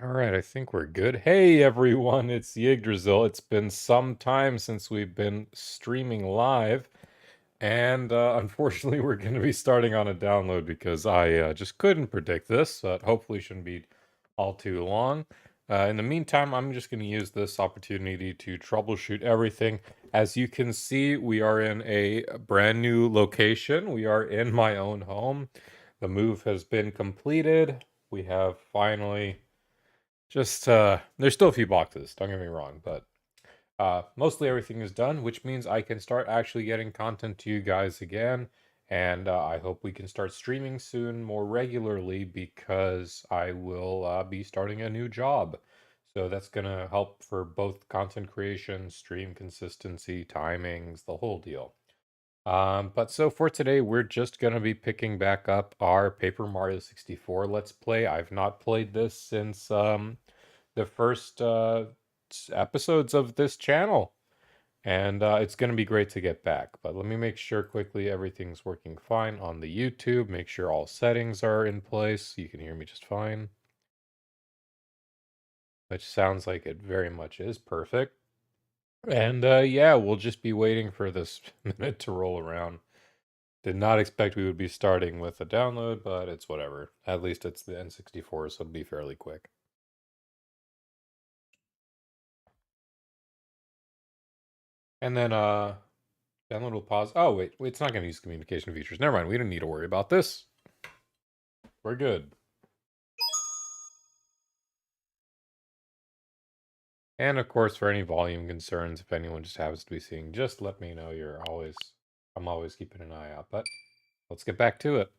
All right, I think we're good. Hey everyone, it's Yggdrasil. It's been some time since we've been streaming live, and unfortunately, we're going to be starting on a download because I just couldn't predict this. But hopefully, shouldn't be all too long. In the meantime, I'm just going to use this opportunity to troubleshoot everything. As you can see, we are in a brand new location. We are in my own home. The move has been completed. We have finally just there's still a few boxes, don't get me wrong, but mostly everything is done, which means I can start actually getting content to you guys again. And I hope we can start streaming soon more regularly because I will be starting a new job. So that's going to help for both content creation, stream consistency, timings, the whole deal. But so for today, we're just going to be picking back up our Paper Mario 64 Let's Play. I've not played this since the first episodes of this channel. And it's going to be great to get back. But let me make sure quickly everything's working fine on the YouTube. Make sure all settings are in place. You can hear me just fine. Which sounds like it very much is perfect. And yeah, we'll just be waiting for this minute to roll around. Did not expect we would be starting with a download, but it's whatever. At least it's the N64, so it'll be fairly quick. And then download will pause. Oh, wait, it's not going to use communication features. Never mind, we don't need to worry about this. We're good. And of course, for any volume concerns, if anyone just happens to be seeing, just let me know. I'm always keeping an eye out. But let's get back to it.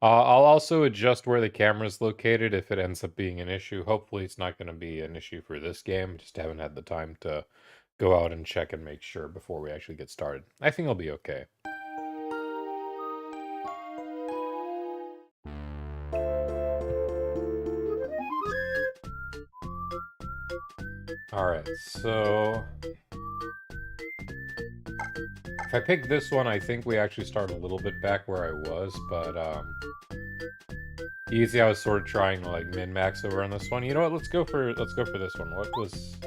I'll also adjust where the camera's located if it ends up being an issue. Hopefully it's not going to be an issue for this game. Just haven't had the time to go out and check and make sure before we actually get started. I think I'll be okay. Alright, so if I pick this one, I think we actually start a little bit back where I was, but easy, I was sort of trying to like min-max over on this one. You know what? Let's go for this one. What was?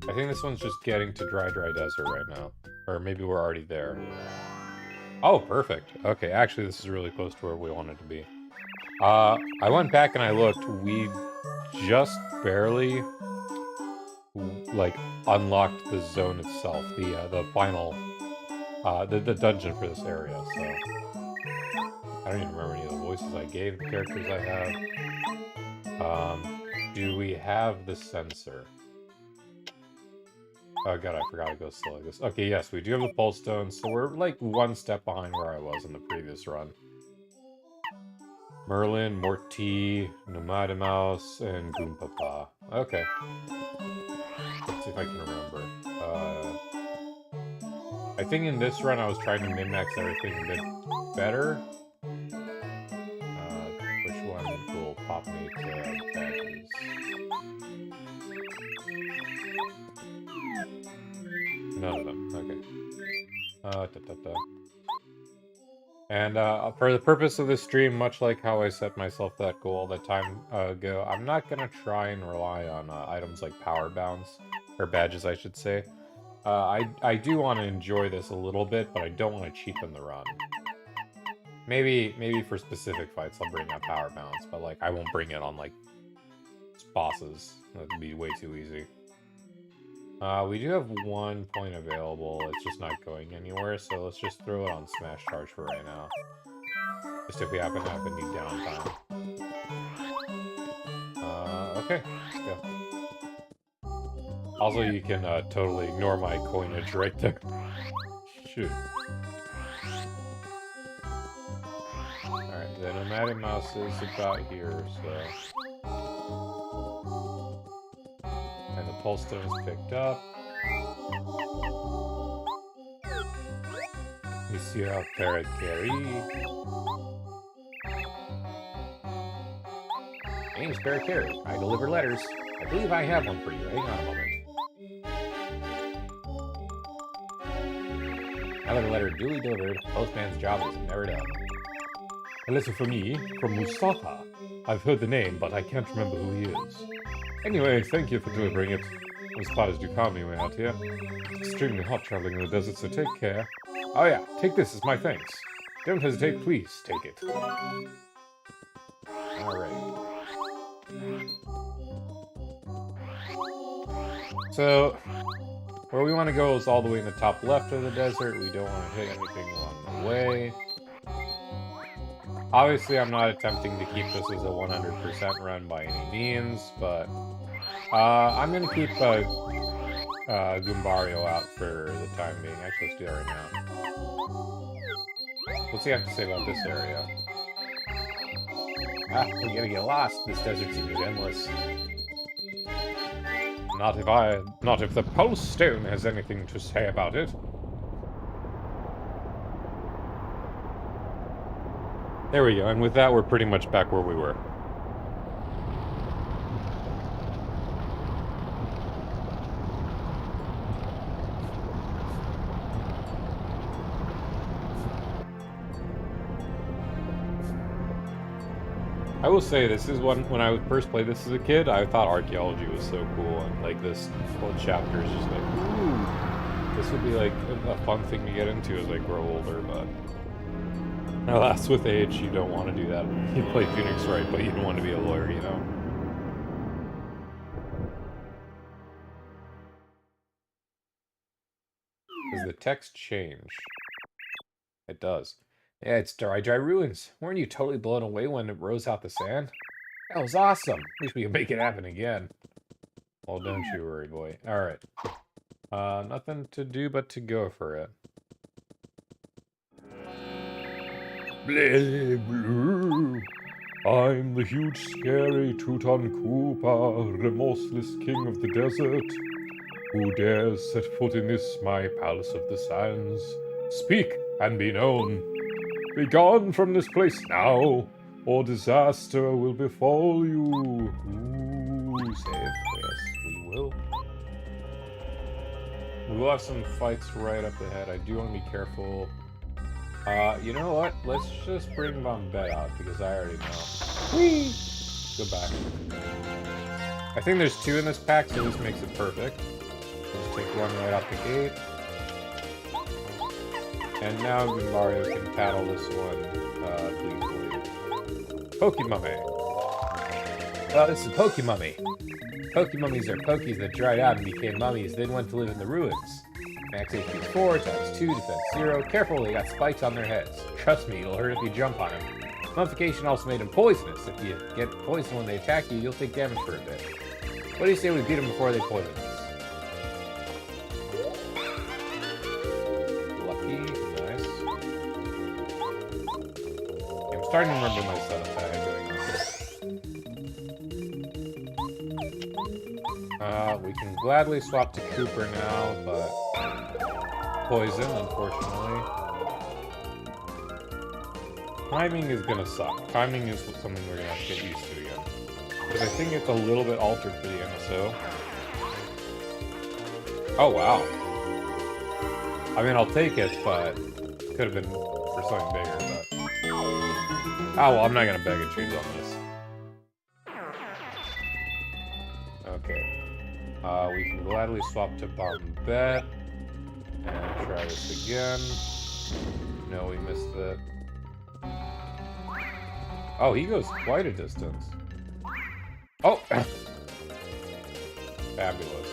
I think this one's just getting to dry desert right now, or maybe we're already there. Oh, perfect. Okay, actually, this is really close to where we wanted to be. I went back and I looked. We just barely like unlocked the zone itself, the final, the dungeon for this area. So I don't even remember any of the voices I gave, the characters I have. Do we have the sensor? Oh god, I forgot to go slow like this. Okay, yes, we do have the pulse stone, so we're like one step behind where I was in the previous run. Merlin, Morty, Nomadamouse, and Goompapa. Okay. Let's see if I can remember. I think in this run I was trying to min-max everything a bit better. Which one will pop me to badges? None of them. Okay. And for the purpose of this stream, much like how I set myself that goal that time ago, I'm not going to try and rely on items like power bounce, or badges, I should say. I do want to enjoy this a little bit, but I don't want to cheapen the run. Maybe for specific fights I'll bring out power bounce, but like I won't bring it on like bosses. That'd be way too easy. We do have one point available. It's just not going anywhere, so let's just throw it on Smash Charge for right now. Just if we happen to need downtime. Okay, let's go. Also, you can totally ignore my coinage right there. Shoot. Alright, the Nomadic Mouse is about here, so... And the pulse stone is picked up. Monsieur Pericari. My name's Pericari. I deliver letters. I believe I have one for you. Hang on a moment. I have a letter duly delivered. Postman's job is never done. A letter for me, from Mustafa. I've heard the name, but I can't remember who he is. Anyway, thank you for delivering it. As spiders do calm me way out here. It's extremely hot traveling in the desert, so take care. Oh yeah, take this as my thanks. Don't hesitate, please take it. Alright. So, where we want to go is all the way in the top left of the desert. We don't want to hit anything along the way. Obviously, I'm not attempting to keep this as a 100% run by any means, but I'm going to keep Goombario out for the time being. Actually, let's do that right now. What's he have to say about this area? We're gonna get lost. This desert seems endless. Not if the Pulse Stone has anything to say about it. There we go, and with that, we're pretty much back where we were. I will say, this is one, when I first played this as a kid, I thought archaeology was so cool, and like this whole chapter is just like, ooh, this would be like a fun thing to get into as I grow older, but alas, with age, you don't want to do that. You play Phoenix right, but you don't want to be a lawyer, you know? Does the text change? It does. Yeah, it's dry ruins. Weren't you totally blown away when it rose out the sand? That was awesome. At least we can make it happen again. Well, don't you worry, boy. Alright. Nothing to do but to go for it. Blah, blah. I'm the huge, scary Teuton Koopa, remorseless king of the desert. Who dares set foot in this, my palace of the sands? Speak and be known. Be gone from this place now, or disaster will befall you. Ooh, safe. Yes, we will. We will have some fights right up ahead. I do want to be careful. You know what? Let's just bring Bombette out, because I already know. Whee! Go back. I think there's two in this pack, so this makes it perfect. Let's take one right out the gate. And now Mario can paddle this one gleefully. Pokemummy. Well, this is Pokemummy. Pokemummies are Pokies that dried out and became mummies, then went to live in the ruins. Max HP 4, times 2, defense 0. Careful, they got spikes on their heads. Trust me, it'll hurt if you jump on them. Mummification also made them poisonous. If you get poisoned when they attack you, you'll take damage for a bit. What do you say we beat them before they poison us? Starting to remember myself that I'm doing this. We can gladly swap to Cooper now, but poison, unfortunately. Timing is gonna suck. Timing is something we're gonna have to get used to again. Because I think it's a little bit altered for the NSO. Oh wow. I mean, I'll take it, but could have been for something bigger, but... Oh, well, I'm not gonna beg and choose on this. Okay. We can gladly swap to Bombette. And try this again. No, we missed it. Oh, he goes quite a distance. Oh! Fabulous.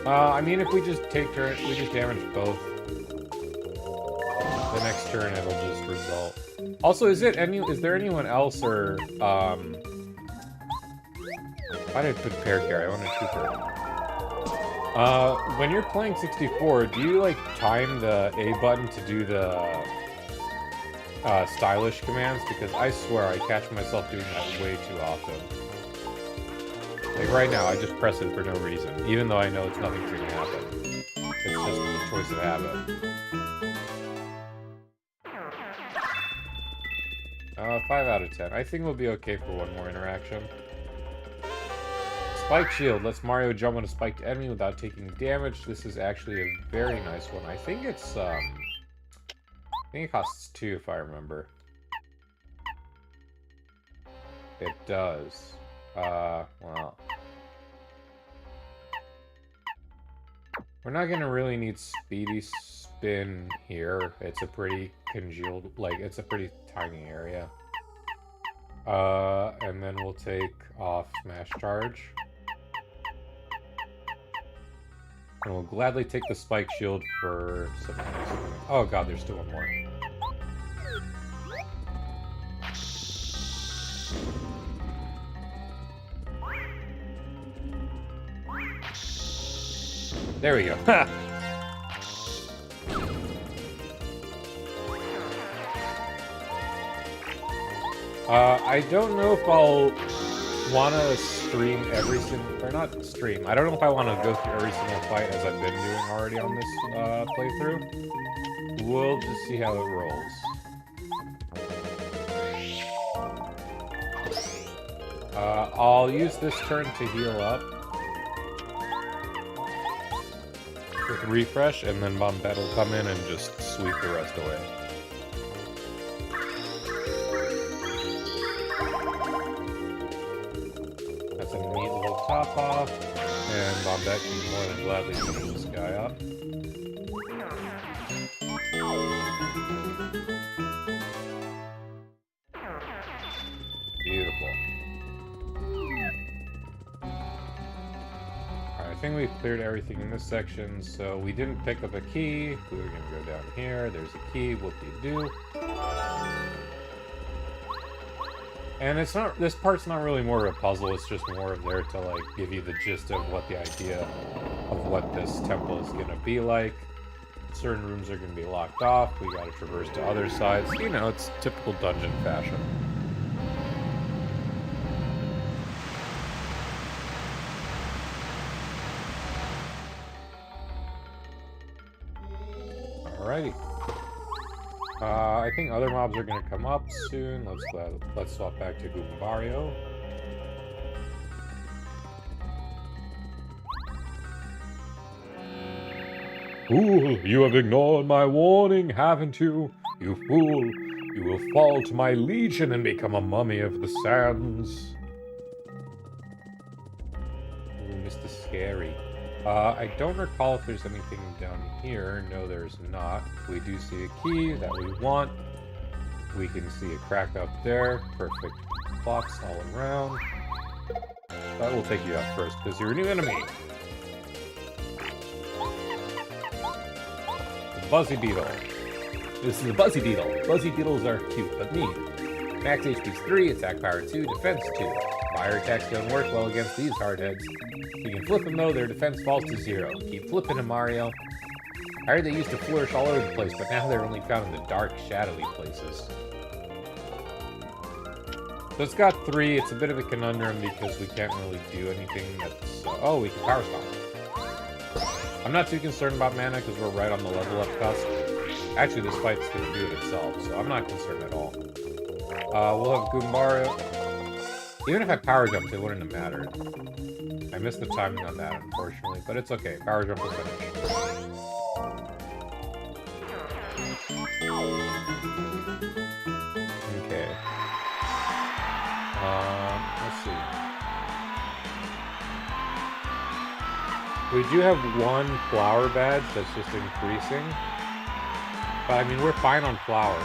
I mean, if we just take turn, we just damage both. The next turn it'll just result. Also, is there anyone else or why did I put Pear here? I want a Cooper. When you're playing 64, do you like time the A button to do the stylish commands? Because I swear I catch myself doing that way too often. Like right now, I just press it for no reason, even though I know it's nothing's gonna happen. It's just a choice of habit. 5 out of 10. I think we'll be okay for one more interaction. Spike shield lets Mario jump on a spiked enemy without taking damage. This is actually a very nice one. I think it's I think it costs 2 if I remember. It does. Well. We're not gonna really need Speedy Spin here. It's a pretty congealed, like, it's a pretty tiny area. And then we'll take off Smash Charge. And we'll gladly take the Spike Shield for some... Oh god, there's still one more. There we go. I don't know if I'll want to stream every single... Or not stream. I don't know if I want to go through every single fight as I've been doing already on this playthrough. We'll just see how it rolls. I'll use this turn to heal up. With refresh, and then Bombette will come in and just sweep the rest away. That's a neat little top off, and Bombette can more than gladly finish this guy up. Beautiful. I think we've cleared everything in this section, so we didn't pick up a key. We were gonna go down here. There's a key. Whoop-de-doo. And it's not. This part's not really more of a puzzle. It's just more of there to like give you the gist of what the idea of what this temple is gonna be like. Certain rooms are gonna be locked off. We gotta traverse to other sides. You know, it's typical dungeon fashion. Alrighty. I think other mobs are gonna come up soon. Let's swap back to Goombario. Fool, you have ignored my warning, haven't you? You fool, you will fall to my legion and become a mummy of the sands. Ooh, Mr. Scary. I don't recall if there's anything down here. No, there's not. We do see a key that we want. We can see a crack up there. Perfect blocks all around. But we'll take you out first, because you're a new enemy. The Buzzy Beetle. This is the Buzzy Beetle. Buzzy Beetles are cute, but mean. Max HP is 3, attack power 2, defense 2. Fire attacks don't work well against these hardheads. You can flip them though, their defense falls to 0. Keep flipping them, Mario. I heard they used to flourish all over the place, but now they're only found in the dark, shadowy places. So it's got 3. It's a bit of a conundrum because we can't really do anything that's... oh, we can power stomp. I'm not too concerned about mana because we're right on the level up cusp. Actually, this fight's going to do it itself, so I'm not concerned at all. We'll have Goombario. Even if I power jumped, it wouldn't have mattered. I missed the timing on that, unfortunately, but it's okay. Power jump will finish. Okay. Let's see. We do have one flower badge that's just increasing. But, I mean, we're fine on flower.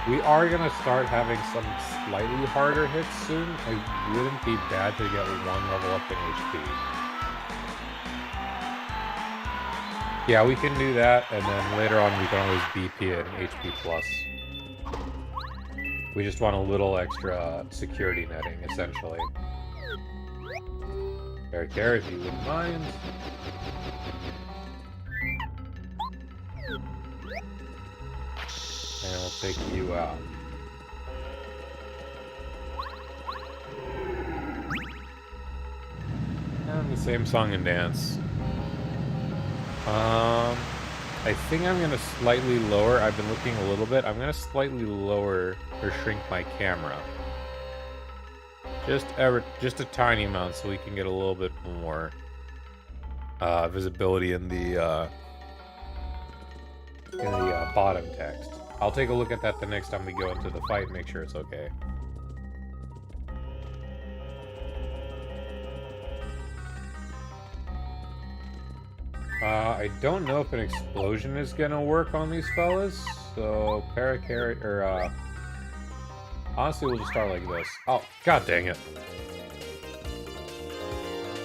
We are going to start having some slightly harder hits soon. It wouldn't be bad to get 1 level up in HP. Yeah, we can do that, and then later on we can always BP an HP plus. We just want a little extra security netting, essentially. Fair care, if you wouldn't mind. And we'll take you out. And the same song and dance. I think I'm gonna slightly lower. I've been looking a little bit. I'm gonna slightly lower or shrink my camera. Just a tiny amount so we can get a little bit more visibility in the bottom text. I'll take a look at that the next time we go into the fight and make sure it's okay. I don't know if an explosion is gonna work on these fellas, so paracarry or honestly we'll just start like this. Oh, god dang it.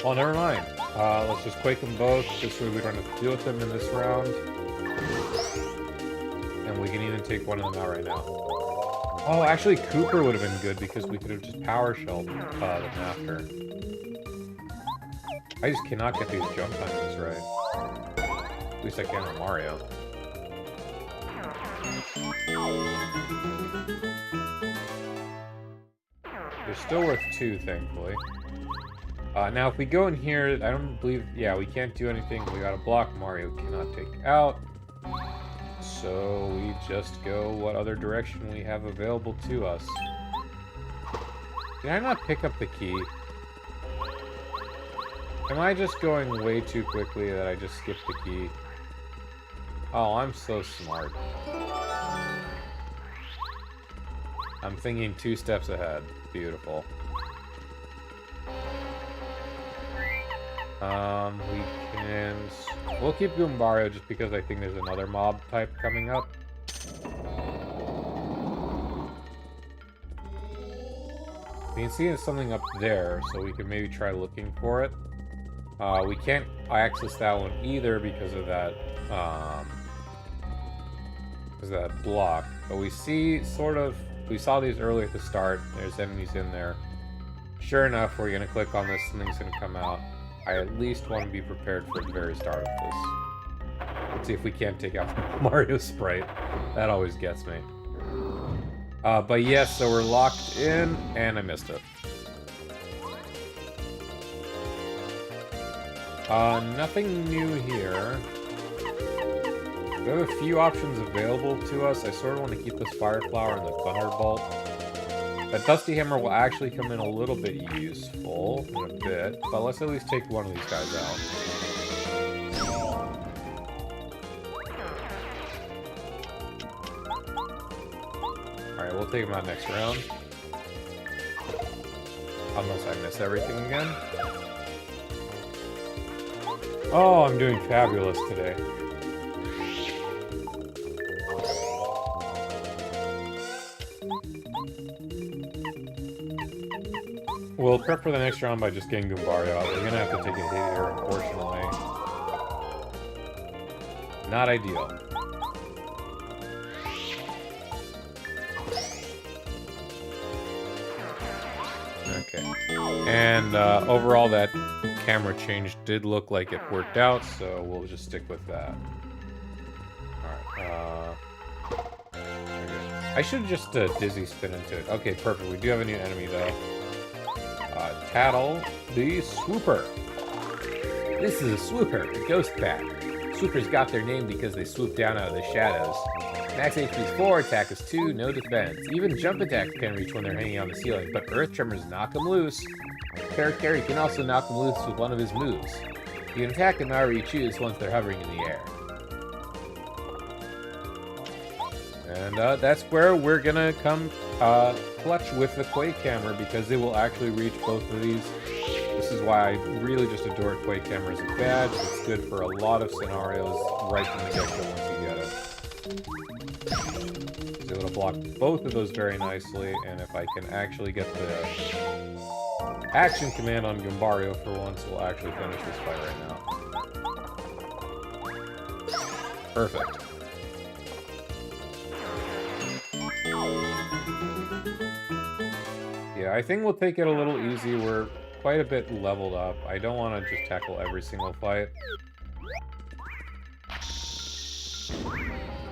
Oh, never mind. Let's just quake them both, this way we don't have to deal with them in this round. And we can even take one of them out right now. Oh, actually Cooper would have been good because we could have just power shelled them after. I just cannot get these jump timings right. At least I can on Mario. They're still worth 2, thankfully. Now, if we go in here, I don't believe... Yeah, we can't do anything. We got a block Mario cannot take out. So we just go what other direction we have available to us. Did I not pick up the key? Am I just going way too quickly that I just skipped the key? Oh, I'm so smart. I'm thinking 2 steps ahead. Beautiful. We'll keep Goombario just because I think there's another mob type coming up. We can see there's something up there, so we can maybe try looking for it. We can't access that one either because of that block. But we see we saw these earlier at the start. There's enemies in there. Sure enough, we're gonna click on this, something's gonna come out. I at least want to be prepared for the very start of this. Let's see if we can't take out Mario Sprite. That always gets me. But yes, so we're locked in, and I missed it. Nothing new here. We have a few options available to us. I sort of want to keep this Fire Flower and the Thunderbolt. That Dusty Hammer will actually come in a little bit useful in a bit, but let's at least take one of these guys out. Alright, we'll take him out next round. Unless I miss everything again. Oh, I'm doing fabulous today. We'll prep for the next round by just getting Goombario out. We're gonna have to take a hit here, unfortunately. Not ideal. Okay. And overall, that camera change did look like it worked out, so we'll just stick with that. Alright, I should just dizzy spin into it. Okay, perfect. We do have a new enemy, though. Tattle the Swooper. This is a Swooper, a ghost bat. Swoopers got their name because they swoop down out of the shadows. Max HP is 4, attack is 2, no defense. Even jump attacks can reach when they're hanging on the ceiling, but Earth Tremors knock them loose. Parakarry can also knock them loose with one of his moves. You can attack them however you choose once they're hovering in the air. And that's where we're gonna come clutch with the Quake Hammer, because it will actually reach both of these. This is why I really just adore Quake Hammer as a badge. It's good for a lot of scenarios right from the get-go once you get it. It's able to block both of those very nicely, and if I can actually get the action command on Goombario for once, we'll actually finish this fight right now. Perfect. Yeah, I think we'll take it a little easy. We're quite a bit leveled up. I don't want to just tackle every single fight.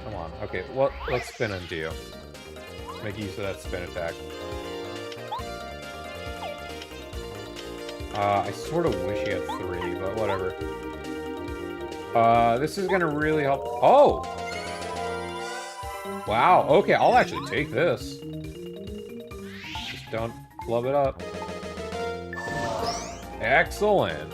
Come on. Okay, well, let's spin into you. Make use of that spin attack. I sort of wish he had 3, but whatever. This is gonna really help. Oh! Wow, okay, I'll actually take this. Just don't flub it up. Excellent.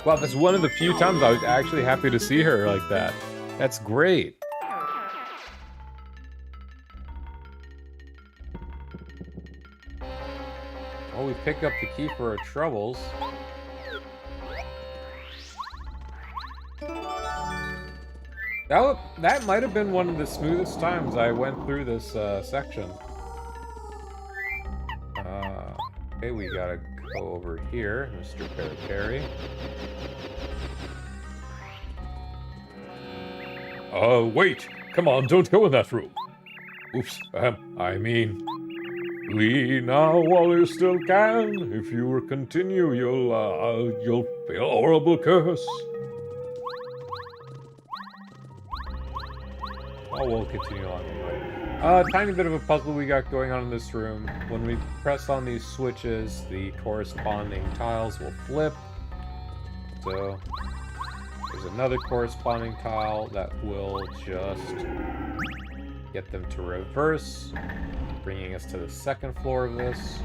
Well, that's one of the few times I was actually happy to see her like that. That's great. Well, we picked up the key for our troubles. That might have been one of the smoothest times I went through this section. Okay, we gotta go over here, Mr. Perry. Wait! Come on, don't go in that room! Oops, I mean... Flee now while you still can. If you continue, you'll feel a horrible curse. Oh, we'll continue on anyway. Tiny bit of a puzzle we got going on in this room. When we press on these switches, the corresponding tiles will flip. So, there's another corresponding tile that will just get them to reverse, bringing us to the second floor of this.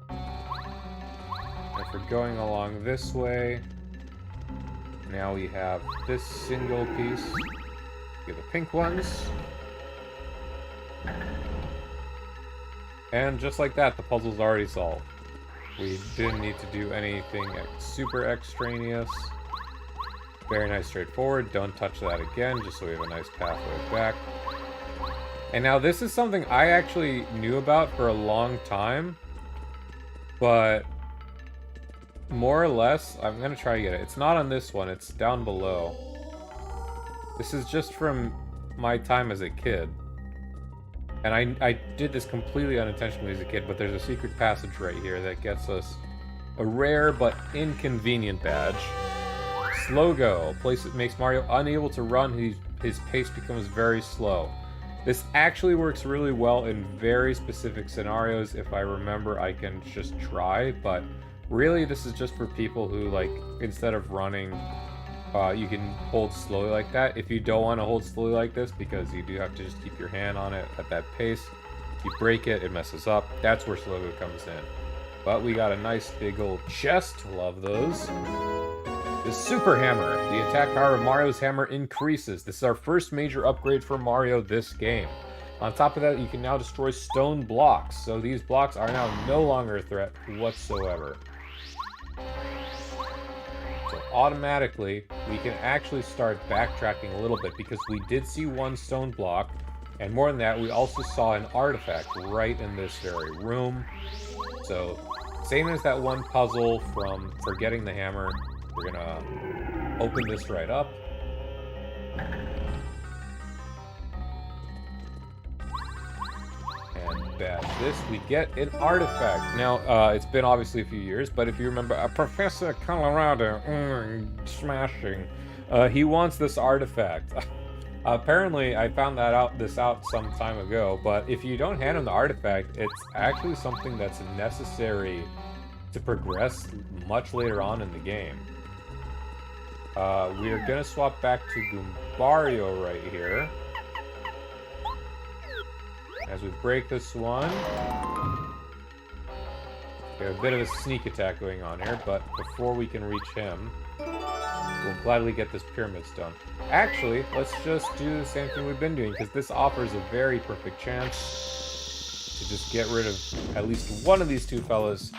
If we're going along this way, now we have this single piece. Get the pink ones. And just like that, the puzzle's already solved. We didn't need to do anything super extraneous. Very nice, straightforward. Don't touch that again, just so we have a nice pathway back. And now this is something I actually knew about for a long time, but more or less, I'm gonna try to get it. It's not on this one, it's down below. This is just from my time as a kid. And I did this completely unintentionally as a kid, but there's a secret passage right here that gets us a rare but inconvenient badge. Slow go. Place that makes Mario unable to run. His pace becomes very slow. This actually works really well in very specific scenarios. If I remember, I can just try, but really this is just for people who, like, instead of running, you can hold slowly like that. If you don't want to hold slowly like this, because you do have to just keep your hand on it at that pace, if you break it, it messes up. That's where slow go comes in. But we got a nice big old chest. Love those. The Super Hammer. The attack power of Mario's hammer increases. This is our first major upgrade for Mario this game. On top of that, you can now destroy stone blocks. So these blocks are now no longer a threat whatsoever. So automatically, we can actually start backtracking a little bit because we did see one stone block. And more than that, we also saw an artifact right in this very room. So, same as that one puzzle from Forgetting the Hammer, we're gonna open this right up. And bash this, we get an artifact. Now, it's been obviously a few years, but if you remember, Professor Colorado, smashing, he wants this artifact. Apparently, I found this out some time ago, but if you don't hand him the artifact, it's actually something that's necessary to progress much later on in the game. We are gonna swap back to Goombario right here. As we break this one, we have a bit of a sneak attack going on here, but before we can reach him, we'll gladly get this pyramid stone. Actually, let's just do the same thing we've been doing, because this offers a very perfect chance to just get rid of at least one of these two fellas.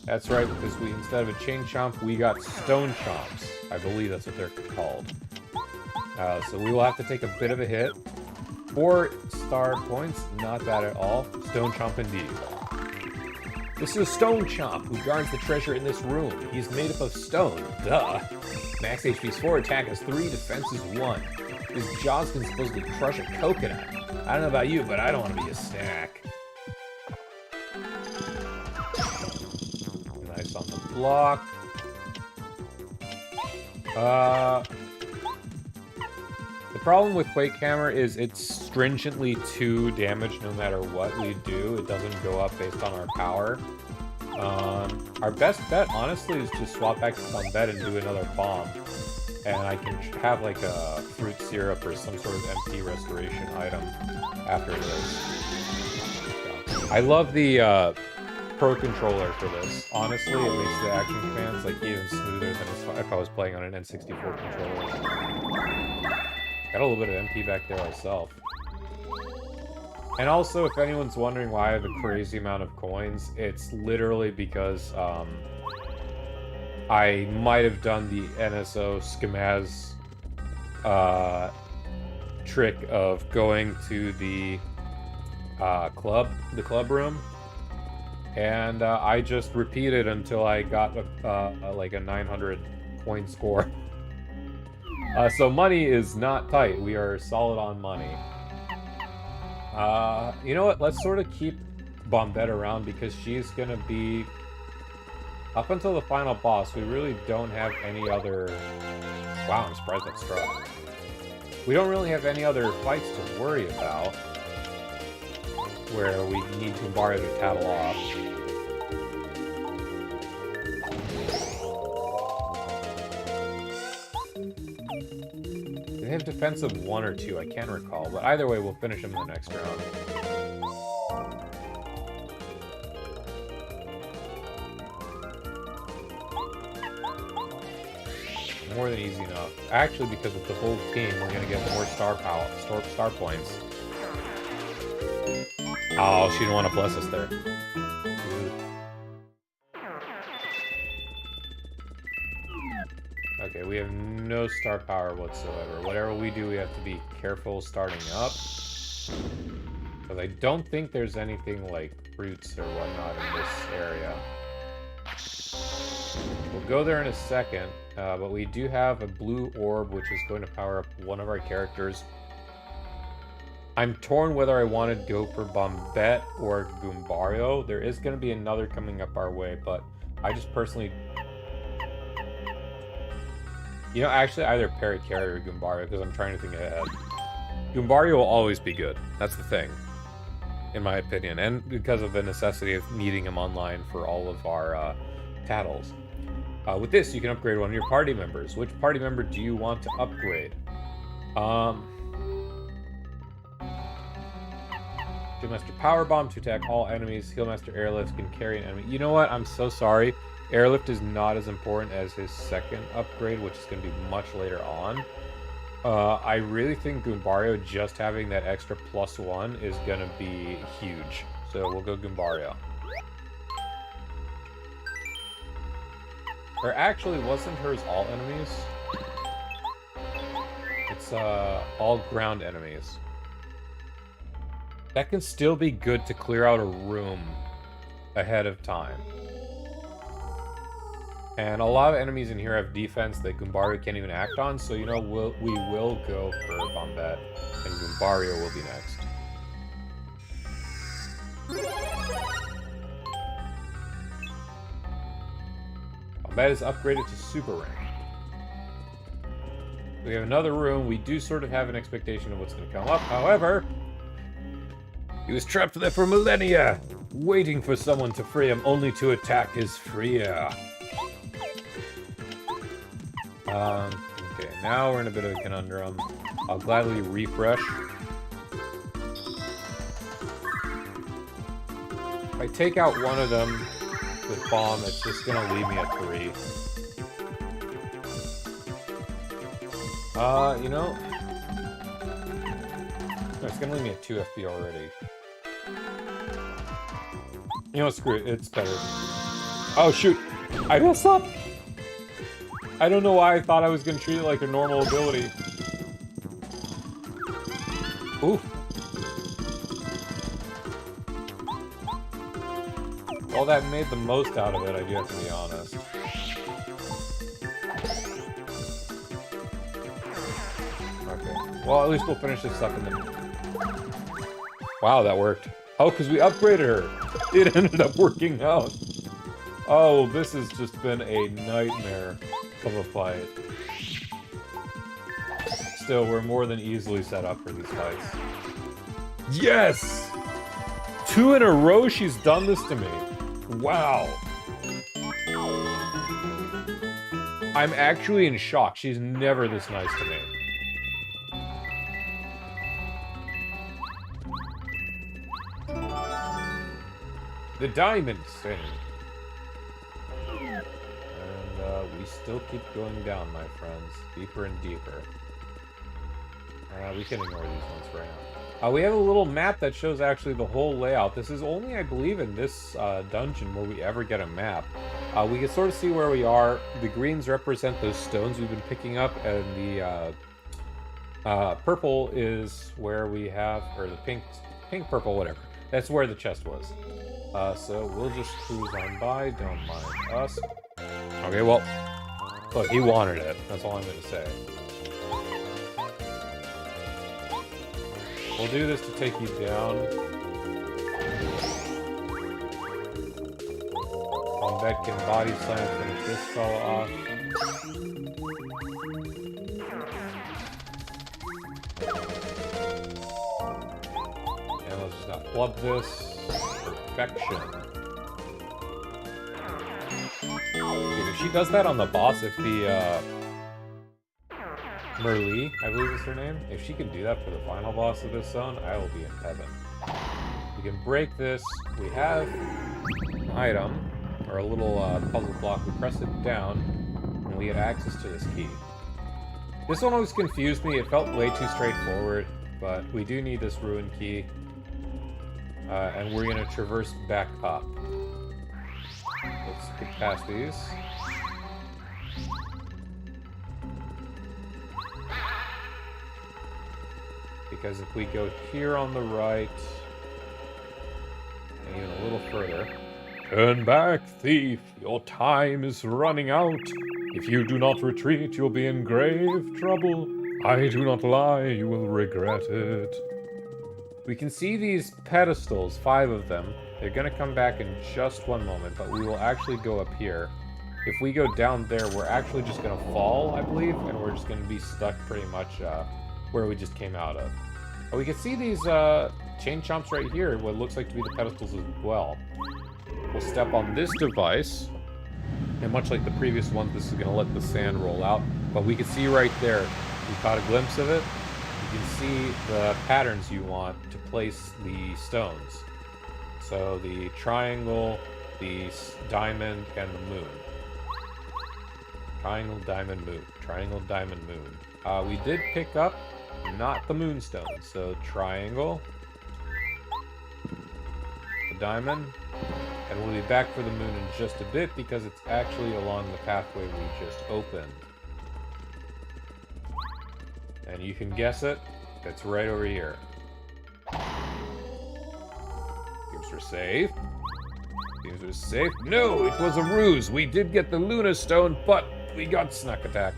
That's right, because instead of a chain chomp, we got stone chomps. I believe that's what they're called. So we will have to take a bit of a hit. 4 star points, not bad at all. Stone chomp indeed. This is a stone chomp who guards the treasure in this room. He's made up of stone. Duh. Max HP is 4, attack is 3, defense is 1. His jaws can supposedly crush a coconut. I don't know about you, but I don't want to be a snack. Nice on the block. The problem with Quake Hammer is it's stringently 2 damage no matter what we do. It doesn't go up based on our power. Our best bet, honestly, is just swap back to Bombette and do another bomb. And I can have like a fruit syrup or some sort of MP restoration item after this. I love the Pro controller for this. Honestly, it makes the action commands like even smoother than if I was playing on an N64 controller. Got a little bit of MP back there myself. And also, if anyone's wondering why I have a crazy amount of coins, it's literally because I might have done the NSO Schemaz trick of going to the club room, and I just repeated until I got like a 900 coin score. So money is not tight. We are solid on money. You know what? Let's sort of keep Bombette around because she's gonna be... Up until the final boss, we really don't have any other... Wow, I'm surprised that struck. We don't really have any other fights to worry about where we need Goombario to tattle off. They have defensive 1 or 2, I can't recall, but either way, we'll finish them in the next round. More than easy enough. Actually, because of the whole team, we're gonna get more star points. Oh, she didn't want to bless us there. Okay, we have no star power whatsoever. Whatever we do, we have to be careful starting up. Because I don't think there's anything like fruits or whatnot in this area. We'll go there in a second, but we do have a blue orb, which is going to power up one of our characters. I'm torn whether I want to go for Bombette or Goombario. There is going to be another coming up our way, but I just personally... You know, actually either Parakarry or Goombario, because I'm trying to think ahead. Goombario will always be good. That's the thing, in my opinion, and because of the necessity of needing him online for all of our tattles. With this, you can upgrade one of your party members. Which party member do you want to upgrade? Master Power Bomb to attack all enemies. Healmaster Airlift can carry an enemy. You know what? I'm so sorry. Airlift is not as important as his second upgrade, which is going to be much later on. I really think Goombario just having that extra +1 is going to be huge. So we'll go Goombario. Or actually, wasn't hers all enemies? It's all ground enemies. That can still be good to clear out a room ahead of time. And a lot of enemies in here have defense that Goombario can't even act on, so you know, we will go for Bombette, and Goombario will be next. Bombette is upgraded to Super Rank. We have another room. We do sort of have an expectation of what's going to come up. However, he was trapped there for millennia, waiting for someone to free him, only to attack his freer. Okay, now we're in a bit of a conundrum. I'll gladly refresh. If I take out one of them with Bomb, it's just gonna leave me at 3. You know... No, it's gonna leave me at 2 FP already. You know what, screw it, it's better. Oh shoot! I messed up! I don't know why I thought I was gonna treat it like a normal ability. Ooh. Well, that made the most out of it, I do have to be honest. Okay. Well, at least we'll finish this up and then... Wow, that worked. Oh, because we upgraded her! It ended up working out! Oh, this has just been a nightmare of a fight. Still, we're more than easily set up for these fights. Yes! 2 in a row she's done this to me. Wow. I'm actually in shock. She's never this nice to me. The diamond stone. And we still keep going down, my friends. Deeper and deeper. We can ignore these ones for now. We have a little map that shows actually the whole layout. This is only, I believe, in this dungeon where we ever get a map. We can sort of see where we are. The greens represent those stones we've been picking up, and the purple is where we have, or the pink, purple, whatever. That's where the chest was. So we'll just cruise on by, don't mind us. Okay, well, look, he wanted it. That's all I'm going to say. We'll do this to take you down. Beck can body slam, finish this fellow off. And let's just not flub this. Perfection. Dude, if she does that on the boss, if the, Merlee, I believe is her name. If she can do that for the final boss of this zone, I will be in heaven. We can break this. We have an item, or a little puzzle block. We press it down, and we get access to this key. This one always confused me. It felt way too straightforward, but we do need this ruin key. And we're going to traverse back up. Let's get past these. Because if we go here on the right, and even a little further... Turn back, thief! Your time is running out. If you do not retreat, you'll be in grave trouble. I do not lie, you will regret it. We can see these pedestals, 5 of them. They're gonna come back in just one moment, but we will actually go up here. If we go down there, we're actually just gonna fall, I believe, and we're just gonna be stuck pretty much where we just came out of. But we can see these chain chomps right here, what looks like to be the pedestals as well. We'll step on this device, and much like the previous one, this is going to let the sand roll out. But we can see right there, we caught a glimpse of it. You can see the patterns you want to place the stones. So the triangle, the diamond, and the moon. Triangle, diamond, moon. Triangle, diamond, moon. We did pick up not the moonstone, so triangle, the diamond, and we'll be back for the moon in just a bit because it's actually along the pathway we just opened. And you can guess it, it's right over here. Seems we're safe. Seems we're safe. No, it was a ruse. We did get the Luna Stone, but we got Snack Attack.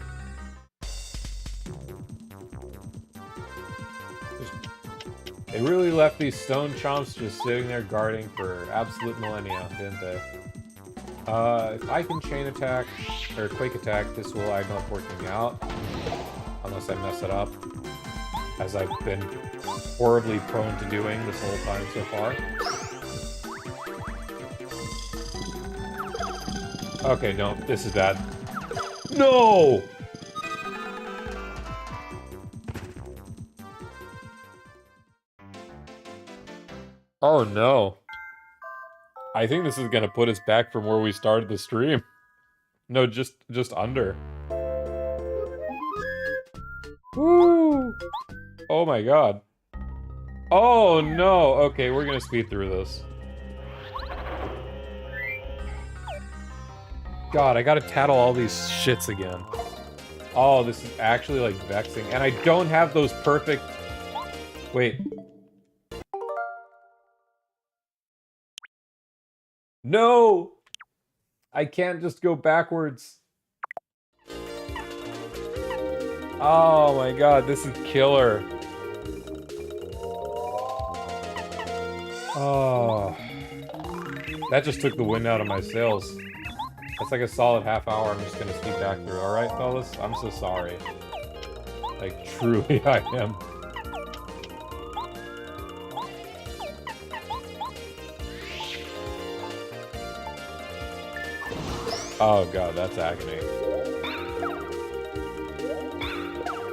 They really left these stone chomps just sitting there guarding for absolute millennia, didn't they? If I can chain attack, or quick attack, this will end up working out. Unless I mess it up. As I've been horribly prone to doing this whole time so far. Okay, no, this is bad. No! Oh no. I think this is gonna put us back from where we started the stream. No, just under. Woo! Oh my god. Oh no! Okay, we're gonna speed through this. God, I gotta tattle all these shits again. Oh, this is actually like vexing. And I don't have those perfect... Wait. No! I can't just go backwards. Oh my god, this is killer. Oh. That just took the wind out of my sails. That's like a solid half hour I'm just gonna speed back through. Alright, fellas? I'm so sorry. Like, truly I am. Oh god, that's agony.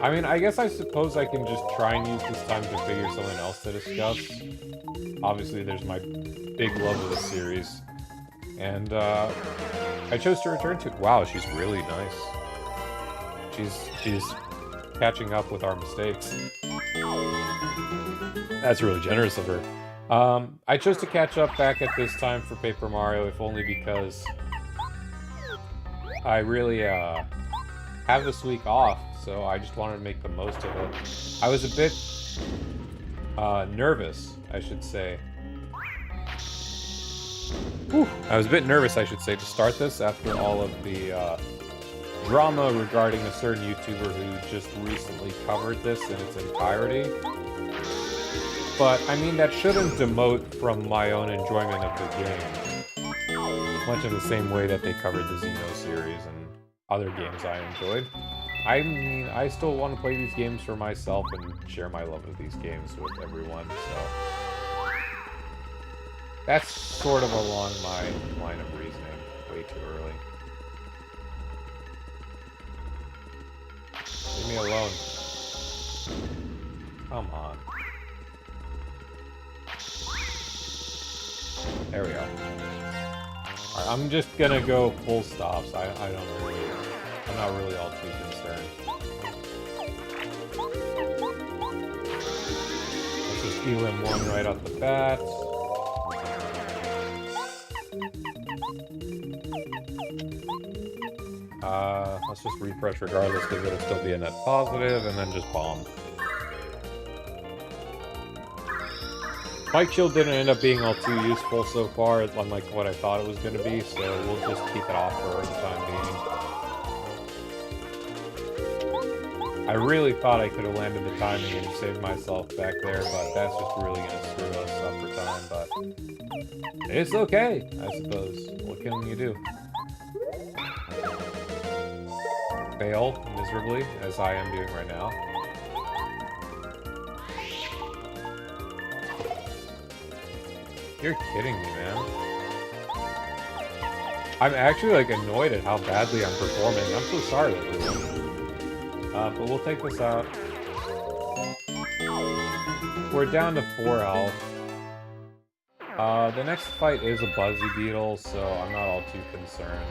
I mean, I guess I suppose I can just try and use this time to figure something else to discuss. Obviously, there's my big love of the series. And I chose to return to it. Wow, she's really nice. She's catching up with our mistakes. That's really generous of her. I chose to catch up back at this time for Paper Mario, if only because I really have this week off, so I just wanted to make the most of it. I was a bit nervous, I should say. Whew. I was a bit nervous, I should say, to start this after all of the drama regarding a certain YouTuber who just recently covered this in its entirety. But, I mean, that shouldn't demote from my own enjoyment of the game. Much in the same way that they covered the Xeno series and other games I enjoyed. I mean, I still want to play these games for myself and share my love of these games with everyone, so... That's sort of along my line of reasoning. Way too early. Leave me alone. Come on. There we go. Alright, I'm just gonna go full stops. I'm not really all too concerned. Let's just Elim 1 right off the bat. Let's just refresh regardless because it'll still be a net positive, and then just bomb. Mike Shield didn't end up being all too useful so far, unlike what I thought it was going to be, so we'll just keep it off for the time being. I really thought I could have landed the timing and saved myself back there, but that's just really going to screw us up for time, but it's okay, I suppose. What can you do? Fail miserably, as I am doing right now. You're kidding me, man. I'm actually, like, annoyed at how badly I'm performing. I'm so sorry, everyone. But we'll take this out. We're down to 4 health. The next fight is a Buzzy Beetle, so I'm not all too concerned.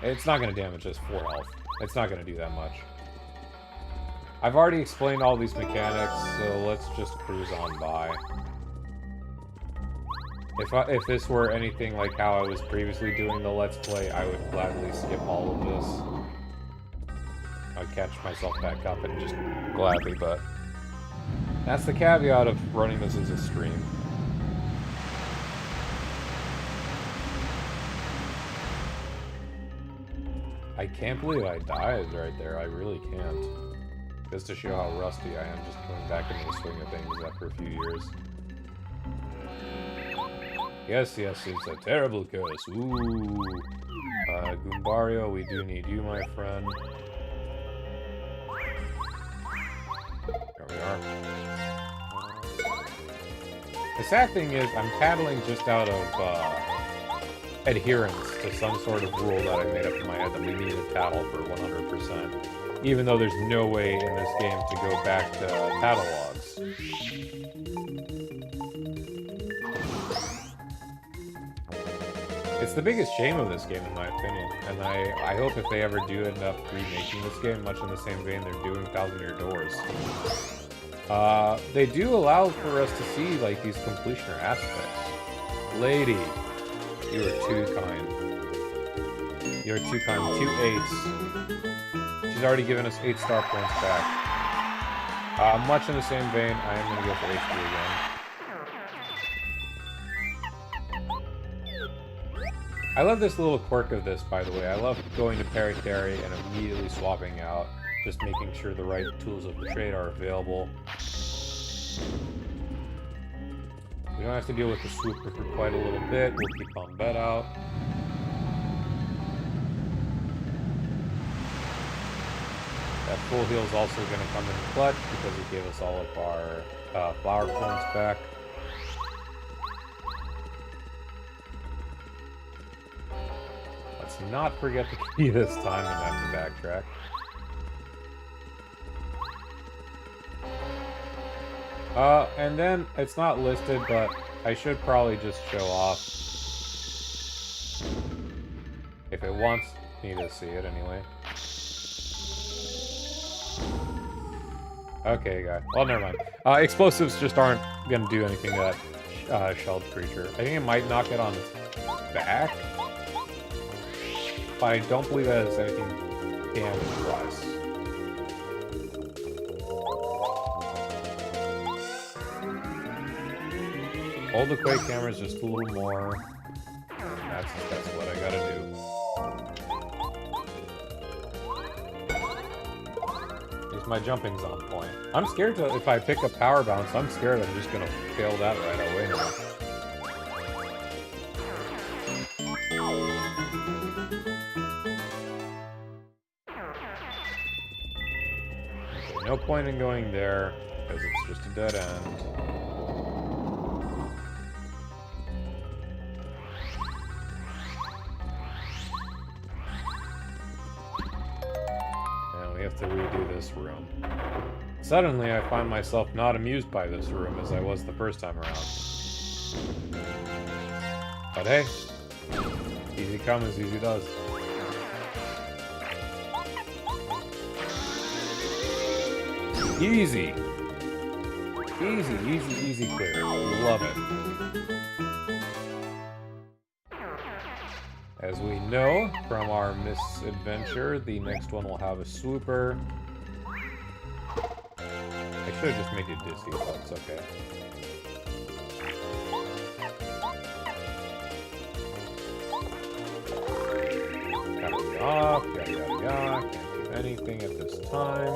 It's not going to damage us 4 health. It's not going to do that much. I've already explained all these mechanics, so let's just cruise on by. If this were anything like how I was previously doing the Let's Play, I would gladly skip all of this. I'd catch myself back up and just gladly, but that's the caveat of running this as a stream. I can't believe I died right there. I really can't. Just to show how rusty I am, just coming back into the swing of things after a few years. Yes, it's a terrible curse. Ooh. Goombario, we do need you, my friend. There we are. The sad thing is, I'm paddling just out of, adherence to some sort of rule that I made up in my head that we need to paddle for 100%. Even though there's no way in this game to go back to paddle logs. It's the biggest shame of this game, in my opinion, and I hope if they ever do end up remaking this game, much in the same vein they're doing Thousand Year Doors, they do allow for us to see, like, these completioner aspects. Lady, you are too kind. You're too kind. 2 8s. She's already given us 8 star points back. Much in the same vein, I am going to go for HP again. I love this little quirk of this, by the way. I love going to Parry and immediately swapping out, just making sure the right tools of the trade are available. We don't have to deal with the swooper for quite a little bit. We'll keep Bombette out. That full heal is also going to come in clutch because it gave us all of our flower points back. Let's not forget the key this time and have to backtrack. And then, it's not listed, but I should probably just show off. If it wants me to see it, anyway. Okay, guy. Well, never mind. Explosives just aren't gonna do anything to that shelled creature. I think it might knock it on its back. But I don't believe that has anything damage-wise. Hold the Quake cameras just a little more. And that's what I gotta do. At least my jumping's on point. I'm scared to, if I pick up Power Bounce, I'm scared I'm just gonna fail that right away now. Okay, no point in going there, because it's just a dead end. To redo this room. Suddenly, I find myself not amused by this room as I was the first time around. But hey, easy comes, easy does. Easy. Easy clear. Love it. As we know from our misadventure, the next one will have a swooper. I should have just made it dizzy, but it's okay. Gotta be off, yada. Can't do anything at this time.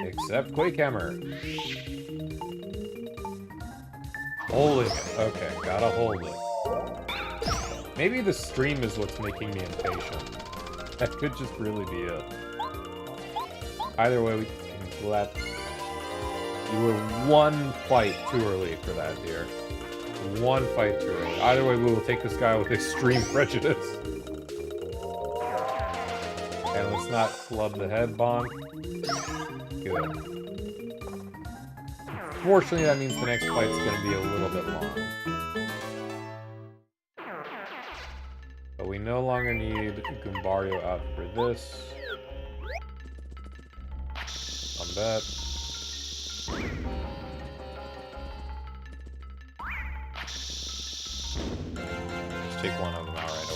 Except Quake Hammer. Holding it. Okay, gotta hold it. Maybe the stream is what's making me impatient. That could just really be it. Either way, we can let... You were one fight too early for that, dear. One fight too early. Either way, we will take this guy with extreme prejudice. And let's not flub the head bonk. Good. Unfortunately, that means the next fight's gonna be a little bit long. But we no longer need Goombario out for this. On bet. Just take one of them out right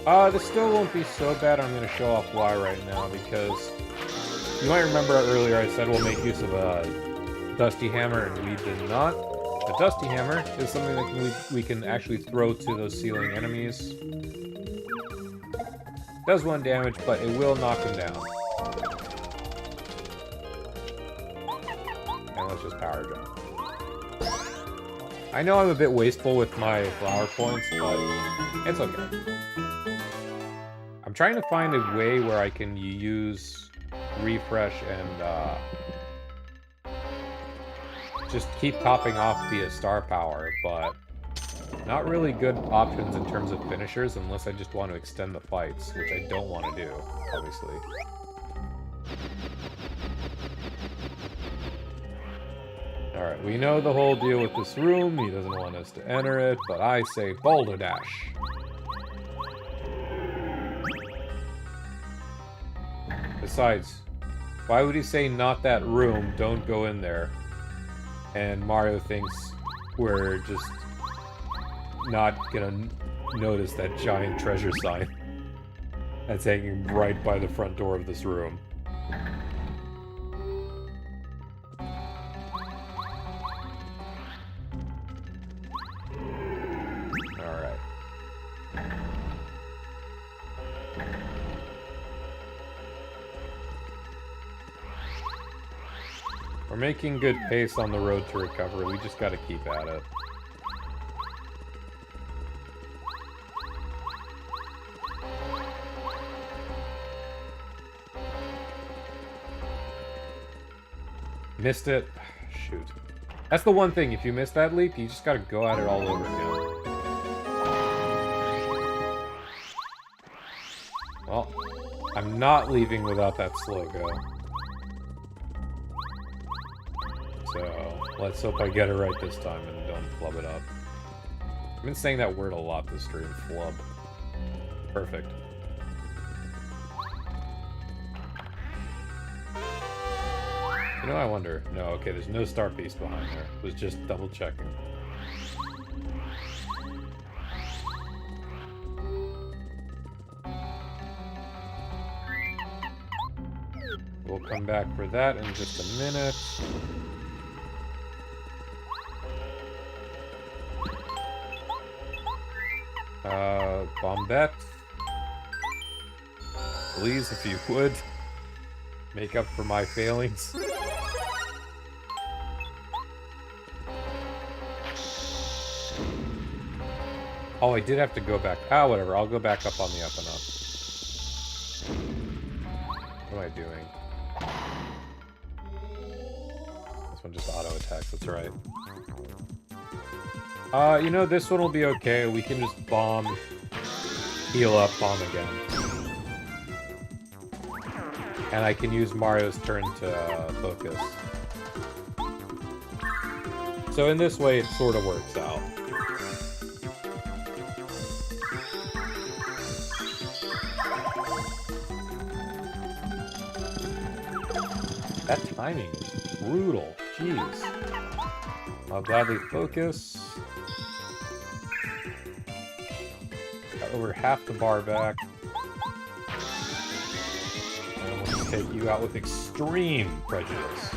away. This still won't be so bad. I'm going to show off why right now, because you might remember earlier I said we'll make use of a Dusty Hammer, and we did not. The Dusty Hammer is something that we can actually throw to those ceiling enemies. Does 1 damage, but it will knock them down. And let's just power jump. I know I'm a bit wasteful with my flower points, but it's okay. I'm trying to find a way where I can use refresh and just keep topping off via star power, but not really good options in terms of finishers unless I just want to extend the fights, which I don't want to do, obviously. Alright, we know the whole deal with this room. He doesn't want us to enter it, but I say Boulder Dash. Besides, why would he say not that room, don't go in there? And Mario thinks we're just not gonna notice that giant treasure sign that's hanging right by the front door of this room. Alright. We're making good pace on the road to recovery. We just gotta keep at it. Missed it. Shoot. That's the one thing. If you miss that leap, you just gotta go at it all over again. Well, I'm not leaving without that slow go. So, let's hope I get it right this time and don't flub it up. I've been saying that word a lot this stream, flub. Perfect. You know, I wonder. No, okay, there's no star piece behind there. It was just double checking. We'll come back for that in just a minute. Bombette. Please, if you would, make up for my failings. Oh, I did have to go back. Ah, whatever. I'll go back up on the up and up. What am I doing? This one just auto attacks. That's right. You know, this one will be okay. We can just bomb, heal up, bomb again. And I can use Mario's turn to focus. So in this way, it sort of works out. That timing is brutal. Jeez. I'll gladly focus. Got over half the bar back. And we'll just take you out with extreme prejudice.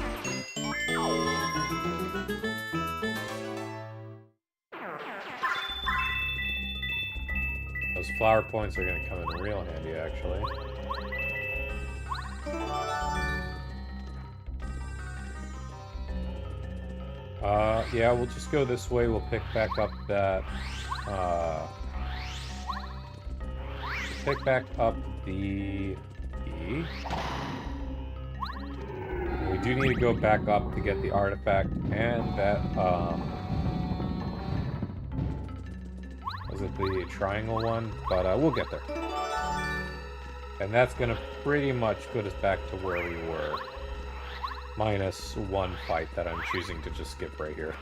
Those flower points are going to come in real handy, actually. Yeah, we'll just go this way. We'll pick back up that, pick back up the key. We do need to go back up to get the artifact and that, was it the triangle one? But, we'll get there. And that's gonna pretty much put us back to where we were. Minus one fight that I'm choosing to just skip right here.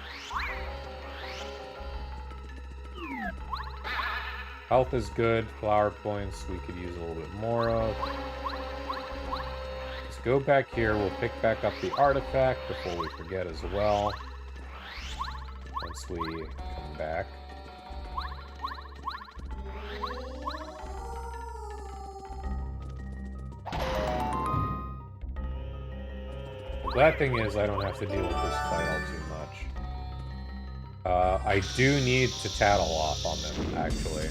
Health is good. Flower points we could use a little bit more of. Let's go back here. We'll pick back up the artifact before we forget as well. Once we come back. The bad thing is I don't have to deal with this fight all too much. I do need to tattle off on them, actually.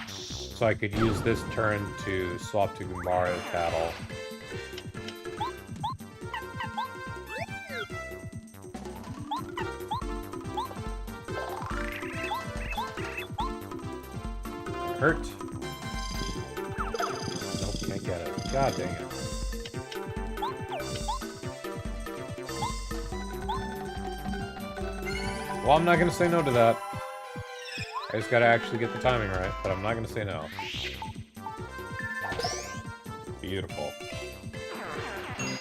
So I could use this turn to swap to Mario Tattle. Hurt. Nope, can't get it. God dang it. Well, I'm not going to say no to that. I just got to actually get the timing right, but I'm not going to say no. Beautiful.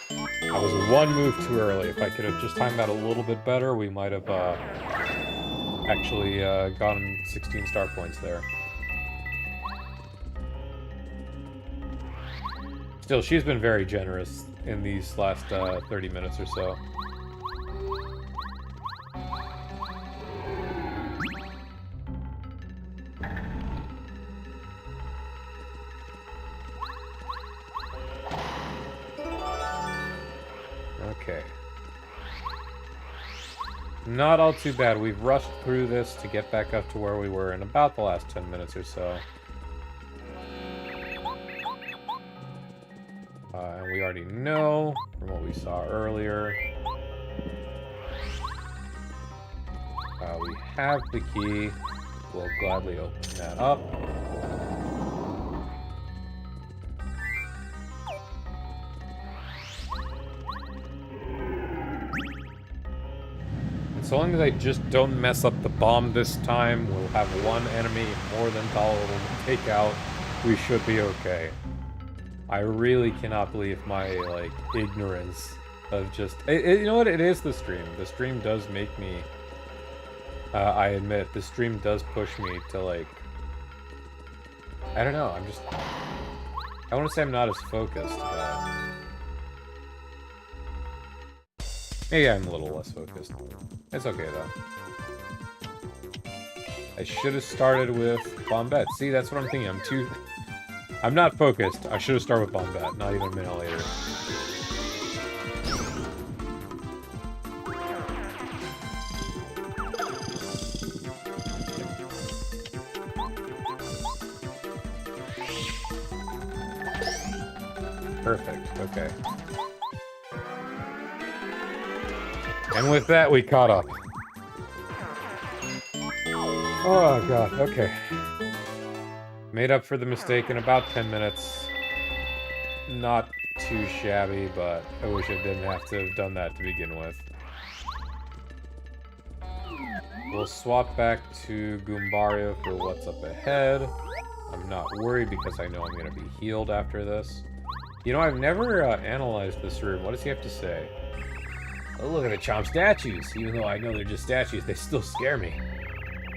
I was one move too early. If I could have just timed that a little bit better, we might have actually gotten 16 star points there. Still, she's been very generous in these last 30 minutes or so. Okay. Not all too bad. We've rushed through this to get back up to where we were in about the last 10 minutes or so. And we already know from what we saw earlier. We have the key. We'll gladly open that up. So long as I just don't mess up the bomb this time, we'll have one enemy more than tolerable to take out. We should be okay. I really cannot believe my, like, ignorance of just... you know what? It is the stream. The stream does make me... I admit, the stream does push me to, like... I don't know, I'm just... I want to say I'm not as focused, but... Maybe I'm a little less focused. It's okay, though. I should have started with Bombette. See, that's what I'm thinking. I'm not focused. I should have started with Bombette, not even a minute later. Perfect, okay. And with that, we caught up. Oh god, okay. Made up for the mistake in about 10 minutes. Not too shabby, but I wish I didn't have to have done that to begin with. We'll swap back to Goombario for what's up ahead. I'm not worried because I know I'm going to be healed after this. You know, I've never analyzed this room. What does he have to say? Oh, look at the Chomp statues. Even though I know they're just statues, they still scare me.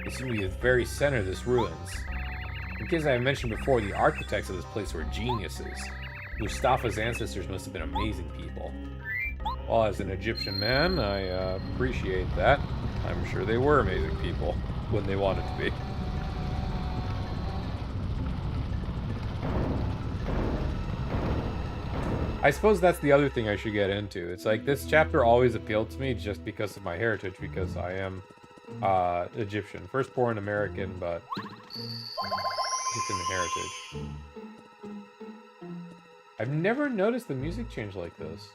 They seem to be at the very center of this ruins. In case I mentioned before, the architects of this place were geniuses. Mustafa's ancestors must have been amazing people. Well, as an Egyptian man, I appreciate that. I'm sure they were amazing people when they wanted to be. I suppose that's the other thing I should get into. It's like, this chapter always appealed to me just because of my heritage, because I am Egyptian. Firstborn American, but Egyptian heritage. I've never noticed the music change like this.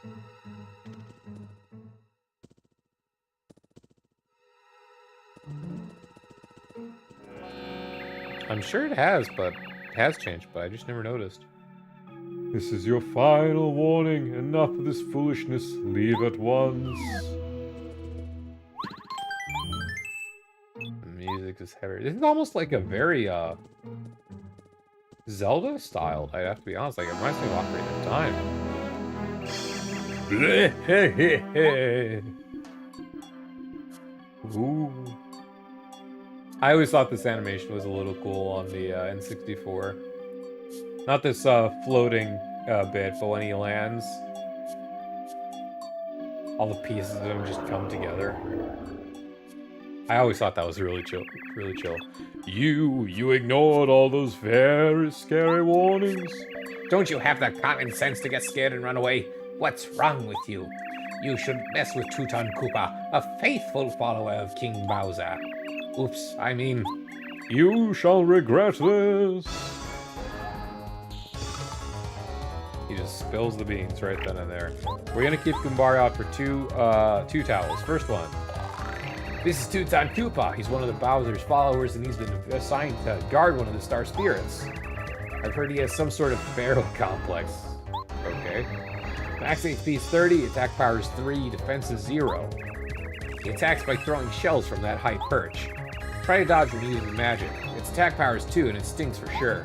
I'm sure it has, but it has changed, but I just never noticed. This is your final warning. Enough of this foolishness. Leave at once. The music is heavy. This is almost like a very, Zelda style, I'd have to be honest. Like, it reminds me of Ocarina of Time. Ooh. I always thought this animation was a little cool on the N64. Not this floating bit, but when he lands, all the pieces of him just come together. I always thought that was really chill. Really chill. You ignored all those very scary warnings. Don't you have the common sense to get scared and run away? What's wrong with you? You should mess with Tutan Koopa, a faithful follower of King Bowser. Oops, I mean... You shall regret this. He just spills the beans right then and there. We're gonna keep Goombario out for two towels. First one. This is Tutan Koopa. He's one of the Bowser's followers, and he's been assigned to guard one of the Star Spirits. I've heard he has some sort of pharaoh complex. Okay. Max HP is 30, attack power is 3, defense is 0. He attacks by throwing shells from that high perch. Try to dodge when using magic. Its attack power is 2, and it stings for sure.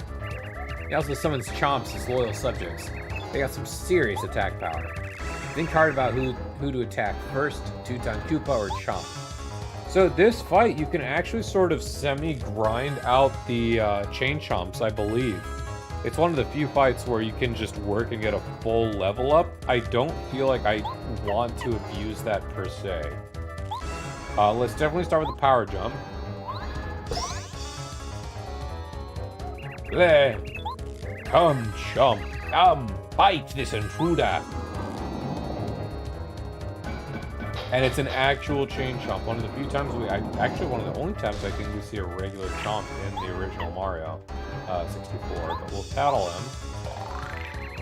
He also summons Chomps as loyal subjects. They got some serious attack power. Think hard about who to attack first, Tutan Koopa or Chomp. So this fight, you can actually sort of semi-grind out the Chain Chomps, I believe. It's one of the few fights where you can just work and get a full level up. I don't feel like I want to abuse that per se. Let's definitely start with the power jump. Come, Chomp. Come, fight this intruder. And it's an actual Chain Chomp. One of the few times actually one of the only times I think we see a regular Chomp in the original Mario 64. But we'll tattle him.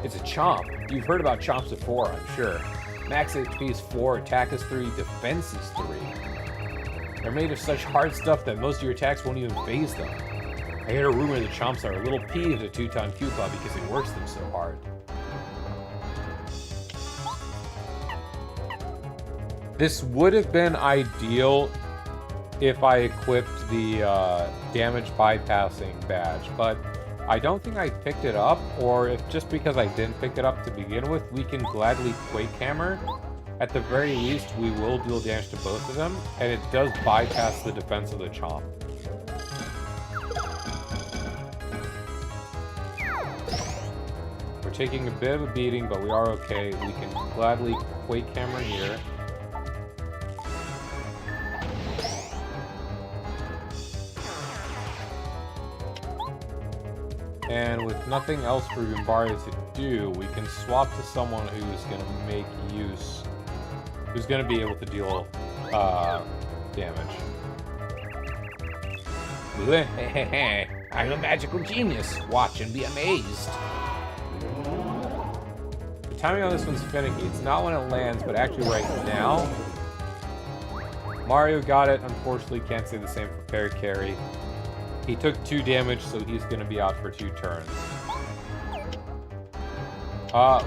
It's a Chomp. You've heard about Chomps before, I'm sure. Max HP is 4, attack is 3, defense is 3. They're made of such hard stuff that most of your attacks won't even phase them. I heard a rumor that Chomps are a little peeved at Tutan Koopa because he works them so hard. This would have been ideal if I equipped the damage bypassing badge, but I don't think I picked it up, or if just because I didn't pick it up to begin with, we can gladly Quake Hammer at the very least, we will deal damage to both of them, and it does bypass the defense of the Chomp. We're taking a bit of a beating, but we are okay. We can gladly Quake Hammer here. And with nothing else for Goombaria to do, we can swap to someone who's going to make use... who's going to be able to deal damage. I'm a magical genius. Watch and be amazed. The timing on this one's finicky. It's not when it lands, but actually right now. Mario got it. Unfortunately, can't say the same for Parakarry. He took 2 damage, so he's going to be out for 2 turns.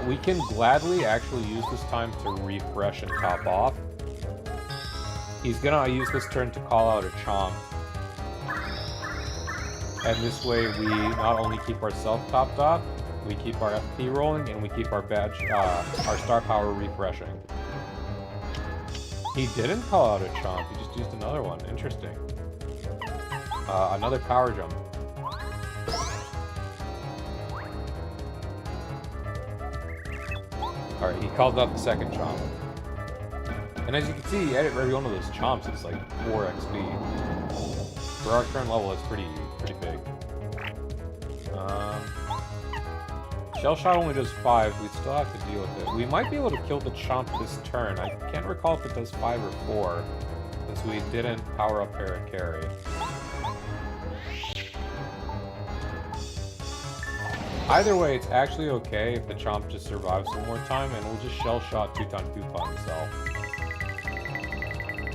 We can gladly actually use this time to refresh and top off. He's going to use this turn to call out a Chomp. And this way we not only keep ourselves topped off, we keep our FP rolling, and we keep our badge, our star power refreshing. He didn't call out a Chomp, he just used another one. Interesting. Another power jump. Alright, he called out the second Chomp. And as you can see, every one of those Chomps is like 4 XP. For our current level, it's pretty big. Shell Shot only does 5, we'd still have to deal with it. We might be able to kill the Chomp this turn. I can't recall if it does 5 or 4, since we didn't power up Parakarry. Either way, it's actually okay if the Chomp just survives one more time, and we'll just Shell Shot Tutan Koopa himself.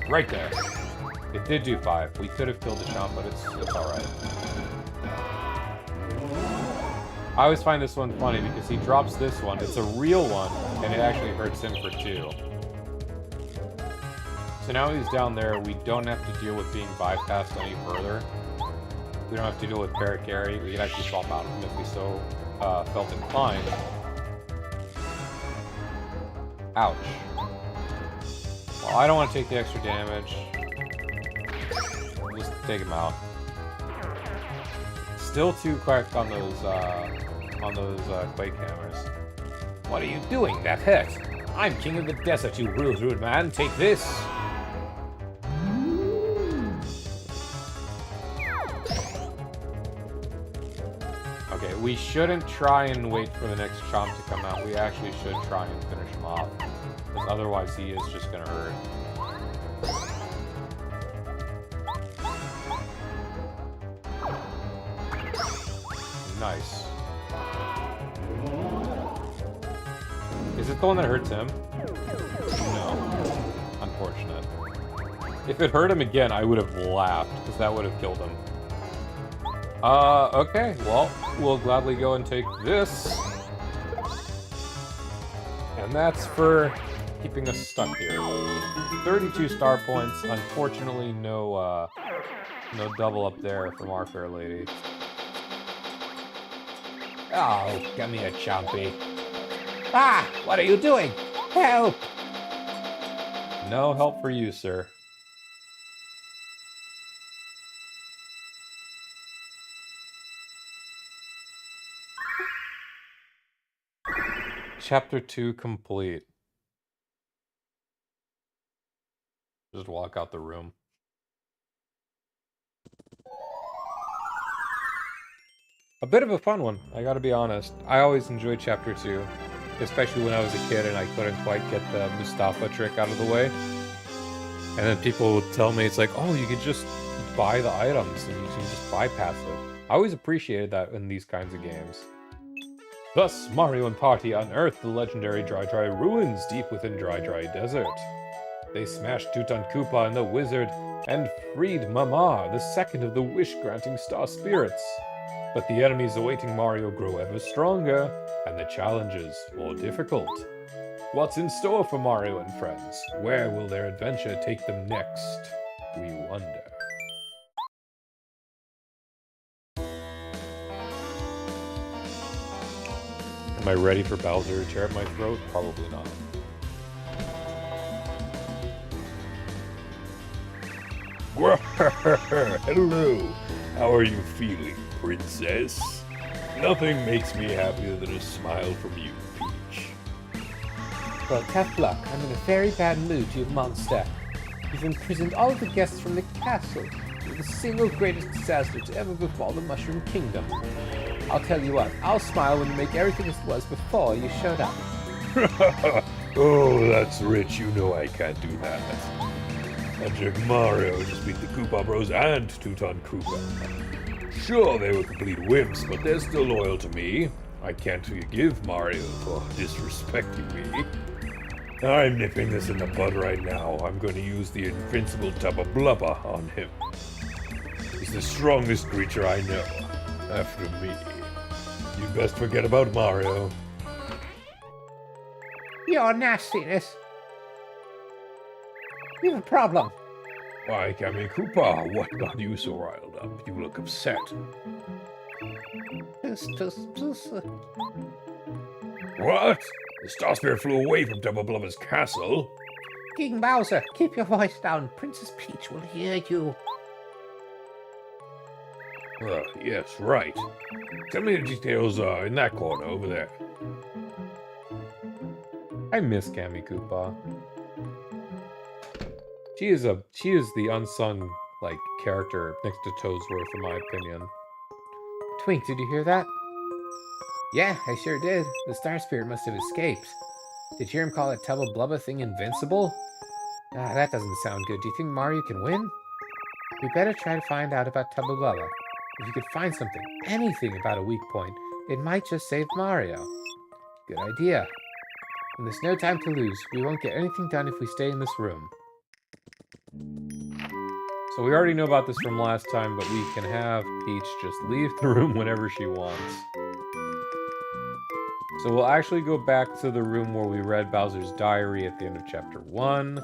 Right there. It did do 5. We could have killed the Chomp, but it's alright. I always find this one funny because he drops this one. It's a real one, and it actually hurts him for 2. So now he's down there. We don't have to deal with being bypassed any further. We don't have to deal with Parakarry. We can actually swap out of him if we so felt inclined. Ouch. Well, I don't want to take the extra damage. Just take him out. Still too cracked on those Quake Hammers. What are you doing? That hurt. I'm king of the desert, you rude man. Take this. Okay, we shouldn't try and wait for the next Chomp to come out. We actually should try and finish him off. Because otherwise he is just gonna hurt. Nice. Is it the one that hurts him? No. Unfortunate. If it hurt him again, I would have laughed, because that would have killed him. Okay, well, we'll gladly go and take this. And that's for keeping us stuck here. 32 star points. Unfortunately, no double up there from our fair lady. Oh, come here, Chompy. Ah, what are you doing? Help! No help for you, sir. Chapter 2 complete. Just walk out the room. A bit of a fun one, I gotta be honest. I always enjoyed Chapter 2, especially when I was a kid and I couldn't quite get the Mustafa trick out of the way. And then people would tell me, it's like, oh, you could just buy the items and you can just bypass it. I always appreciated that in these kinds of games. Thus, Mario and Party unearthed the legendary Dry Dry ruins deep within Dry Dry Desert. They smashed Tutan Koopa and the Wizard and freed Mama, the second of the wish-granting star spirits. But the enemies awaiting Mario grow ever stronger, and the challenges more difficult. What's in store for Mario and friends? Where will their adventure take them next? We wonder. Am I ready for Bowser to tear up my throat? Probably not. Hello. How are you feeling, princess? Nothing makes me happier than a smile from you, Peach. Well, tough luck. I'm in a very bad mood, you monster. You've imprisoned all of the guests from the castle. You're the single greatest disaster to ever befall the Mushroom Kingdom. I'll tell you what, I'll smile when you make everything as it was before you showed up. Oh, that's rich. You know I can't do that. That jerk Mario just beat the Koopa Bros and Tutan Koopa. Sure, they were complete wimps, but they're still loyal to me. I can't forgive Mario for disrespecting me. I'm nipping this in the bud right now. I'm going to use the invincible Tubba Blubba on him. He's the strongest creature I know. After me. You best forget about Mario. Your nastiness. You have a problem. Why, Kammy Koopa, what got you so riled up? You look upset. What? The Star Spirit flew away from Double Blubber's castle? King Bowser, keep your voice down. Princess Peach will hear you. Yes, right. Tell me the details in that corner over there. I miss Kammy Koopa. She is the unsung like character next to Toadsworth, in my opinion. Twink, did you hear that? Yeah, I sure did. The Star Spirit must have escaped. Did you hear him call that Tubba Blubba thing invincible? Ah, that doesn't sound good. Do you think Mario can win? We better try to find out about Tubba Blubba. If you could find something, anything about a weak point, it might just save Mario. Good idea. And there's no time to lose. We won't get anything done if we stay in this room. So we already know about this from last time, but we can have Peach just leave the room whenever she wants. So we'll actually go back to the room where we read Bowser's diary at the end of Chapter 1.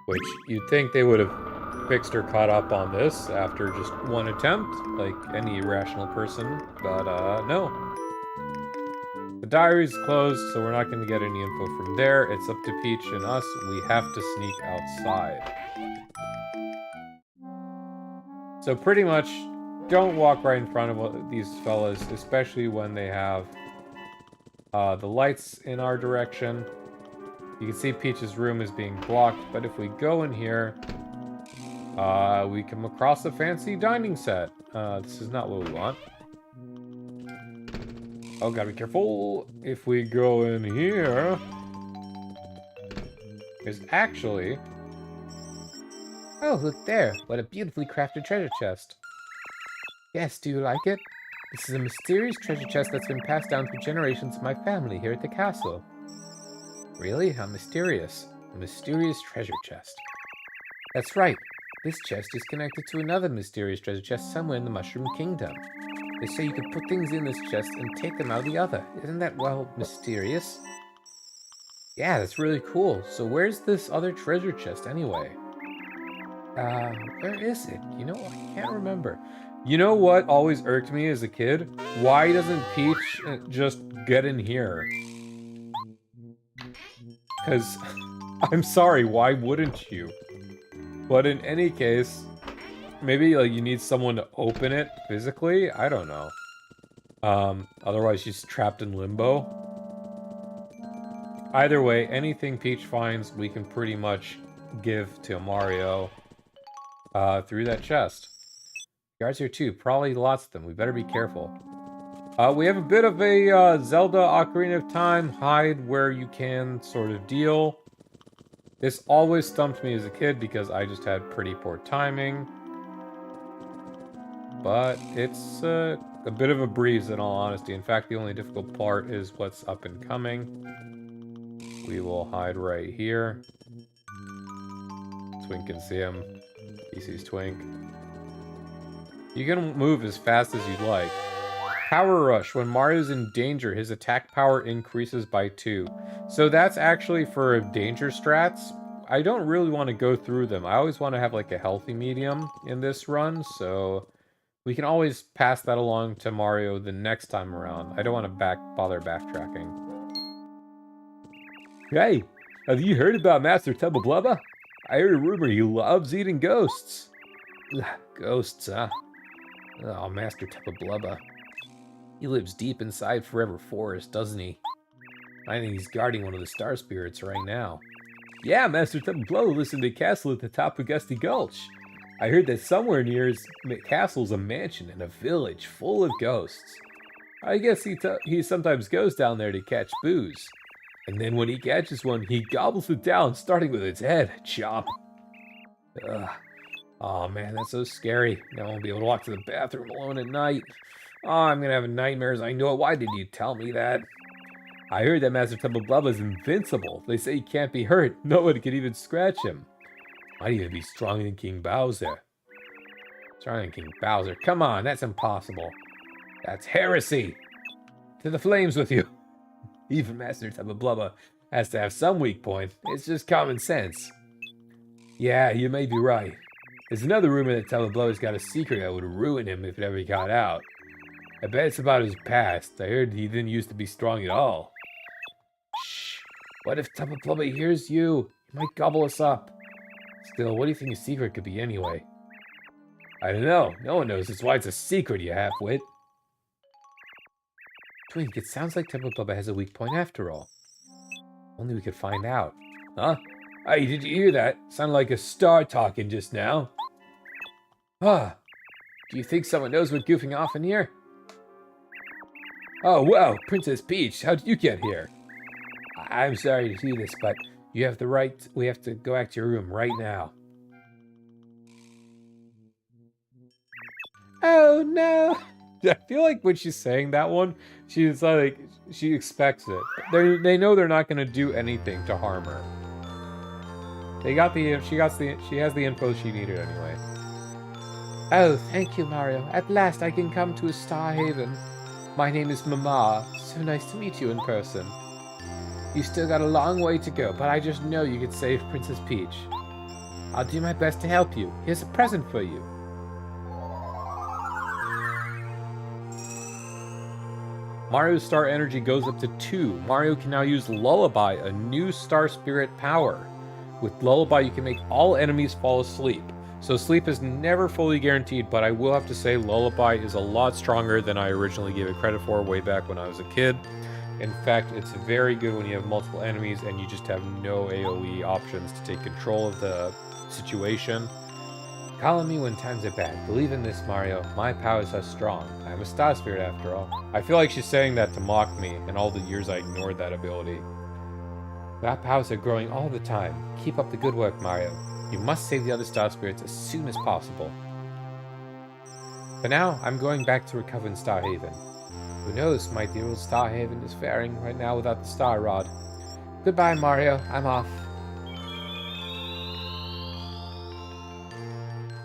Which you'd think they would have fixed or caught up on this after just one attempt, like any rational person, but no. The diary's closed, so we're not going to get any info from there. It's up to Peach and us. We have to sneak outside. So pretty much, don't walk right in front of these fellas, especially when they have the lights in our direction. You can see Peach's room is being blocked, but if we go in here, we come across a fancy dining set. This is not what we want. Oh, gotta be careful. If we go in here, there's actually... Oh, look there. What a beautifully crafted treasure chest. Yes, do you like it? This is a mysterious treasure chest that's been passed down through generations of my family here at the castle. Really? How mysterious. A mysterious treasure chest. That's right. This chest is connected to another mysterious treasure chest somewhere in the Mushroom Kingdom. They say you can put things in this chest and take them out of the other. Isn't that, well, mysterious? Yeah, that's really cool. So where's this other treasure chest anyway? Where is it? You know, I can't remember. You know what always irked me as a kid? Why doesn't Peach just get in here? Because, I'm sorry, why wouldn't you? But in any case, maybe like you need someone to open it physically? I don't know. Otherwise she's trapped in limbo. Either way, anything Peach finds, we can pretty much give to Mario through that chest. Guards here too, probably lots of them. We better be careful. We have a bit of a Zelda Ocarina of Time hide where you can sort of deal. This always stumped me as a kid because I just had pretty poor timing. But it's a bit of a breeze in all honesty. In fact, the only difficult part is what's up and coming. We will hide right here. Twink can see him. He sees Twink. You can move as fast as you'd like. Power Rush. When Mario's in danger, his attack power increases by 2. So that's actually for danger strats. I don't really want to go through them. I always want to have like a healthy medium in this run, so we can always pass that along to Mario the next time around. I don't want to bother backtracking. Hey, have you heard about Master Tubba Blubba? I heard a rumor he loves eating ghosts. Ugh, ghosts, huh? Oh, Master Teppablubba. He lives deep inside Forever Forest, doesn't he? I think he's guarding one of the star spirits right now. Yeah, Master Teppablubba lives in the castle at the top of Gusty Gulch. I heard that somewhere near his castle's a mansion and a village full of ghosts. I guess he sometimes goes down there to catch booze. And then when he catches one, he gobbles it down, starting with its head. Chop. Ugh. Oh man, that's so scary. Now I won't be able to walk to the bathroom alone at night. Oh, I'm gonna have nightmares. I know it. Why did you tell me that? I heard that Master Teppablubba is invincible. They say he can't be hurt. No one can even scratch him. Might even be stronger than King Bowser. Stronger than King Bowser? Come on, that's impossible. That's heresy. To the flames with you. Even Master Teppablubba has to have some weak point. It's just common sense. Yeah, you may be right. There's another rumor that Teppablubba's got a secret that would ruin him if it ever got out. I bet it's about his past. I heard he didn't used to be strong at all. Shh. What if Teppablubba hears you? He might gobble us up. Still, what do you think his secret could be anyway? I don't know. No one knows. That's why it's a secret, you half-wit. Twink, it sounds like Teppablubba has a weak point after all. Only we could find out. Huh? Hey, did you hear that? Sounded like a star talking just now. Ah. Do you think someone knows we're goofing off in here? Oh, wow, Princess Peach, how did you get here? I'm sorry to see this, but you have the right. We have to go back to your room right now. Oh, no. I feel like when she's saying that one, she's like, she expects it. They know they're not going to do anything to harm her. She has the info she needed anyway. Oh, thank you, Mario. At last I can come to a Star Haven. My name is Mama. So nice to meet you in person. You still got a long way to go, but I just know you could save Princess Peach. I'll do my best to help you. Here's a present for you. Mario's star energy goes up to 2. Mario can now use Lullaby, a new star spirit power. With Lullaby, you can make all enemies fall asleep. So sleep is never fully guaranteed, but I will have to say Lullaby is a lot stronger than I originally gave it credit for way back when I was a kid. In fact, it's very good when you have multiple enemies and you just have no AoE options to take control of the situation. Call on me when times are bad. Believe in this, Mario. My powers are strong. I am a star spirit after all. I feel like she's saying that to mock me and all the years I ignored that ability. Our powers are growing all the time. Keep up the good work, Mario. You must save the other star spirits as soon as possible. For now, I'm going back to recover in Star Haven. Who knows, my dear old Star Haven is faring right now without the Star Rod. Goodbye, Mario. I'm off.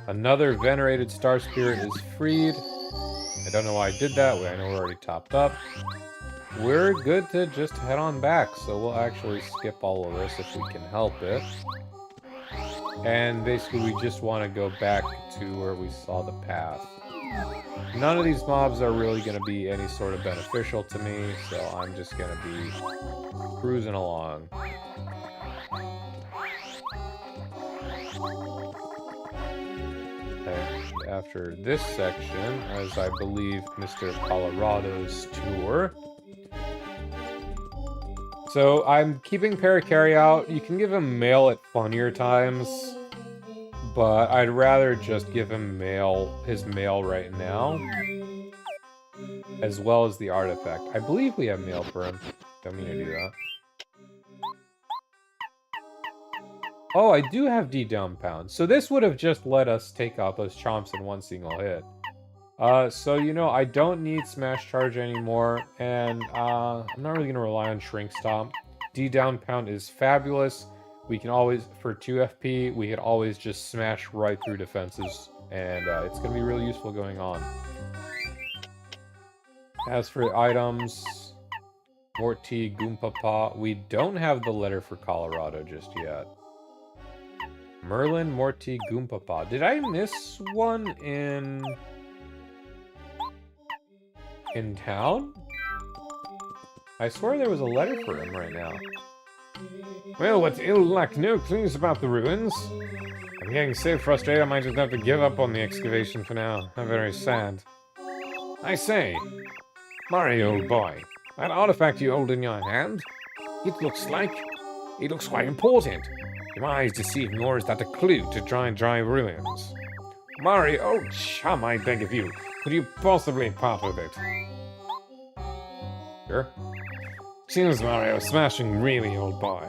Another venerated star spirit is freed. I don't know why I did that. I know we're already topped up. We're good to just head on back, so we'll actually skip all of this if we can help it. And basically we just want to go back to where we saw the path. None of these mobs are really going to be any sort of beneficial to me, so I'm just going to be cruising along. And after this section, as I believe Mr. Colorado's tour. So I'm keeping Parakarry out. You can give him mail at funnier times, but I'd rather just give him his mail right now, as well as the artifact. I believe we have mail for him. Don't mean to do that. Oh, I do have D-Down Pound. So this would have just let us take out those chomps in one single hit. So, you know, I don't need Smash Charge anymore, and I'm not really going to rely on Shrink Stomp. D-Down Pound is fabulous. We can always, for 2 FP, we can always just smash right through defenses, and it's going to be really useful going on. As for items, Morty, Goompapa, we don't have the letter for Colorado just yet. Merlin, Morty, Goompapa. Did I miss one in town? I swear there was a letter for him right now. Well, with ill luck, no clues about the ruins. I'm getting so frustrated I might just have to give up on the excavation for now. I'm very sad. I say, Mario, old boy, that artifact you hold in your hand, it looks quite important. Do my eyes deceive me, or is that a clue to dry ruins? Mario, oh chum, I beg of you, could you possibly part with it? Sure. Cheers, Mario, smashing really, old boy.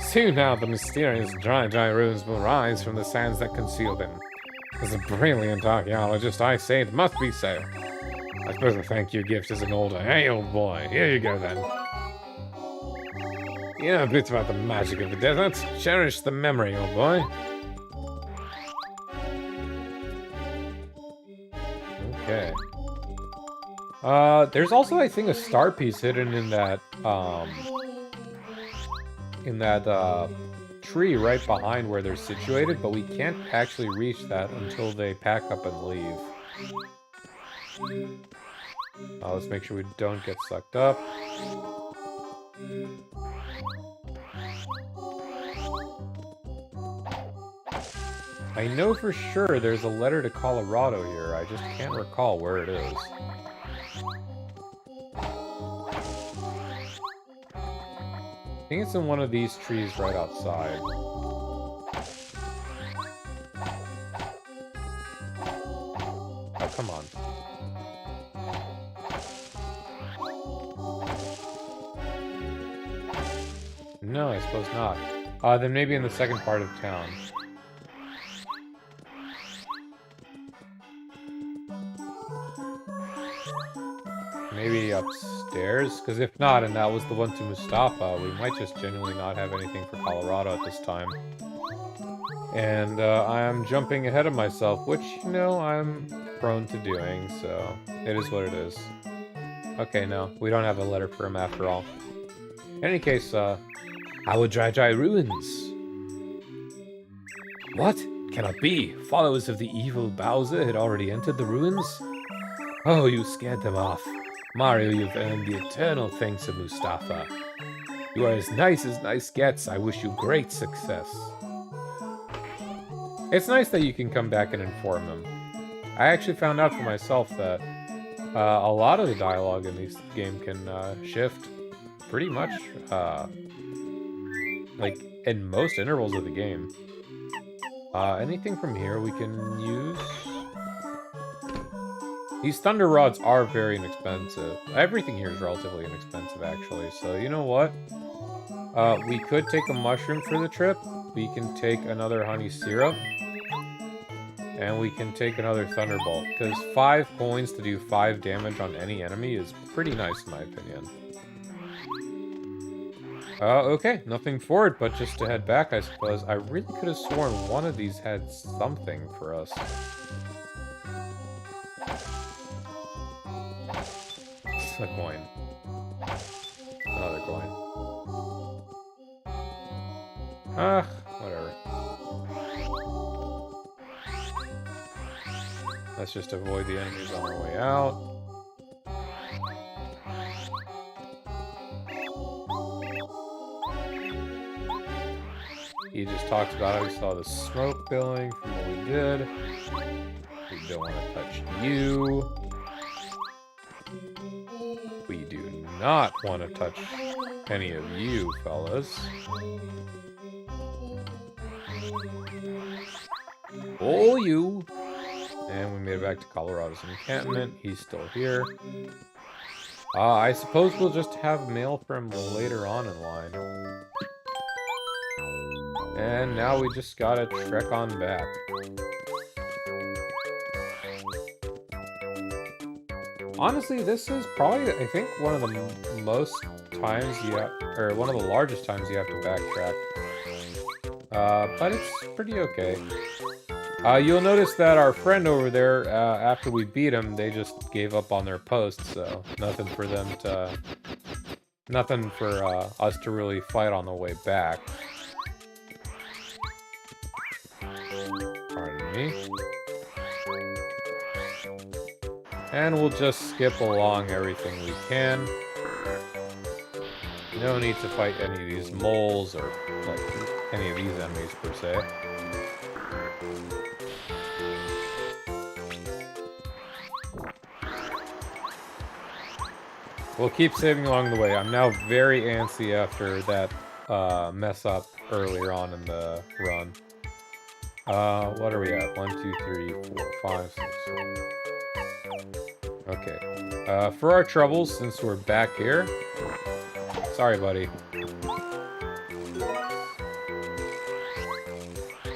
Soon now the mysterious dry ruins will rise from the sands that conceal them. As a brilliant archaeologist, I say it must be so. I suppose a thank you gift isn't older. Hey, old boy, here you go then. You know a bit about the magic of the desert. Cherish the memory, old boy. Okay. There's also, I think, a star piece hidden in that, tree right behind where they're situated, but we can't actually reach that until they pack up and leave. Let's make sure we don't get sucked up. I know for sure there's a letter to Colorado here, I just can't recall where it is. I think it's in one of these trees right outside. Oh, come on. No, I suppose not. Then maybe in the second part of town. Maybe upstairs? Because if not, and that was the one to Mustafa, we might just genuinely not have anything for Colorado at this time. And I'm jumping ahead of myself, which, you know, I'm prone to doing, so it is what it is. Okay, no, we don't have a letter for him after all. In any case, how would dry ruins? What? Cannot be. Followers of the evil Bowser had already entered the ruins? Oh, you scared them off. Mario, you've earned the eternal thanks of Mustafa. You are as nice gets. I wish you great success. It's nice that you can come back and inform him. I actually found out for myself that a lot of the dialogue in this game can shift pretty much like in most intervals of the game. Anything from here we can use? These thunder rods are very inexpensive. Everything here is relatively inexpensive, actually. So, you know what? We could take a mushroom for the trip. We can take another honey syrup. And we can take another thunderbolt. Because 5 coins to do 5 damage on any enemy is pretty nice, in my opinion. Okay. Nothing for it, but just to head back, I suppose. I really could have sworn one of these had something for us. A coin. Another coin. Whatever. Let's just avoid the enemies on our way out. He just talks about how we saw the smoke billowing from what we did. We don't want to touch you. We do not want to touch any of you, fellas. Oh, you! And we made it back to Colorado's encampment. He's still here. I suppose we'll just have mail for him later on in line. And now we just gotta trek on back. Honestly, this is probably, I think, one of the most times one of the largest times you have to backtrack. But it's pretty okay. You'll notice that our friend over there, after we beat him, they just gave up on their post, so nothing for us to really fight on the way back. Pardon me. And we'll just skip along everything we can. No need to fight any of these moles or like any of these enemies per se. We'll keep saving along the way. I'm now very antsy after that mess up earlier on in the run. What are we at? 1, 2, 3, 4, 5, 6. Okay. For our troubles, since we're back here. Sorry, buddy.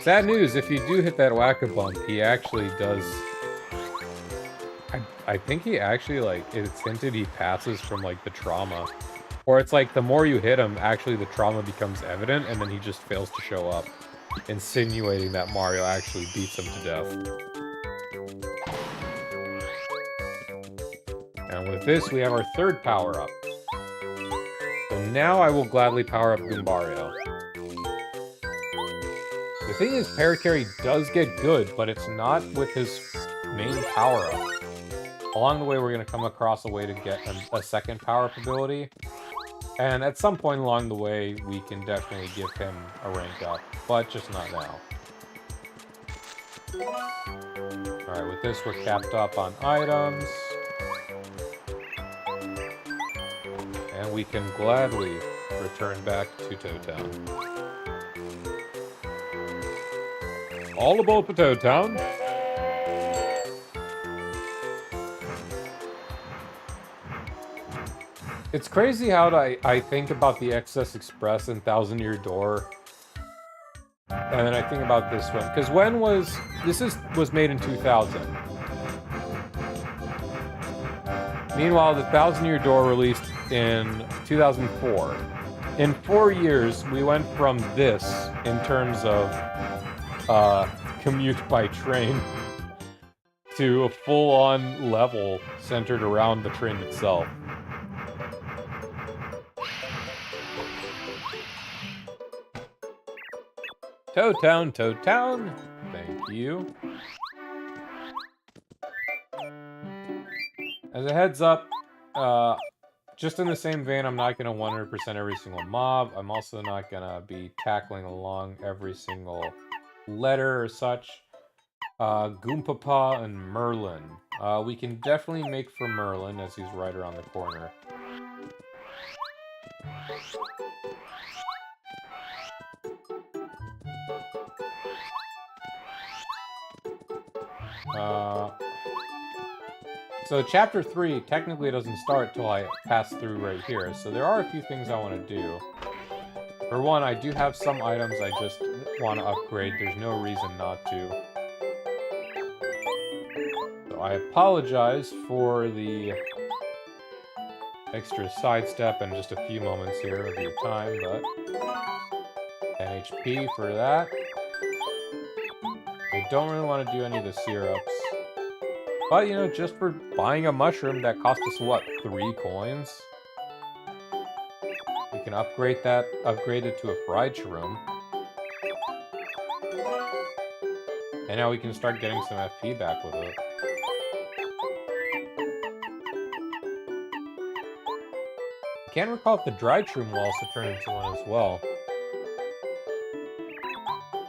Sad news, if you do hit that whack-a-bump, he actually does... I think he actually, like, it's hinted he passes from, like, the trauma. Or it's like, the more you hit him, actually the trauma becomes evident, and then he just fails to show up, insinuating that Mario actually beats him to death. And with this, we have our third power-up. So now I will gladly power up Goombario. The thing is, Parakarry does get good, but it's not with his main power-up. Along the way, we're going to come across a way to get a second power-up ability. And at some point along the way, we can definitely give him a rank up, but just not now. Alright, with this, we're capped up on items. And we can gladly return back to Toad Town. All aboard for Toad Town. It's crazy how I think about the Excess Express and Thousand Year Door, and then I think about this one, because when was was made in 2000. Meanwhile, the Thousand Year Door released in 2004. In 4 years, we went from this in terms of commute by train to a full-on level centered around the train itself. Toad Town, Toad Town. Thank you. As a heads up, just in the same vein, I'm not going to 100% every single mob. I'm also not going to be tackling along every single letter or such. Goompapa and Merlin. We can definitely make for Merlin, as he's right around the corner. So Chapter 3 technically doesn't start till I pass through right here, so there are a few things I want to do. For one, I do have some items I just want to upgrade. There's no reason not to. So I apologize for the extra sidestep and just a few moments here of your time, but 10 HP for that. I don't really want to do any of the syrups. But, you know, just for buying a mushroom that cost us, what, 3 coins? We can upgrade it to a fried shroom. And now we can start getting some FP back with it. I can't recall if the dried shroom will also turn into one as well.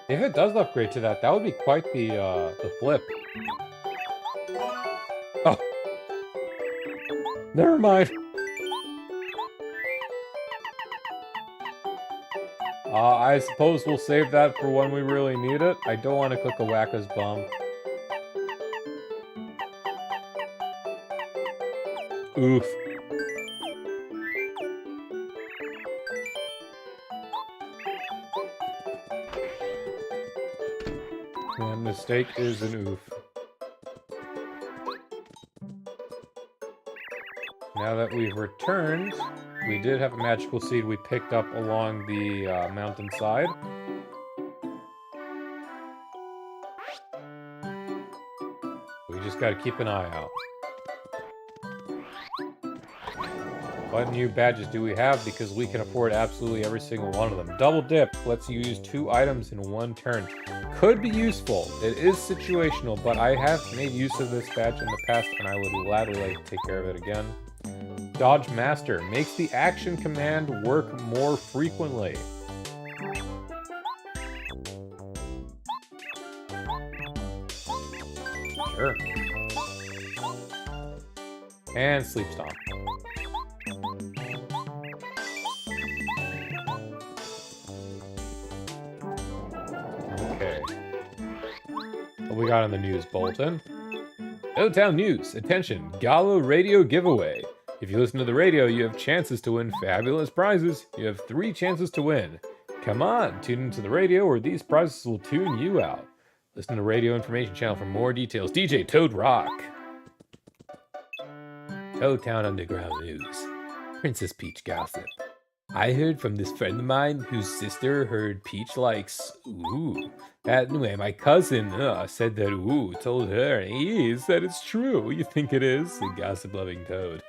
If it does upgrade to that, that would be quite the flip. Oh. Never mind. I suppose we'll save that for when we really need it. I don't want to click a Wacka's bum. Oof. And mistake is an oof. Now that we've returned, we did have a magical seed we picked up along the mountainside. We just gotta keep an eye out. What new badges do we have? Because we can afford absolutely every single one of them. Double dip lets you use 2 items in 1 turn. Could be useful. It is situational, but I have made use of this badge in the past, and I would gladly like to take care of it again. Dodge Master makes the action command work more frequently. Sure. And Sleep Stomp. Okay. What we got in the news bulletin? O-Town News. Attention, Gala Radio Giveaway. If you listen to the radio, you have chances to win fabulous prizes. You have 3 chances to win. Come on, tune into the radio or these prizes will tune you out. Listen to Radio Information Channel for more details. DJ Toad Rock. O-Town Underground News. Princess Peach gossip. I heard from this friend of mine whose sister heard Peach likes ooh. Anyway, my cousin said that ooh told her, and he said it's true. You think it is? The gossip-loving Toad.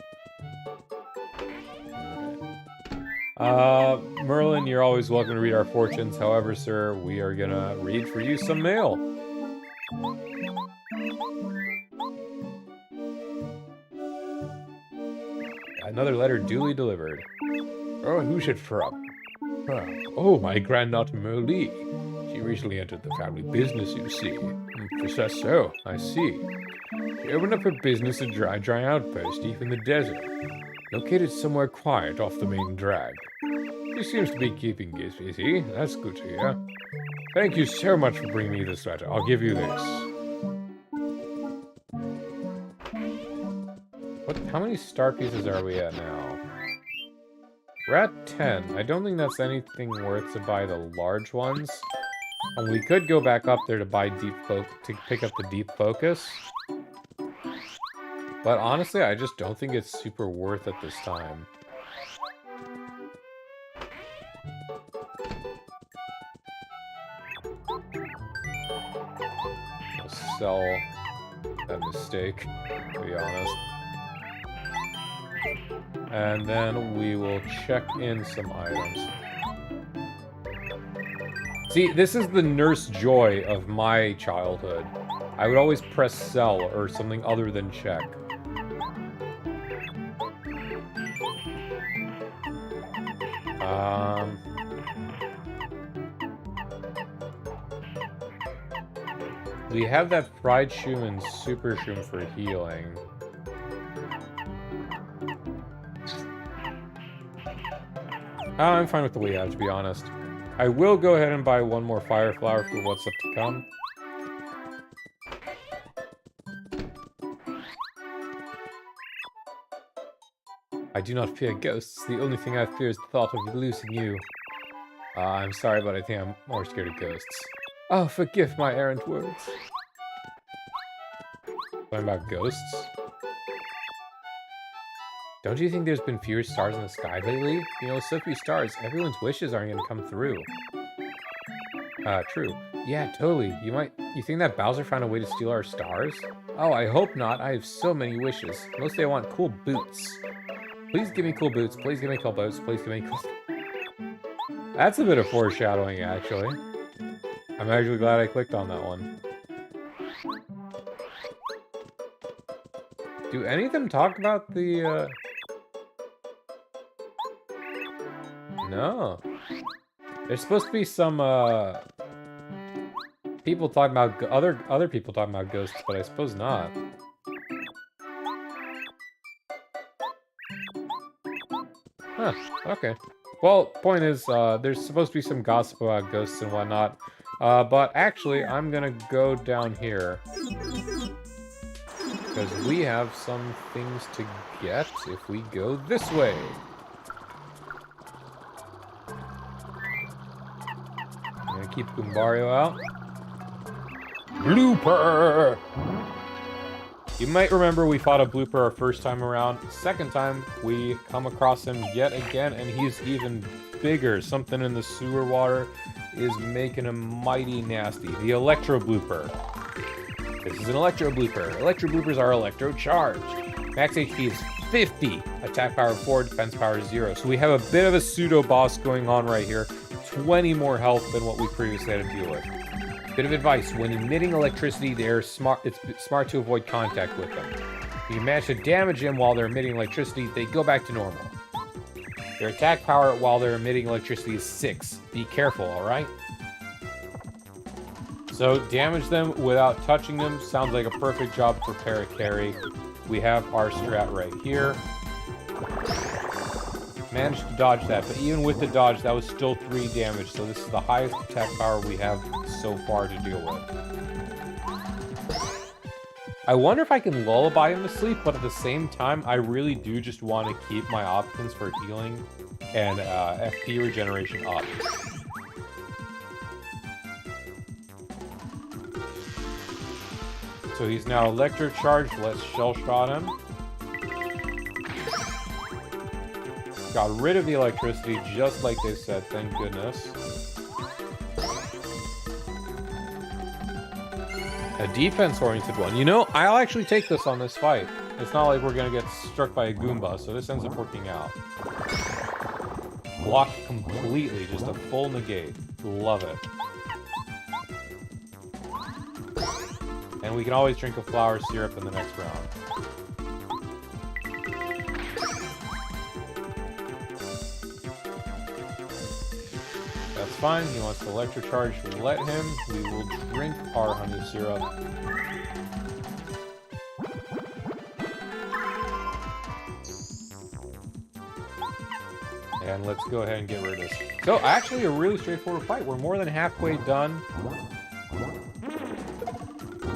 Merlin, you're always welcome to read our fortunes. However, sir, we are gonna read for you some mail. Another letter duly delivered. Oh, who's it from? Huh. Oh, my granddaughter Merle. She recently entered the family business, you see. Just so, I see. She opened up her business at Dry Outpost deep in the desert, located somewhere quiet off the main drag. She seems to be keeping busy. That's good to hear. Thank you so much for bringing me this letter. I'll give you this. How many star pieces are we at now? We're at 10. I don't think that's anything worth to buy the large ones. And we could go back up there to buy to pick up the deep focus. But honestly, I just don't think it's super worth it this time. I'll sell that mistake, to be honest. And then we will check in some items. See, this is the nurse joy of my childhood. I would always press sell or something other than check. We have that fried shoe and super shoe for healing. I'm fine with the way we have, to be honest. I will go ahead and buy one more fire flower for what's up to come. I do not fear ghosts. The only thing I fear is the thought of losing you. I'm sorry, but I think I'm more scared of ghosts. Oh, forgive my errant words. Talking about ghosts? Don't you think there's been fewer stars in the sky lately? You know, with so few stars, everyone's wishes aren't going to come through. True. Yeah, totally. You think that Bowser found a way to steal our stars? Oh, I hope not. I have so many wishes. Mostly I want cool boots. Please give me cool boots. Please give me cool boots. Please give me cool... That's a bit of foreshadowing, actually. I'm actually glad I clicked on that one. Do any of them talk about the, No. There's supposed to be some, people talking about... Other people talking about ghosts, but I suppose not. Huh, okay. Well, point is, there's supposed to be some gossip about ghosts and whatnot. But actually, I'm gonna go down here. Because we have some things to get if we go this way. I'm gonna keep Goombario out. Blooper! You might remember we fought a Blooper our first time around. Second time, we come across him yet again, and he's even bigger. Something in the sewer water is making him mighty nasty. The Electro Blooper. This is an Electro Blooper. Electro Bloopers are electro-charged. Max HP is 50. Attack power 4, defense power 0. So we have a bit of a pseudo-boss going on right here. 20 more health than what we previously had to deal with. Bit of advice, when emitting electricity, it's smart to avoid contact with them. If you manage to damage them while they're emitting electricity, they go back to normal. Their attack power while they're emitting electricity is 6. Be careful, alright? So, damage them without touching them sounds like a perfect job for Paracarry. We have our strat right here. Managed to dodge that, but even with the dodge, that was still 3 damage, so this is the highest attack power we have so far to deal with. I wonder if I can lullaby him to sleep, but at the same time, I really do just want to keep my options for healing and FP regeneration up. So he's now electric charged, let's shell shot him. Got rid of the electricity just like they said, thank goodness. A defense-oriented one. You know, I'll actually take this on this fight. It's not like we're gonna get struck by a Goomba, so this ends up working out. Blocked completely, just a full negate. Love it. And we can always drink a flower syrup in the next round. That's fine. He wants to electrocharge. Let him. We will drink our honey syrup. And let's go ahead and get rid of this. So, actually, a really straightforward fight. We're more than halfway done.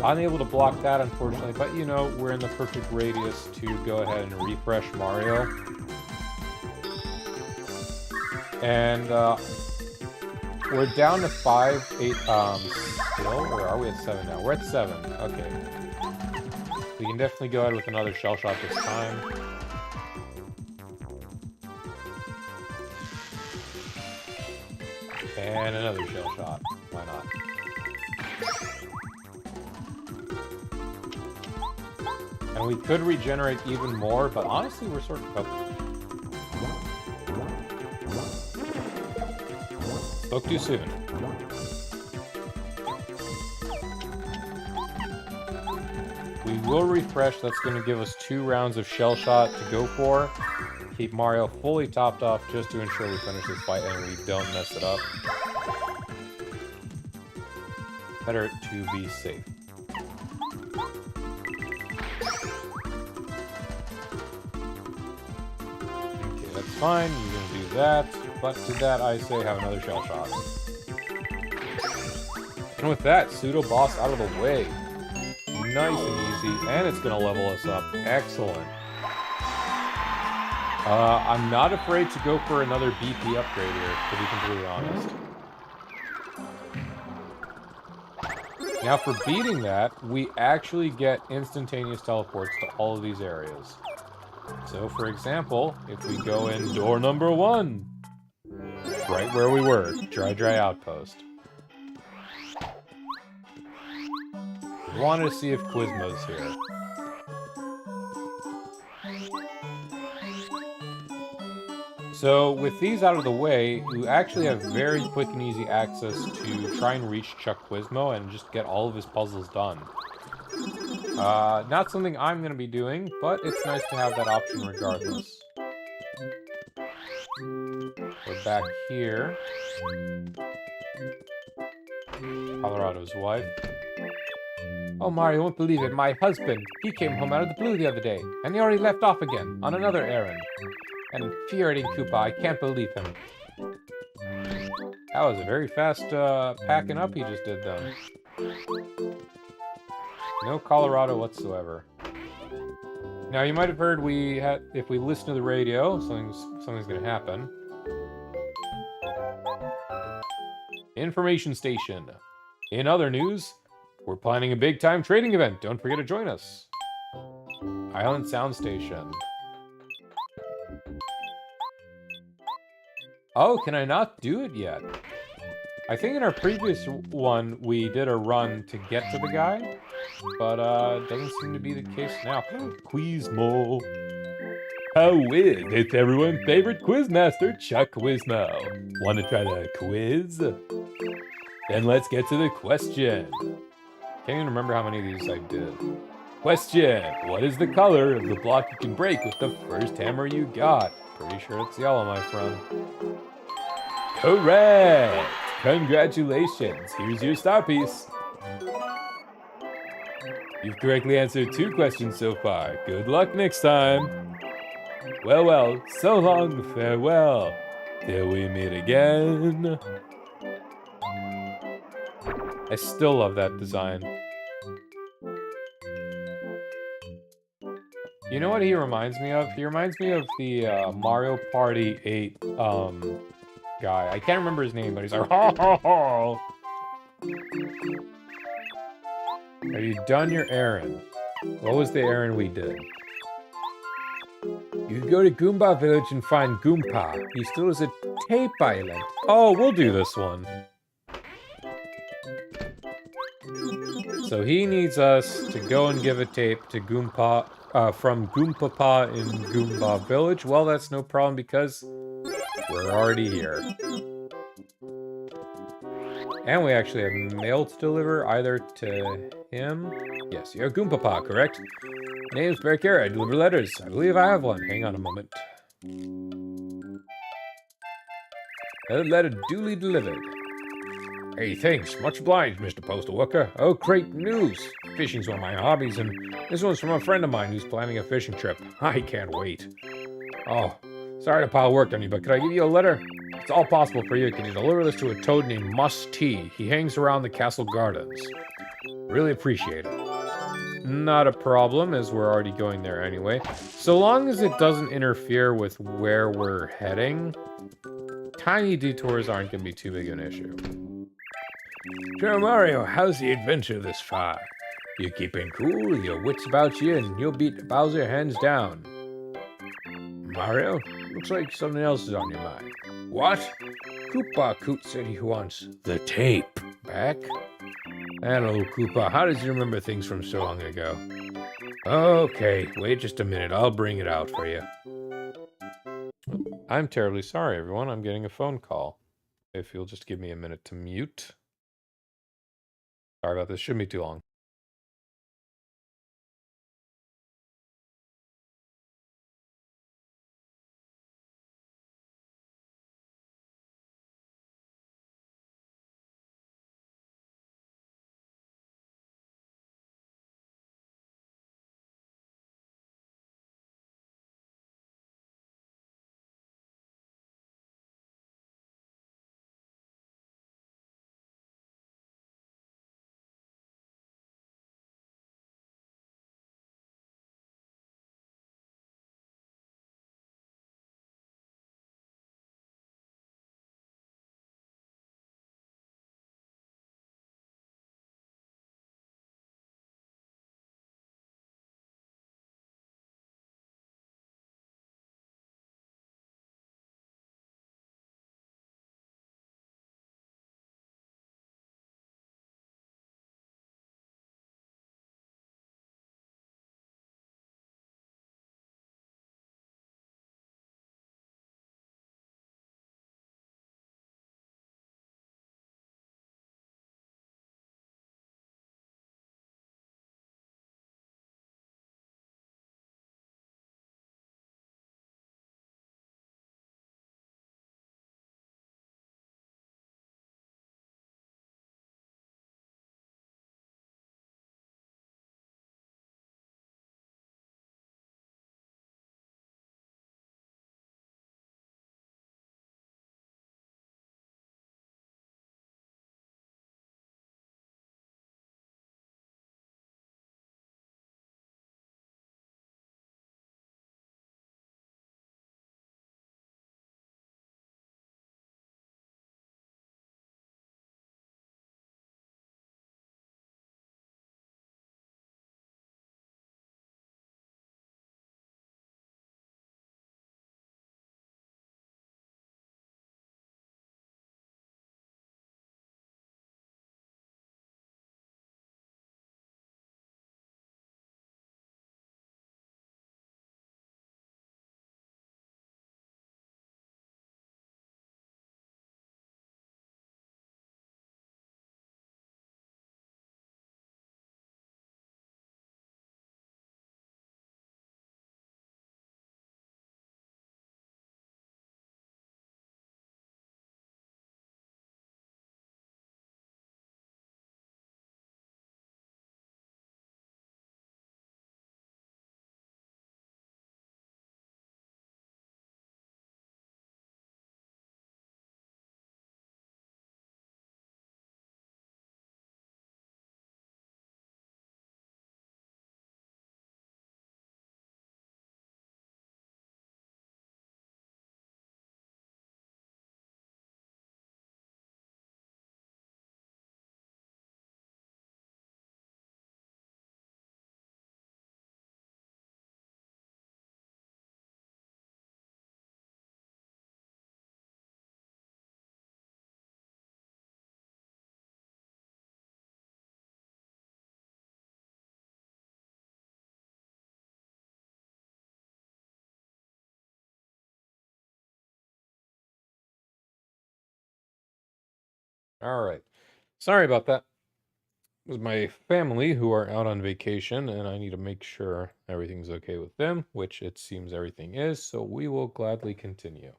Unable to block that, unfortunately, but you know, we're in the perfect radius to go ahead and refresh Mario. And we're down to 5, 8 still, or are we at 7 now? We're at 7. Okay. We can definitely go ahead with another shell shot this time. And another shell shot. Why not? And we could regenerate even more, but honestly, we're sort of... Spoke too soon. We will refresh. That's going to give us 2 rounds of shell shot to go for. Keep Mario fully topped off just to ensure we finish this fight and we don't mess it up. Better to be safe. Okay, that's fine. You're going to do that. But to that, I say have another shell shot. And with that, pseudo boss out of the way. Nice and easy, and it's going to level us up. Excellent. I'm not afraid to go for another BP upgrade here, to be completely honest. Now, for beating that, we actually get instantaneous teleports to all of these areas. So, for example, if we go in door number 1, right where we were, Dry Outpost. We wanted to see if Quizmo's here. So, with these out of the way, you actually have very quick and easy access to try and reach Chuck Quizmo and just get all of his puzzles done. Not something I'm going to be doing, but it's nice to have that option regardless. We're back here. Colorado's wife. Oh, Mario won't believe it. My husband, he came home out of the blue the other day, and he already left off again on another errand. An infuriating Koopa, I can't believe him. That was a very fast packing up he just did, though. No Colorado whatsoever. Now, you might have heard if we listen to the radio, something's gonna happen. Information station. In other news, we're planning a big-time trading event. Don't forget to join us. Island Sound Station. Oh, can I not do it yet? I think in our previous one, we did a run to get to the guy, but it doesn't seem to be the case now. Quizmo. How is it's everyone's favorite quizmaster, Chuck Quizmo. Want to try the quiz? Then let's get to the question. Can't even remember how many of these I did. Question: what is the color of the block you can break with the first hammer you got? Pretty sure it's yellow, my friend. Correct! Congratulations! Here's your star piece. You've correctly answered 2 questions so far. Good luck next time. Well, well, so long, farewell. Till we meet again. I still love that design. You know what he reminds me of? He reminds me of the Mario Party 8 guy. I can't remember his name, but he's like, ho ho ho! Have you done your errand? What was the errand we did? You go to Goomba Village and find Goompa. He still has a tape island. Oh, we'll do this one. So he needs us to go and give a tape to Goompa, from Goompapa in Goomba Village. Well, that's no problem because we're already here. And we actually have mail to deliver, either to him. Yes, you're Goompapa, correct? Name's Bearcare. I deliver letters. I believe I have one. Hang on a moment. A letter duly delivered. Hey, thanks. Much obliged, Mr. Postal Worker. Oh, great news. Fishing's one of my hobbies, and this one's from a friend of mine who's planning a fishing trip. I can't wait. Oh, sorry to pile work on you, but could I give you a letter? It's all possible for you. Could you deliver this to a toad named Musty? He hangs around the castle gardens. Really appreciate it. Not a problem, as we're already going there anyway. So long as it doesn't interfere with where we're heading, tiny detours aren't going to be too big an issue. So Mario, how's the adventure this far? You keeping cool, your wits about you, and you'll beat Bowser hands down. Mario, looks like something else is on your mind. What? Koopa Coot said he wants the tape back. Hello, Koopa. How does he remember things from so long ago? Okay, wait just a minute. I'll bring it out for you. I'm terribly sorry, everyone. I'm getting a phone call. If you'll just give me a minute to mute. Sorry about this. Shouldn't be too long. All right. Sorry about that. It was my family who are out on vacation, and I need to make sure everything's okay with them, which it seems everything is, so we will gladly continue.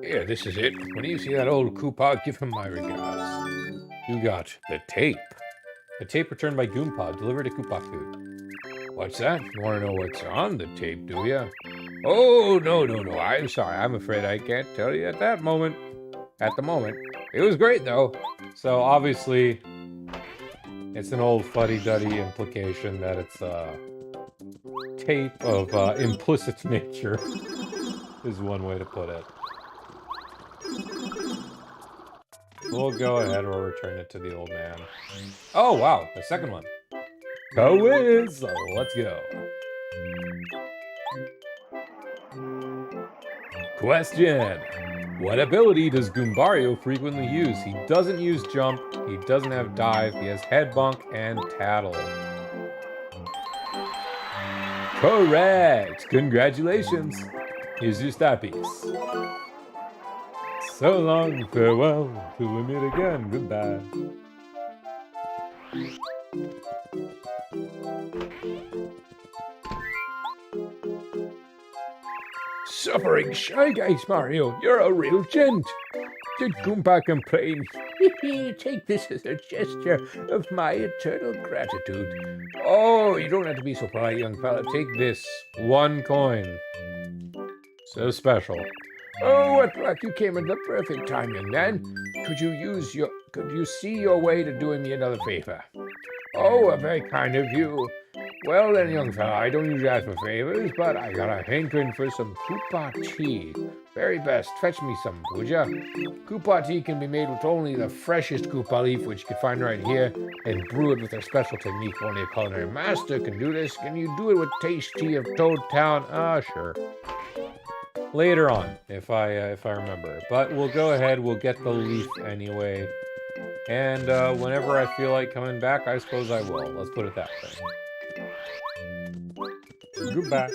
Here, this is it. When you see that old Koopa, give him my regards. You got the tape. The tape returned by Goompa, delivered to Koopa Food. What's that? You want to know what's on the tape, do you? Oh, no. I'm sorry. I'm afraid I can't tell you at the moment. It was great, though. So, obviously, it's an old fuddy-duddy implication that it's a tape of implicit nature, is one way to put it. We'll go ahead or return it to the old man. Oh, wow, the second one. Quiz! Let's go. Question. What ability does Goombario frequently use? He doesn't use jump, he doesn't have dive, he has head bunk and tattle. Correct! Congratulations! Here's your star piece. So long, farewell, till we meet again, goodbye. Suffering Shy Guys, Mario. You're a real gent. Did Goomba complain? Take this as a gesture of my eternal gratitude. Oh, you don't have to be so polite, young fella. Take this. 1 coin. So special. Oh, what luck! You came at the perfect time, young man. Could you see your way to doing me another favor? Oh, very kind of you. Well then, young fella, I don't usually ask for favors, but I got a hankering for some Koopa tea. Very best. Fetch me some, would ya? Koopa tea can be made with only the freshest Koopa leaf, which you can find right here, and brew it with a special technique. Only a culinary master can do this. Can you do it with taste tea of Toad Town? Sure. Later on, if I remember. But we'll go ahead, we'll get the leaf anyway. And whenever I feel like coming back, I suppose I will. Let's put it that way. Goodbye.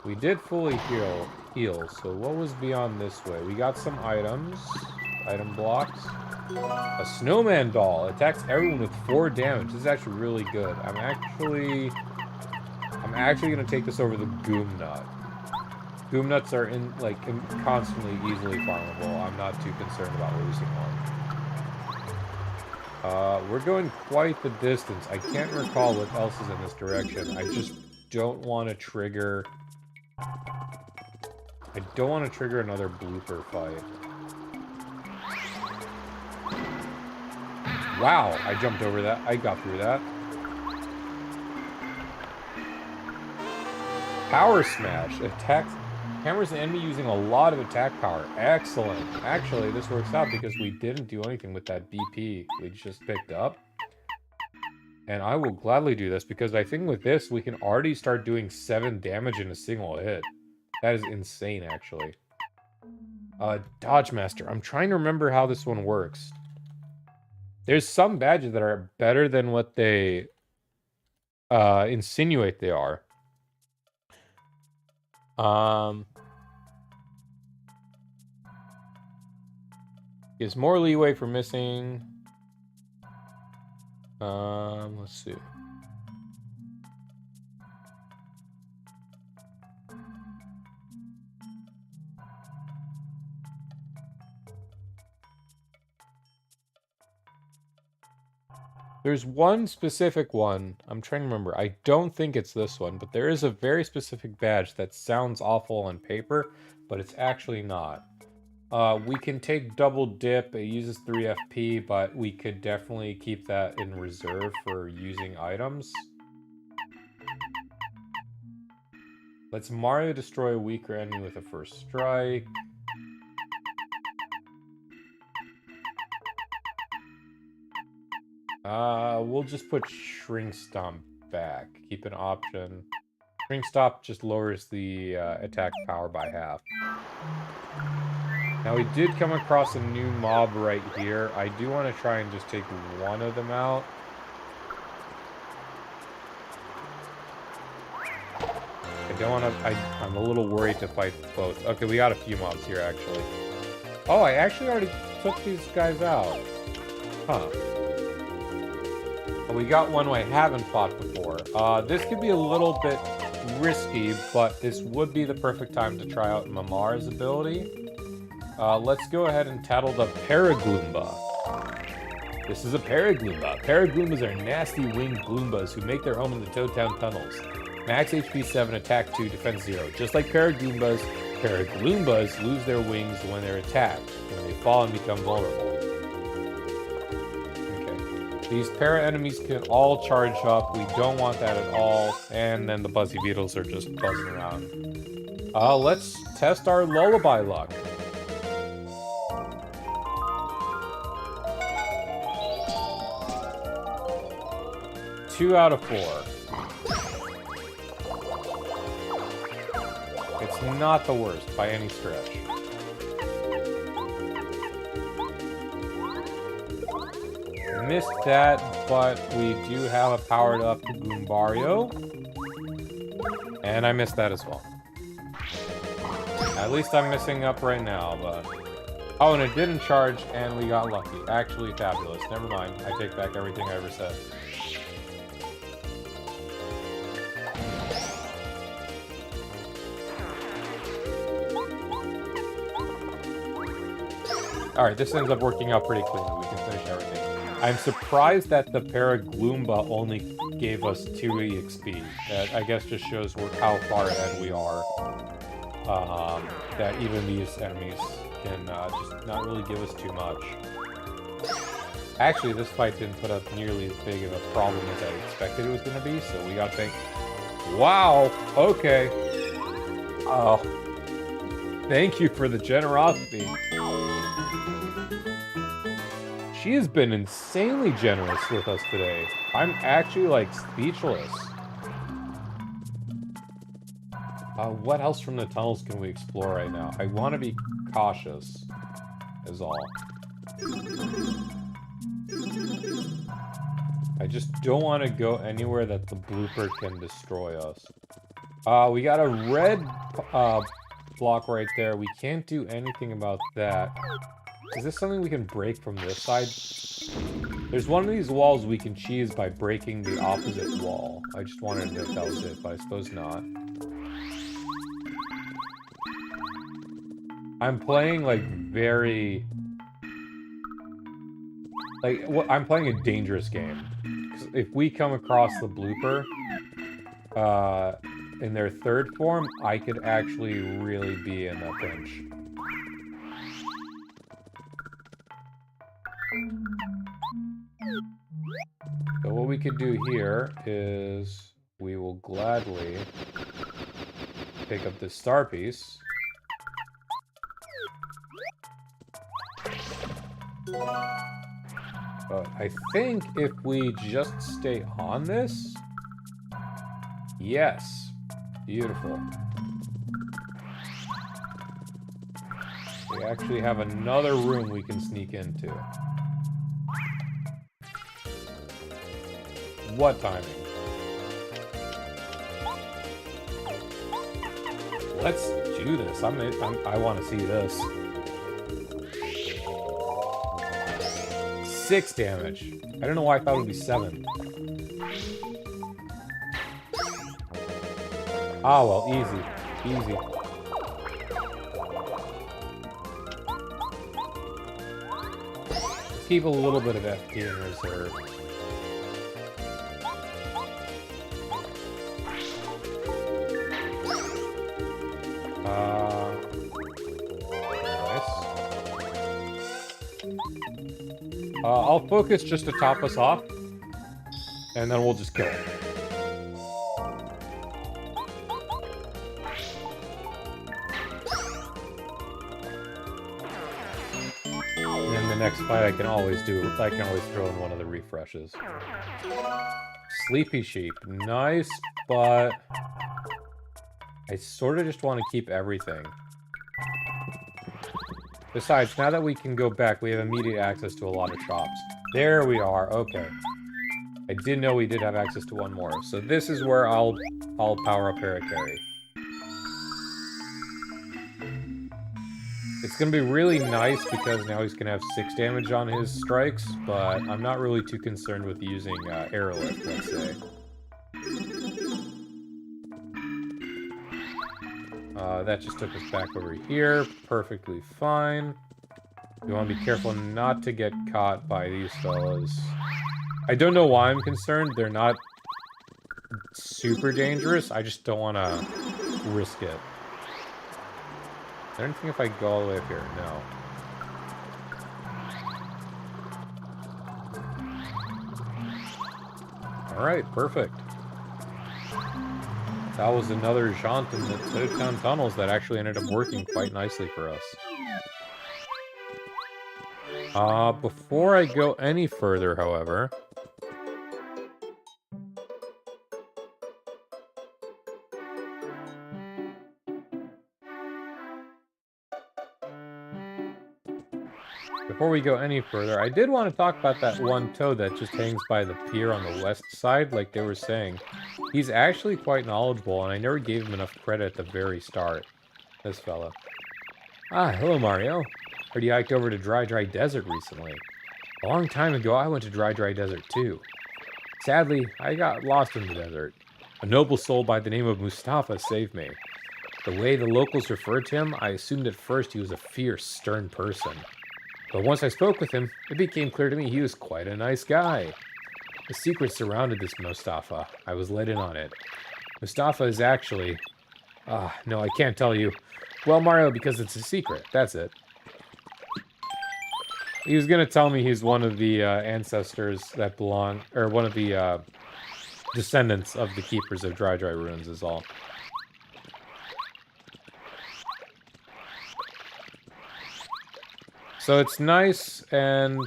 We did fully heal, so what was beyond this way? We got some items. Item blocks. A snowman doll. Attacks everyone with 4 damage. This is actually really good. I'm actually going to take this over the Goom Nut. Goom Nuts are constantly easily farmable. I'm not too concerned about losing one. We're going quite the distance. I can't recall what else is in this direction. I just don't want to trigger... I don't want to trigger another blooper fight. Wow, I jumped over that. I got through that. Power Smash. Attacks... Hammers the enemy using a lot of attack power. Excellent. Actually, this works out because we didn't do anything with that BP we just picked up. And I will gladly do this because I think with this, we can already start doing 7 damage in a single hit. That is insane, actually. Dodge Master. I'm trying to remember how this one works. There's some badges that are better than what they insinuate they are. Gives more leeway for missing. Let's see. There's one specific one. I'm trying to remember. I don't think it's this one, but there is a very specific badge that sounds awful on paper, but it's actually not. We can take double dip. It uses 3 FP, but we could definitely keep that in reserve for using items. Let's Mario destroy a weaker enemy with a first strike. We'll just put Shrink Stomp back. Keep an option. Shrink Stomp just lowers the attack power by half. Now, we did come across a new mob right here. I do want to try and just take one of them out. I don't want to... I'm a little worried to fight both. Okay, we got a few mobs here, actually. Oh, I actually already took these guys out. Huh. We got one I haven't fought before. This could be a little bit risky, but this would be the perfect time to try out Mamar's ability. Let's go ahead and tattle the Paragloomba. This is a Paragloomba. Paragloomba are nasty winged Gloombas who make their home in the Toadtown tunnels. Max HP 7, attack 2, defense 0. Just like Paragloomba lose their wings when they're attacked, when they fall and become vulnerable. These para-enemies can all charge up. We don't want that at all. And then the Buzzy Beetles are just buzzing around. Let's test our Lullaby luck. Two out of 4. It's not the worst by any stretch. Missed that, but we do have a powered up Goombario. And I missed that as well. At least I'm missing up right now, but... Oh, and it didn't charge, and we got lucky. Actually fabulous. Never mind. I take back everything I ever said. Alright, this ends up working out pretty cleanly. We can finish everything. I'm surprised that the Paragloomba only gave us 2 EXP. That, I guess, just shows how far ahead we are. That even these enemies can just not really give us too much. Actually, this fight didn't put up nearly as big of a problem as I expected it was going to be, so we gotta think, wow, okay. Oh, thank you for the generosity. She has been insanely generous with us today. I'm actually, like, speechless. What else from the tunnels can we explore right now? I want to be cautious, is all. I just don't want to go anywhere that the blooper can destroy us. We got a red block right there. We can't do anything about that. Is this something we can break from this side? There's one of these walls we can cheese by breaking the opposite wall. I just wanted to know if that was it, but I suppose not. I'm playing, like, very... Like, I'm playing a dangerous game. If we come across the blooper, in their third form, I could actually really be in a pinch. So what we could do here is we will gladly pick up this star piece. But I think if we just stay on this... Yes. Beautiful. We actually have another room we can sneak into. What timing? Let's do this. I want to see this. 6 damage. I don't know why I thought it would be 7. Ah, well, easy. Easy. Let's keep a little bit of FP in reserve. I'll focus just to top us off, and then we'll just kill it. And then the next fight I can always throw in one of the refreshes. Sleepy Sheep, nice, but I sort of just want to keep everything. Besides, now that we can go back, we have immediate access to a lot of shops. There we are, okay. I didn't know we did have access to one more. So this is where I'll power up Parakarry. It's gonna be really nice because now he's gonna have 6 damage on his strikes, but I'm not really too concerned with using Airlift, let's say. That just took us back over here. Perfectly fine. You want to be careful not to get caught by these fellas. I don't know why I'm concerned. They're not super dangerous. I just don't want to risk it. Is there anything if I go all the way up here? No. Alright, perfect. That was another jaunt in the Town tunnels that actually ended up working quite nicely for us. Before I go any further, however... Before we go any further, I did want to talk about that one toad that just hangs by the pier on the west side, like they were saying. He's actually quite knowledgeable, and I never gave him enough credit at the very start. This fella. Ah, hello Mario. Heard you hiked over to Dry Desert recently. A long time ago, I went to Dry Desert too. Sadly, I got lost in the desert. A noble soul by the name of Mustafa saved me. The way the locals referred to him, I assumed at first he was a fierce, stern person. But once I spoke with him, it became clear to me he was quite a nice guy. A secret surrounded this Mustafa. I was let in on it. Mustafa is actually... no, I can't tell you. Well, Mario, because it's a secret. That's it. He was gonna tell me he's one of the ancestors that belong... Or one of the descendants of the keepers of Dry Ruins is all. So it's nice, and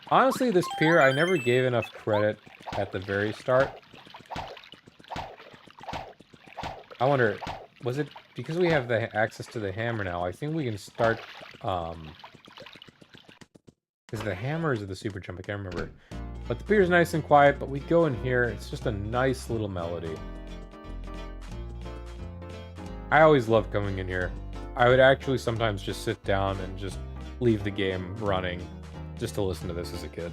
honestly, this pier, I never gave enough credit at the very start. I wonder, was it because we have the access to the hammer now? I think we can start, is it the hammer or is it the super jump? I can't remember. But the pier's nice and quiet, but we go in here, it's just a nice little melody. I always love coming in here. I would actually sometimes just sit down and just leave the game running just to listen to this as a kid.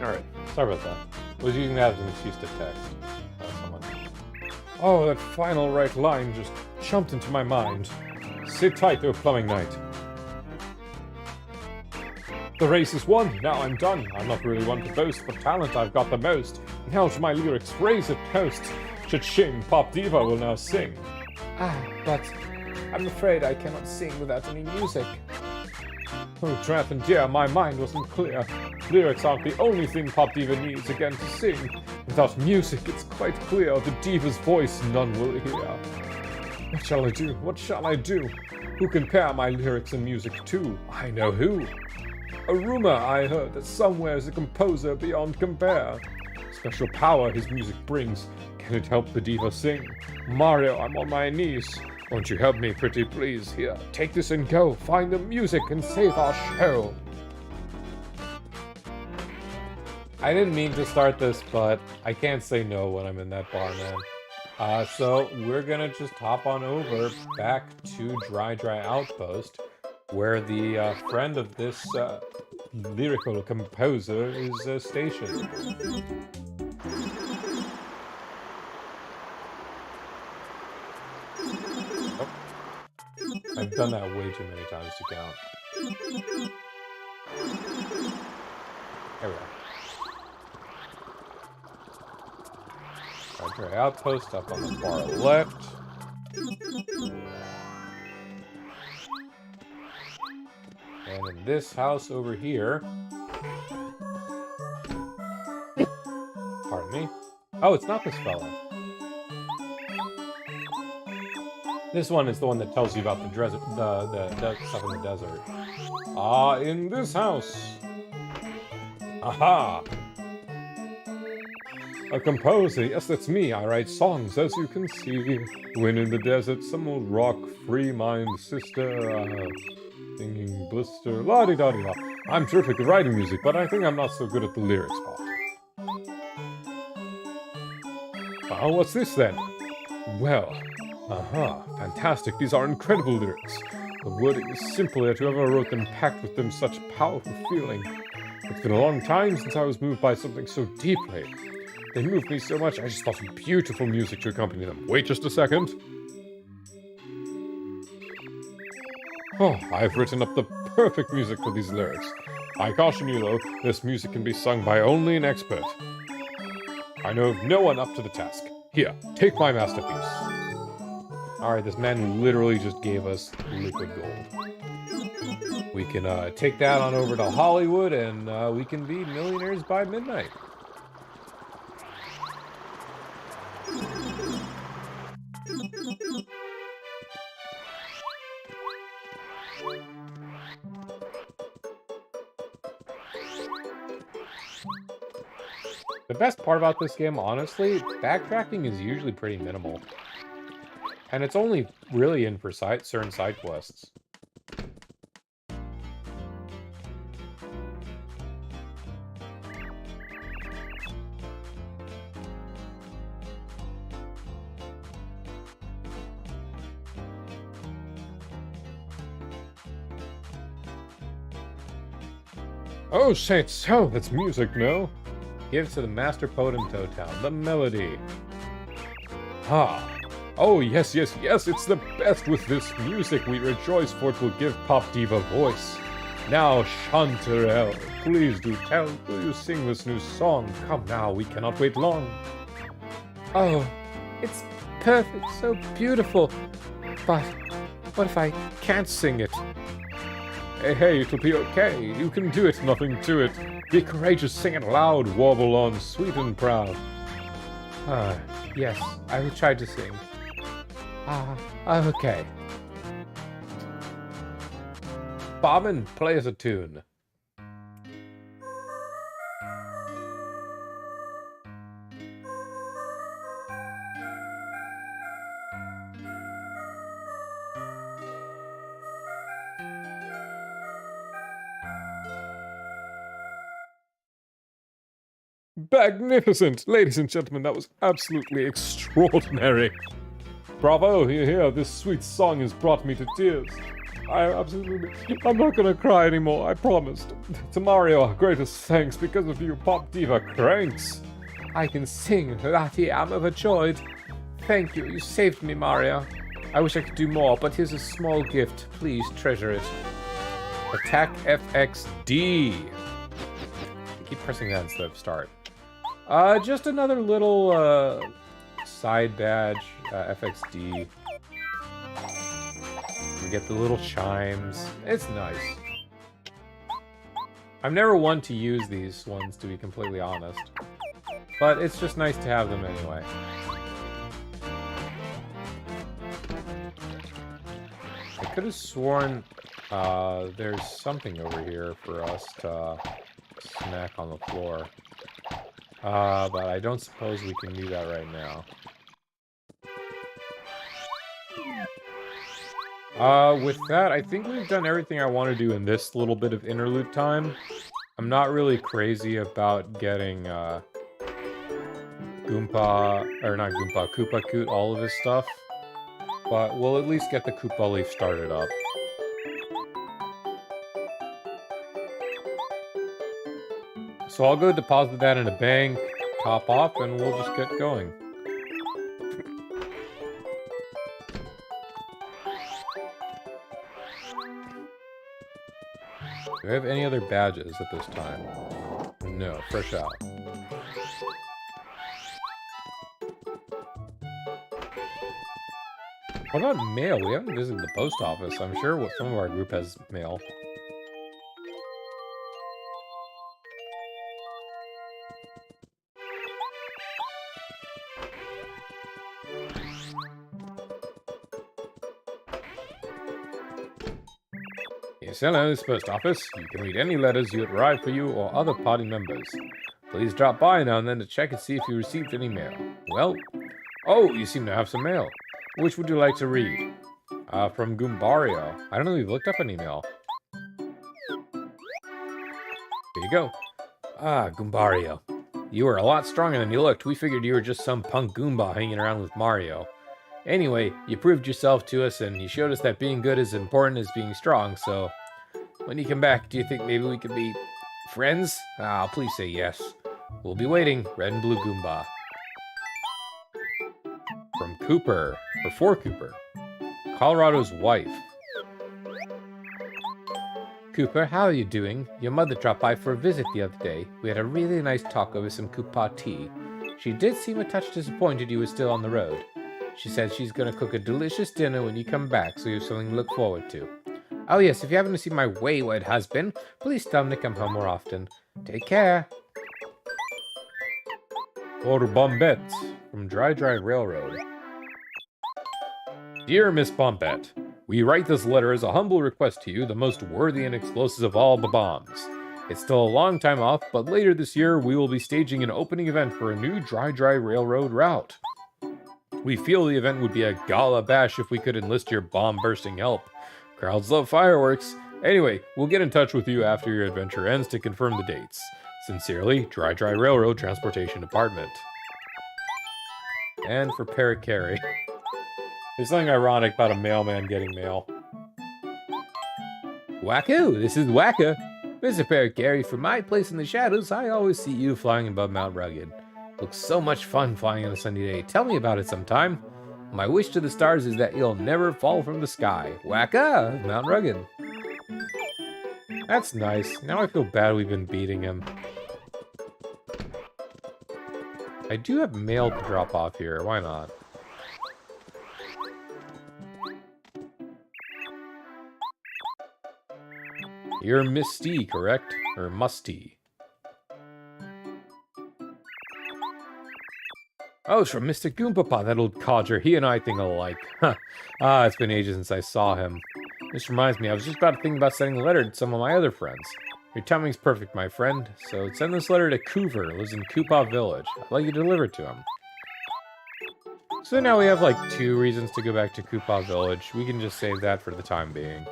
Alright, sorry about that. I was using that as an excuse to text someone. Oh, that final right line just jumped into my mind. Sit tight, though, plumbing knight. The race is won, now I'm done. I'm not really one to boast, but talent I've got the most. Now to my lyrics, raise a toast. Cha-ching, Pop Diva will now sing. But I'm afraid I cannot sing without any music. Oh, Drathan dear, my mind wasn't clear. Lyrics aren't the only thing Pop Diva needs again to sing. Without music, it's quite clear the diva's voice none will hear. What shall I do? What shall I do? Who can pair my lyrics and music to? I know who. A rumor I heard that somewhere's a composer beyond compare. Special power his music brings. Can it help the diva sing? Mario, I'm on my knees. Won't you help me, pretty please? Here, take this and go. Find the music and save our show. I didn't mean to start this, but I can't say no when I'm in that bar, man. So we're gonna just hop on over back to Dry Outpost, where the friend of this lyrical composer is stationed. Oh. I've done that way too many times to count. There we go. Military outpost up on the far left. And in this house over here... Pardon me. Oh, it's not this fella. This one is the one that tells you about the desert, the stuff in the desert. Ah, in this house. Aha! A composer, yes, that's me. I write songs, as you can see. When in the desert, some old rock, free mind sister, singing blister, la-di-da-di-da. I'm terrific at writing music, but I think I'm not so good at the lyrics part. Oh, what's this then? Well, fantastic. These are incredible lyrics. The wording is simple, yet whoever wrote them packed with them such powerful feeling. It's been a long time since I was moved by something so deeply. They moved me so much, I just thought of beautiful music to accompany them. Wait just a second. Oh, I've written up the perfect music for these lyrics. I caution you, though, this music can be sung by only an expert. I know of no one up to the task. Here, take my masterpiece. Alright, this man literally just gave us liquid gold. We can take that on over to Hollywood, and we can be millionaires by midnight. The best part about this game, honestly, backtracking is usually pretty minimal. And it's only really in for certain side quests. Oh, saints, so that's music, no? Give to the master poet in Toad Town, the melody. Ah. Oh, yes, yes, yes, it's the best with this music. We rejoice, for it will give Pop Diva voice. Now, Chanterelle, please do tell, will you sing this new song? Come now, we cannot wait long. Oh, it's perfect, so beautiful. But what if I can't sing it? Hey, hey, it'll be okay. You can do it, nothing to it. Be courageous, sing it loud, warble on, sweet and proud. Yes, I will try to sing. Okay. Bobbin, play us a tune. Magnificent! Ladies and gentlemen, that was absolutely extraordinary. Bravo, here, this sweet song has brought me to tears. I'm not gonna cry anymore, I promised. To Mario, our greatest thanks, because of you, Pop Diva cranks. I can sing, that I am overjoyed. Thank you, you saved me, Mario. I wish I could do more, but here's a small gift. Please treasure it. Attack FXD. Keep pressing that instead of start. Just another little, side badge, FXD. We get the little chimes. It's nice. I'm never one to use these ones, to be completely honest. But it's just nice to have them anyway. I could have sworn there's something over here for us to smack on the floor. But I don't suppose we can do that right now. With that, I think we've done everything I want to do in this little bit of interlude time. I'm not really crazy about getting, Koopa Coot, all of his stuff. But we'll at least get the Koopa Leaf started up. So I'll go deposit that in a bank, top off, and we'll just get going. Do I have any other badges at this time? No, fresh out. What about mail? We haven't visited the post office. I'm sure some of our group has mail. Yes, hello, this post office. You can read any letters you had arrived for you or other party members. Please drop by now and then to check and see if you received any mail. Well, oh, you seem to have some mail. Which would you like to read? From Goombario. I don't know if we've looked up an email. Here you go. Ah, Goombario. You were a lot stronger than you looked. We figured you were just some punk Goomba hanging around with Mario. Anyway, you proved yourself to us, and you showed us that being good is important as being strong, so... When you come back, do you think maybe we could be... friends? Ah, please say yes. We'll be waiting, Red and Blue Goomba. From Cooper, or for Cooper. Colorado's wife. Cooper, how are you doing? Your mother dropped by for a visit the other day. We had a really nice talk over some Koopa tea. She did seem a touch disappointed you were still on the road. She said she's going to cook a delicious dinner when you come back, so you have something to look forward to. Oh yes, if you happen to see my wayward husband, please tell him to come home more often. Take care. Or Bombette, from Dry Railroad. Dear Miss Bombette, we write this letter as a humble request to you, the most worthy and explosive of all the bombs. It's still a long time off, but later this year we will be staging an opening event for a new Dry Railroad route. We feel the event would be a gala bash if we could enlist your bomb-bursting help. Crowds love fireworks. Anyway, we'll get in touch with you after your adventure ends to confirm the dates. Sincerely, Dry Railroad Transportation Department. And for Paracari. There's something ironic about a mailman getting mail. Wacko, this is Wacko. Mr. Paracari, from my place in the shadows, I always see you flying above Mount Rugged. Looks so much fun flying on a sunny day. Tell me about it sometime. My wish to the stars is that you'll never fall from the sky. Wacka, Mount Rugged. That's nice. Now I feel bad we've been beating him. I do have mail to drop off here. Why not? You're Misty, correct? Or Musty? Oh, it's from Mr. Goompapa, that old codger. He and I think alike. Huh. Ah, it's been ages since I saw him. This reminds me, I was just about to think about sending a letter to some of my other friends. Your timing's perfect, my friend. So send this letter to Coover, who lives in Koopa Village. I'd like you to deliver it to him. So now we have like 2 reasons to go back to Koopa Village. We can just save that for the time being.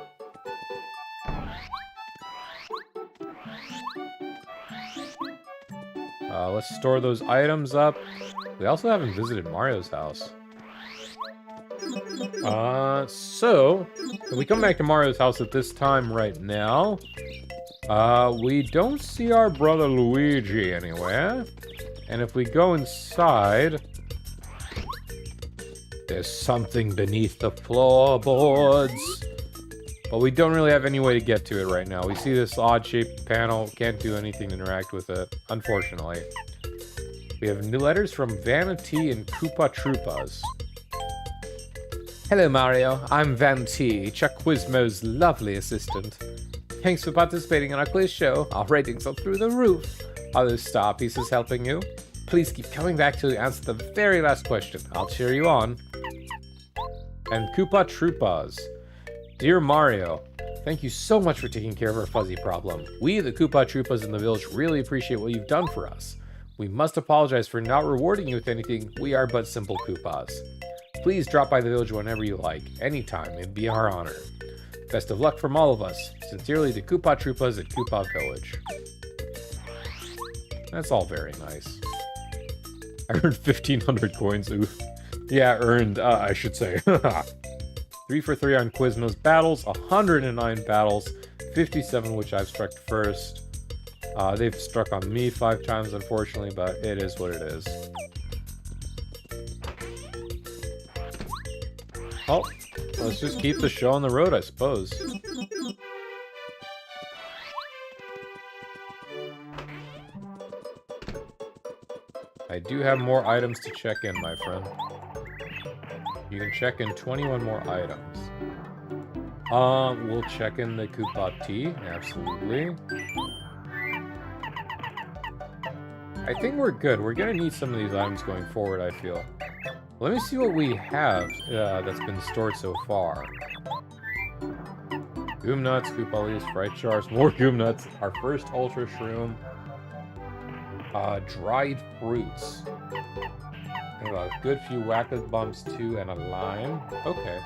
Let's store those items up. We also haven't visited Mario's house. So, if we come back to Mario's house at this time right now, we don't see our brother Luigi anywhere. And if we go inside, there's something beneath the floorboards. But we don't really have any way to get to it right now. We see this odd-shaped panel, can't do anything to interact with it, unfortunately. We have new letters from Vanity and Koopa Troopas. Hello, Mario. I'm Vanity, Chuck Quizmo's lovely assistant. Thanks for participating in our quiz show. Our ratings are through the roof. Are those star pieces helping you? Please keep coming back till you answer the very last question. I'll cheer you on. And Koopa Troopas. Dear Mario, thank you so much for taking care of our fuzzy problem. We, the Koopa Troopas in the village, really appreciate what you've done for us. We must apologize for not rewarding you with anything. We are but simple Koopas. Please drop by the village whenever you like, anytime. It'd be our honor. Best of luck from all of us. Sincerely, the Koopa Troopas at Koopa Village. That's all very nice. I earned 1,500 coins. Oof. Yeah, earned, I should say. 3 for 3 on Quizmo's battles, 109 battles, 57 which I've struck first. They've struck on me 5 times, unfortunately, but it is what it is. Oh, let's just keep the show on the road, I suppose. I do have more items to check in, my friend. You can check in 21 more items. We'll check in the Koopa tea. Absolutely. I think we're good. We're gonna need some of these items going forward, I feel. Let me see what we have that's been stored so far. Goom nuts, Koopa leaves, fried jars, more goom nuts, our first ultra shroom, dried fruits. We have a good few whack-a bumps too, and a lime. Okay.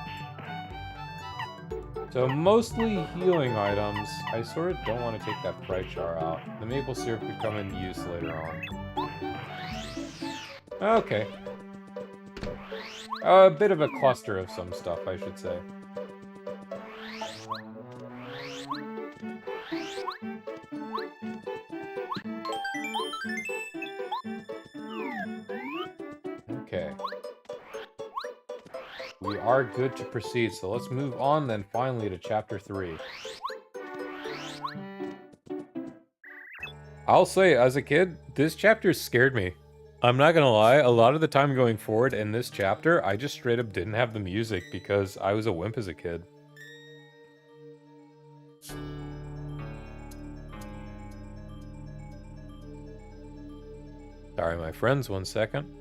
So mostly healing items. I sort of don't want to take that fried jar out. The maple syrup could come into use later on. Okay. A bit of a cluster of some stuff, I should say. Okay. We are good to proceed, so let's move on then finally to chapter 3. I'll say, as a kid, this chapter scared me. I'm not gonna lie, a lot of the time going forward in this chapter, I just straight up didn't have the music because I was a wimp as a kid. Sorry, my friends, 1 second.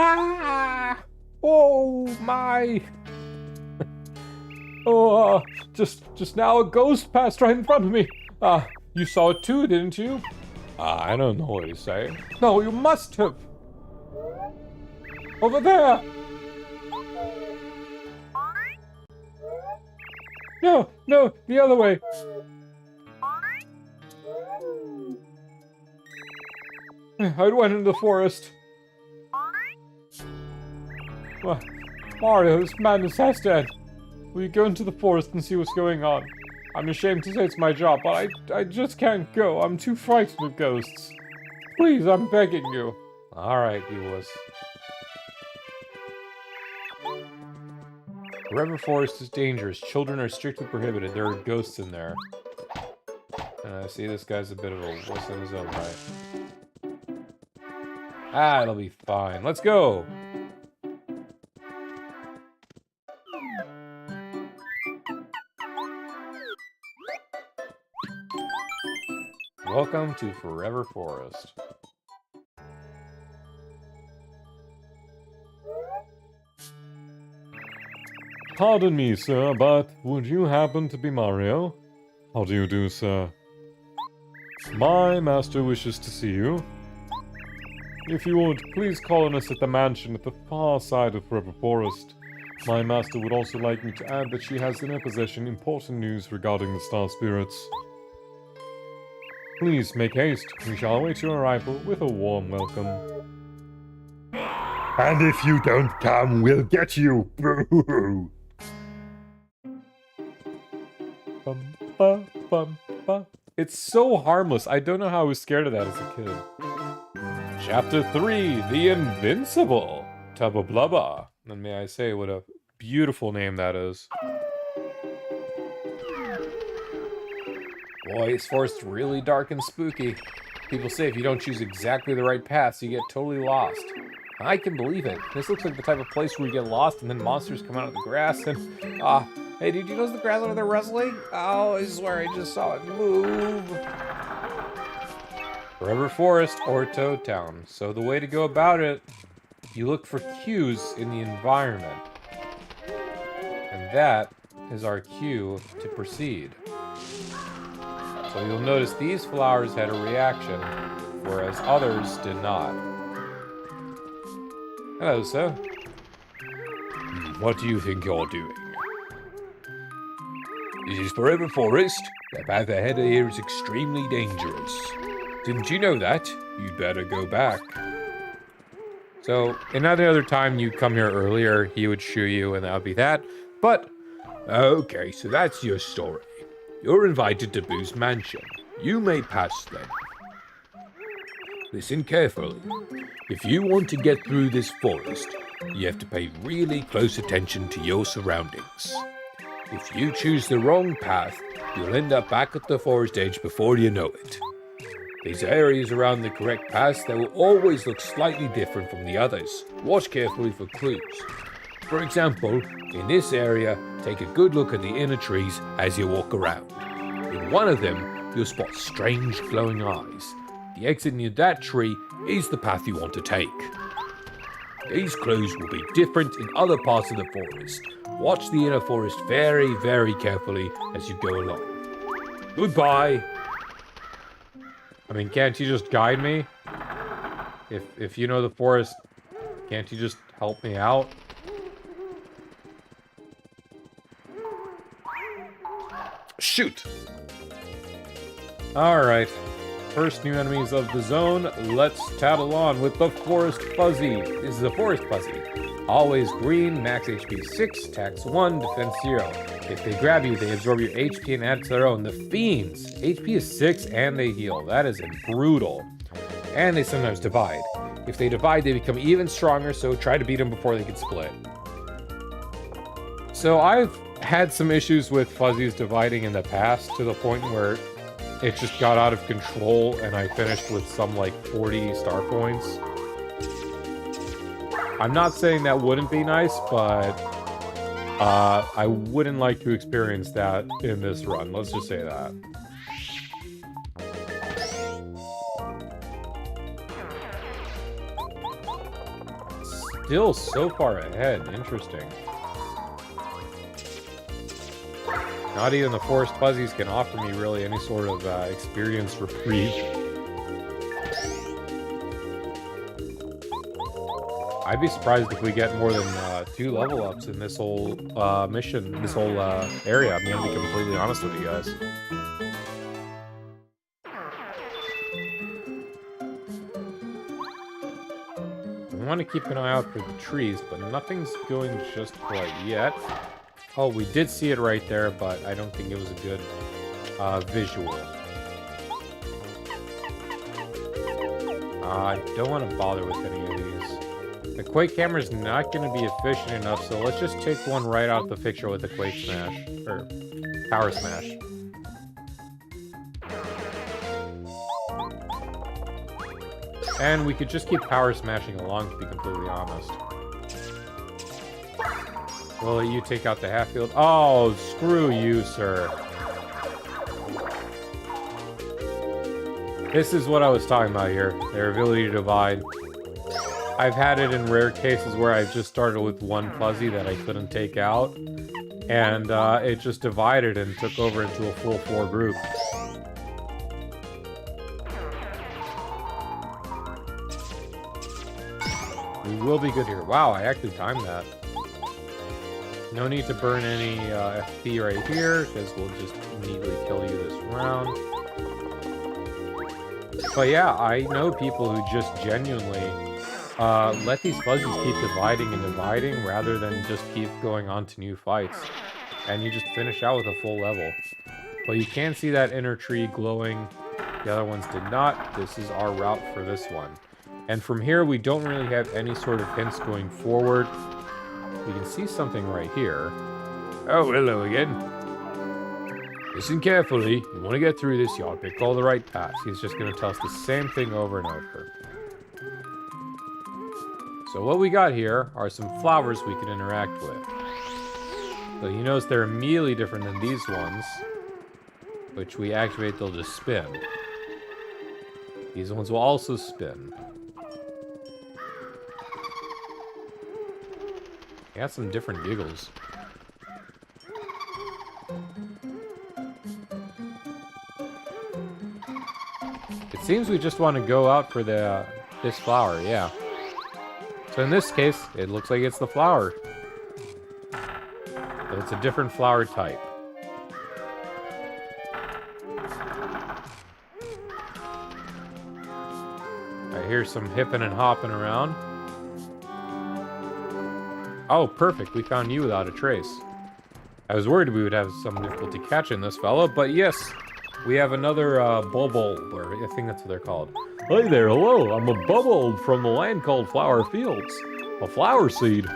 Ah! Oh my! Oh, just now a ghost passed right in front of me. You saw it too, didn't you? I don't know what he's saying. No, you must have. Over there. No, the other way. I went into the forest. Well, Mario, this madness has to end. Will you go into the forest and see what's going on? I'm ashamed to say it's my job, but I just can't go. I'm too frightened of ghosts. Please, I'm begging you. Alright, you wuss. Forever Forest is dangerous. Children are strictly prohibited. There are ghosts in there. And I see this guy's a bit of a wuss in his own right. It'll be fine. Let's go! Welcome to Forever Forest. Pardon me, sir, but would you happen to be Mario? How do you do, sir? My master wishes to see you. If you would, please call on us at the mansion at the far side of Forever Forest. My master would also like me to add that she has in her possession important news regarding the Star Spirits. Please make haste. We shall await your arrival with a warm welcome. And if you don't come, we'll get you. Boo-hoo. Bum, ba, bum, ba. It's so harmless. I don't know how I was scared of that as a kid. Chapter 3, The Invincible. Tubba blubba. And may I say, what a beautiful name that is. Boy, this forest's really dark and spooky. People say if you don't choose exactly the right paths, you get totally lost. I can believe it. This looks like the type of place where you get lost and then monsters come out of the grass and... hey, did you notice the grass over there rustling? Oh, I swear I just saw it move. Forever Forest or Toad Town. So the way to go about it, you look for cues in the environment. And that is our cue to proceed. So you'll notice these flowers had a reaction, whereas others did not. Hello, sir. What do you think you're doing? This is Forever Forest. The path ahead here is extremely dangerous. Didn't you know that? You'd better go back. So, another other time you come here earlier, he would shoo you, and that would be that. But, okay, so that's your story. You're invited to Boo's mansion. You may pass then. Listen carefully. If you want to get through this forest, You have to pay really close attention to your surroundings. If you choose the wrong path, you'll end up back at the forest edge before you know it. These areas around the correct paths, they will always look slightly different from the others. Watch carefully for clues. For example, in this area, take a good look at the inner trees as you walk around. In one of them, you'll spot strange glowing eyes. The exit near that tree is the path you want to take. These clues will be different in other parts of the forest. Watch the inner forest very, very carefully as you go along. Goodbye! I mean, can't you just guide me? If you know the forest, can't you just help me out? Shoot! Alright. First new enemies of the zone. Let's tattle on with the Forest Fuzzy. This is a Forest Fuzzy. Always green, max HP 6, tax 1, defense 0. If they grab you, they absorb your HP and add to their own. The Fiends, HP is 6 and they heal. That is brutal. And they sometimes divide. If they divide, they become even stronger, so try to beat them before they can split. So I've had some issues with Fuzzies dividing in the past to the point where it just got out of control and I finished with some like 40 star points. I'm not saying that wouldn't be nice, but I wouldn't like to experience that in this run. Let's just say that. Still so far ahead. Interesting. Not even the Forest Fuzzies can offer me really any sort of experience reprieve. I'd be surprised if we get more than 2 level ups in this whole mission, this whole area. I'm gonna be completely honest with you guys. I want to keep an eye out for the trees, but nothing's going just quite yet. Oh, we did see it right there, but I don't think it was a good visual. I don't want to bother with any of these. The Quake camera is not going to be efficient enough, so let's just take one right out the picture with the Quake Smash. Or Power Smash. And we could just keep Power Smashing along, to be completely honest. Will you take out the half field? Oh, screw you, sir. This is what I was talking about here. Their ability to divide. I've had it in rare cases where I've just started with one fuzzy that I couldn't take out. And it just divided and took over into a full 4 group. We will be good here. Wow, I actually timed that. No need to burn any FP right here, because we'll just immediately kill you this round. But yeah, I know people who just genuinely let these fuzzies keep dividing and dividing rather than just keep going on to new fights. And you just finish out with a full level. But you can see that inner tree glowing. The other ones did not. This is our route for this one. And from here, we don't really have any sort of hints going forward. We can see something right here. Oh, hello again. Listen carefully. You want to get through this, you ought to pick all the right paths. He's just going to tell us the same thing over and over. So what we got here are some flowers we can interact with. So you notice they're immediately different than these ones, which we activate, they'll just spin. These ones will also spin. Got some different giggles. It seems we just want to go out for the this flower, yeah. So in this case, it looks like it's the flower. But it's a different flower type. I hear some hipping and hopping around. Oh, perfect. We found you without a trace. I was worried we would have some difficulty catching this fella, but yes, we have another bubble, or I think that's what they're called. Hey there, hello. I'm a bubble from the land called Flower Fields. A flower seed.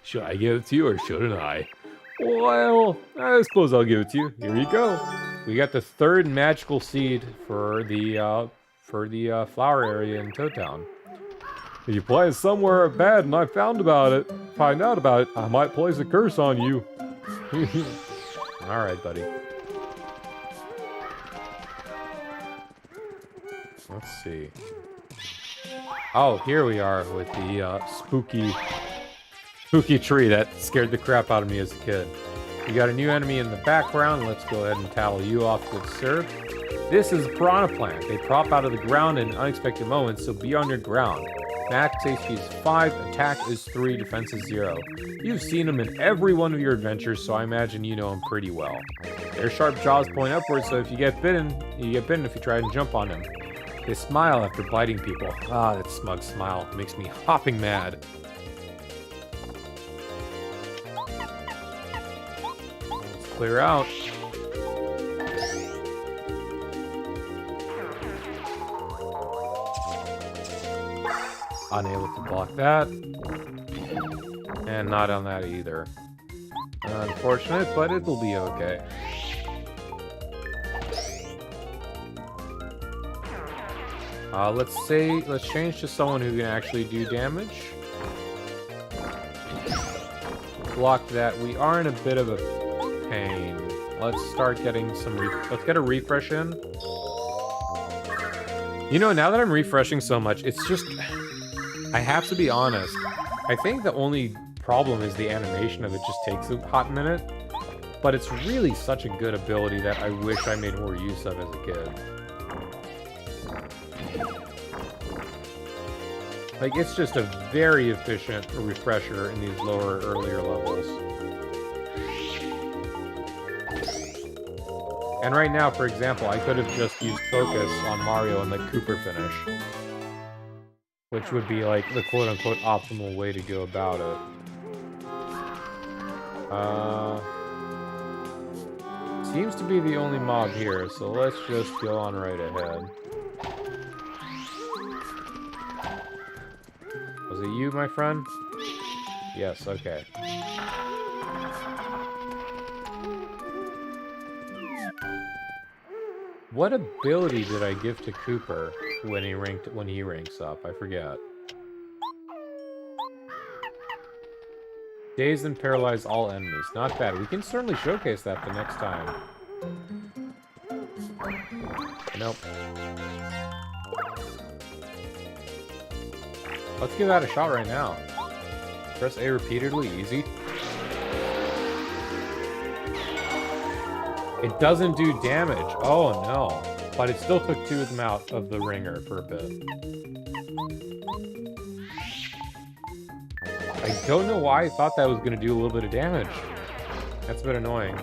Should I give it to you or shouldn't I? Well, I suppose I'll give it to you. Here you go. We got the third magical seed for the flower area in Toad Town. If you play somewhere bad and find out about it, I might place a curse on you. Alright, buddy. Let's see. Oh, here we are with the spooky tree that scared the crap out of me as a kid. We got a new enemy in the background. Let's go ahead and tattle you off, good sir. This is a piranha plant. They pop out of the ground in unexpected moments, so be on your ground. Max HP is 5, attack is 3, defense is 0. You've seen them in every one of your adventures, so I imagine you know them pretty well. Their sharp jaws point upwards, so if you get bitten, if you try and jump on them. They smile after biting people. Ah, that smug smile makes me hopping mad. Let's clear out. Unable to block that. And not on that either. Unfortunate, but it'll be okay. Let's change to someone who can actually do damage. Block that. We are in a bit of a pain. Let's start getting some let's get a refresh in. You know, now that I'm refreshing so much, it's just... I have to be honest. I think the only problem is the animation of it just takes a hot minute. But it's really such a good ability that I wish I made more use of as a kid. Like, it's just a very efficient refresher in these earlier levels. And right now, for example, I could have just used focus on Mario and let Cooper finish. Which would be, like, the quote-unquote optimal way to go about it. Seems to be the only mob here, so let's just go on right ahead. Was it you, my friend? Yes, okay. What ability did I give to Cooper when he ranks up? I forget. Daze and paralyze all enemies. Not bad. We can certainly showcase that the next time. Nope. Let's give that a shot right now. Press A repeatedly, easy. It doesn't do damage. Oh no. But it still took 2 of them out of the ringer for a bit. I don't know why I thought that was going to do a little bit of damage. That's a bit annoying.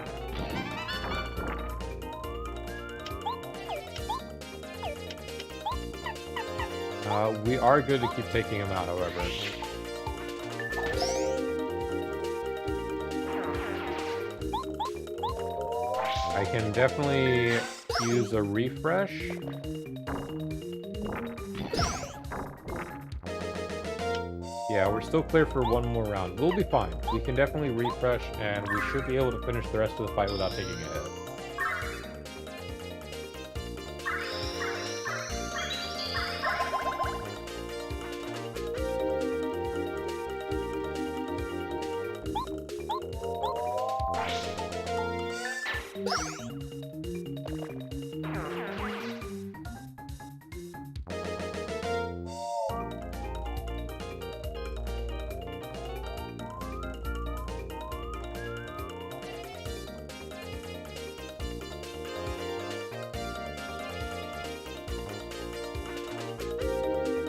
We are good to keep taking him out, however. I can definitely use a refresh. Yeah, we're still clear for one more round. We'll be fine. We can definitely refresh, and we should be able to finish the rest of the fight without taking a hit.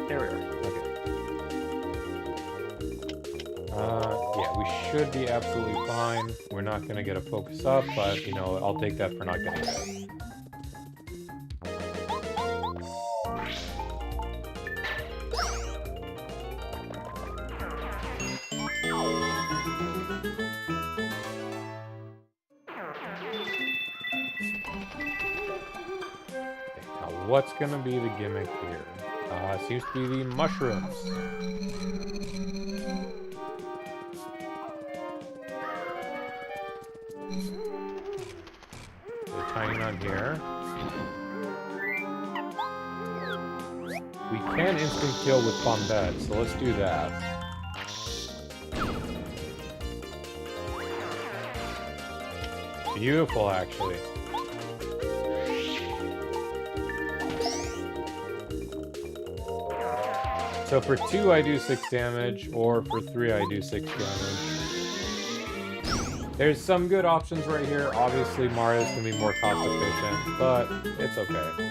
There we are. Okay. Yeah, we should be absolutely fine. We're not going to get a focus up, but, you know, I'll take that for not getting it. Now, what's going to be the gimmick here? Seems to be the mushrooms. The tiny one here. We can instant kill with Bombette, so let's do that. Beautiful, actually. So for 2 I do 6 damage, or for 3 I do 6 damage. There's some good options right here. Obviously Mario's gonna be more cost efficient, but it's okay.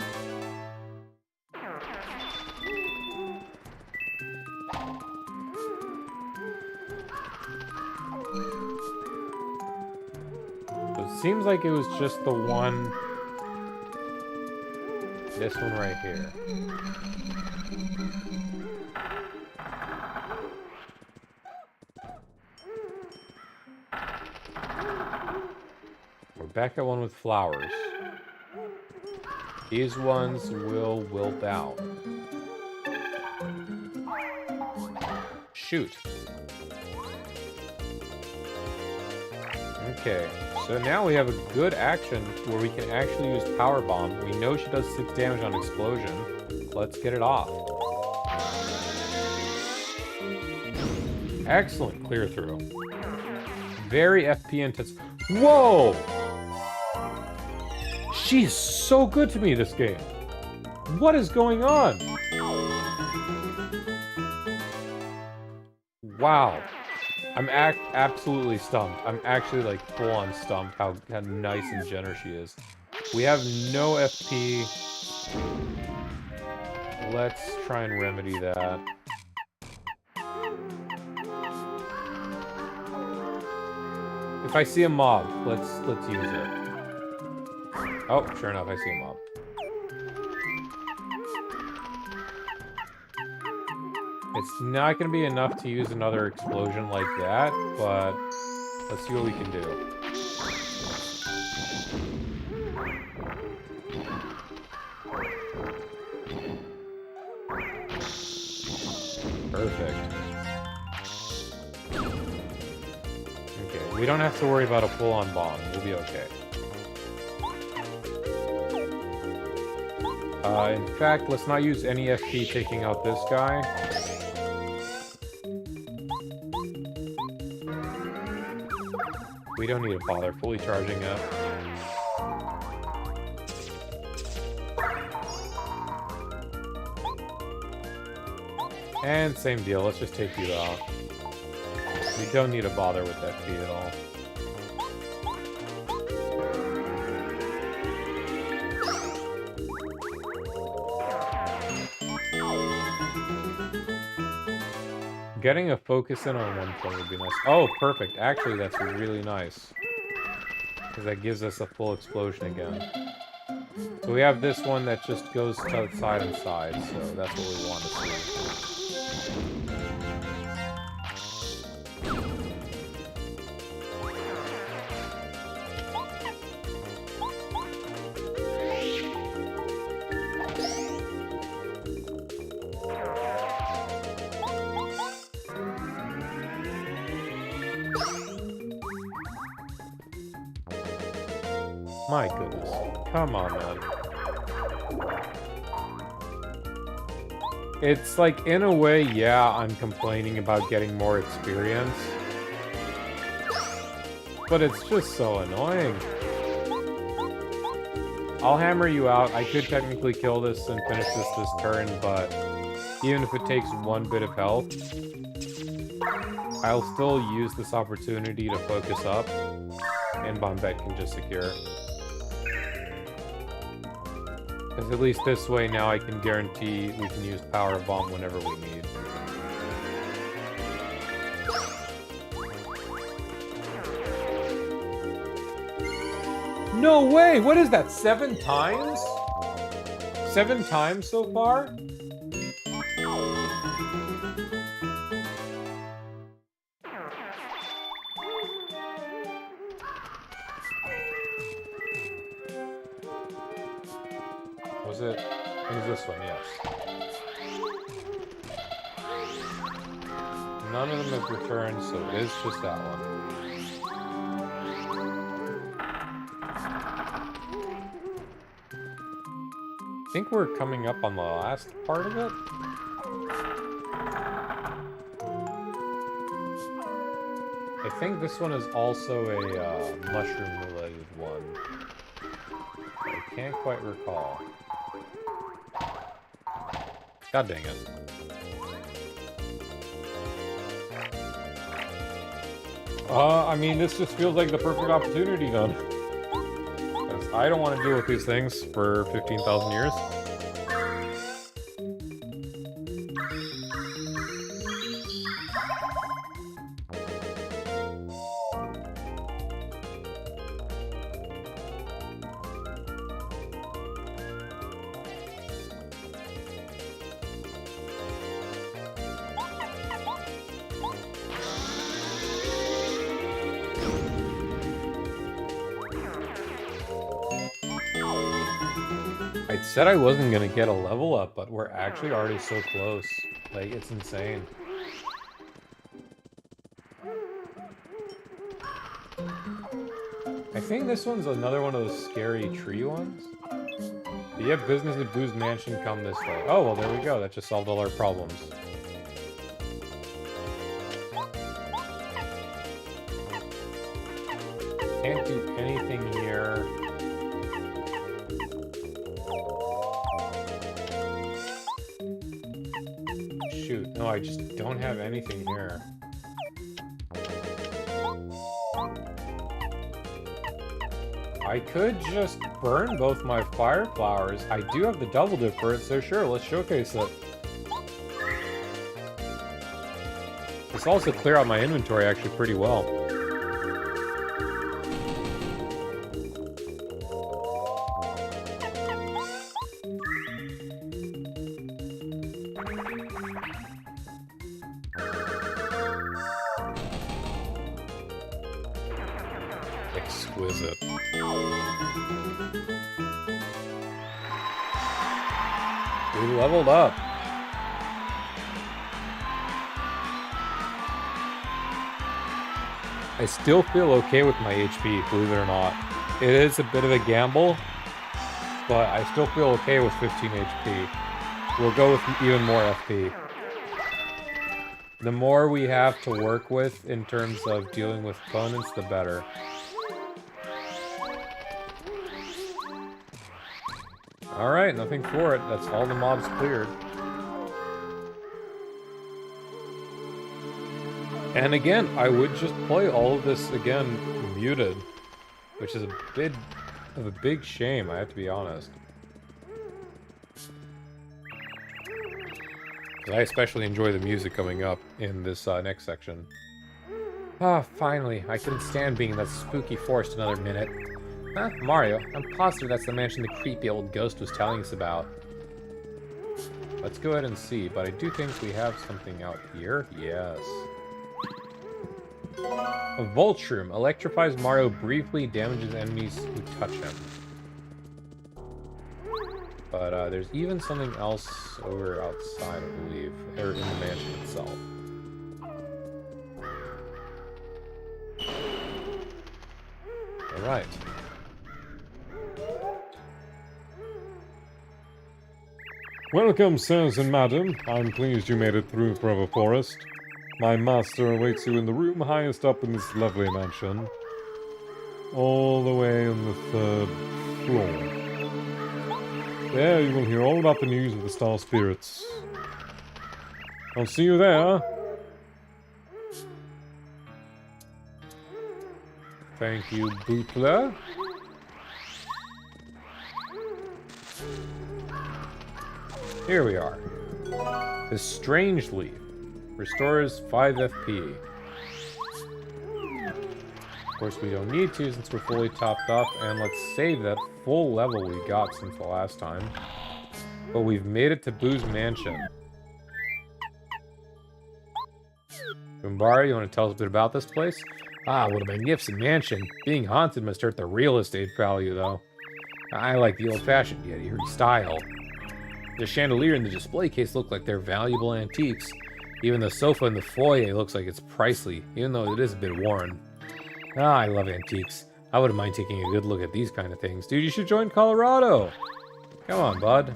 So it seems like it was just the one... This one right here. We're back at one with flowers. These ones will wilt out. Shoot. Okay, so now we have a good action where we can actually use Power Bomb. We know she does 6 damage on Explosion. Let's get it off. Excellent clear through. Very FP intense. Whoa! She is so good to me this game. What is going on? Wow. I'm absolutely stumped. I'm actually like full-on stumped how nice and generous she is. We have no FP. Let's try and remedy that. If I see a mob, let's use it. Oh, sure enough, I see a mob. It's not going to be enough to use another explosion like that, but let's see what we can do. Perfect. Okay, we don't have to worry about a full-on bomb. We'll be okay. In fact, let's not use any FP taking out this guy. We don't need to bother fully charging it. And same deal, let's just take you out. We don't need to bother with FP at all. Getting a focus in on one point would be nice. Oh, perfect. Actually, that's really nice. Because that gives us a full explosion again. So we have this one that just goes to side and side, so that's what we want to see. My goodness. Come on, man. It's like, in a way, yeah, I'm complaining about getting more experience. But it's just so annoying. I'll hammer you out. I could technically kill this and finish this turn, but even if it takes one bit of health, I'll still use this opportunity to focus up, and Bombette can just secure. Because at least this way now I can guarantee we can use Power Bomb whenever we need. No way! What is that, 7 times? 7 times so far? Was it? It was this one, yes. none of them have returned, so it is just that one. I think we're coming up on the last part of it. I think this one is also a mushroom-related one. I can't quite recall. God dang it. I mean, this just feels like the perfect opportunity, then. 'Cause I don't want to deal with these things for 15,000 years. I said I wasn't gonna get a level up, but we're actually already so close. Like, it's insane. I think this one's another one of those scary tree ones. If you have business at Boo's Mansion, come this way. Oh, well, there we go. That just solved all our problems. Can't do anything here. Shoot, no, I just don't have anything here. I could just burn both my fire flowers. I do have the double dip for it, so sure, let's showcase it. This also clear out my inventory actually pretty well. Exquisite. We leveled up. I still feel okay with my HP, believe it or not. It is a bit of a gamble, but I still feel okay with 15 HP. We'll go with even more FP. The more we have to work with in terms of dealing with opponents, the better. Alright, nothing for it. That's all the mobs cleared. And again, I would just play all of this again muted, which is a bit of a big shame, I have to be honest. 'Cause I especially enjoy the music coming up in this next section. Ah, finally. I couldn't stand being in that spooky forest another minute. Huh? Mario, I'm positive that's the mansion the creepy old ghost was telling us about. Let's go ahead and see, but I do think we have something out here. Yes. A Voltrum electrifies Mario briefly, damages enemies who touch him. But there's even something else over outside, I believe, or in the mansion itself. Alright. Welcome, sirs and madam. I'm pleased you made it through Forever Forest. My master awaits you in the room highest up in this lovely mansion. All the way on the 3rd floor. There you will hear all about the news of the Star Spirits. I'll see you there. Thank you, Bootler. Here we are. The Strange Leaf restores 5 FP. Of course, we don't need to since we're fully topped up, and let's save that full level we got since the last time. But we've made it to Boo's Mansion. Gumbari, you want to tell us a bit about this place? Ah, what a magnificent mansion. Being haunted must hurt the real estate value, though. I like the old-fashioned yet eerie style. The chandelier and the display case look like they're valuable antiques. Even the sofa in the foyer looks like it's pricey, even though it is a bit worn. Ah, I love antiques. I wouldn't mind taking a good look at these kind of things. Dude, you should join Colorado. Come on, bud.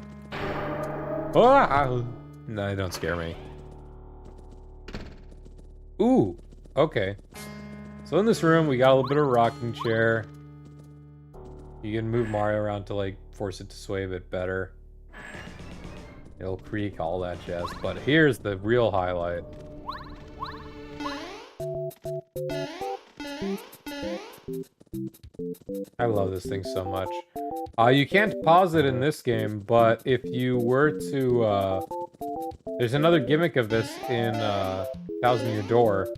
Oh, no, don't scare me. Ooh, okay. So in this room, we got a little bit of rocking chair. You can move Mario around to, like, force it to sway a bit better. It'll creak, all that jazz. But here's the real highlight. I love this thing so much. You can't pause it in this game, but if you were to, there's another gimmick of this in Thousand Year Door,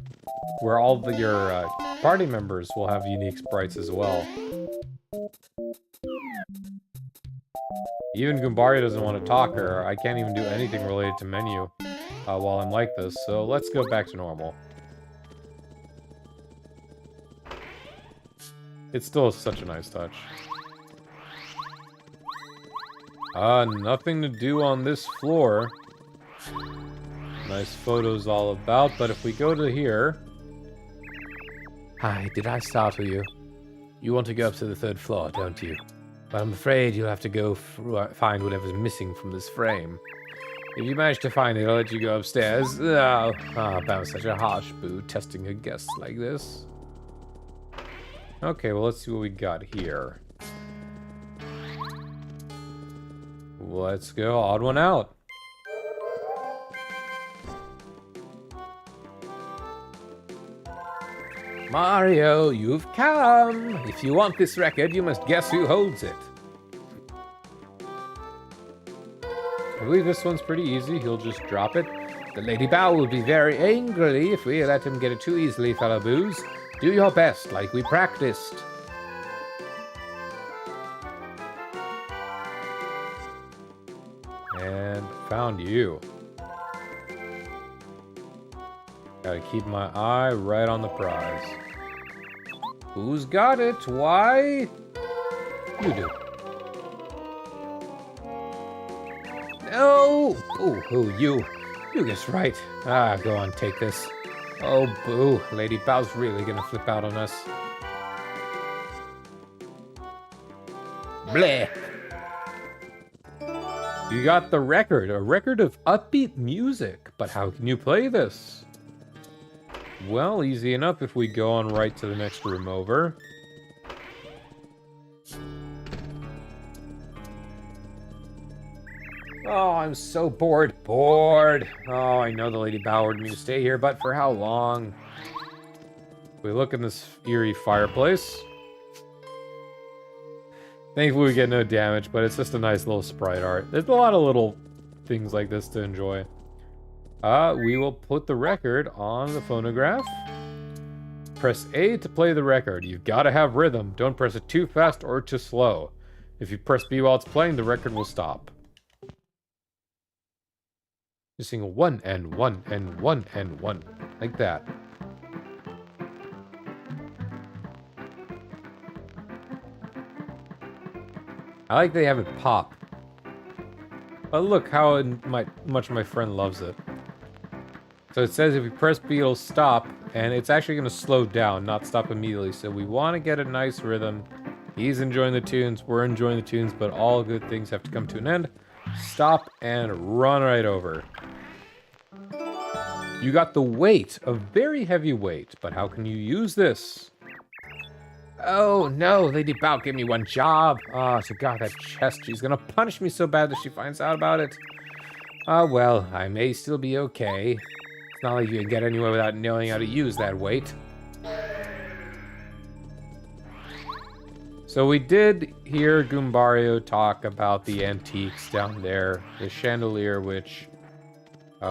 where all of your party members will have unique sprites as well. Even Goombario doesn't want to talk, or I can't even do anything related to menu while I'm like this, so let's go back to normal. It's still such a nice touch. Nothing to do on this floor. Nice photos all about, but if we go to here... Hi, did I startle you? You want to go up to the 3rd floor, don't you? But I'm afraid you'll have to go find whatever's missing from this frame. If you manage to find it, I'll let you go upstairs. Oh, about such a harsh boo, testing her guests like this. Okay, well, let's see what we got here. Let's go, odd one out. Mario, you've come! If you want this record, you must guess who holds it. I believe this one's pretty easy. He'll just drop it. The Lady Bow will be very angry if we let him get it too easily, fellow boos. Do your best, like we practiced. And found you. Gotta keep my eye right on the prize. Who's got it? Why? You do. No! Oh, you. You guessed right. Go on, take this. Oh, boo. Lady Bow's really gonna flip out on us. Bleh. You got the record. A record of upbeat music. But how can you play this? Well, easy enough if we go on right to the next room over. Oh, I'm so bored. Bored. Oh, I know the Lady Bow ordered me to stay here, but for how long? We look in this eerie fireplace. Thankfully, we get no damage, but it's just a nice little sprite art. There's a lot of little things like this to enjoy. We will put the record on the phonograph. Press A to play the record. You've got to have rhythm. Don't press it too fast or too slow. If you press B while it's playing, the record will stop. Just sing 1 and 1 and 1 and 1. Like that. I like they have it pop. But look how much my friend loves it. So it says if you press B, it'll stop, and it's actually going to slow down, not stop immediately. So we want to get a nice rhythm. He's enjoying the tunes, we're enjoying the tunes, but all good things have to come to an end. Stop and run right over. You got the weight, a very heavy weight, but how can you use this? Oh no, Lady Bow gave me one job. Oh, she got that chest. She's gonna punish me so bad that she finds out about it. Well, I may still be okay. It's not like you can get anywhere without knowing how to use that weight. So we did hear Goombario talk about the antiques down there. The chandelier, which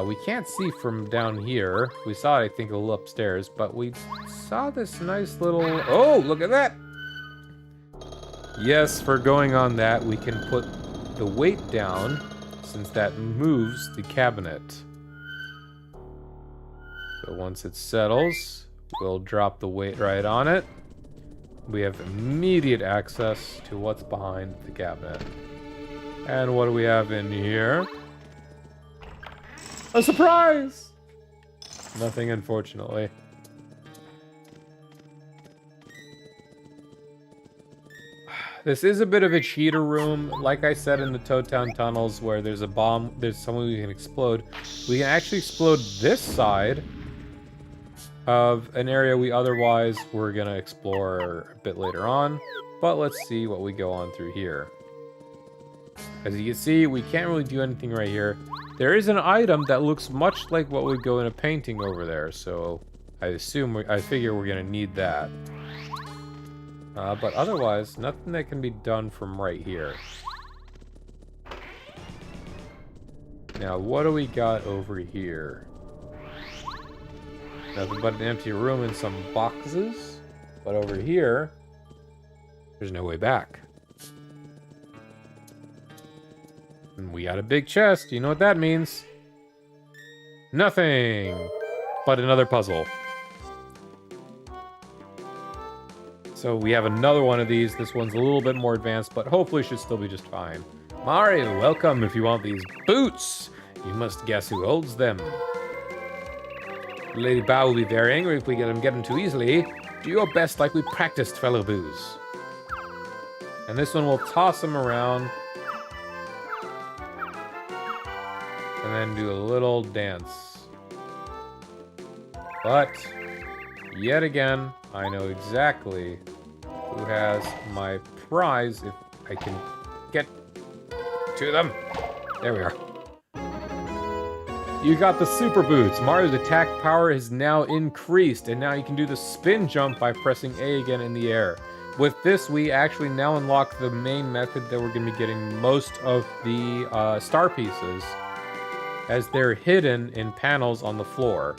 we can't see from down here. We saw it, I think, a little upstairs, but we saw this nice little... Oh, look at that! Yes, for going on that, we can put the weight down, since that moves the cabinet. So once it settles, we'll drop the weight right on it. We have immediate access to what's behind the cabinet. And what do we have in here? A surprise! Nothing, unfortunately. This is a bit of a cheater room. Like I said in the Toad Town tunnels, where there's a bomb, there's someone we can explode. We can actually explode this side of an area we otherwise were gonna explore a bit later on. But let's see what we go on through here. As you can see, we can't really do anything right here. There is an item that looks much like what would go in a painting over there, so I figure we're gonna need that. But otherwise, nothing that can be done from right here. Now, what do we got over here? Nothing but an empty room and some boxes. But over here, there's no way back. And we got a big chest. You know what that means? Nothing but another puzzle. So we have another one of these. This one's a little bit more advanced, but hopefully should still be just fine. Mario, welcome. If you want these boots, you must guess who holds them. Lady Bow will be very angry if we get them too easily. Do your best like we practiced, fellow boos. And this one will toss them around. And then do a little dance. But, yet again, I know exactly who has my prize if I can get to them. There we are. You got the super boots. Mario's attack power is now increased, and now you can do the spin jump by pressing A again in the air. With this, we actually now unlock the main method that we're going to be getting most of the star pieces, as they're hidden in panels on the floor.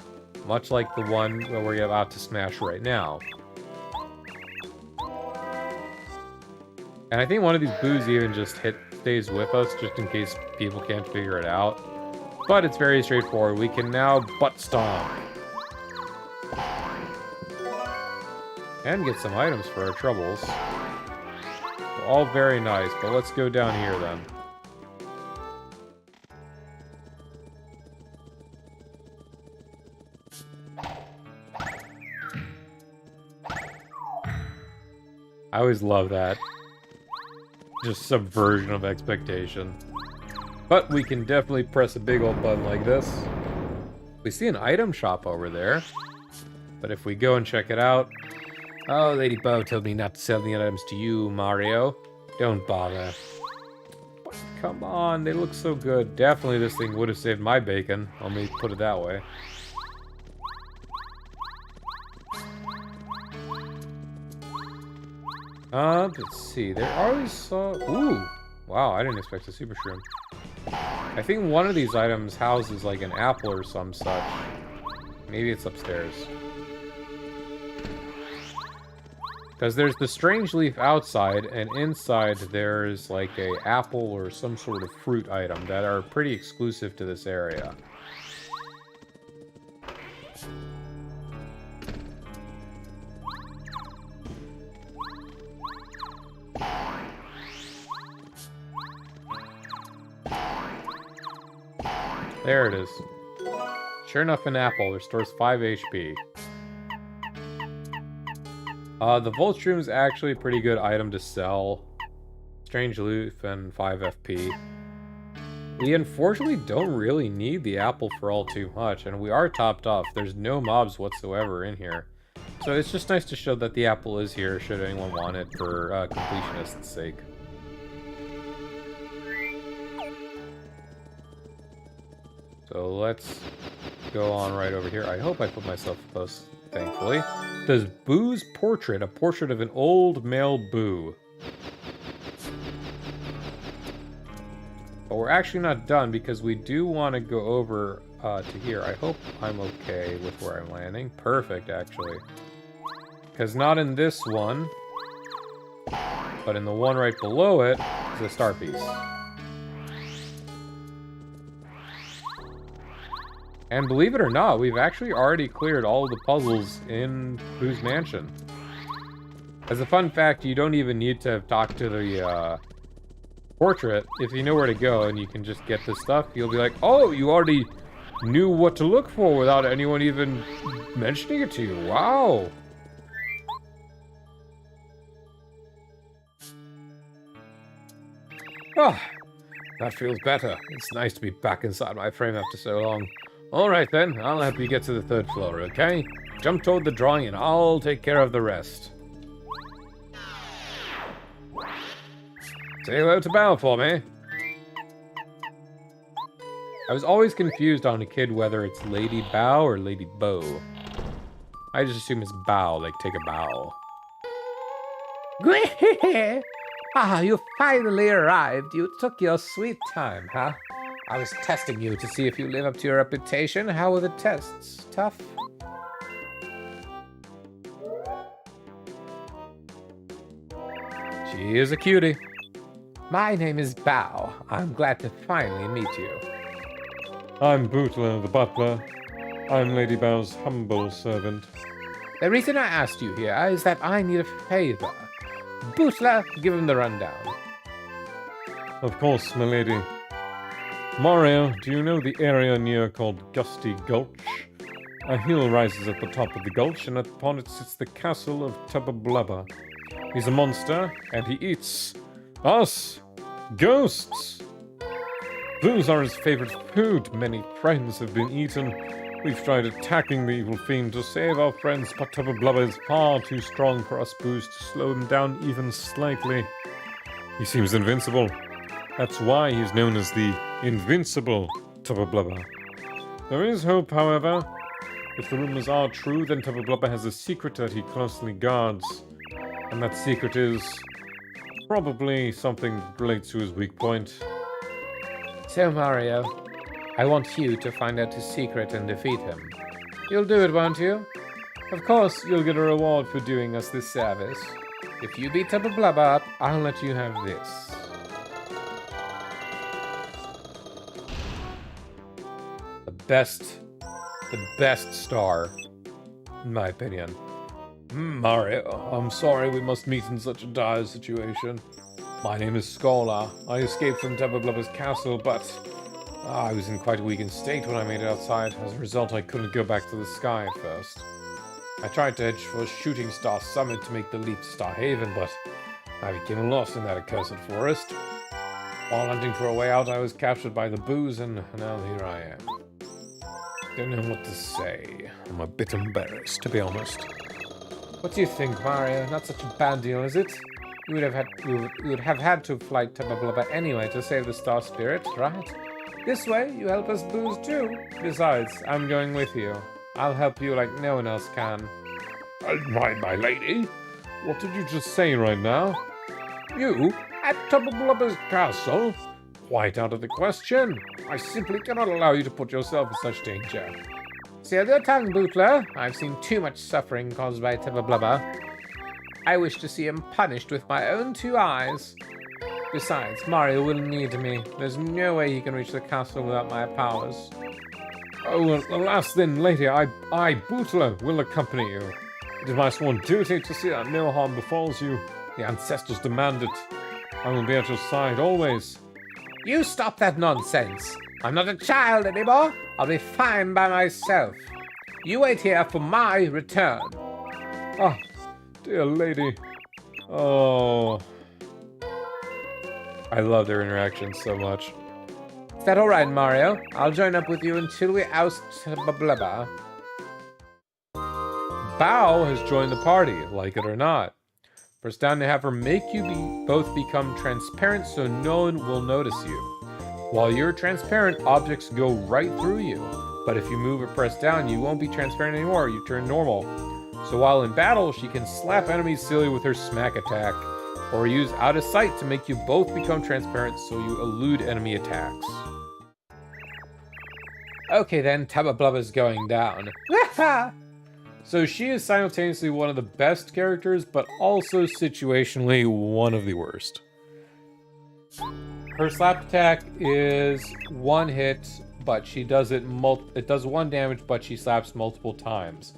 Much like the one that we're about to smash right now. And I think one of these boos even just stays with us, just in case people can't figure it out. But it's very straightforward. We can now butt stomp. And get some items for our troubles. All very nice, but let's go down here then. I always love that. Just subversion of expectation. But we can definitely press a big old button like this. We see an item shop over there. But if we go and check it out... Oh, Lady Bo told me not to sell the items to you, Mario. Don't bother. But come on, they look so good. Definitely this thing would have saved my bacon. Let me put it that way. Let's see. There are these, ooh! Wow, I didn't expect a super shroom. I think one of these items houses like an apple or some such. Maybe it's upstairs. Because there's the strange leaf outside, and inside there's like a apple or some sort of fruit item that are pretty exclusive to this area. There it is. Sure enough, an apple restores 5 HP. The Volt Shroom is actually a pretty good item to sell. Strange Leaf and 5 FP. We unfortunately don't really need the apple for all too much, and we are topped off. There's no mobs whatsoever in here. So it's just nice to show that the apple is here, should anyone want it for completionist's sake. So let's go on right over here. I hope I put myself close, thankfully. Does Boo's portrait, a portrait of an old male Boo. But we're actually not done because we do want to go over to here. I hope I'm okay with where I'm landing. Perfect, actually. Because not in this one, but in the one right below it is a star piece. And believe it or not, we've actually already cleared all of the puzzles in Boo's Mansion. As a fun fact, you don't even need to talk to the portrait. If you know where to go and you can just get this stuff, you'll be like, oh, you already knew what to look for without anyone even mentioning it to you. Wow. Ah, that feels better. It's nice to be back inside my frame after so long. Alright then, I'll help you get to the 3rd floor, okay? Jump toward the drawing and I'll take care of the rest. Say hello to Belle for me. I was always confused on a kid whether it's Lady Bow or Lady Bow. I just assume it's bow, like take a bow. Ah, you finally arrived. You took your sweet time, huh? I was testing you to see if you live up to your reputation. How were the tests? Tough? She is a cutie. My name is Bao. I'm glad to finally meet you. I'm Bootler, the butler. I'm Lady Bow's humble servant. The reason I asked you here is that I need a favor. Bootler, give him the rundown. Of course, my lady. Mario, do you know the area near called Gusty Gulch? A hill rises at the top of the gulch, and upon it sits the castle of Tubba Blubba. He's a monster, and he eats us, ghosts. Those are his favorite food. Many friends have been eaten. We've tried attacking the evil fiend to save our friends, but Tubba Blubba is far too strong for us boos to slow him down even slightly. He seems invincible. That's why he's known as the invincible Tubba Blubba. There is hope, however. If the rumors are true, then Tubba Blubba has a secret that he closely guards. And that secret is probably something that relates to his weak point. So, Mario, I want you to find out his secret and defeat him. You'll do it, won't you? Of course, you'll get a reward for doing us this service. If you beat Tubba Blubba up, I'll let you have this. The best star, in my opinion. Mario, I'm sorry we must meet in such a dire situation. My name is Scholar. I escaped from Tubba Blubba's castle, but I was in quite a weakened state when I made it outside. As a result, I couldn't go back to the sky at first. I tried to head for Shooting Star Summit to make the leap to Star Haven, but I became lost in that accursed forest. While hunting for a way out, I was captured by the boos, and now here I am. Don't know what to say. I'm a bit embarrassed, to be honest. What do you think, Mario? Not such a bad deal, is it? You would have had to fight Tubba Blubba anyway to save the Star Spirit, right? This way, you help us boos too. Besides, I'm going with you. I'll help you like no one else can. My lady? What did you just say right now? You? At Tubba Blubba's castle? Quite out of the question. I simply cannot allow you to put yourself in such danger. Seal your tongue, Bootler. I've seen too much suffering caused by Tubba Blubba. I wish to see him punished with my own 2 eyes. Besides, Mario will need me. There's no way he can reach the castle without my powers. Oh, well, alas then, lady, I, Bootler, will accompany you. It is my sworn duty to see that no harm befalls you. The ancestors demand it. I will be at your side always. You stop that nonsense. I'm not a child anymore. I'll be fine by myself. You wait here for my return. Ah, dear lady. Oh. I love their interactions so much. Is that alright, Mario? I'll join up with you until we oust Tubba Blubba. Bao has joined the party, like it or not. Press down to have her make you both become transparent so no one will notice you. While you're transparent, objects go right through you. But if you move or press down, you won't be transparent anymore, you turn normal. So while in battle, she can slap enemies silly with her smack attack, or use out of sight to make you both become transparent so you elude enemy attacks. Okay then, Tubba Blubba's going down. So she is simultaneously one of the best characters, but also situationally one of the worst. Her slap attack is 1 hit, but she does it does 1 damage, but she slaps multiple times.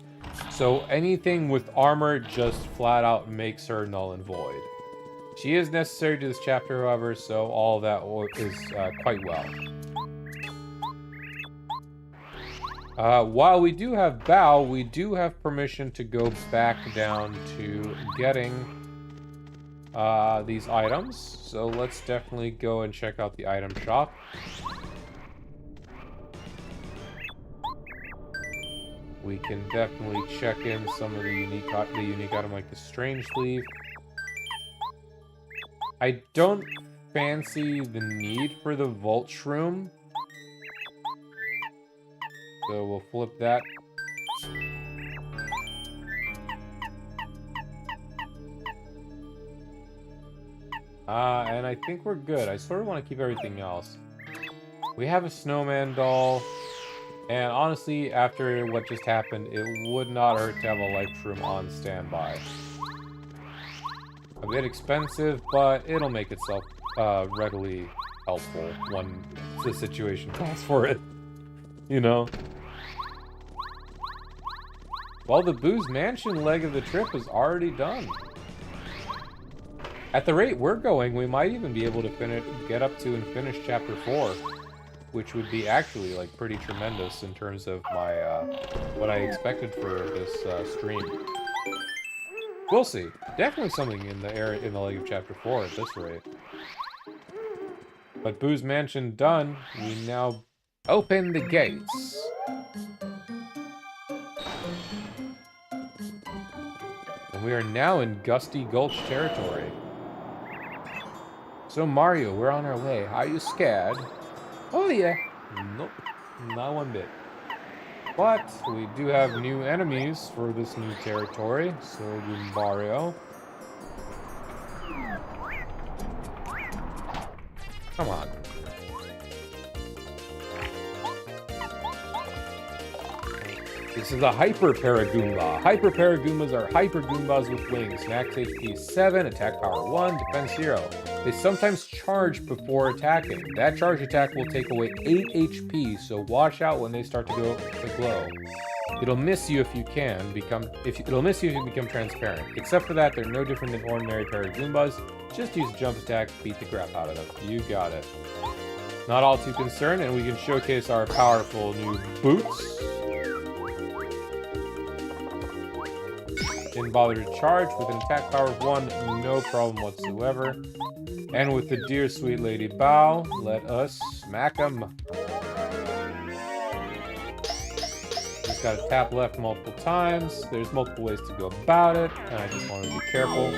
So anything with armor just flat out makes her null and void. She is necessary to this chapter, however, so all of that is quite well. While we do have Bao, we do have permission to go back down to getting these items. So let's definitely go and check out the item shop. We can definitely check in some of the unique item like the strange leaf. I don't fancy the need for the vault shroom. So we'll flip that. And I think we're good. I sort of want to keep everything else. We have a snowman doll. And honestly, after what just happened, it would not hurt to have a life shroom on standby. A bit expensive, but it'll make itself readily helpful when the situation calls for it. You know? Well, the Boo's Mansion leg of the trip is already done. At the rate we're going, we might even be able to get up to and finish Chapter 4. Which would be actually, like, pretty tremendous in terms of my, what I expected for this, stream. We'll see. Definitely something in the leg of Chapter 4 at this rate. But Boo's Mansion done, we now open the gates. And we are now in Gusty Gulch territory. So Mario, we're on our way. Are you scared? Oh yeah. Nope. Not one bit. But we do have new enemies for this new territory. So do Mario. Come on. This is a Hyper Paragoomba. Hyper Paragoombas are Hyper Goombas with wings. Max HP 7, attack power 1, defense 0. They sometimes charge before attacking. That charge attack will take away 8 HP, so watch out when they start to glow. It'll miss you if you become transparent. Except for that, they're no different than ordinary Paragoombas. Just use jump attack, beat the crap out of them. You got it. Not all too concerned, and we can showcase our powerful new boots. Didn't bother to charge with an attack power of 1, no problem whatsoever. And with the dear sweet lady Bao, let us smack him. Just gotta tap left multiple times. There's multiple ways to go about it, and I just want to be careful.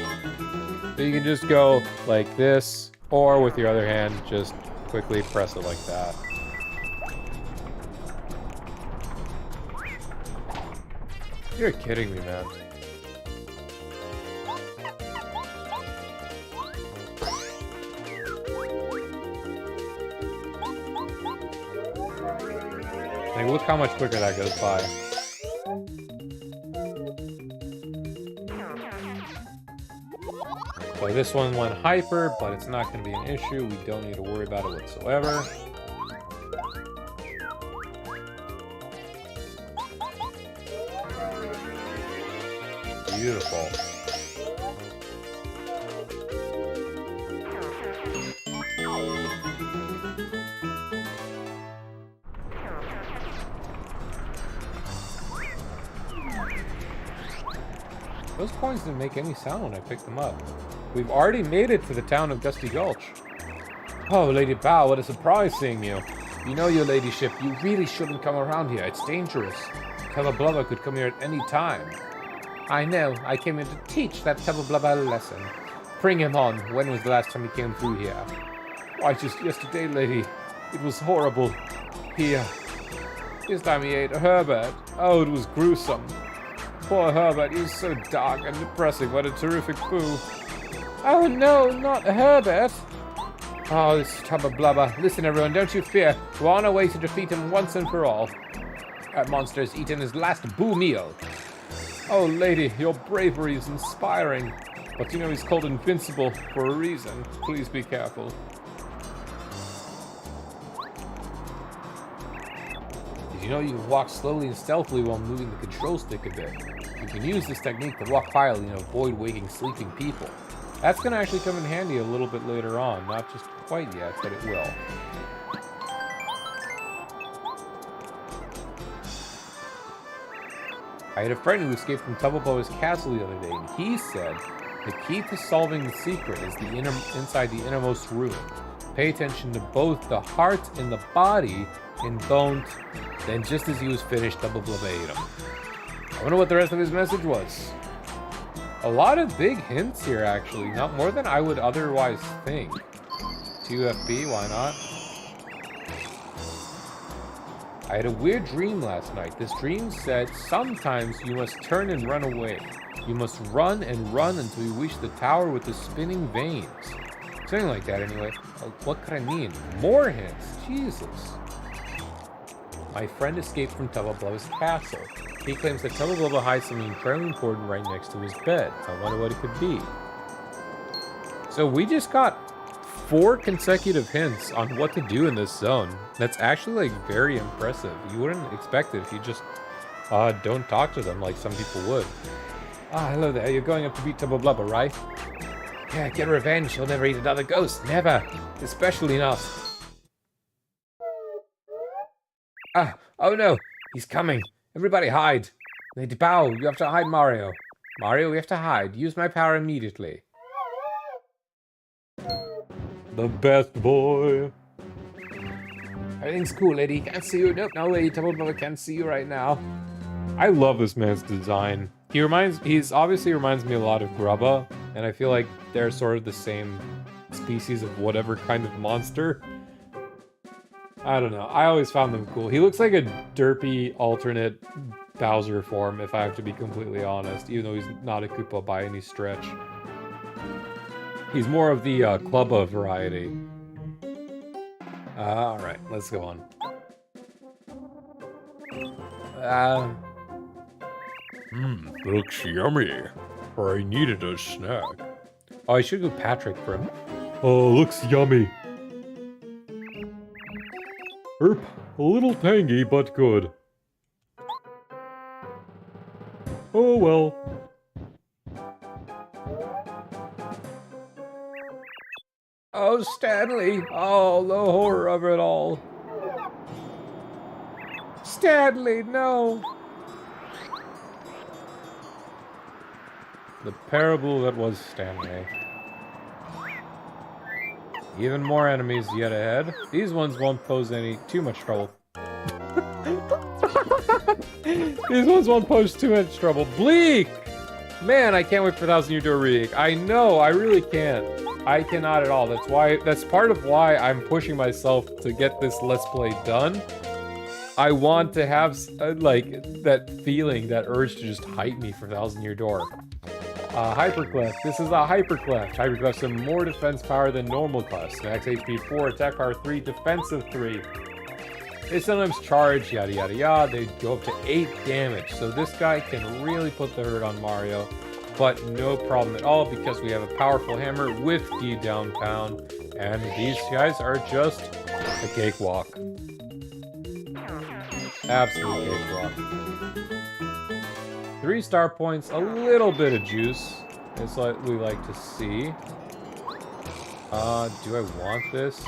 So you can just go like this, or with your other hand, just quickly press it like that. You're kidding me, man. Like, look how much quicker that goes by. So this one went hyper, but it's not going to be an issue. We don't need to worry about it whatsoever. Beautiful. Those coins didn't make any sound when I picked them up. We've already made it to the town of Gusty Gulch. Oh, Lady Bao, what a surprise seeing you. You know, your ladyship, you really shouldn't come around here. It's dangerous. Tubba Blubba could come here at any time. I know. I came here to teach that Tubba Blubba a lesson. Bring him on. When was the last time he came through here? Why, just yesterday, lady. It was horrible. This time he ate a Herbert. Oh, it was gruesome. Poor Herbert, he was so dark and depressing. What a terrific poo. Oh no, not Herbert. Oh, this Tubba Blubba. Listen, everyone, don't you fear. We're on our way to defeat him once and for all. That monster has eaten his last boo meal. Oh, lady, your bravery is inspiring. But you know he's called invincible for a reason. Please be careful. Did you know you can walk slowly and stealthily while moving the control stick a bit? You can use this technique to walk quietly and avoid waking sleeping people. That's going to actually come in handy a little bit later on. Not just quite yet, but it will. I had a friend who escaped from Tubbleblow's castle the other day, and he said the key to solving the secret is inside the innermost room. Pay attention to both the heart and the body, and don't. Then just as he was finished, Tubbleblub ate him. I wonder what the rest of his message was. A lot of big hints here, actually. Not more than I would otherwise think. 2 FP, why not? I had a weird dream last night. This dream said sometimes you must turn and run away. You must run and run until you reach the tower with the spinning veins. Something like that anyway. What could I mean? More hints. Jesus. My friend escaped from Tubbleblow's castle. He claims that Tubbleblub hides something incredibly important right next to his bed. I wonder what it could be. So we just got 4 consecutive hints on what to do in this zone. That's actually like very impressive. You wouldn't expect it if you just don't talk to them like some people would. Ah, hello there. You're going up to beat Tubbleblubber, right? Yeah, get revenge. He'll never eat another ghost. Never. Especially not. Ah, oh no. He's coming. Everybody hide. Lady Bow, you have to hide Mario. Mario, we have to hide. Use my power immediately. The best boy. Everything's cool, lady. Can't see you. Nope, no, lady. Tubbleblubber can't see you right now. I love this man's design. He's obviously reminds me a lot of Grubba, and I feel like they're sort of the same species of whatever kind of monster. I don't know. I always found them cool. He looks like a derpy alternate Bowser form, if I have to be completely honest, even though he's not a Koopa by any stretch. He's more of the Clubba variety. Alright, let's go on. Looks yummy. Or I needed a snack. Oh, I should go Patrick for him. Oh, looks yummy. Erp, a little tangy, but good. Oh well. Oh, Stanley! Oh, the horror of it all. Stanley, no! The parable that was Stanley. Even more enemies yet ahead. These ones won't pose too much trouble. These ones won't pose too much trouble. Bleak! Man, I can't wait for 1000 Year Door Remake. I know, I really can't. I cannot at all. That's part of why I'm pushing myself to get this Let's Play done. I want to have, like, that feeling, that urge to just hype me for 1000 Year Door. Hyperclef. This is a Hyperclef. Hyperclefs have more defense power than normal clefs. Max HP 4, attack power 3, defensive 3. They sometimes charge, yada yada yada. They go up to 8 damage. So this guy can really put the hurt on Mario. But no problem at all because we have a powerful hammer with D down pound. And these guys are just a cakewalk. Absolute cakewalk. 3 star points, a little bit of juice. It's like we like to see. Do I want this?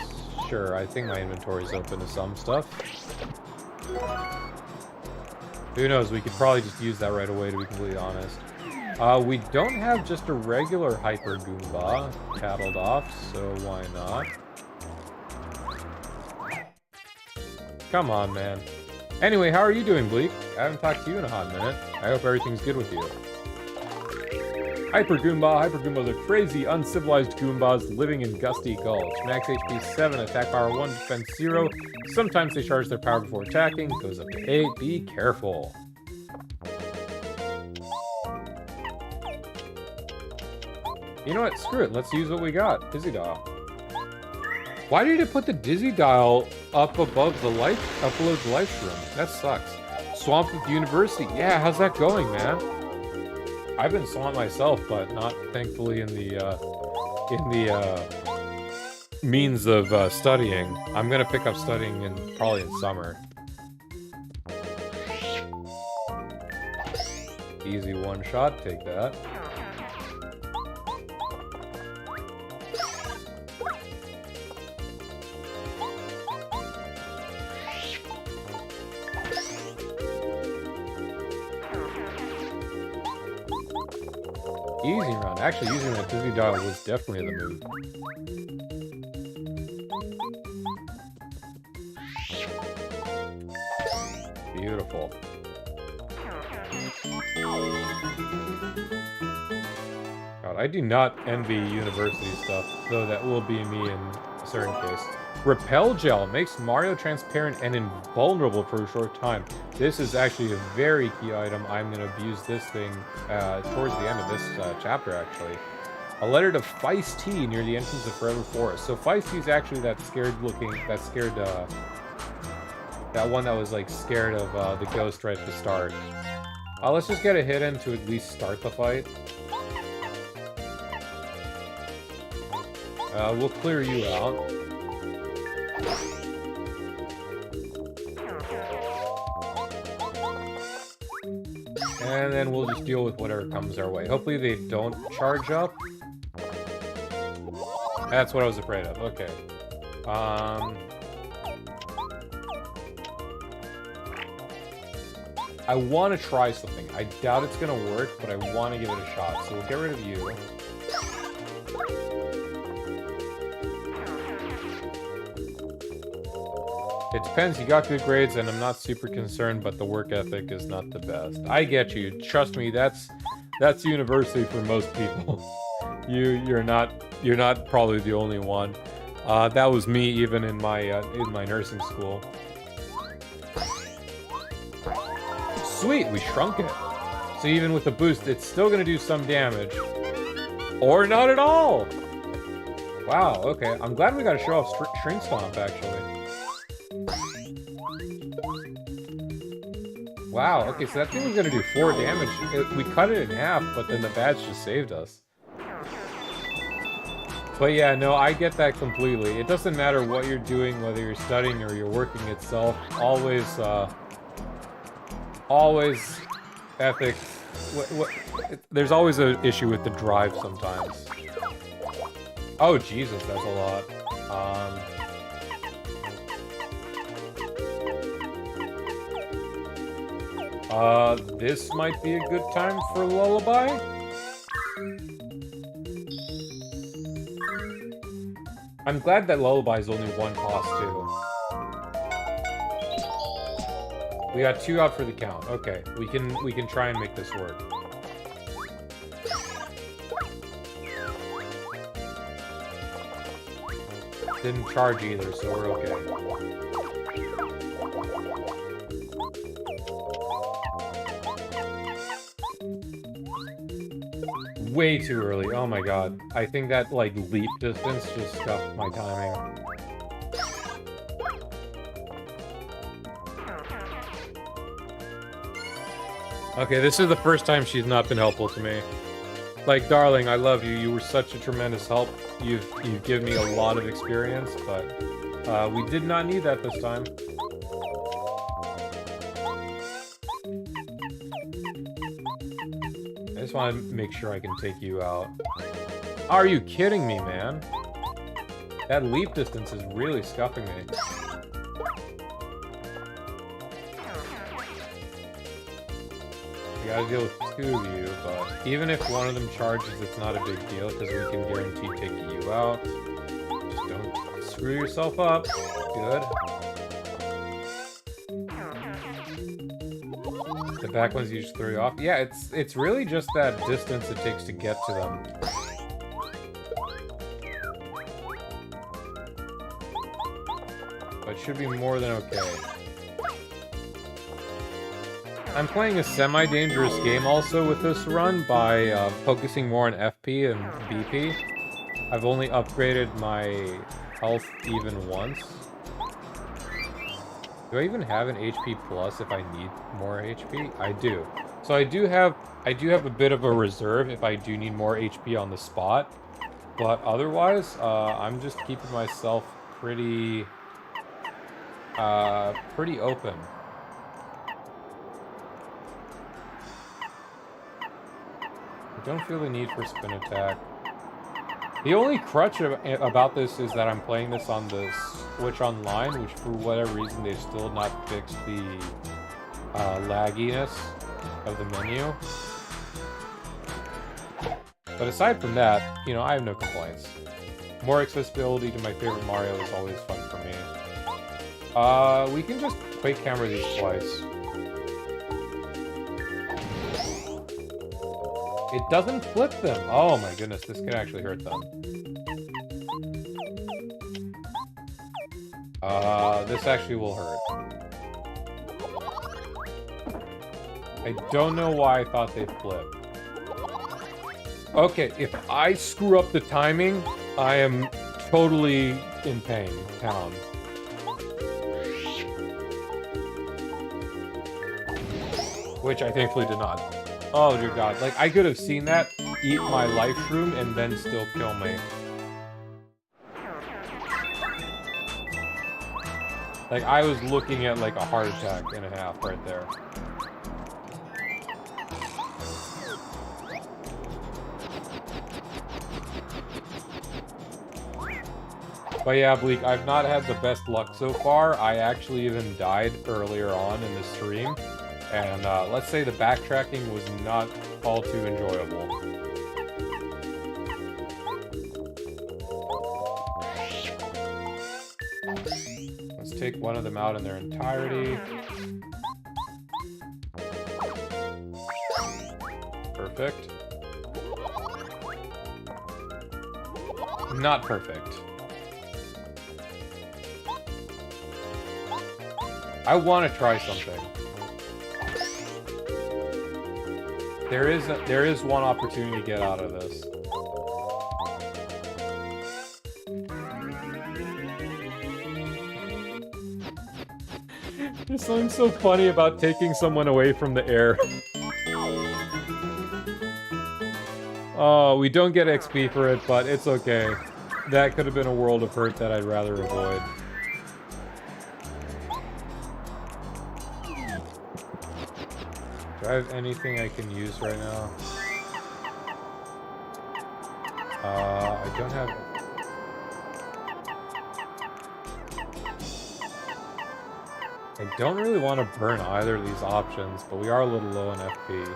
Sure, I think my inventory's open to some stuff. Who knows, we could probably just use that right away, to be completely honest. We don't have just a regular Hyper Goomba cattled off, so why not? Come on, man. Anyway, how are you doing, Bleak? I haven't talked to you in a hot minute. I hope everything's good with you. Hyper Goomba. Hyper Goombas are crazy, uncivilized Goombas living in Gusty Gulch. Max HP 7, attack power 1, defense 0. Sometimes they charge their power before attacking. Goes up to 8. Be careful. You know what? Screw it. Let's use what we got. Dizzy Dial. Why did it put the Dizzy Dial up above the up below the life room? That sucks. Swamp with University. Yeah, how's that going, man? I've been swamped myself, but not thankfully in the means of studying. I'm gonna pick up studying probably in summer. Easy one shot. Take that. Easy run. Actually, using that dizzy dial was definitely the move. Beautiful. God, I do not envy university stuff, though that will be me in a certain case. Repel Gel makes Mario transparent and invulnerable for a short time. This is actually a very key item. I'm going to use this thing towards the end of this chapter, actually. A letter to Feisty near the entrance of Forever Forest. So Feisty is actually that that one that was like scared of the ghost right at the start. Let's just get a hit in to at least start the fight. We'll clear you out. And then we'll just deal with whatever comes our way. Hopefully they don't charge up. That's what I was afraid of. Okay. I want to try something. I doubt it's going to work, but I want to give it a shot. So we'll get rid of you. It depends. You got good grades, and I'm not super concerned, but the work ethic is not the best. I get you. Trust me, that's university for most people. You're not probably the only one. That was me even in my nursing school. Sweet, we shrunk it. So even with the boost, it's still gonna do some damage. Or not at all! Wow, okay. I'm glad we got to show off Shrink Stomp, actually. Wow, okay, so that thing was gonna do 4 damage. We cut it in half, but then the badge just saved us. But yeah, no, I get that completely. It doesn't matter what you're doing, whether you're studying or you're working itself. Always ethics. There's always an issue with the drive sometimes. Oh, Jesus, that's a lot. This might be a good time for Lullaby? I'm glad that Lullaby is only 1 cost, too. We got 2 out for the count. Okay, we can try and make this work. Didn't charge either, so we're okay. Way too early. Oh my god. I think that, like, leap distance just scuffed my timing. Okay, this is the first time she's not been helpful to me. Like, darling, I love you. You were such a tremendous help. You've given me a lot of experience, but we did not need that this time. I just want to make sure I can take you out. Are you kidding me, man? That leap distance is really scuffing me. We gotta deal with 2 of you, but even if one of them charges, it's not a big deal, because we can guarantee taking you out. Just don't screw yourself up. Good. The back ones you just throw you off. Yeah, it's really just that distance it takes to get to them. But it should be more than okay. I'm playing a semi-dangerous game also with this run by focusing more on FP and BP. I've only upgraded my health even once. Do I even have an HP plus if I need more HP? I do. So I do have a bit of a reserve if I do need more HP on the spot. But otherwise, I'm just keeping myself pretty open. I don't feel the need for spin attack. The only crutch about this is that I'm playing this on the Switch Online, which for whatever reason they've still not fixed the lagginess of the menu. But aside from that, you know, I have no complaints. More accessibility to my favorite Mario is always fun for me. We can just quick hammer these twice. It doesn't flip them. Oh my goodness, this can actually hurt them. This actually will hurt. I don't know why I thought they'd flip. Okay, if I screw up the timing, I am totally in pain. Town. Which I thankfully did not. Oh dear god, like I could have seen that, eat my life shroom, and then still kill me. Like I was looking at like a heart attack and a half right there. But yeah, Bleak, I've not had the best luck so far. I actually even died earlier on in the stream. And let's say the backtracking was not all too enjoyable. Let's take one of them out in their entirety. Perfect. Not perfect. I want to try something. There is one opportunity to get out of this. There's something so funny about taking someone away from the air. Oh, we don't get XP for it, but it's okay. That could have been a world of hurt that I'd rather avoid. Do I have anything I can use right now? I don't have... I don't really want to burn either of these options, but we are a little low in FP.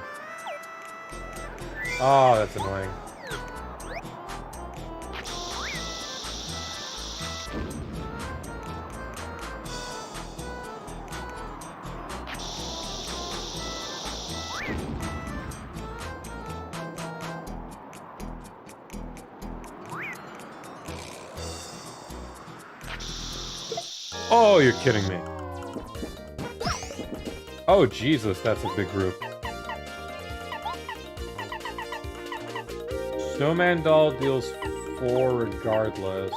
Oh, that's annoying. Oh, you're kidding me. Oh, Jesus, that's a big group. Snowman Doll deals 4 regardless.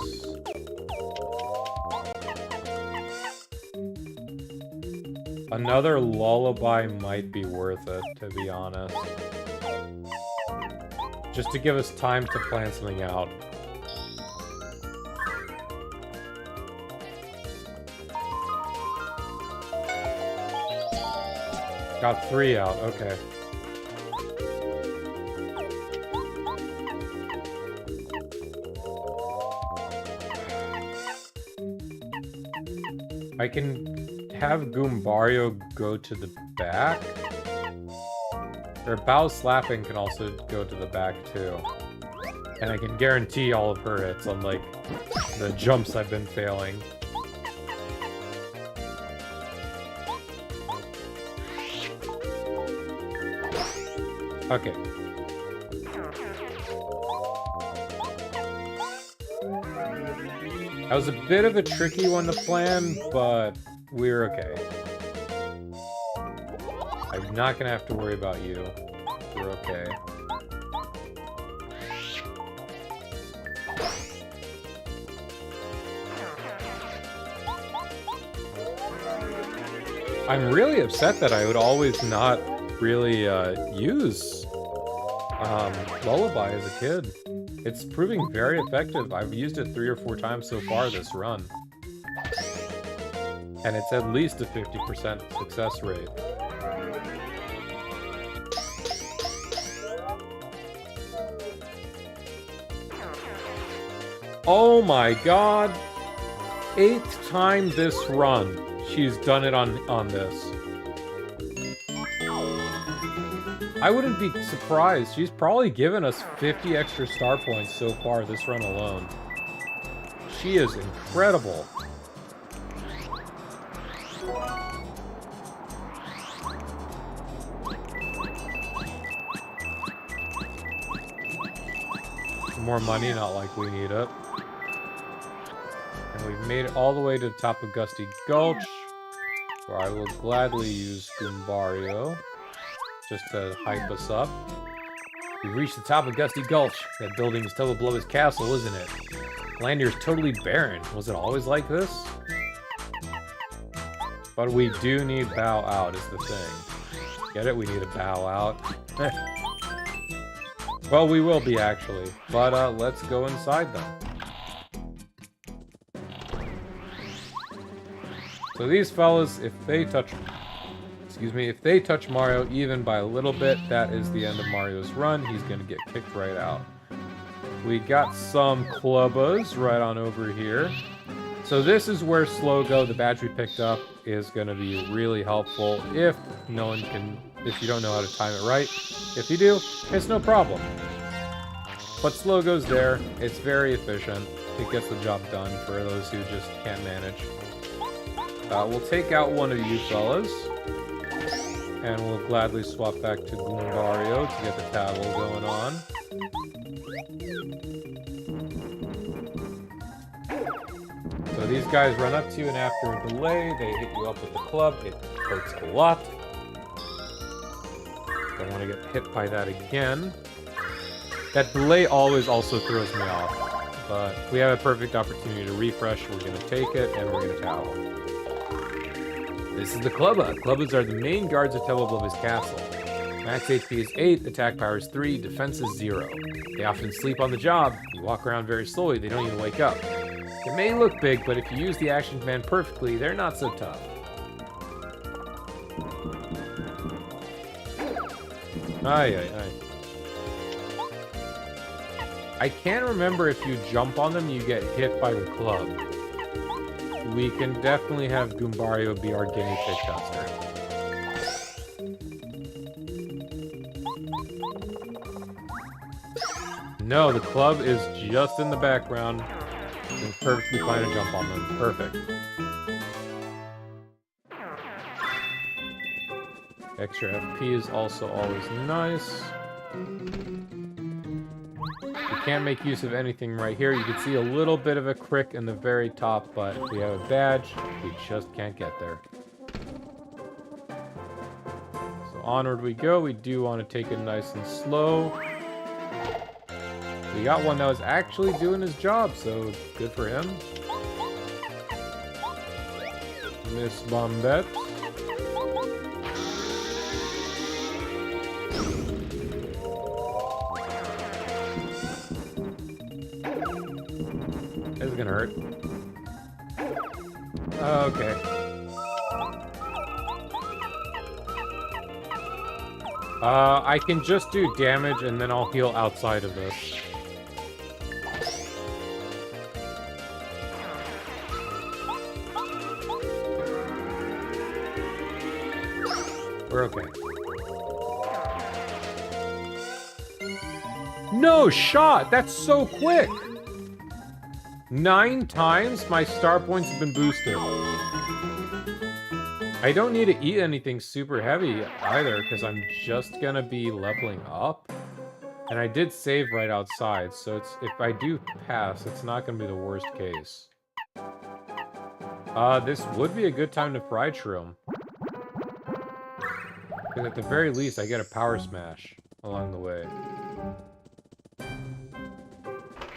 Another lullaby might be worth it, to be honest. Just to give us time to plan something out. Got 3 out, okay. I can have Goombario go to the back. Or Bao Slapping can also go to the back too. And I can guarantee all of her hits, unlike the jumps I've been failing. Okay. That was a bit of a tricky one to plan, but we're okay. I'm not gonna have to worry about you. We're okay. I'm really upset that I would always not really use Lullaby as a kid. It's proving very effective. I've used it 3 or 4 times so far this run. And it's at least a 50% success rate. Oh my god! 8th time this run. She's done it on this. I wouldn't be surprised. She's probably given us 50 extra star points so far this run alone. She is incredible. More money, not like we need it. And we've made it all the way to the top of Gusty Gulch, where I will gladly use Goombario just to hype us up. We've reached the top of Gusty Gulch. That building is totally below his castle, isn't it? Land here is totally barren. Was it always like this? But we do need Bow Out is the thing. Get it? We need a Bow Out. Well, we will be actually. But let's go inside them. So these fellas, if they touch Mario even by a little bit, that is the end of Mario's run. He's gonna get kicked right out. We got some Clubbas right on over here. So this is where Slogo, the badge we picked up, is gonna be really helpful if you don't know how to time it right. If you do, it's no problem. But Slogo's there. It's very efficient. It gets the job done for those who just can't manage. We'll take out one of you fellas. And we'll gladly swap back to Goombario to get the tattle going on. So these guys run up to you, and after a delay, they hit you up with the club. It hurts a lot. Don't want to get hit by that again. That delay always also throws me off. But we have a perfect opportunity to refresh. We're going to take it, and we're going to tattle. This is the Clubba. Clubbas are the main guards of Teleblova's castle. Max HP is 8, attack power is 3, defense is 0. They often sleep on the job. You walk around very slowly, they don't even wake up. They may look big, but if you use the action command perfectly, they're not so tough. I can't remember if you jump on them, you get hit by the club. We can definitely have Goombario be our guinea pig tester. No, the club is just in the background. It's perfectly fine to jump on them. Perfect. Extra FP is also always nice. We can't make use of anything right here. You can see a little bit of a crick in the very top, but we have a badge. We just can't get there. So onward we go. We do want to take it nice and slow. We got one that was actually doing his job, so good for him. Miss Bombette. This is gonna hurt. Okay. I can just do damage and then I'll heal outside of this. We're okay. No shot! That's so quick! 9 times my star points have been boosted. I don't need to eat anything super heavy either, because I'm just gonna be leveling up. And I did save right outside, so if I do pass, it's not gonna be the worst case. This would be a good time to fry shroom. Because at the very least, I get a power smash along the way.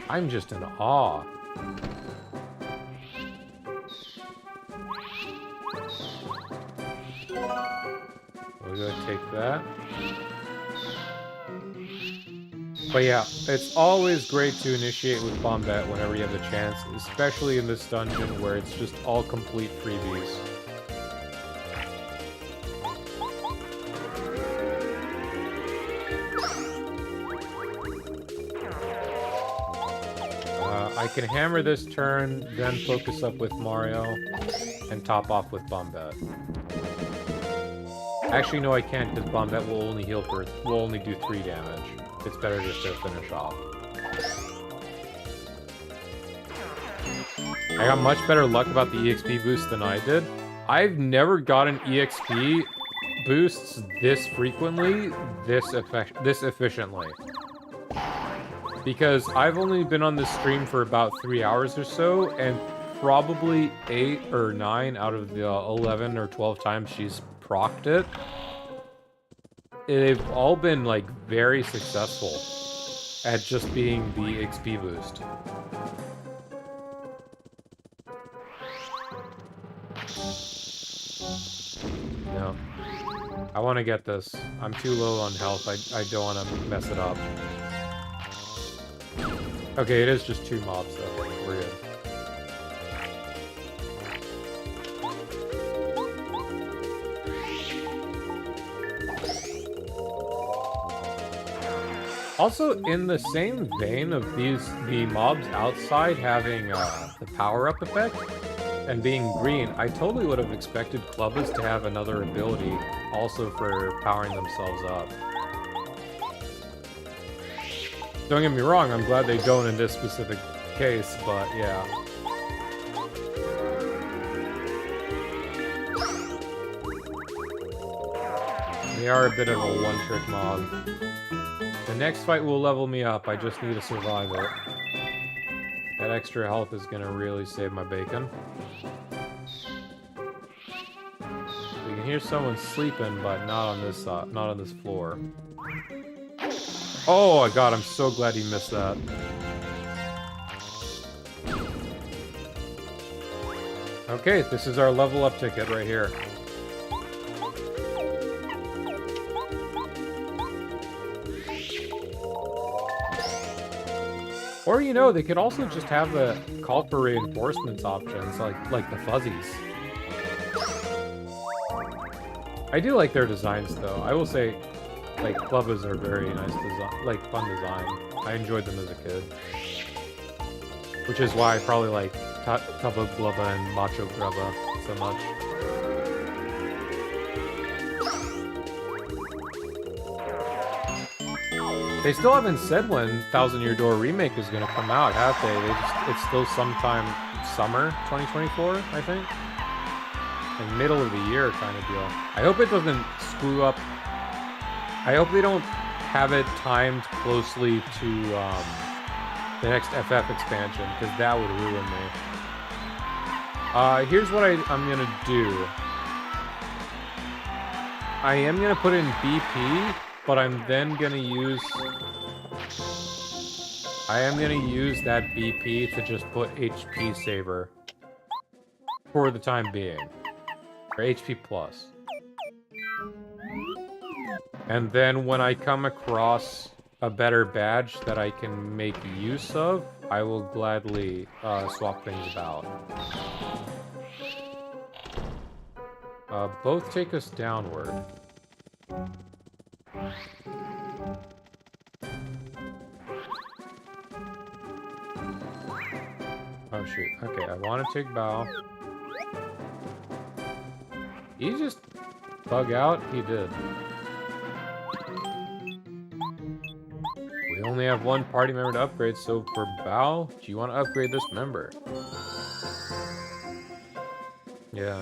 I'm just in awe. We're gonna take that. But yeah, it's always great to initiate with Bombette whenever you have the chance, especially in this dungeon where it's just all complete freebies. I can hammer this turn, then focus up with Mario, and top off with Bombette. Actually, no, I can't, because Bombette will only heal for... will only do 3 damage. It's better just to finish off. I got much better luck about the EXP boost than I did. I've never gotten EXP boosts this frequently, this efficiently. Because I've only been on this stream for about 3 hours or so, and probably 8 or 9 out of the 11 or 12 times she's procced it, they've all been, like, very successful at just being the XP boost. No. I want to get this. I'm too low on health. I don't want to mess it up. Okay, it is just 2 mobs, though. We're good. Also, in the same vein of the mobs outside having the power-up effect and being green, I totally would have expected Clubbas to have another ability also for powering themselves up. Don't get me wrong, I'm glad they don't in this specific case, but yeah. They are a bit of a one-trick mob. The next fight will level me up, I just need to survive it. That extra health is gonna really save my bacon. We can hear someone sleeping, but not on this floor. Oh my god, I'm so glad he missed that. Okay, this is our level up ticket right here. Or, you know, they could also just have the call for reinforcements options, like the fuzzies. I do like their designs, though. I will say, like, Clubbas are very nice design, like, fun design. I enjoyed them as a kid. Which is why I probably like Tubba Blubba and Macho Grubba so much. They still haven't said when Thousand Year Door Remake is going to come out, have they? It's still sometime summer 2024, I think. Like middle of the year kind of deal. I hope it doesn't screw up. I hope they don't have it timed closely to the next FF expansion, because that would ruin me. Here's what I'm going to do. I am going to put in BP, but I'm then going to use... I am going to use that BP to just put HP Saver. For the time being. Or HP Plus. And then when I come across a better badge that I can make use of, I will gladly swap things about. Both take us downward. Oh shoot, okay, I want to take bow. He just bug out? He did. We only have one party member to upgrade, so for bow, do you want to upgrade this member? Yeah.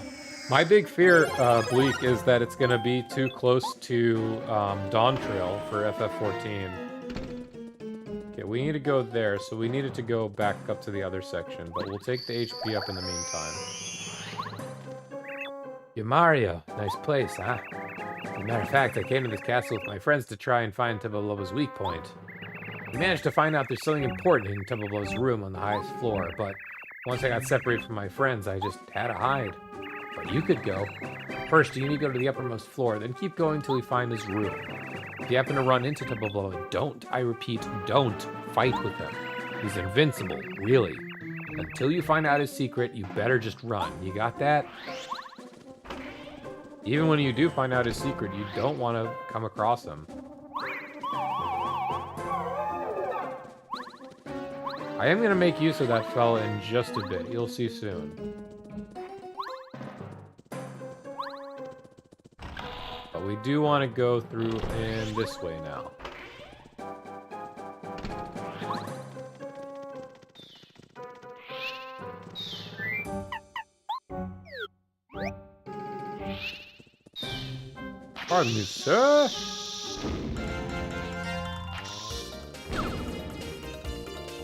My big fear, Bleak, is that it's going to be too close to Dawn Trail for FF14. Okay, we need to go there, so we needed to go back up to the other section, but we'll take the HP up in the meantime. Yo, Mario, nice place, huh? As a matter of fact, I came to this castle with my friends to try and find Tubba weak point. We managed to find out there's something important in Tubba room on the highest floor, but once I got separated from my friends, I just had to hide. But you could go. First, you need to go to the uppermost floor, then keep going till you find his room. If you happen to run into Tubba, don't, I repeat, don't fight with him. He's invincible, really. Until you find out his secret, you better just run. You got that? Even when you do find out his secret, you don't want to come across him. I am going to make use of that fella in just a bit. You'll see soon. But do want to go through in this way now. Pardon me, sir.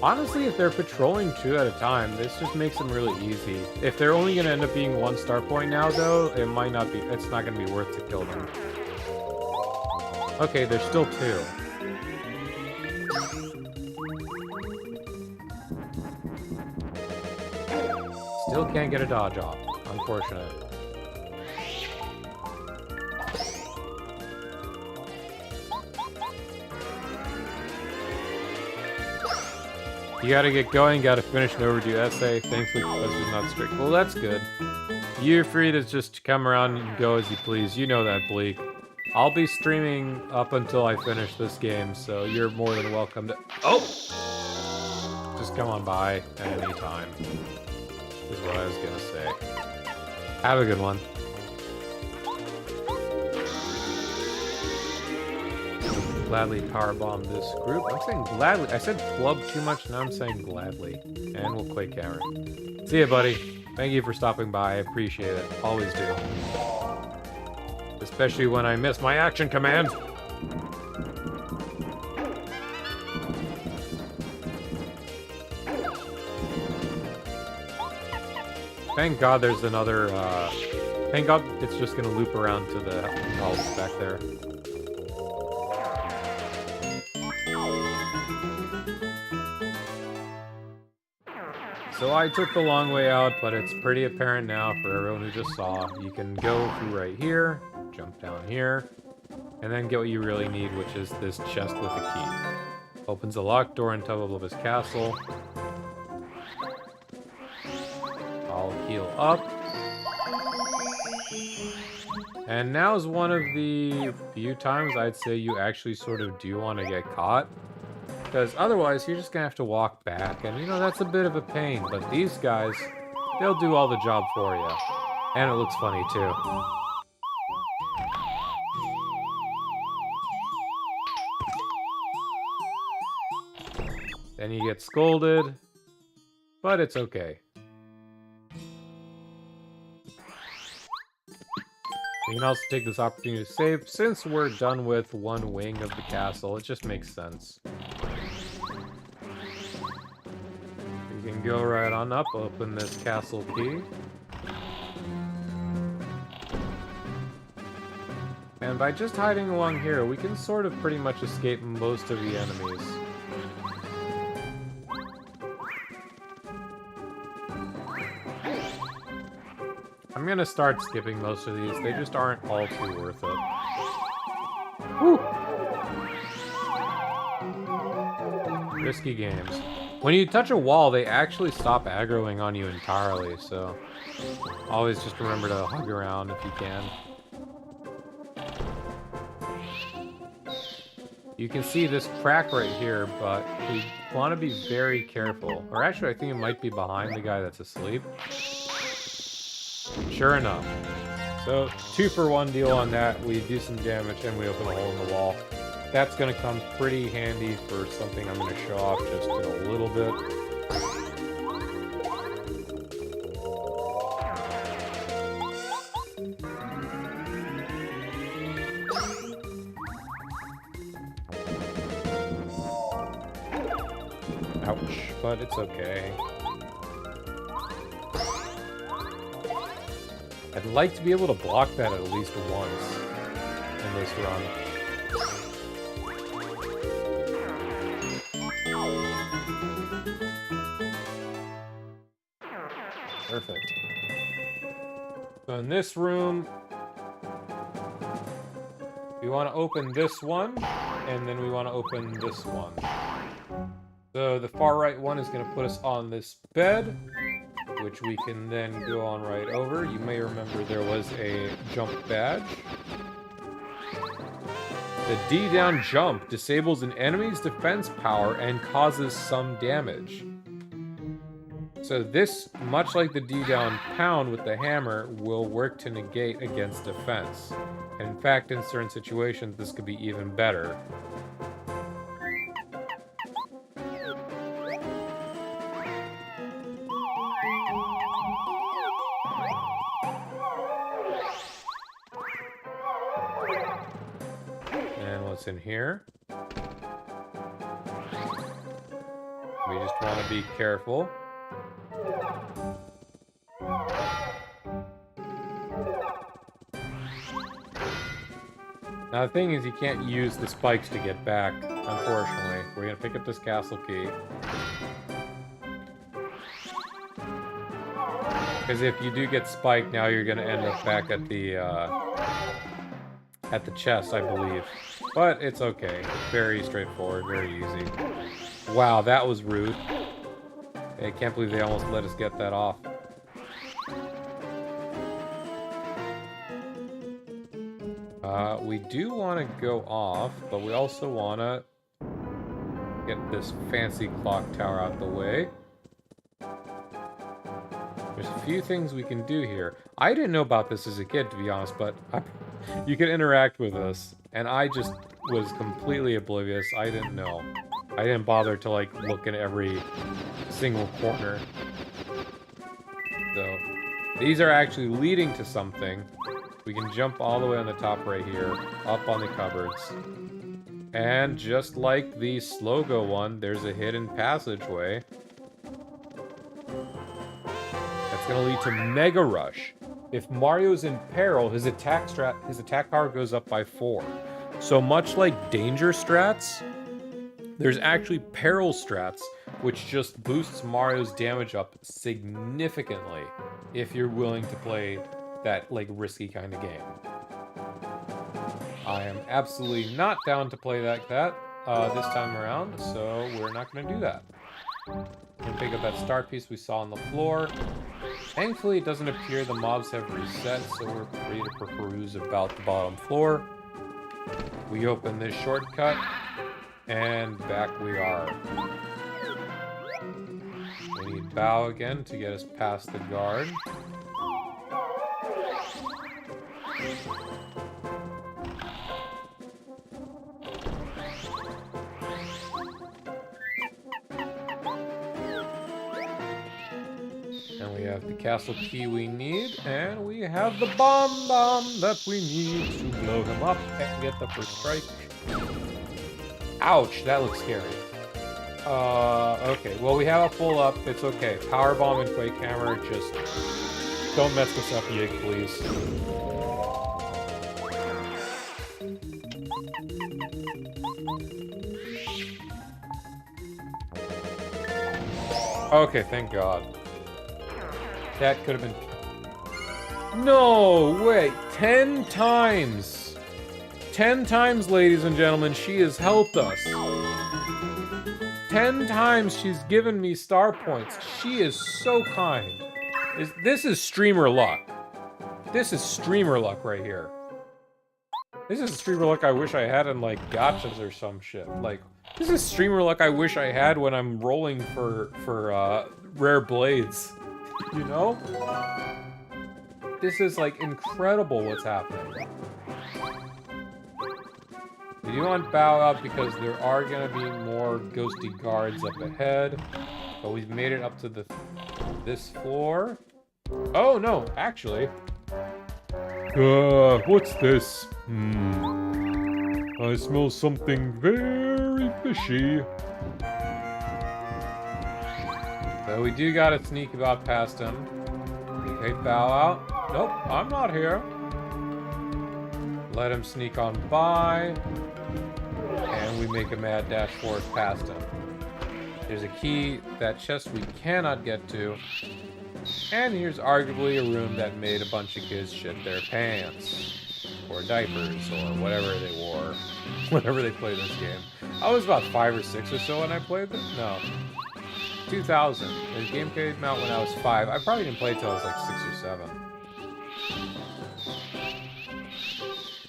Honestly, if they're patrolling 2 at a time, this just makes them really easy. If they're only going to end up being 1 star point now, though, it might not be. It's not going to be worth to kill them. Okay, there's still 2. Still can't get a dodge off. Unfortunate. You gotta get going, gotta finish an overdue essay. Thankfully, Professor's not strict. Well, that's good. You're free to just come around and go as you please. You know that, Bleak. I'll be streaming up until I finish this game, so you're more than welcome to... Oh! Just come on by at any time, is what I was gonna say. Have a good one. Gladly powerbomb this group. I'm saying gladly. I said flub too much, now I'm saying gladly. And we'll quake hammer. See ya, buddy. Thank you for stopping by. I appreciate it. Always do. Especially when I miss my action command. Thank God there's another, thank God it's just gonna loop around to the house back there. So I took the long way out, but it's pretty apparent now for everyone who just saw. You can go through right here, jump down here, and then get what you really need, which is this chest with a key. Opens a locked door in Tubba castle. I'll heal up. And now is one of the few times I'd say you actually sort of do want to get caught. Because otherwise, you're just going to have to walk back. And, you know, that's a bit of a pain. But these guys, they'll do all the job for you. And it looks funny, too. Then you get scolded. But it's okay. We can also take this opportunity to save. Since we're done with one wing of the castle, it just makes sense. You can go right on up, open this castle key. And by just hiding along here, we can sort of pretty much escape most of the enemies. I'm gonna start skipping most of these. They just aren't all too worth it. Woo! Risky games. When you touch a wall, they actually stop aggroing on you entirely, so always just remember to hug around if you can. You can see this crack right here, but we want to be very careful. Or actually, I think it might be behind the guy that's asleep. Sure enough. So, 2-for-1 deal on that. We do some damage and we open a hole in the wall. That's going to come pretty handy for something I'm going to show off just in a little bit. Ouch, but it's okay. I'd like to be able to block that at least once in this run. Perfect. So in this room, we want to open this one, and then we want to open this one. So the far right one is going to put us on this bed, which we can then go on right over. You may remember there was a jump badge. The D down jump disables an enemy's defense power and causes some damage. So this, much like the D down pound with the hammer, will work to negate against defense. And in fact, in certain situations, this could be even better. And what's in here? We just want to be careful. Now the thing is, you can't use the spikes to get back, unfortunately. We're gonna pick up this castle key. Because if you do get spiked, now you're gonna end up back at the chest, I believe. But it's okay. Very straightforward, very easy. Wow, that was rude. I can't believe they almost let us get that off. We do want to go off, but we also want to get this fancy clock tower out the way. There's a few things we can do here. I didn't know about this as a kid, to be honest, but you can interact with us, and I just was completely oblivious. I didn't know. I didn't bother to, like, look in every single corner. So, these are actually leading to something. We can jump all the way on the top right here, up on the cupboards. And just like the Slogo one, there's a hidden passageway. That's gonna lead to Mega Rush. If Mario's in peril, his attack power goes up by 4. So much like danger strats, there's actually peril strats, which just boosts Mario's damage up significantly if you're willing to play that, like, risky kind of game. I am absolutely not down to play like that this time around, so we're not going to do that. We're going to pick up that start piece we saw on the floor. Thankfully, it doesn't appear the mobs have reset, so we're free to peruse about the bottom floor. We open this shortcut, and back we are. We need bow again to get us past the guard. And we have the castle key we need, and we have the bomb that we need to blow him up and get the first strike. Ouch, that looks scary. Okay, well, we have a full up, it's okay. Power bomb and Quake Hammer, just don't mess this up, Yig, please. Okay, thank God. That could have been... No, wait, 10 times! 10 times, ladies and gentlemen, she has helped us. 10 times she's given me star points. She is so kind. This is streamer luck. This is streamer luck right here. This is streamer luck I wish I had in, like, gachas or some shit. Like, this is streamer luck I wish I had when I'm rolling for rare blades. You know? This is, like, incredible what's happening. We do want bow out because there are going to be more ghosty guards up ahead. But we've made it up to this floor. Oh, no, actually. What's this? I smell something very fishy. So we do gotta sneak about past him. Okay, bow out. Nope, I'm not here. Let him sneak on by. And we make a mad dash forward past him. There's a key, that chest we cannot get to. And here's arguably a room that made a bunch of kids shit their pants. Or diapers, or whatever they wore. Whenever they played this game. I was about 5 or 6 or so when I played this? No. 2000. The game came out when I was 5. I probably didn't play till I was like 6 or 7.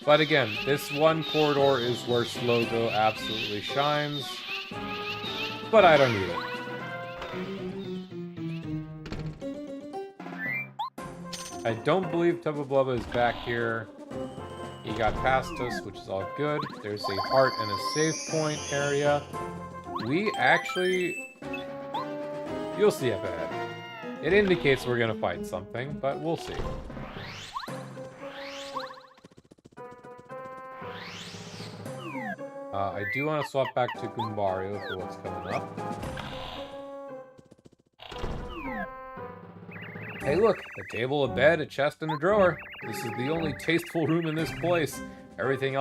But again, this one corridor is where Slogo absolutely shines. But I don't need it. I don't believe Tubba Blubba is back here. He got past us, which is all good. There's a heart and a save point area. We actually... You'll see up ahead. It indicates we're gonna fight something, but we'll see. I do want to swap back to Goombario for what's coming up. Hey look, a table, a bed, a chest, and a drawer. This is the only tasteful room in this place. Everything's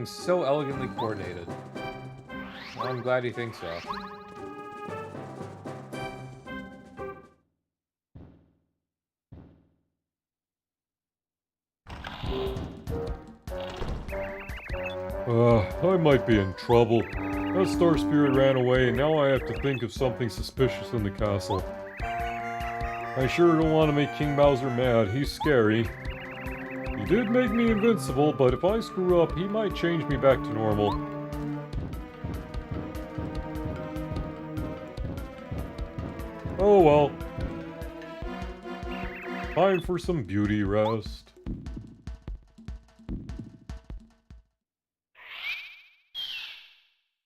so elegantly coordinated. Well, I'm glad you think so. I might be in trouble. That Star Spirit ran away, and now I have to think of something suspicious in the castle. I sure don't want to make King Bowser mad. He's scary. He did make me invincible, but if I screw up, he might change me back to normal. Oh well. Time for some beauty rest.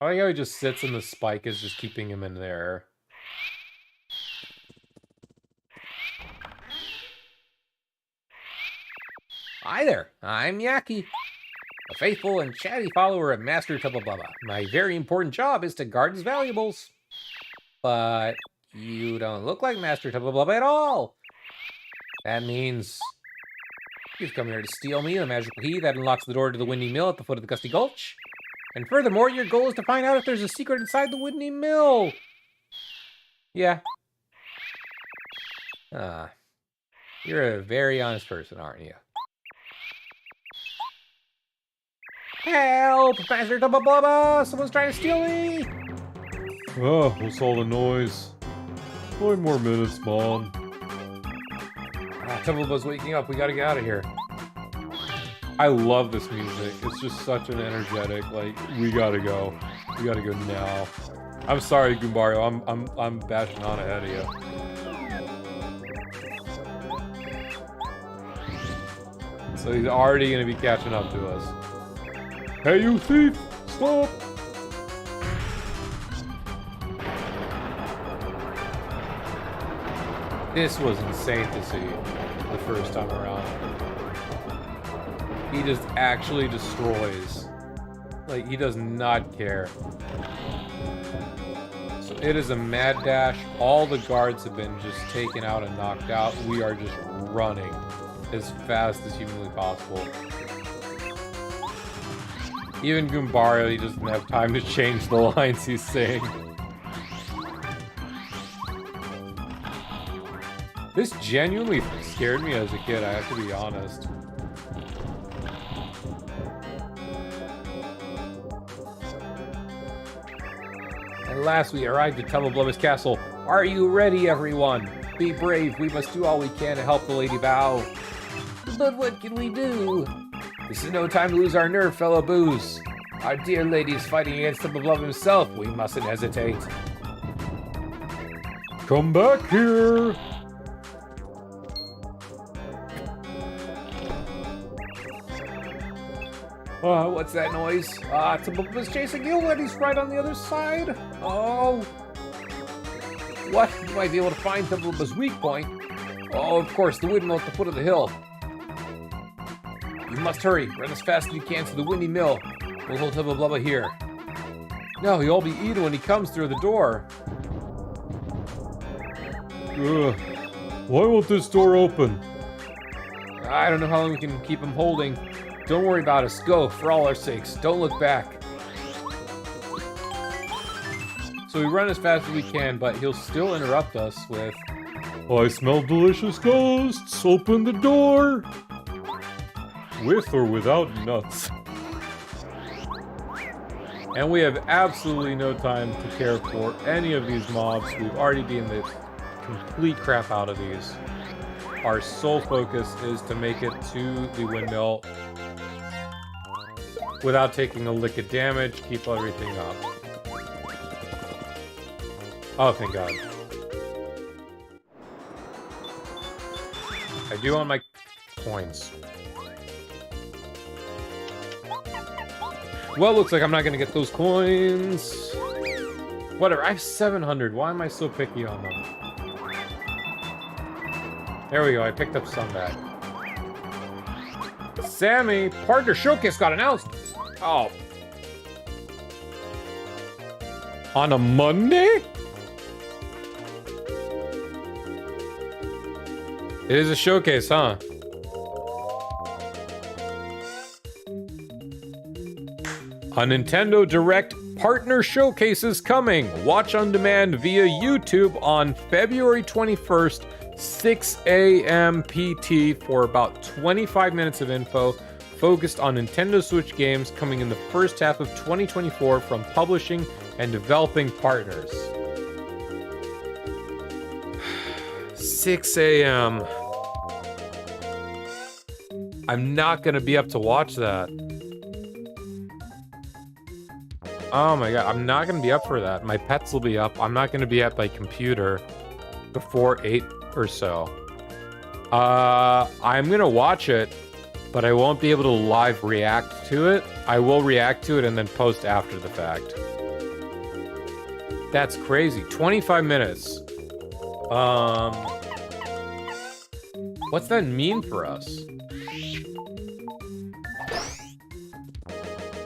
I like how he just sits and the spike is just keeping him in there. Hi there, I'm Yaki, a faithful and chatty follower of Master Tubba Blubba. My very important job is to guard his valuables. But you don't look like Master Tubba Blubba at all. That means you've come here to steal me the magical key that unlocks the door to the Windy Mill at the foot of the Gusty Gulch. And furthermore, your goal is to find out if there's a secret inside the Windy Mill. Yeah. You're a very honest person, aren't you? Help! Master Tubba Blubba! Someone's trying to steal me! What's all the noise? 5 more minutes, Mom. Tubba Blubba's waking up. We gotta get out of here. I love this music. It's just such an energetic, like, we gotta go. We gotta go now. I'm sorry, Goombario. I'm bashing on ahead of you. So he's already gonna be catching up to us. Hey, you thief! Stop! This was insane to see the first time around. He just actually destroys. Like, he does not care. So it is a mad dash. All the guards have been just taken out and knocked out. We are just running as fast as humanly possible. Even Goombario, he doesn't have time to change the lines he's saying. This genuinely scared me as a kid, I have to be honest. At last we arrived at Tubba Blubba's castle. Are you ready, everyone? Be brave, we must do all we can to help the Lady Bow. But what can we do? This is no time to lose our nerve, fellow boos. Our dear lady is fighting against Tubba Blubba himself. We mustn't hesitate. Come back here! What's that noise? Tubba Blubba's chasing you and he's right on the other side. Oh. What? You might be able to find Tubba Blubba's weak point. Oh, of course, the windmill at the foot of the hill. You must hurry. Run as fast as you can to the Windy Mill. We'll hold Tubba Blubba here. No, he'll be eaten when he comes through the door. Why won't this door open? I don't know how long we can keep him holding. Don't worry about us. Go, for all our sakes. Don't look back. So we run as fast as we can, but he'll still interrupt us with... I smell delicious ghosts! Open the door! With or without nuts. And we have absolutely no time to care for any of these mobs. We've already beaten the complete crap out of these. Our sole focus is to make it to the windmill without taking a lick of damage, keep everything up. Oh, thank God. I do want my coins. Well, looks like I'm not gonna get those coins. Whatever, I have 700. Why am I so picky on them? There we go, I picked up some back. Sammy, Partner Showcase got announced! Oh. On a Monday? It is a showcase, huh? A Nintendo Direct Partner Showcase is coming. Watch on demand via YouTube on February 21st, 6 a.m. PT for about 25 minutes of info focused on Nintendo Switch games coming in the first half of 2024 from publishing and developing partners. 6 a.m. I'm not gonna be up to watch that. Oh my god, I'm not gonna be up for that. My pets will be up. I'm not gonna be at my computer before 8 or so. I'm gonna watch it, but I won't be able to live react to it. I will react to it and then post after the fact. That's crazy. 25 minutes. What's that mean for us?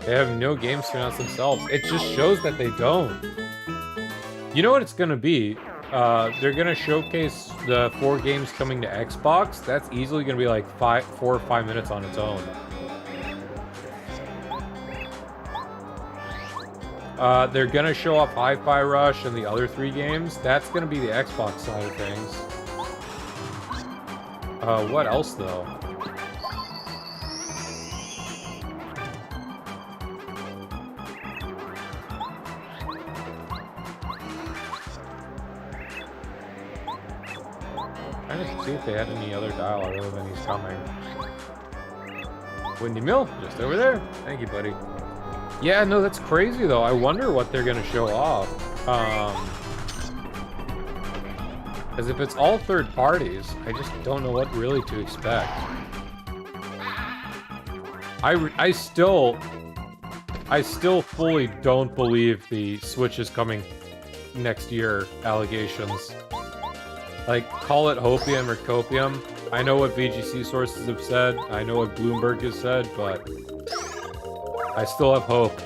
They have no games to announce themselves. It just shows that they don't. You know what it's gonna be? They're gonna showcase the 4 games coming to Xbox. That's easily gonna be like 4 or 5 minutes on its own. They're gonna show off Hi-Fi Rush and the other 3 games. That's gonna be the Xbox side of things. What else though? Trying to see if they had any other dialogue other than he's coming. Windy Mill, just over there. Thank you, buddy. Yeah, no, that's crazy though. I wonder what they're gonna show off. As if it's all third parties, I just don't know what really to expect. I still fully don't believe the Switch is coming next year allegations. Like, call it hopium or copium. I know what VGC sources have said. I know what Bloomberg has said, but I still have hope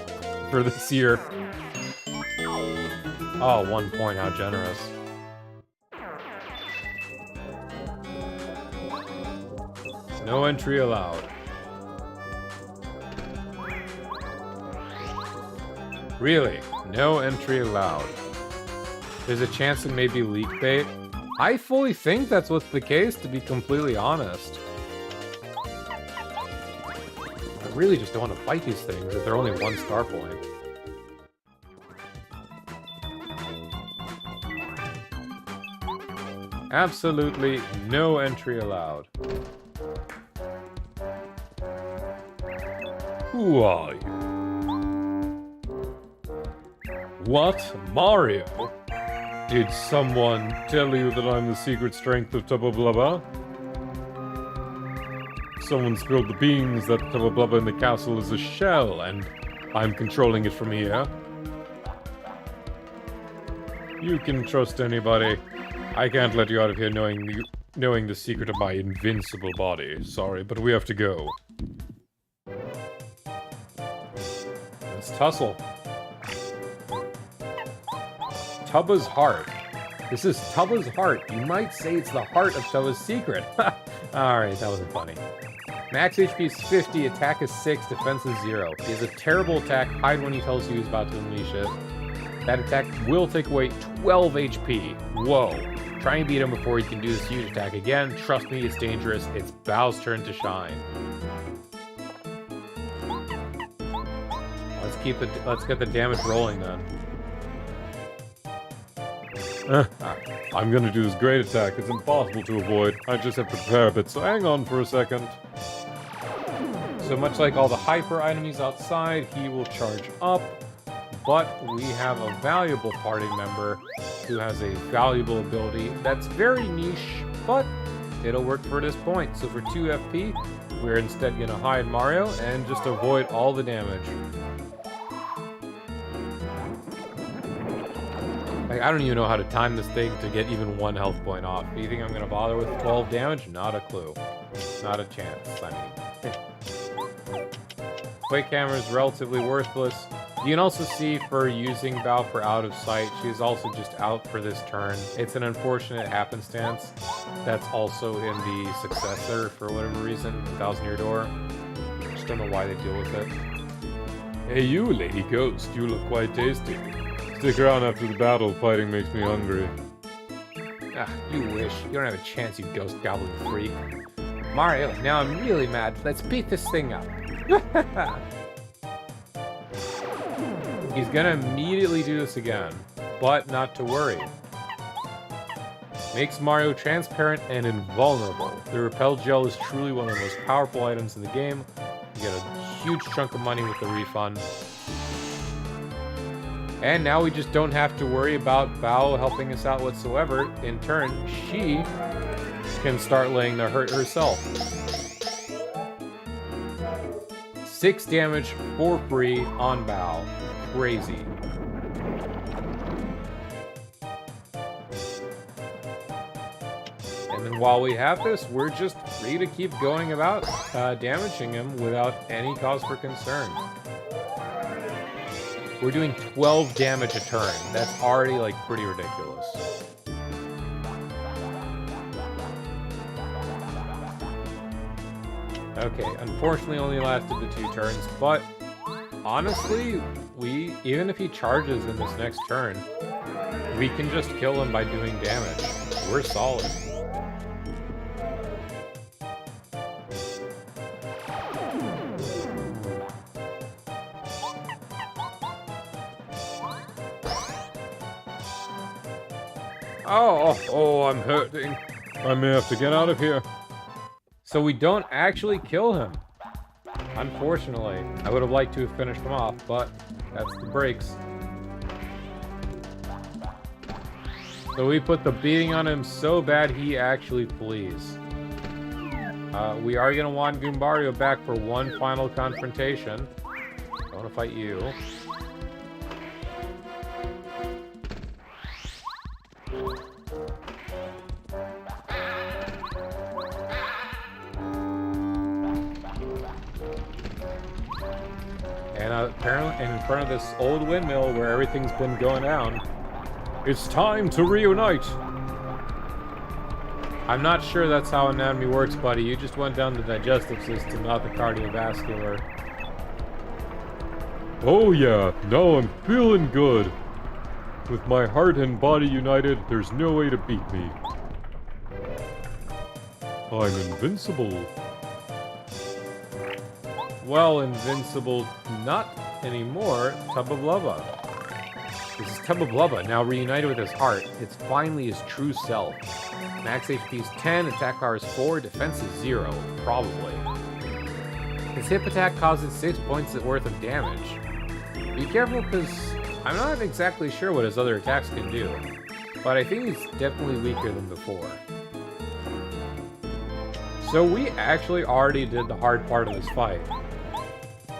for this year. Oh, 1 point, how generous. No entry allowed. Really? No entry allowed. There's a chance it may be leak bait. I fully think that's what's the case, to be completely honest. I really just don't want to fight these things if they're only 1 star point. Absolutely no entry allowed. Who are you? What? Mario? Did someone tell you that I'm the secret strength of Tubba Blubba? Someone spilled the beans that Tubba Blubba in the castle is a shell, and I'm controlling it from here. You can trust anybody. I can't let you out of here knowing the secret of my invincible body. Sorry, but we have to go. Let's tussle. Tubba's heart. This is Tubba's heart. You might say it's the heart of Tubba's secret. Alright, that wasn't funny. Max HP is 50, attack is 6, defense is 0. He has a terrible attack, hide when he tells you he's about to unleash it. That attack will take away 12 HP. Whoa. Try and beat him before he can do this huge attack again. Trust me, it's dangerous. It's Bow's turn to shine. Let's get the damage rolling then. I'm gonna do this great attack. It's impossible to avoid. I just have to prepare a bit, so hang on for a second. So much like all the hyper enemies outside, he will charge up. But we have a valuable party member who has a valuable ability that's very niche, but it'll work for this point. So for 2 FP, we're instead gonna hide Mario and just avoid all the damage. Like, I don't even know how to time this thing to get even 1 health point off. Do you think I'm gonna bother with 12 damage? Not a clue. Not a chance, I mean. Quake Hammer is relatively worthless. You can also see for using Bao for out of sight, she's also just out for this turn. It's an unfortunate happenstance that's also in the successor for whatever reason, 1000 Year Door. Just don't know why they deal with it. Hey you, Lady Ghost, you look quite tasty. Stick around after the battle, fighting makes me hungry. Ah, you wish. You don't have a chance, you ghost goblin freak. Mario, now I'm really mad. Let's beat this thing up. He's gonna immediately do this again, but not to worry. Makes Mario transparent and invulnerable. The Repel Gel is truly one of the most powerful items in the game. You get a huge chunk of money with the refund. And now we just don't have to worry about Bao helping us out whatsoever. In turn, she can start laying the hurt herself. 6 damage for free on Bao. Crazy. And then while we have this, we're just free to keep going about damaging him without any cause for concern. We're doing 12 damage a turn. That's already, like, pretty ridiculous. Okay, unfortunately only lasted the 2 turns, but honestly, even if he charges in this next turn, we can just kill him by doing damage. We're solid. Oh, I'm hurting. I may have to get out of here. So we don't actually kill him. Unfortunately. I would have liked to have finished him off, but that's the breaks. So we put the beating on him so bad he actually flees. We are going to want Goombario back for one final confrontation. I want to fight you. And apparently in front of this old windmill where everything's been going down, It's time to reunite. I'm not sure that's how anatomy works, buddy. You just went down the digestive system, not the cardiovascular. Oh yeah, now I'm feeling good. With my heart and body united, there's no way to beat me. I'm invincible. Well, invincible not anymore, Tubba Blubba. This is Tubba Blubba, now reunited with his heart. It's finally his true self. Max HP is 10, attack power is 4, defense is 0, probably. His hip attack causes 6 points worth of damage. Be careful, because I'm not exactly sure what his other attacks can do, but I think he's definitely weaker than before. So we actually already did the hard part of this fight.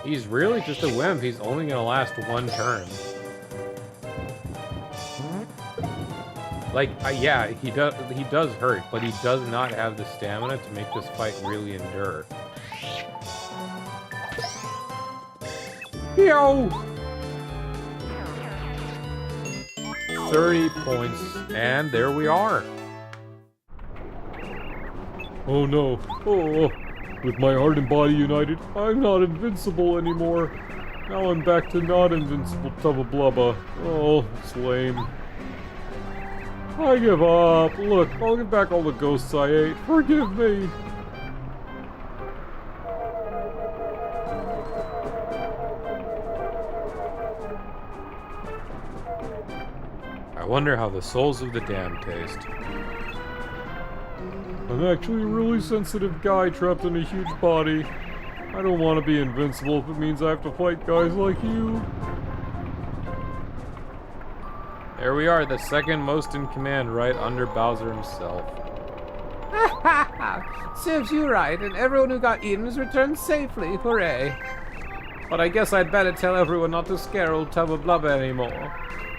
He's really just a wimp. He's only going to last one turn. Like, yeah, he does hurt, but he does not have the stamina to make this fight really endure. Yo! 30 points, and there we are. Oh no. Oh, with my heart and body united, I'm not invincible anymore. Now I'm back to not invincible Tubba Blubba. Oh, it's lame. I give up. Look, I'll get back all the ghosts I ate. Forgive me. I wonder how the souls of the damned taste. I'm actually a really sensitive guy trapped in a huge body. I don't want to be invincible if it means I have to fight guys like you. There we are, the second most in command, right under Bowser himself. Ha ha ha! Serves you right, and everyone who got eaten has returned safely. Hooray! But I guess I'd better tell everyone not to scare old Tubba Blubba anymore.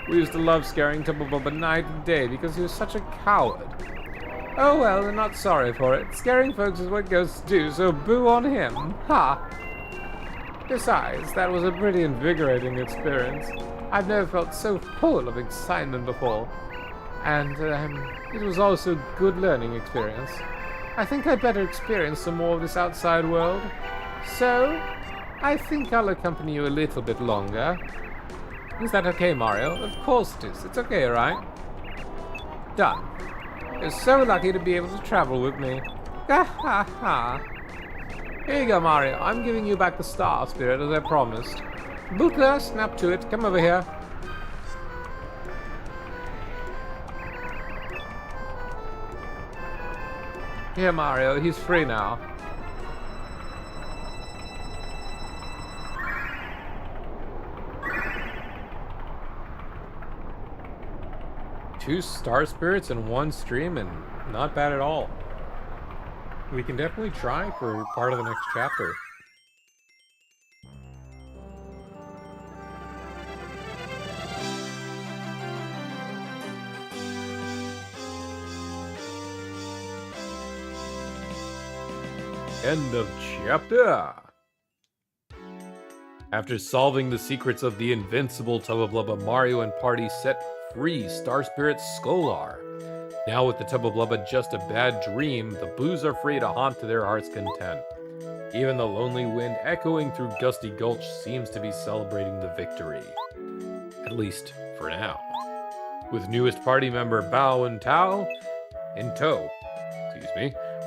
We used to love scaring Tubba Blubba night and day because he was such a coward. Oh well, I'm not sorry for it. Scaring folks is what ghosts do, so boo on him. Ha! Besides, that was a pretty invigorating experience. I've never felt so full of excitement before. And, it was also a good learning experience. I think I'd better experience some more of this outside world. So, I think I'll accompany you a little bit longer. Is that okay, Mario? Of course it is. It's okay, right? Done. You're so lucky to be able to travel with me. Ha ha ha. Here you go, Mario. I'm giving you back the Star Spirit as I promised. Bootler, snap to it. Come over here. Here, Mario. He's free now. Two Star Spirits in one stream, and not bad at all. We can definitely try for part of the next chapter. End of chapter! After solving the secrets of the invincible Tubba Blubba, Mario and party set free Star Spirit Skolar. Now with the Tubba Blubba just a bad dream, the Boos are free to haunt to their heart's content. Even the lonely wind echoing through Gusty Gulch seems to be celebrating the victory. At least, for now. With newest party member Bao and Tao in tow,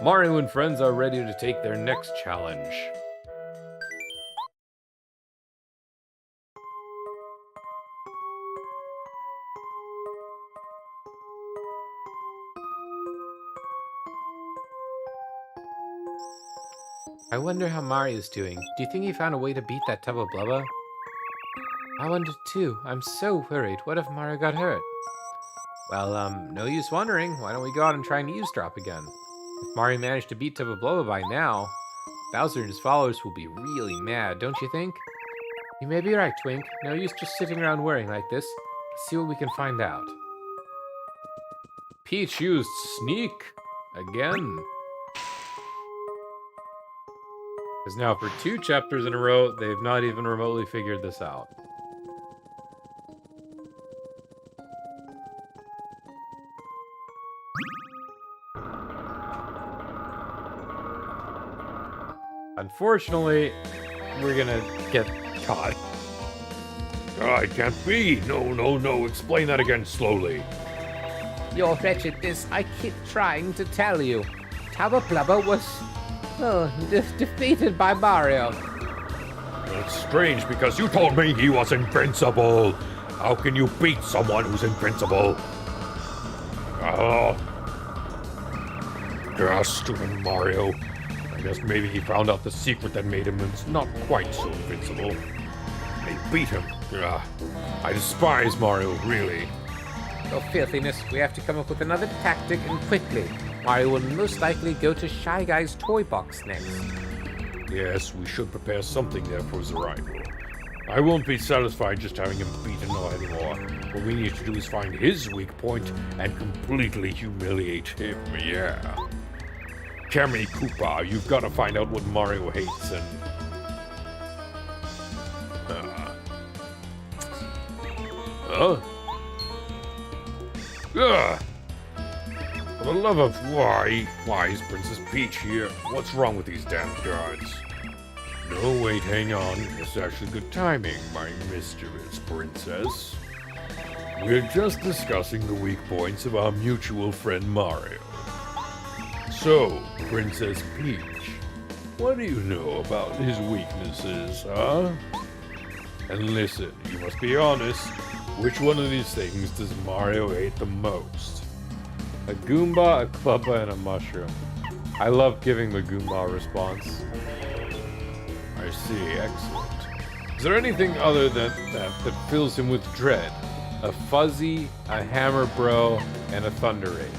Mario and friends are ready to take their next challenge. I wonder how Mario's doing. Do you think he found a way to beat that Tubba Blubba? I wonder too. I'm so worried. What if Mario got hurt? Well, no use wondering. Why don't we go out and try and eavesdrop again? If Mario managed to beat Tubba Blubba by now, Bowser and his followers will be really mad, don't you think? You may be right, Twink. No use just sitting around worrying like this. Let's see what we can find out. Peach used Sneak again. Because now for 2 chapters in a row, they've not even remotely figured this out. Unfortunately, we're gonna get caught. It can't be. No. Explain that again slowly. Your wretchedness, I keep trying to tell you. Tubba Blubba was, defeated by Mario. That's strange because you told me he was invincible. How can you beat someone who's invincible? Stupid Mario. I guess maybe he found out the secret that made him not quite so invincible. They beat him. I despise Mario, really. Oh, filthiness, we have to come up with another tactic and quickly. Mario will most likely go to Shy Guy's toy box next. Yes, we should prepare something there for his arrival. I won't be satisfied just having him beaten anymore. What we need to do is find his weak point and completely humiliate him, yeah. Kammy Koopa, you've got to find out what Mario hates and... For the love of why is Princess Peach here? What's wrong with these damn guards? No, wait, hang on. It's actually good timing, my mischievous princess. We're just discussing the weak points of our mutual friend Mario. So, Princess Peach, what do you know about his weaknesses, huh? And listen, you must be honest. Which one of these things does Mario hate the most? A Goomba, a Klubba, and a Mushroom. I love giving the Goomba a response. I see, excellent. Is there anything other than that fills him with dread? A Fuzzy, a Hammer Bro, and a Thunder Rage.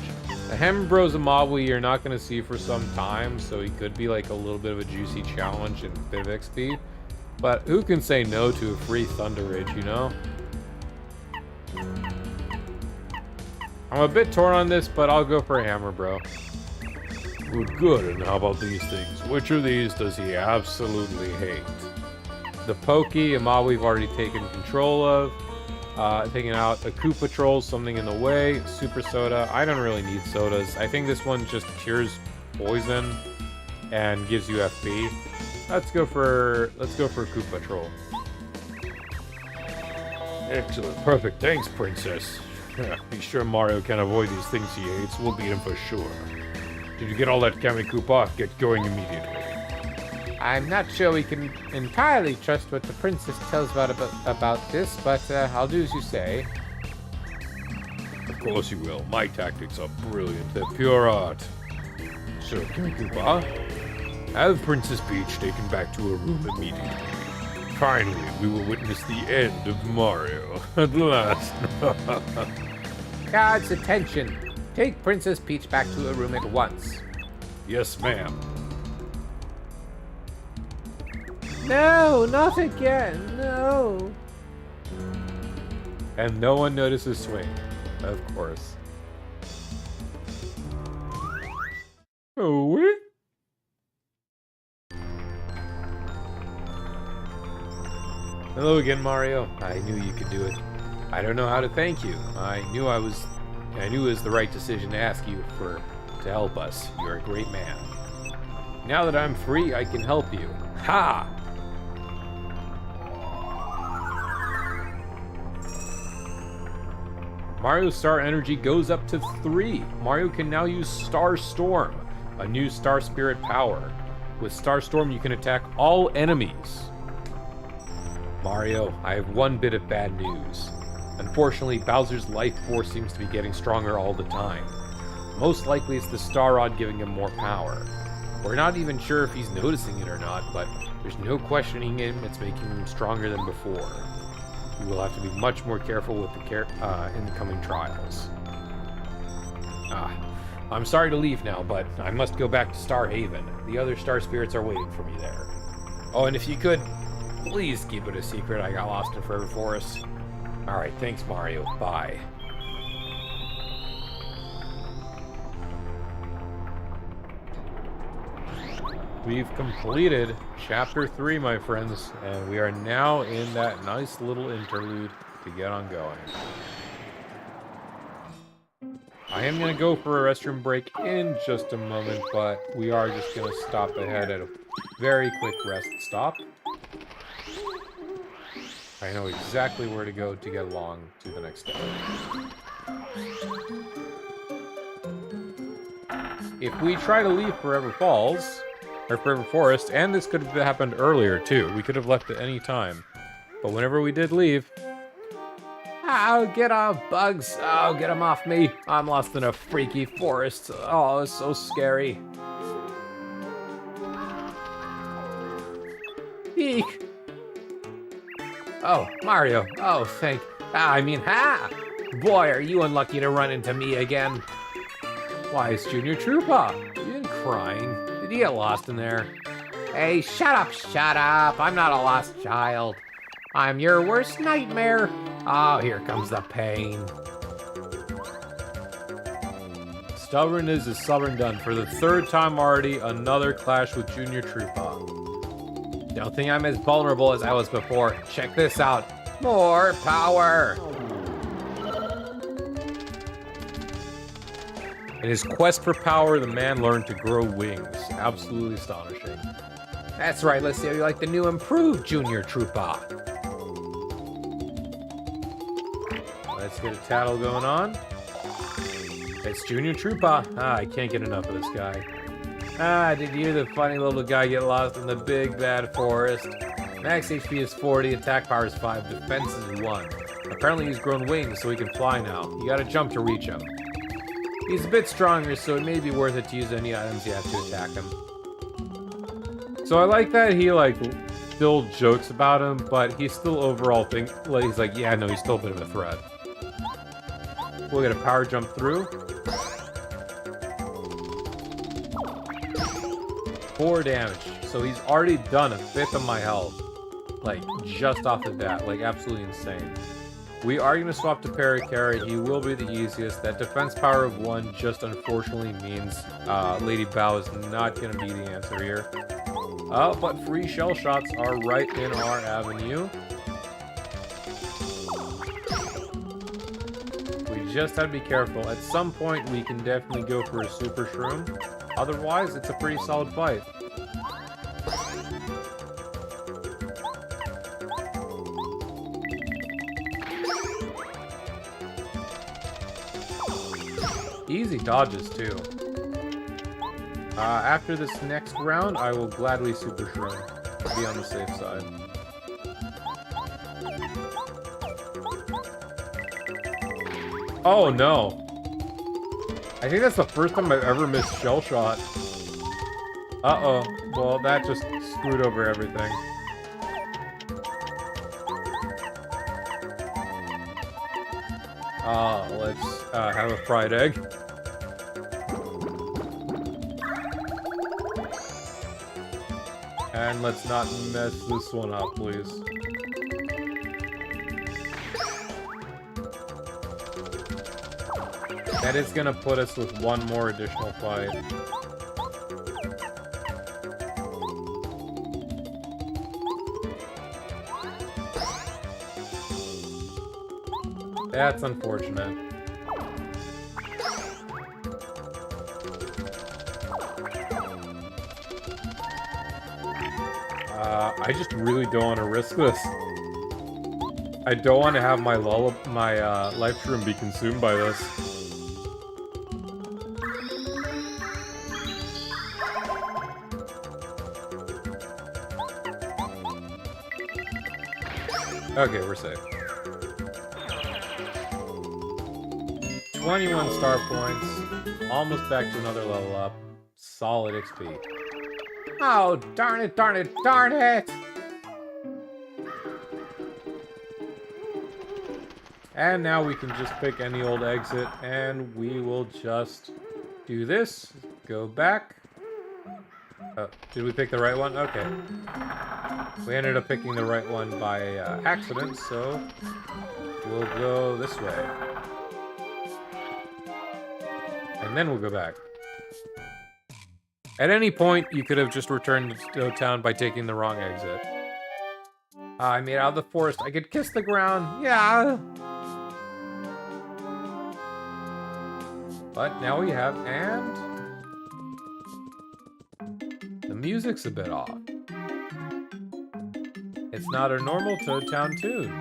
The Hammer Bros and Mobwe you're not going to see for some time, so he could be like a little bit of a juicy challenge and a bit of XP. But who can say no to a free Thunder Ridge, you know? I'm a bit torn on this, but I'll go for a Hammer Bro. Good, good. And how about these things? Which of these does he absolutely hate? The Pokey and Mobwe we've already taken control of. Taking out a Koopa Troll, something in the way. Super Soda. I don't really need sodas. I think this one just cures poison and gives you FP. Let's go for Koopa Troll. Excellent. Perfect. Thanks, Princess. Be sure Mario can avoid these things he hates. We'll beat him for sure. Did you get all that Kami Koopa? Get going immediately. I'm not sure we can entirely trust what the princess tells about this, but I'll do as you say. Of course you will. My tactics are brilliant. They're pure art. So, Kami Koopa, have Princess Peach taken back to her room immediately. Finally, we will witness the end of Mario. At last. Guards, attention! Take Princess Peach back to her room at once. Yes, ma'am. No, not again, no. And no one notices Swing, of course. Oh, what? Hello again, Mario. I knew you could do it. I don't know how to thank you. I knew it was the right decision to ask you to help us. You're a great man. Now that I'm free, I can help you. Ha! Mario's star energy goes up to 3. Mario can now use Star Storm, a new Star Spirit power. With Star Storm, you can attack all enemies. Mario, I have one bit of bad news. Unfortunately, Bowser's life force seems to be getting stronger all the time. Most likely it's the Star Rod giving him more power. We're not even sure if he's noticing it or not, but there's no questioning him, it's making him stronger than before. We will have to be much more careful with the incoming trials. I'm sorry to leave now, but I must go back to Star Haven. The other Star Spirits are waiting for me there. Oh, and if you could, please keep it a secret. I got lost in Forever Forest. Alright, thanks Mario. Bye. We've completed Chapter 3, my friends, and we are now in that nice little interlude to get on going. I am going to go for a restroom break in just a moment, but we are just going to stop ahead at a very quick rest stop. I know exactly where to go to get along to the next step. If we try to leave Forever Falls, or Forever Forest, and this could have happened earlier too. We could have left at any time. But whenever we did leave... Oh, get off, bugs! Oh, get them off me! I'm lost in a freaky forest. Oh, it's so scary. Eek! Oh, Mario. Oh, ha! Boy, are you unlucky to run into me again. Why, it's Junior Troopa. You been crying. Did you get lost in there? Hey, shut up. I'm not a lost child. I'm your worst nightmare. Oh, here comes the pain. Stubborn is stubborn done. For the third time already, another clash with Junior Troopa. Don't think I'm as vulnerable as I was before. Check this out. More power. In his quest for power, the man learned to grow wings. Absolutely astonishing. That's right, let's see how you like the new improved Junior Troopa. Let's get a tattle going on. It's Junior Troopa. I can't get enough of this guy. Did you hear the funny little guy get lost in the big bad forest? Max HP is 40, attack power is 5, defense is 1. Apparently he's grown wings so he can fly now. You gotta jump to reach him. He's a bit stronger, so it may be worth it to use any items you have to attack him. So I like that he, still jokes about him, but he's still overall he's like, yeah, no, he's still a bit of a threat. We'll get a power jump through. 4 damage. So he's already done a fifth of my health. Like, just off the bat. Like, absolutely insane. We are going to swap to Parakarry. He will be the easiest. That defense power of 1 just unfortunately means Lady Bow is not going to be the answer here. But free shell shots are right in our avenue. We just have to be careful. At some point, we can definitely go for a Super Shroom. Otherwise, it's a pretty solid fight. Easy dodges, too. After this next round, I will gladly Super Shroom to be on the safe side. Oh, no. I think that's the first time I've ever missed Shell Shot. Uh-oh. Well, that just screwed over everything. Let's have a fried egg. And let's not mess this one up, please. That is gonna put us with one more additional fight. That's unfortunate. I just really don't want to risk this. I don't want to have my life shroom be consumed by this. Okay, we're safe. 21 star points. Almost back to another level up. Solid XP. Oh, darn it, darn it, darn it! And now we can just pick any old exit, and we will just do this. Go back. Oh, did we pick the right one? Okay. We ended up picking the right one by accident, so we'll go this way. And then we'll go back. At any point, you could have just returned to town by taking the wrong exit. I made it out of the forest. I could kiss the ground. Yeah. But now we have, and the music's a bit off. It's not a normal Toad Town tune.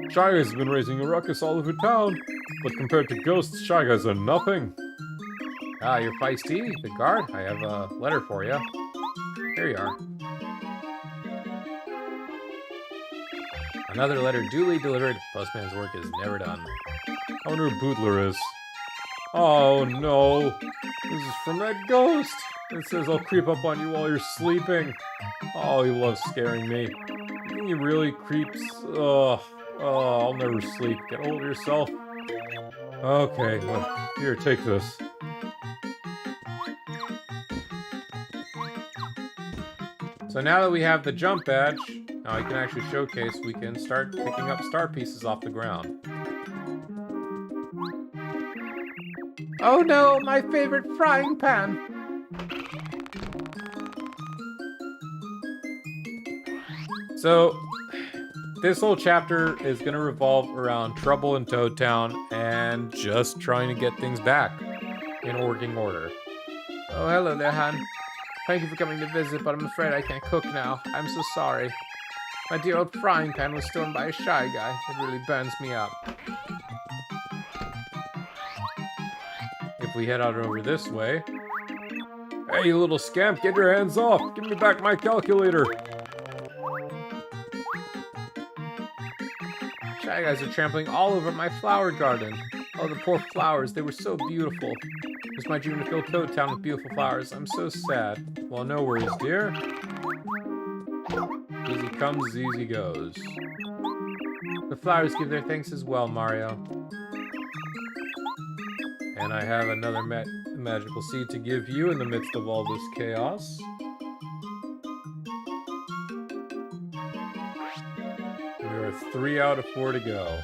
Shy Guys has been raising a ruckus all over town, but compared to ghosts, Shy Guys are nothing. Ah, you're feisty, the guard. I have a letter for you. Here you are. Another letter duly delivered. Postman's work is never done. I wonder who Bootler is. Oh no, this is from that ghost. It says I'll creep up on you while you're sleeping. Oh, he loves scaring me. He really creeps. Oh, I'll never sleep. Get hold of yourself. Okay, well, here, take this. So now that we have the jump badge, now we can actually showcase, we can start picking up star pieces off the ground. Oh no, my favorite frying pan! So, this whole chapter is going to revolve around trouble in Toad Town and just trying to get things back in working order. Oh, hello there, hon. Thank you for coming to visit, but I'm afraid I can't cook now. I'm so sorry. My dear old frying pan was stolen by a shy guy. It really burns me up. If we head out over this way... Hey, you little scamp, get your hands off! Give me back my calculator! Shy guys are trampling all over my flower garden. Oh, the poor flowers, they were so beautiful. It was my dream to fill Toad Town with beautiful flowers. I'm so sad. Well, no worries, dear. Easy comes, easy goes. The flowers give their thanks as well, Mario. And I have another magical seed to give you in the midst of all this chaos. There are 3 out of 4 to go.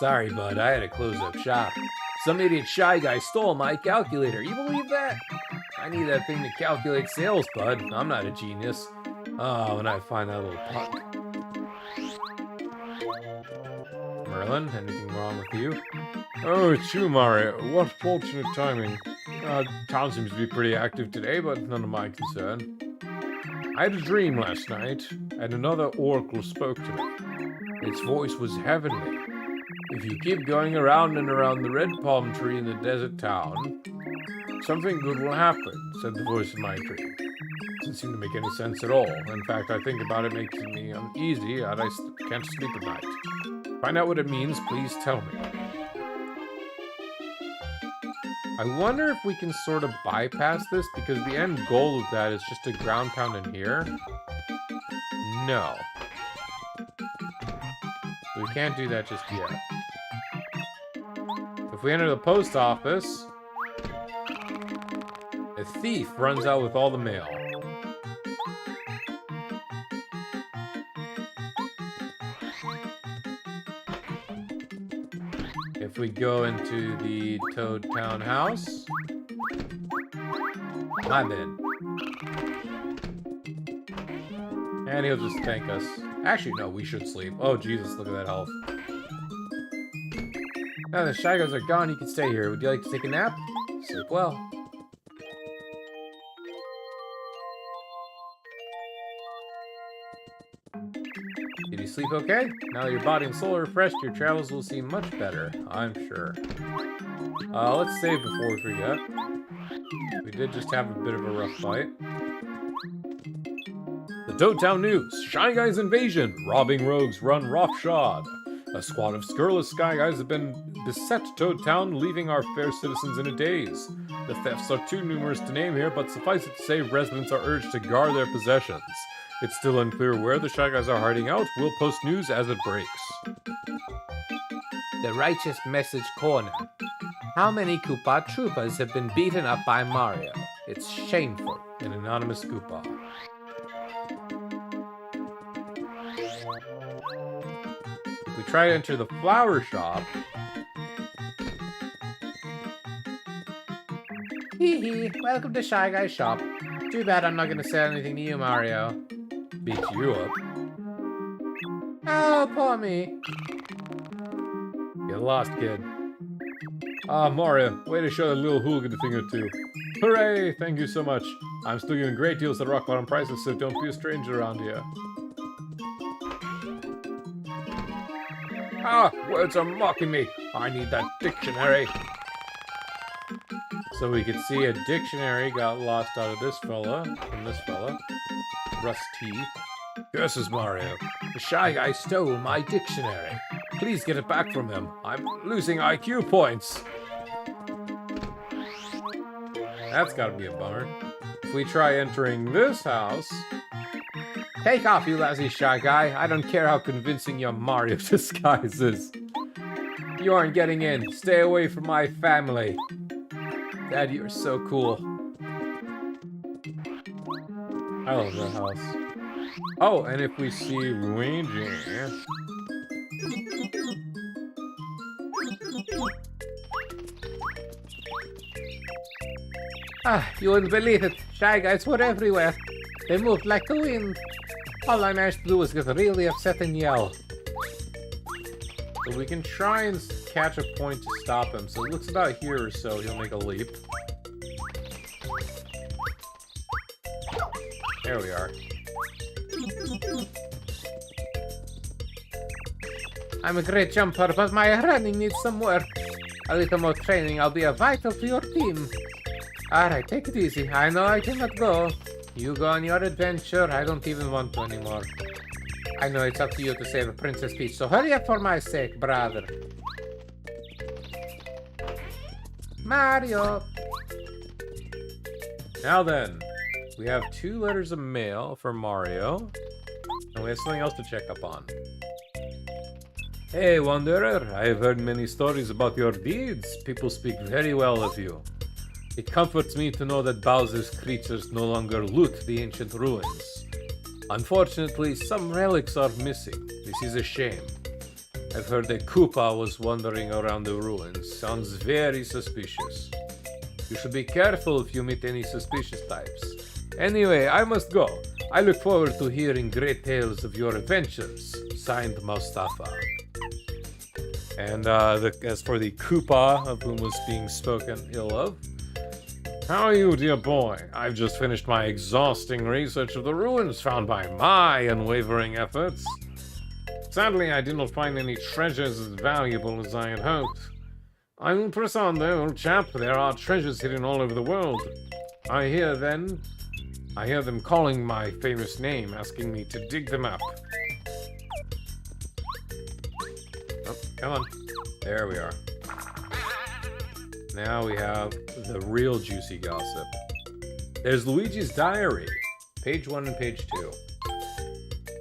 Sorry, bud, I had to close up shop. Some idiot shy guy stole my calculator. You believe that? I need that thing to calculate sales, bud. I'm not a genius. Oh, when I find that little punk. Merlin, anything wrong with you? Oh, it's you, Mario. What fortunate timing. Town seems to be pretty active today, but none of my concern. I had a dream last night, and another oracle spoke to me. Its voice was heavenly. If you keep going around and around the red palm tree in the desert town, something good will happen, said the voice of my dream. Doesn't seem to make any sense at all. In fact, I think about it making me uneasy, and I can't sleep at night. Find out what it means, please tell me. I wonder if we can sort of bypass this, because the end goal of that is just a ground pound in here. No. We can't do that just yet. If we enter the post office, a thief runs out with all the mail. If we go into the Toad Town house, I'm in. And he'll just thank us. Actually, no, we should sleep. Oh, Jesus, look at that health. Now the Shy Guys are gone, you can stay here. Would you like to take a nap? Sleep well. Did you sleep okay? Now that your body and soul are refreshed, your travels will seem much better, I'm sure. Let's save before we forget. We did just have a bit of a rough fight. The Toad Town News. Shy Guys invasion. Robbing rogues run roughshod. A squad of scurrilous Sky Guys have been beset Toad Town, leaving our fair citizens in a daze. The thefts are too numerous to name here, but suffice it to say, residents are urged to guard their possessions. It's still unclear where the Shy Guys are hiding out. We'll post news as it breaks. The Righteous Message Corner. How many Koopa Troopas have been beaten up by Mario? It's shameful. An anonymous Koopa. If we try to enter the flower shop... Hee hee, welcome to Shy Guy's shop. Too bad I'm not gonna sell anything to you, Mario. Beat you up. Oh, poor me. Get lost, kid. Ah, Mario, way to show that little hooligan a thing or two. Hooray! Thank you so much. I'm still giving great deals at rock bottom prices, so don't be a stranger around here. Ah, words are mocking me. I need that dictionary. So we could see a dictionary got lost out of this fella, from this fella. Rusty. Curses, Mario. The Shy Guy stole my dictionary. Please get it back from him. I'm losing IQ points. That's gotta be a bummer. If we try entering this house... Take off, you lousy Shy Guy. I don't care how convincing your Mario disguise is. You aren't getting in. Stay away from my family. Dad, you're so cool. I love that house. Oh, and if we see Luigi... Ah, you wouldn't believe it. Shy Guys were everywhere. They moved like the wind. All I managed to do was get really upset and yell. So we can try and catch a point to stop him. So it looks about here or so, he'll make a leap. There we are. I'm a great jumper, but my running needs some work. A little more training, I'll be a vital to your team. Alright, take it easy. I know I cannot go. You go on your adventure. I don't even want to anymore. I know it's up to you to save Princess Peach, so hurry up for my sake, brother. Mario! Now then, we have 2 letters of mail for Mario, and we have something else to check up on. Hey, Wanderer, I have heard many stories about your deeds. People speak very well of you. It comforts me to know that Bowser's creatures no longer loot the ancient ruins. Unfortunately, some relics are missing. This is a shame. I've heard a Koopa was wandering around the ruins. Sounds very suspicious. You should be careful if you meet any suspicious types. Anyway, I must go. I look forward to hearing great tales of your adventures. Signed, Mustafa. And as for the Koopa of whom was being spoken ill of, how are you, dear boy? I've just finished my exhausting research of the ruins found by my unwavering efforts. Sadly, I did not find any treasures as valuable as I had hoped. I will press on though, old chap. There are treasures hidden all over the world. I hear them calling my famous name, asking me to dig them up. Oh, come on. There we are. Now we have the real juicy gossip. There's Luigi's diary, page 1 and page 2.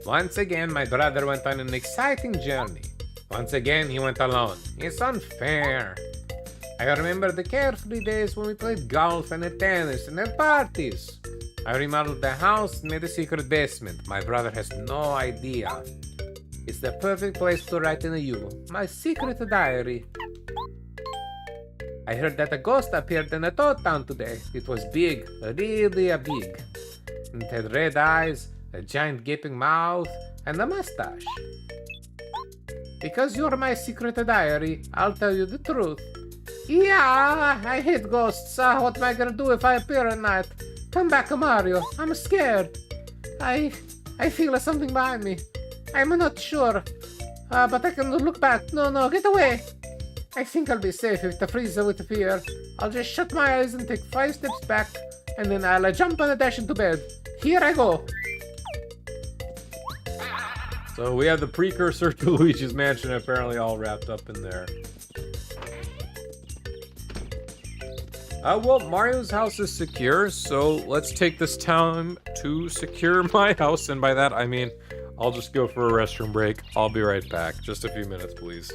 Once again, my brother went on an exciting journey. Once again, he went alone. It's unfair. I remember the carefree days when we played golf and tennis and had parties. I remodeled the house and made a secret basement. My brother has no idea. It's the perfect place to write in a U. My secret diary. I heard that a ghost appeared in a Toad Town today. It was big, really big. And it had red eyes, a giant gaping mouth, and a mustache. Because you're my secret diary, I'll tell you the truth. Yeah, I hate ghosts. What am I gonna do if I appear at night? Come back, Mario. I'm scared. I feel something behind me. I'm not sure. But I can look back. No, get away. I think I'll be safe if the freezer would appear. I'll just shut my eyes and take 5 steps back, and then I'll jump and dash into bed. Here I go. So we have the precursor to Luigi's Mansion apparently all wrapped up in there. Well, Mario's house is secure, so let's take this time to secure my house, and by that I mean I'll just go for a restroom break. I'll be right back. Just a few minutes, please.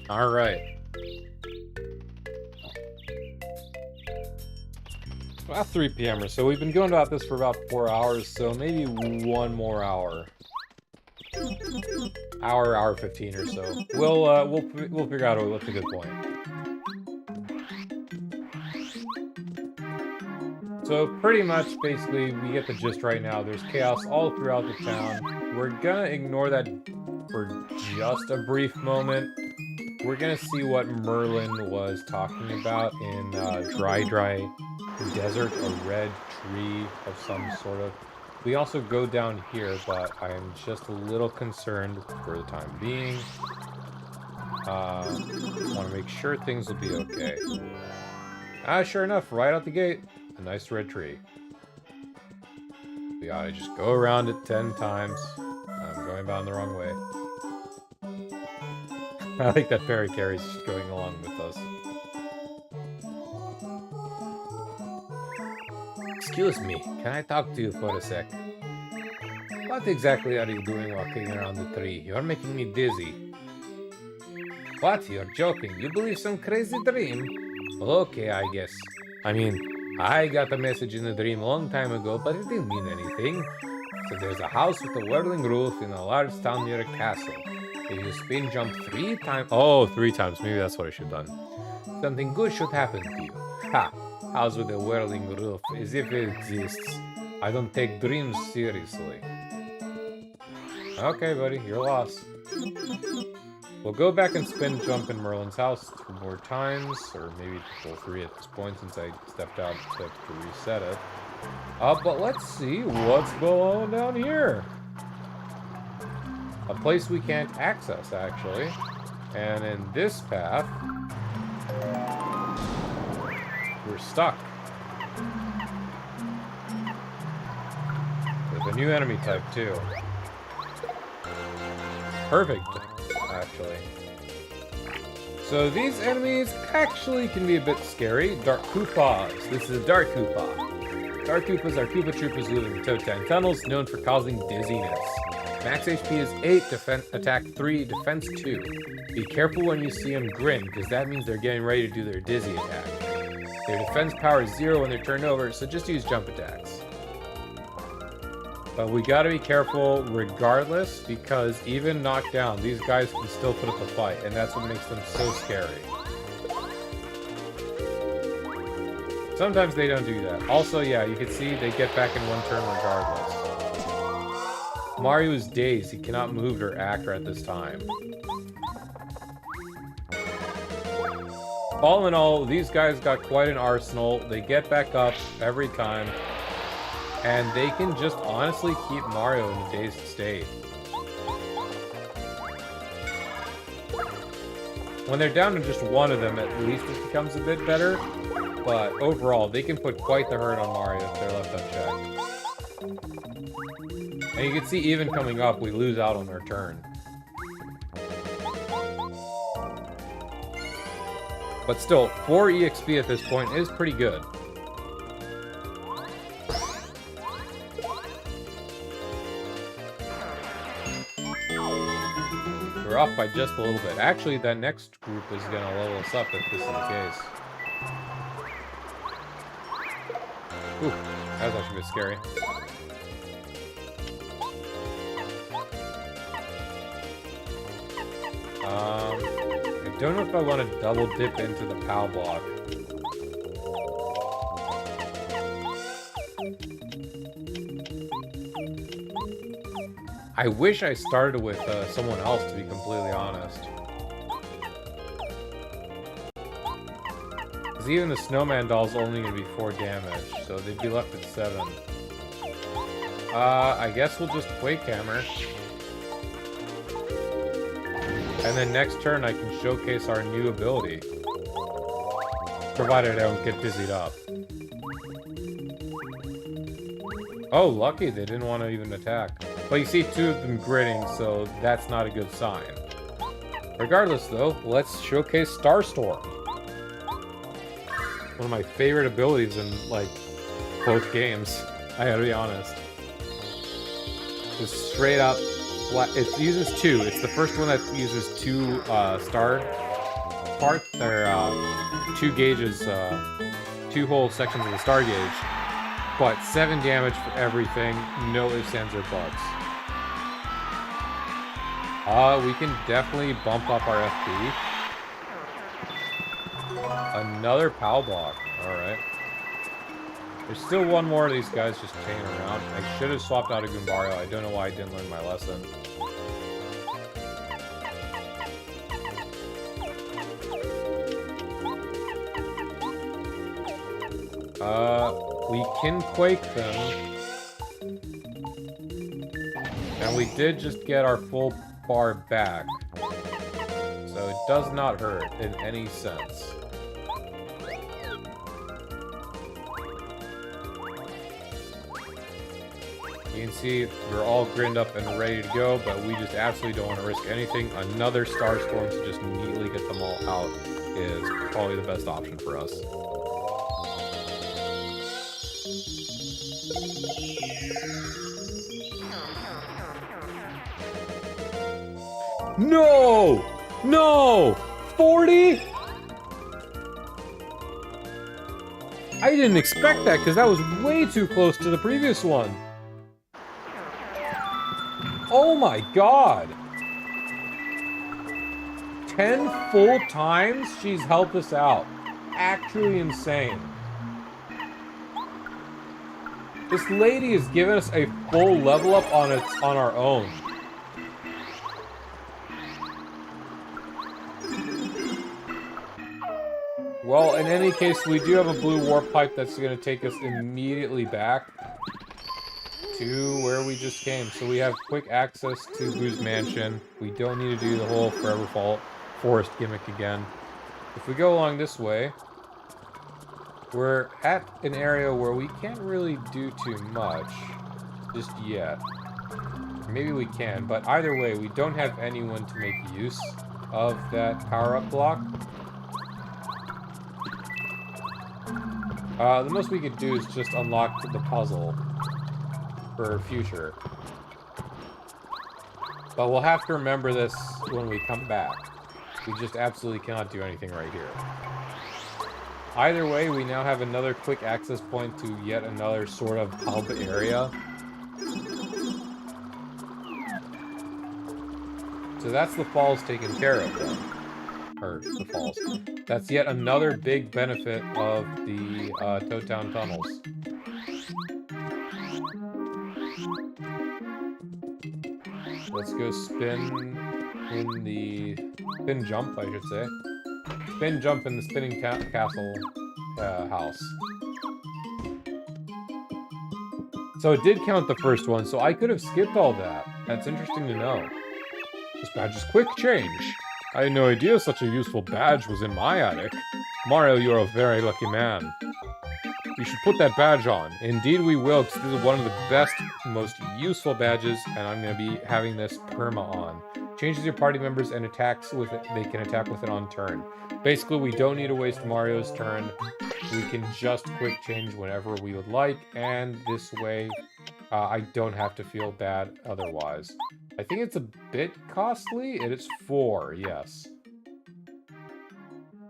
Alright. About 3 p.m. or so. We've been going about this for about 4 hours, so maybe 1 more hour. Hour 15 or so. We'll figure out what's a good point. So pretty much, basically, we get the gist right now. There's chaos all throughout the town. We're gonna ignore that for just a brief moment. We're gonna see what Merlin was talking about in Dry Desert, a red tree of some sort of. We also go down here, but I am just a little concerned for the time being. Want to make sure things will be okay. Sure enough, right out the gate, a nice red tree. We gotta just go around it 10 times. I'm going about in the wrong way. I like that fairy carry's just going along with us. Excuse me, can I talk to you for a sec? What exactly are you doing walking around the tree? You're making me dizzy. What? You're joking? You believe some crazy dream? Okay, I guess. I mean, I got a message in a dream a long time ago, but it didn't mean anything. So there's a house with a whirling roof in a large town near a castle. If you spin jump 3 times... Oh, 3 times. Maybe that's what I should have done. something good should happen to you. Ha! House with a whirling roof, as if it exists. I don't take dreams seriously. Okay, buddy, you're lost. We'll go back and spin jump in Merlin's house 2 more times, or maybe full 3 at this point since I stepped out to reset it. But let's see what's going on down here. A place we can't access, actually. And in this path, we're stuck. With a new enemy type, too. Perfect, actually. So these enemies actually can be a bit scary. Dark Koopas. This is a Dark Koopa. Dark Koopas are Koopa Troopas who live in Toad tunnels, known for causing dizziness. Max HP is 8, attack 3, defense 2. Be careful when you see them grin, because that means they're getting ready to do their dizzy attack. Their defense power is 0 when they're turned over, so just use jump attacks. But we gotta be careful regardless, because even knocked down, these guys can still put up a fight, and that's what makes them so scary. Sometimes they don't do that. Also, yeah, you can see they get back in 1 turn regardless. Mario is dazed. He cannot move or act at this time. All in all, these guys got quite an arsenal. They get back up every time. And they can just honestly keep Mario in a dazed state. When they're down to just 1 of them, at least it becomes a bit better. But overall, they can put quite the hurt on Mario if they're left unchecked. And you can see even coming up, we lose out on their turn. But still, 4 EXP at this point is pretty good. We're off by just a little bit. Actually, that next group is going to level us up if this is the case. Ooh, that was actually a bit scary. I don't know if I want to double dip into the POW block. I wish I started with someone else, to be completely honest. Because even the snowman doll's only going to be 4 damage, so they'd be left at 7. I guess we'll just Quake Hammer. And then next turn I can showcase our new ability. Provided I don't get dizzied up. Oh, lucky they didn't want to even attack. But you see 2 of them grinning, so that's not a good sign. Regardless though, let's showcase Starstorm. One of my favorite abilities in, like, both games. I gotta be honest. Just straight up... It uses 2. It's the first one that uses 2 star part their 2 gauges, 2 whole sections of the star gauge, but 7 damage for everything, no ifs, ands, or buts. We can definitely bump up our FP. Another POW block. Alright. There's still one more of these guys just hanging around. I should have swapped out a Goombario. I don't know why I didn't learn my lesson. We can Quake them. And we did just get our full bar back. So it does not hurt in any sense. You can see we're all grinned up and ready to go, but we just absolutely don't want to risk anything. Another Star Storm to just immediately get them all out is probably the best option for us. No! No! 40? I didn't expect that because that was way too close to the previous one. Oh my god! 10 full times she's helped us out. Actually insane. This lady has given us a full level up on our own. Well, in any case, we do have a blue warp pipe that's going to take us immediately back to where we just came. So we have quick access to Boo's Mansion. We don't need to do the whole Forever Forest gimmick again. If we go along this way, we're at an area where we can't really do too much just yet. Maybe we can, but either way, we don't have anyone to make use of that power-up block. The most we could do is just unlock the puzzle for future. But we'll have to remember this when we come back. We just absolutely cannot do anything right here. Either way, we now have another quick access point to yet another sort of hub area. So that's the falls taken care of, then. Or the falls. That's yet another big benefit of the Toad Town tunnels. Let's go spin in the... spin jump, I should say. Spin jump in the spinning castle house. So it did count the first one, so I could have skipped all that. That's interesting to know. This badge is quick change. I had no idea such a useful badge was in my attic. Mario, you're a very lucky man. You should put that badge on. Indeed we will, because this is one of the best, most useful badges, and I'm going to be having this perma on. Changes your party members and attacks with it. They can attack with it on turn. Basically, we don't need to waste Mario's turn. We can just quick change whenever we would like, and this way, I don't have to feel bad otherwise. I think it's a bit costly. It is 4, yes.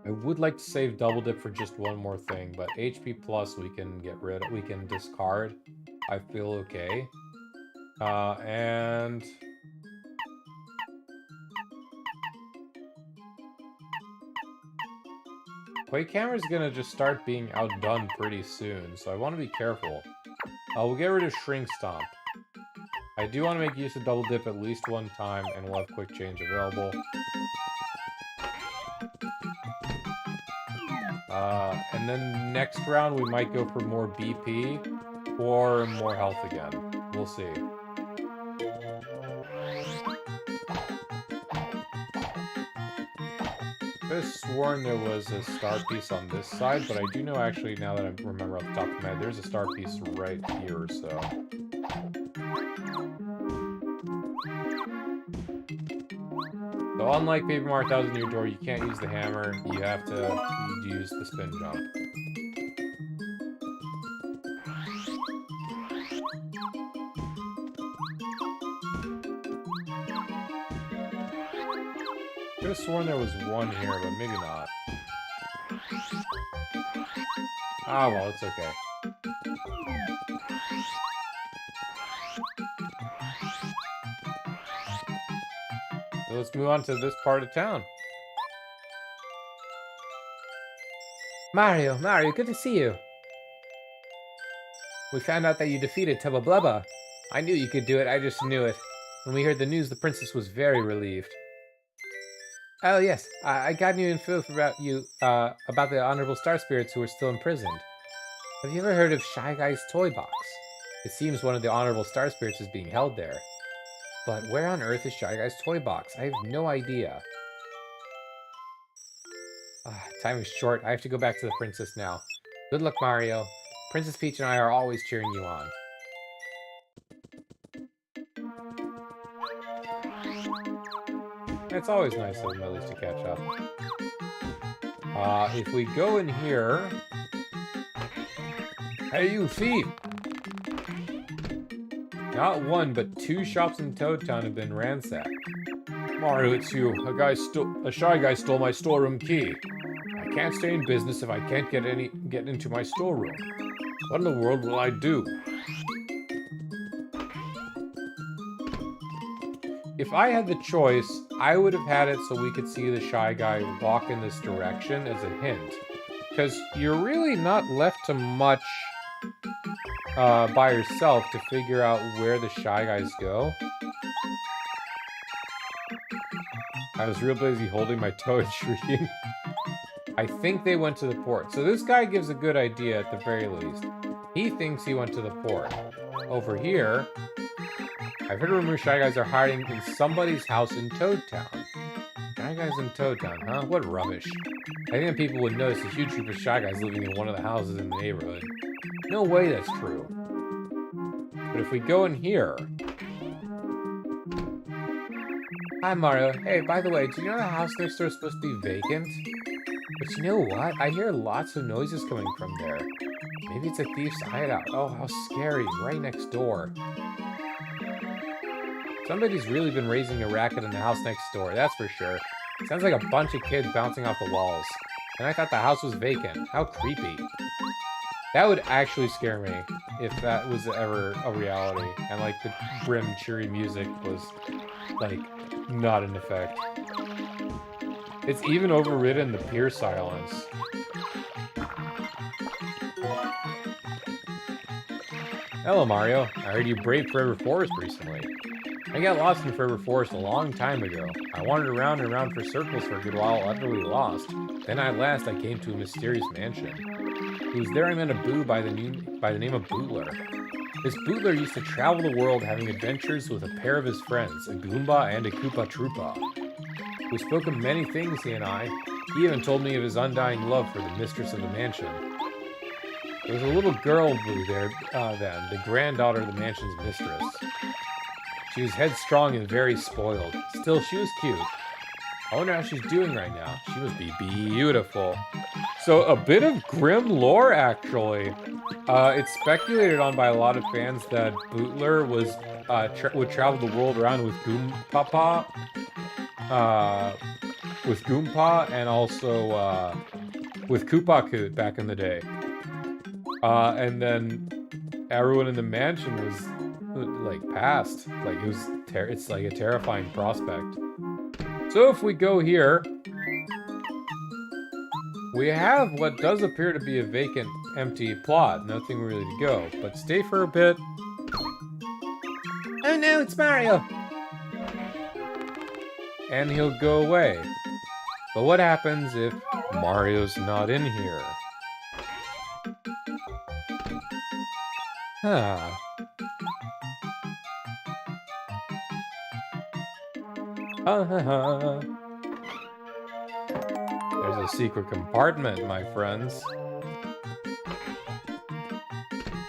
I would like to save Double Dip for just one more thing, but HP plus we can get rid of, we can discard. I feel okay. And... Quake Hammer's gonna just start being outdone pretty soon, so I want to be careful. We'll get rid of Shrink Stomp. I do want to make use of Double Dip at least one time, and we'll have Quick Change available. And then next round we might go for more BP or more health again. We'll see. I could have sworn there was a star piece on this side, but I do know actually, now that I remember off the top of my head, there's a star piece right here, so... So unlike Paper Mario 1000 Year Door, you can't use the hammer, you have to use the spin jump. I could have sworn there was one here, but maybe not. Ah, well, it's okay. So let's move on to this part of town. Mario, good to see you. We found out that you defeated Tubba Blubba. I knew you could do it, I just knew it. When we heard the news, the princess was very relieved. Oh yes, I got new info about you, about the Honorable Star Spirits who are still imprisoned. Have you ever heard of Shy Guy's Toy Box? It seems one of the Honorable Star Spirits is being held there. But where on earth is Shy Guy's Toy Box? I have no idea. Time is short. I have to go back to the princess now. Good luck, Mario. Princess Peach and I are always cheering you on. It's always nice of them at least to catch up. If we go in here... Hey, you thief! Not one, but 2 shops in Toad Town have been ransacked. Mario, it's you. A shy guy stole my storeroom key. I can't stay in business if I can't get into my storeroom. What in the world will I do? If I had the choice, I would have had it so we could see the shy guy walk in this direction as a hint. Because you're really not left to much by yourself to figure out where the shy guys go. I was real busy holding my toe and shrieking. I think they went to the port. So this guy gives a good idea at the very least. He thinks he went to the port. Over here, I've heard rumors Shy Guys are hiding in somebody's house in Toad Town. Shy Guys in Toad Town, huh? What rubbish. I think that people would notice a huge group of Shy Guys living in one of the houses in the neighborhood. No way that's true. But if we go in here... Hi, Mario. Hey, by the way, do you know the house next door is supposed to be vacant? But you know what? I hear lots of noises coming from there. Maybe it's a thief's hideout. Oh, how scary. Right next door. Somebody's really been raising a racket in the house next door, that's for sure. Sounds like a bunch of kids bouncing off the walls. And I thought the house was vacant. How creepy. That would actually scare me if that was ever a reality. And like the grim, cheery music was like not in effect. It's even overridden the pure silence. Hello, Mario. I heard you braved Forever Forest recently. I got lost in Forever Forest a long time ago. I wandered around and around for circles for a good while, utterly lost. Then at last I came to a mysterious mansion. It was there I met a boo by the name of Bootler. This Bootler used to travel the world having adventures with a pair of his friends, a Goomba and a Koopa Troopa. We spoke of many things, he and I. He even told me of his undying love for the mistress of the mansion. There was a little girl Boo there then, the granddaughter of the mansion's mistress. She was headstrong and very spoiled. Still, she was cute. I wonder how she's doing right now. She must be beautiful. So, a bit of grim lore, actually. It's speculated on by a lot of fans that Bootler was would travel the world around with Goompapa, and also with Koopa back in the day. And then everyone in the mansion was like passed. Like it was it's like a terrifying prospect. So if we go here, we have what does appear to be a vacant, empty plot. Nothing really to go. But stay for a bit. Oh no, it's Mario! And he'll go away. But what happens if Mario's not in here? Huh. There's a secret compartment, my friends.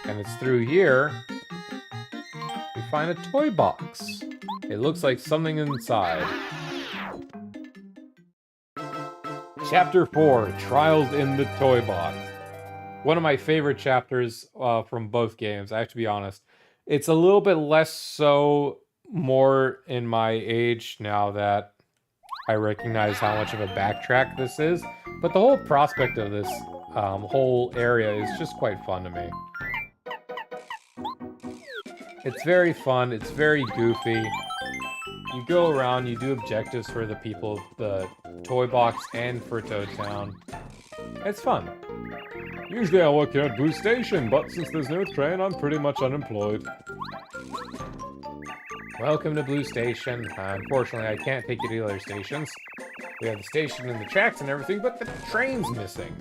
And it's through here we find a toy box. It looks like something inside. Chapter 4, Trials in the Toy Box. One of my favorite chapters from both games, I have to be honest. It's a little bit less so more in my age now that I recognize how much of a backtrack this is, but the whole prospect of this whole area is just quite fun to me. It's very fun, it's very goofy. You go around, you do objectives for the people, the toy box, and for Toad Town. It's fun. Usually I work here at Blue Station, but since there's no train, I'm pretty much unemployed. Welcome to Blue Station. Unfortunately, I can't take you to the other stations. We have the station and the tracks and everything, but the train's missing.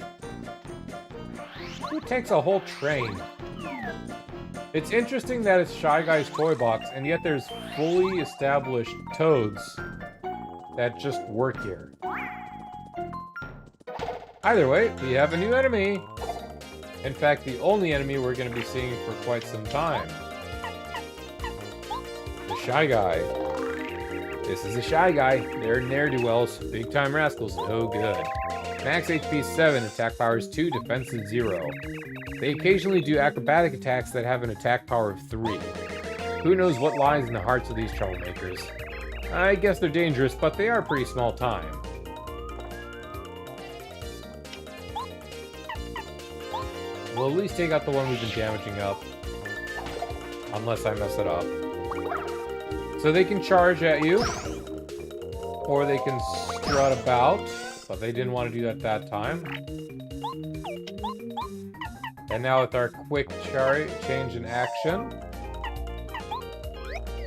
Who takes a whole train? It's interesting that it's Shy Guy's toy box, and yet there's fully established Toads that just work here. Either way, we have a new enemy. In fact, the only enemy we're going to be seeing for quite some time. The Shy Guy. This is a Shy Guy. They're ne'er-do-wells, big-time rascals, no good. Max HP 7, attack power is 2, defense is 0. They occasionally do acrobatic attacks that have an attack power of 3. Who knows what lies in the hearts of these troublemakers? I guess they're dangerous, but they are pretty small time. We'll at least take out the one we've been damaging up. Unless I mess it up. So they can charge at you. Or they can strut about. But they didn't want to do that that time. And now with our quick change in action,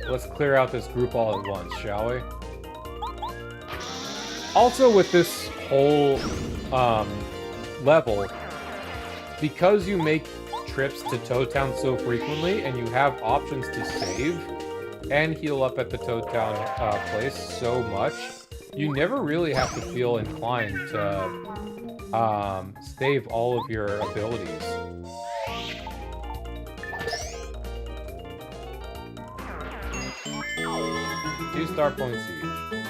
let's clear out this group all at once, shall we? Also with this whole level, because you make trips to Toad Town so frequently and you have options to save and heal up at the Toad Town place so much, you never really have to feel inclined to save all of your abilities. Two-star point siege.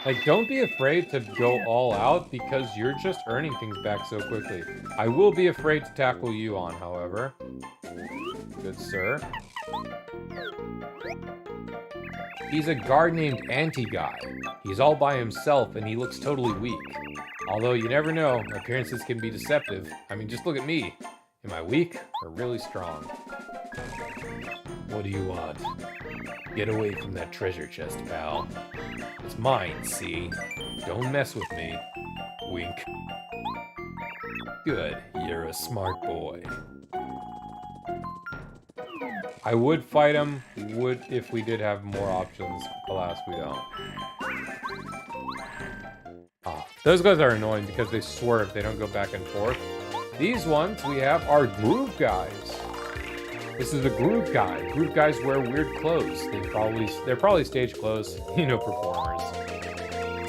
Like, don't be afraid to go all out because you're just earning things back so quickly. I will be afraid to tackle you on, however. Good sir. He's a guard named Anti-Guy. He's all by himself and he looks totally weak. Although you never know, appearances can be deceptive. I mean, just look at me. Am I weak or really strong? What do you want? Get away from that treasure chest, pal. It's mine, see? Don't mess with me. Wink. Good, you're a smart boy. I would fight him, if we did have more options. Alas, we don't. Oh, those guys are annoying because they swerve, they don't go back and forth. These ones we have are groove guys. This is the groove guy. Groove guys wear weird clothes. They're probably stage clothes, you know, performers.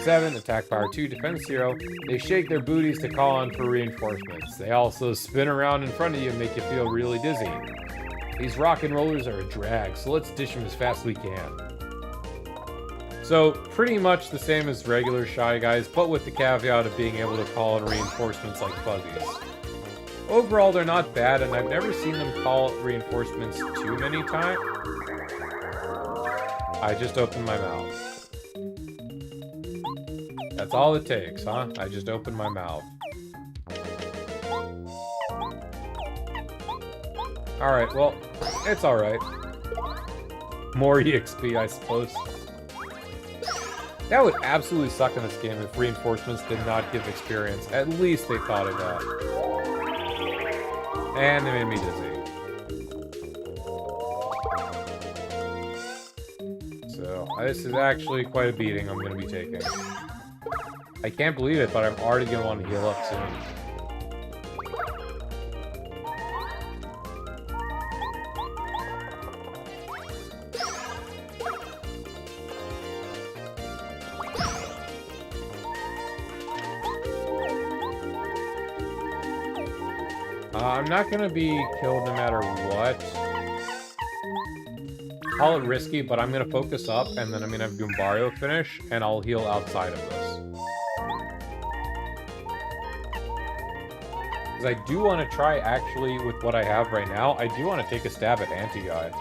7, attack power 2, defense 0. They shake their booties to call on for reinforcements. They also spin around in front of you and make you feel really dizzy. These rock and rollers are a drag, so let's dish them as fast as we can. So, pretty much the same as regular Shy Guys, but with the caveat of being able to call in reinforcements like fuzzies. Overall, they're not bad, and I've never seen them call reinforcements too many times. I just opened my mouth. That's all it takes, huh? I just opened my mouth. Alright, well, it's alright. More EXP, I suppose. That would absolutely suck in this game if reinforcements did not give experience. At least they thought of that. And they made me dizzy. So, this is actually quite a beating I'm going to be taking. I can't believe it, but I'm already going to want to heal up soon. I'm not gonna be killed no matter what. Call it risky, but I'm gonna focus up, and then I'm gonna have Goombario finish, and I'll heal outside of this. Because I do want to try, actually, with what I have right now, I do want to take a stab at Anti-Guy.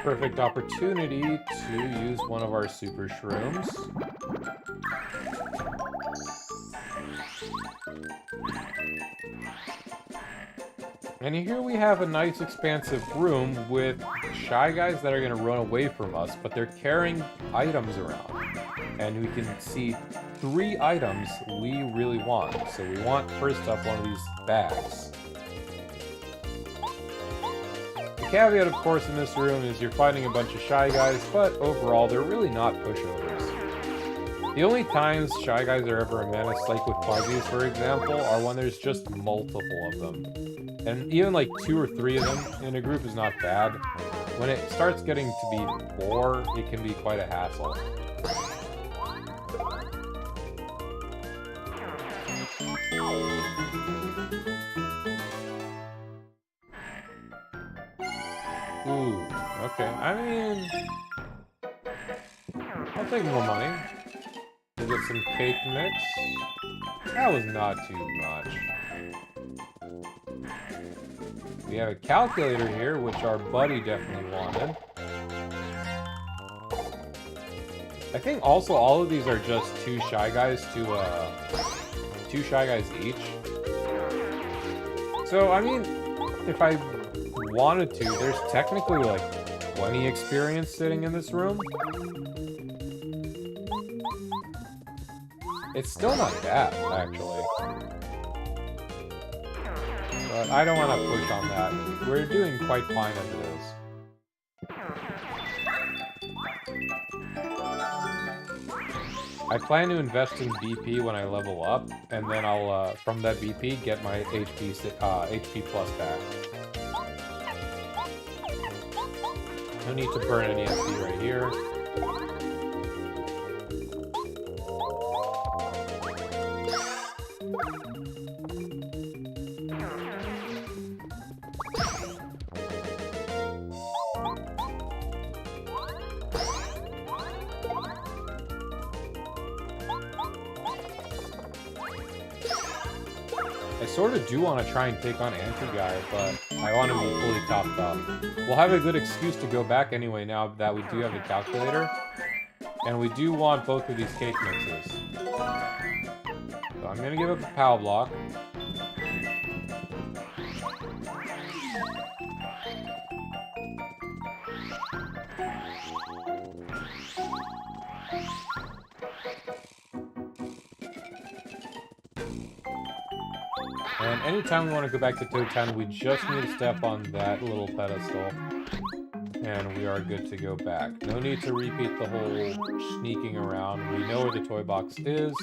Perfect opportunity to use one of our super shrooms. And here we have a nice expansive room with Shy Guys that are going to run away from us, but they're carrying items around. And we can see 3 items we really want. So we want, first up, one of these bags. The caveat, of course, in this room is you're fighting a bunch of Shy Guys, but overall, they're really not pushovers. The only times Shy Guys are ever a menace, like with Fuzzies, for example, are when there's just multiple of them. And even like 2 or 3 of them in a group is not bad. When it starts getting to be 4, it can be quite a hassle. Ooh, okay. I mean, I'll take more money. We'll get some cake mix. That was not too much. We have a calculator here, which our buddy definitely wanted. I think also all of these are just 2 Shy Guys to, 2 Shy Guys each. So, I mean, if I wanted to, there's technically like 20 experience sitting in this room. It's still not bad, actually. But I don't want to push on that. We're doing quite fine as it is. I plan to invest in BP when I level up, and then I'll, from that BP, get my HP plus back. No need to burn any SP right here. I sort of do want to try and take on Anti-Guy, but I want to be fully topped up. We'll have a good excuse to go back anyway now that we do have the calculator. And we do want both of these cake mixes. So I'm going to give up the POW block. And anytime we want to go back to Toad Town, we just need to step on that little pedestal. And we are good to go back. No need to repeat the whole sneaking around. We know where the toy box is.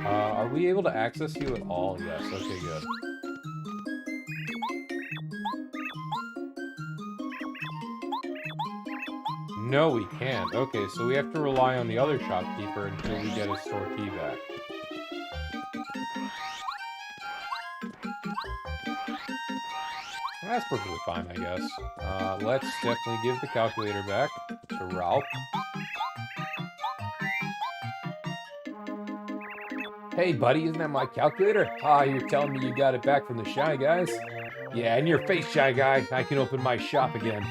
Are we able to access you at all? Yes, okay, good. No, we can't. Okay, so we have to rely on the other shopkeeper until we get his store key back. That's perfectly fine, I guess. Let's definitely give the calculator back to Ralph. Hey, buddy, isn't that my calculator? Ah, you're telling me you got it back from the Shy Guys? Yeah, in your face, Shy Guy. I can open my shop again.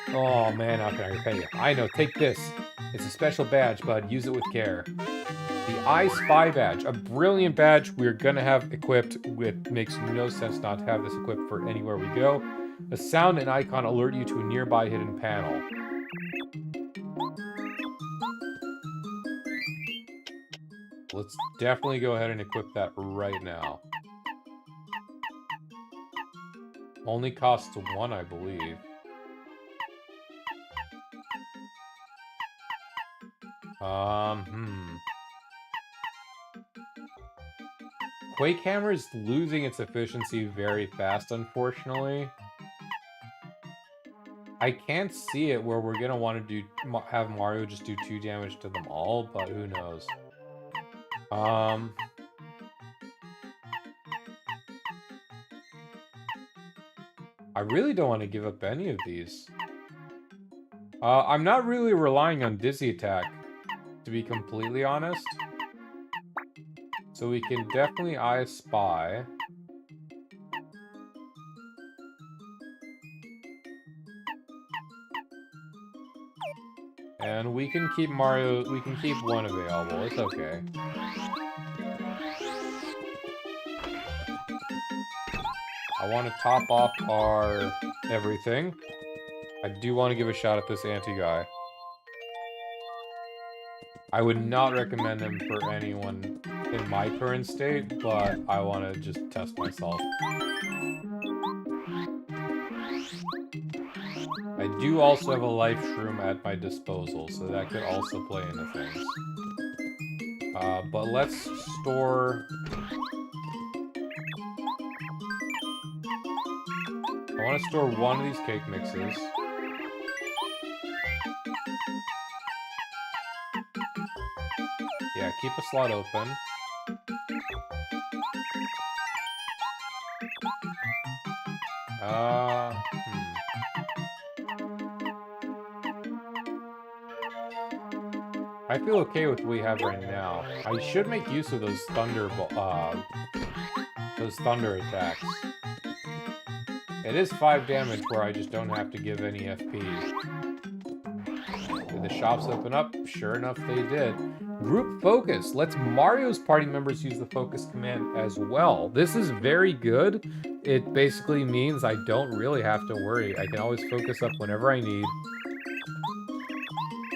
Oh, man, how can I repay you? I know, take this. It's a special badge, bud. Use it with care. The I Spy badge. A brilliant badge we're gonna have equipped. It makes no sense not to have this equipped for anywhere we go. A sound and icon alert you to a nearby hidden panel. Let's definitely go ahead and equip that right now. Only costs 1, I believe. Quake Hammer is losing its efficiency very fast, unfortunately. I can't see it where we're gonna want to have Mario just do 2 damage to them all, but who knows. I really don't want to give up any of these. I'm not really relying on Dizzy Attack, to be completely honest. So we can definitely I Spy. And we can keep Mario, we can keep one available, it's okay. I want to top off our everything. I do want to give a shot at this anti-guy. I would not recommend him for anyone in my current state, but I want to just test myself. I do also have a life shroom at my disposal, so that could also play into things. But let's store... I want to store one of these cake mixes. Yeah, keep a slot open. I feel okay with what we have right now. I should make use of those thunder attacks. It is 5 damage where I just don't have to give any FP. Did the shops open up? Sure enough, they did. Group focus. Lets Mario's party members use the focus command as well. This is very good. It basically means I don't really have to worry. I can always focus up whenever I need.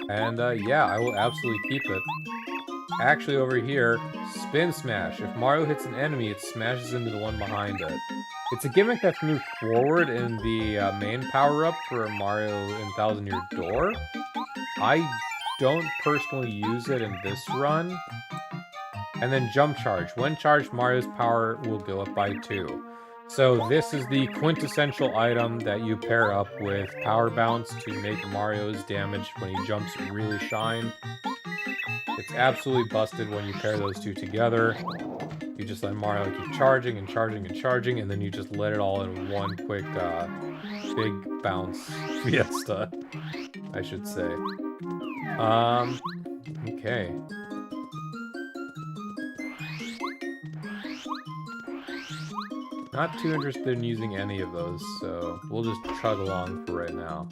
And yeah, I will absolutely keep it. Actually, over here, spin smash. If Mario hits an enemy, it smashes into the one behind it. It's a gimmick that's moved forward in the main power-up for Mario in Thousand Year Door. I don't personally use it in this run. And then jump charge. When charged, Mario's power will go up by 2. So this is the quintessential item that you pair up with Power Bounce to make Mario's damage when he jumps really shine. It's absolutely busted when you pair those two together. You just let Mario keep charging and charging and charging, and then you just let it all in one quick big bounce fiesta, I should say. Okay. Not too interested in using any of those, so we'll just chug along for right now.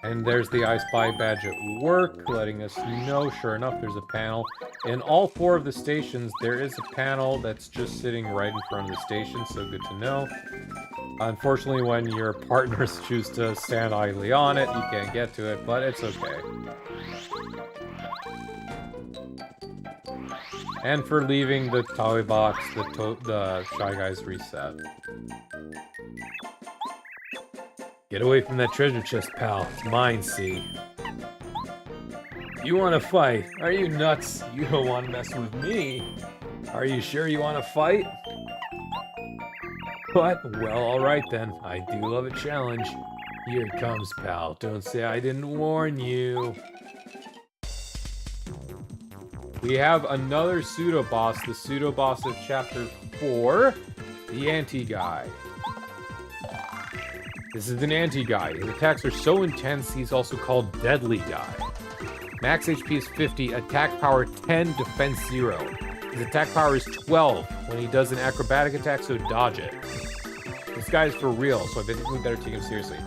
And there's the I Spy badge at work, letting us know, sure enough, there's a panel. In all 4 of the stations, there is a panel that's just sitting right in front of the station, so good to know. Unfortunately, when your partners choose to stand idly on it, you can't get to it, but it's okay. And for leaving the toy box, the Shy Guys reset. Get away from that treasure chest, pal. It's mine, see? You want to fight? Are you nuts? You don't want to mess with me. Are you sure you want to fight? What? Well, alright then. I do love a challenge. Here it comes, pal. Don't say I didn't warn you. We have another pseudo-boss, the pseudo-boss of Chapter 4, the Anti-Guy. This is an anti-guy. His attacks are so intense, he's also called Deadly Guy. Max HP is 50, attack power 10, defense 0. His attack power is 12 when he does an acrobatic attack, so dodge it. This guy is for real, so I think we better take him seriously.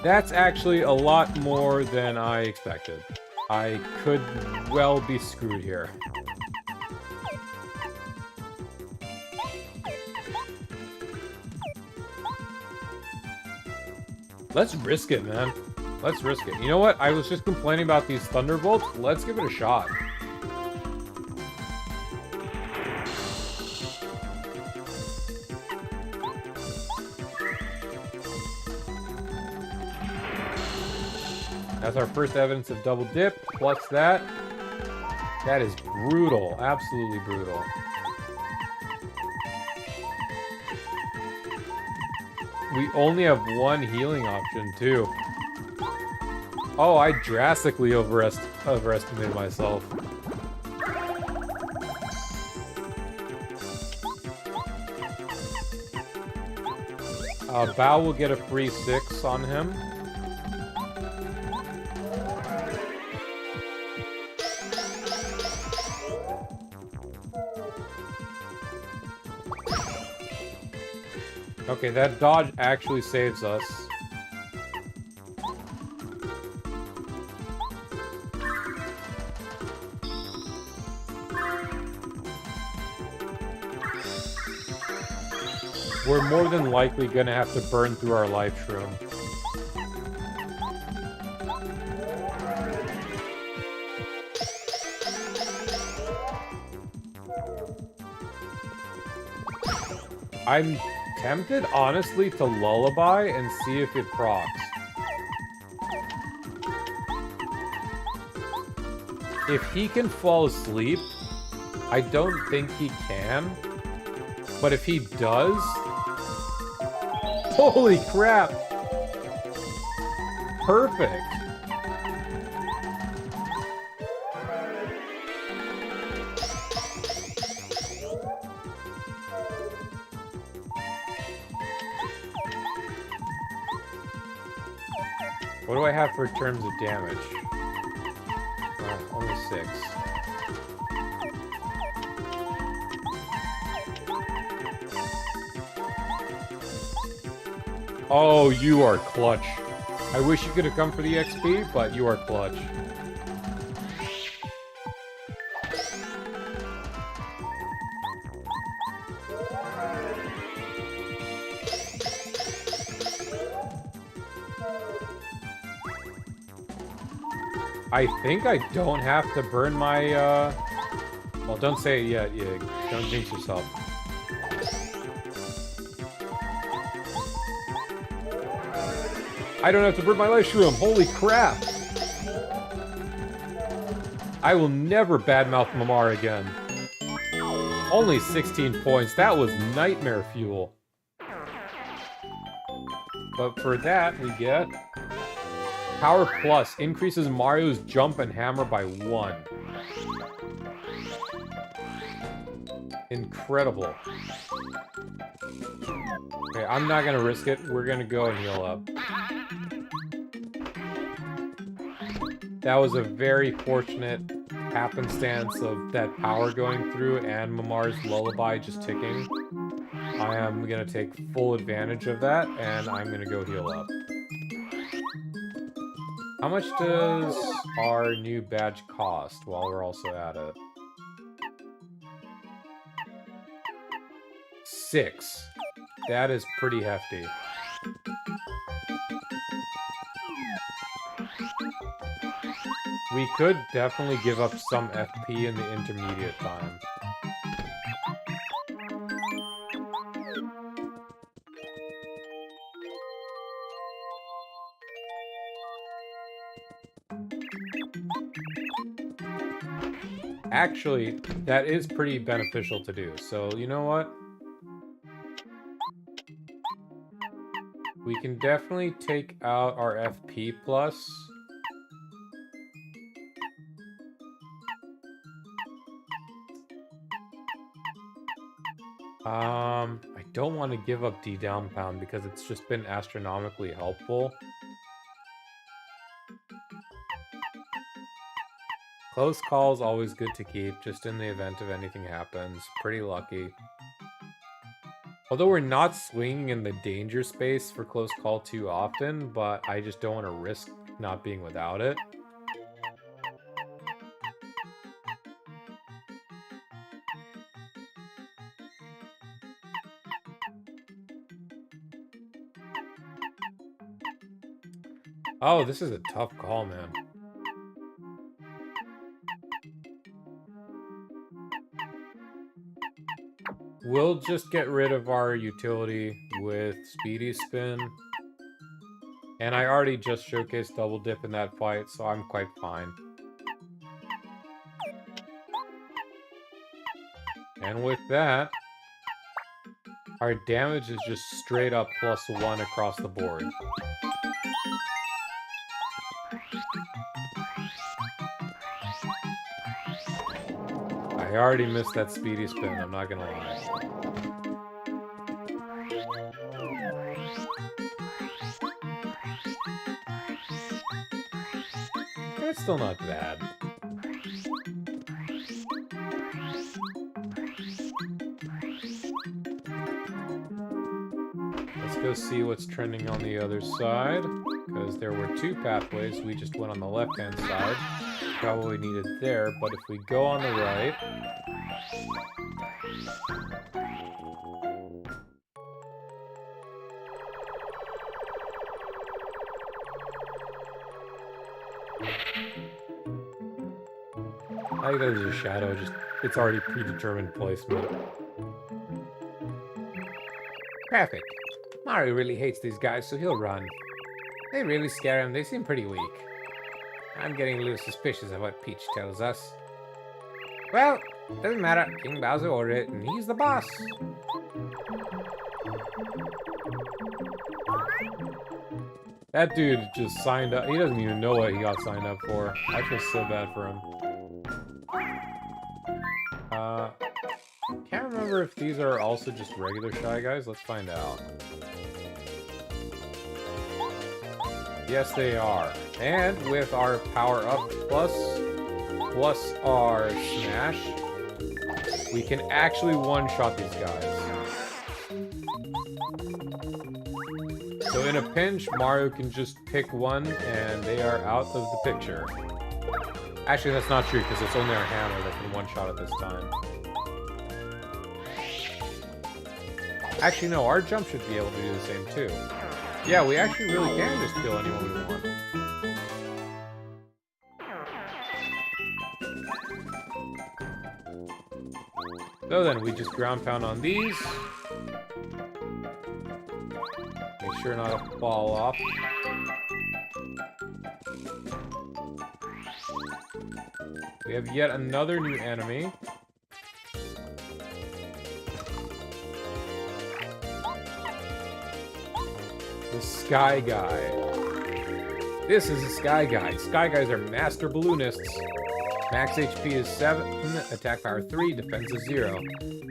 That's actually a lot more than I expected. I could well be screwed here. Let's risk it, man. Let's risk it. You know what? I was just complaining about these Thunderbolts. Let's give it a shot. That's our first evidence of double dip. Plus that. That is brutal. Absolutely brutal. We only have one healing option, too. Oh, I drastically overestimated myself. Bao will get a free 6 on him. Okay, that dodge actually saves us. We're more than likely gonna have to burn through our life shroom. I'm tempted, honestly, to lullaby and see if it procs. If he can fall asleep, I don't think he can. But if he does... Holy crap! Perfect! What do I have for terms of damage? Only 6. Oh, you are clutch. I wish you could have come for the XP, but you are clutch. I think I don't have to burn my, Well, don't say it yet, Yig. Don't jinx yourself. I don't have to burn my life shroom. Holy crap! I will never badmouth Mamar again. Only 16 points. That was nightmare fuel. But for that, we get... Power Plus increases Mario's jump and hammer by 1. Incredible. Okay, I'm not gonna risk it. We're gonna go and heal up. That was a very fortunate happenstance of that power going through and Mamar's lullaby just ticking. I am gonna take full advantage of that, and I'm gonna go heal up. How much does our new badge cost while we're also at it? 6. That is pretty hefty. We could definitely give up some FP in the intermediate time. Actually, that is pretty beneficial to do, so you know what? We can definitely take out our FP plus. I don't want to give up D down pound because it's just been astronomically helpful. Close call is always good to keep, just in the event of anything happens. Pretty lucky. Although we're not swinging in the danger space for close call too often, but I just don't want to risk not being without it. Oh, this is a tough call, man. We'll just get rid of our utility with Speedy Spin. And I already just showcased Double Dip in that fight, so I'm quite fine. And with that, our damage is just straight up +1 across the board. I already missed that Speedy Spin, I'm not gonna lie. It's still not bad. let's go see what's trending on the other side. Because there were 2 pathways. We just went on the left-hand side. Got what we needed there. But if we go on the right... I think there's a shadow, just it's already predetermined placement. Perfect. Mario really hates these guys, so he'll run. They really scare him. They seem pretty weak. I'm getting a little suspicious of what Peach tells us. Well, doesn't matter. King Bowser ordered it, and he's the boss. That dude just signed up. He doesn't even know what he got signed up for. I feel so bad for him. Can't remember if these are also just regular Shy Guys. Let's find out. Yes, they are. And with our Power Up plus our Smash, we can actually one-shot these guys. So in a pinch, Mario can just pick one and they are out of the picture. Actually, that's not true because it's only our hammer that can one-shot at this time. Actually, no, our jump should be able to do the same too. Yeah, we actually really can just kill anyone we want. So then, we just ground pound on these. Make sure not to fall off. We have yet another new enemy. The Sky Guy. This is a Sky Guy. Sky Guys are master balloonists. Max HP is 7, attack power 3, defense is 0.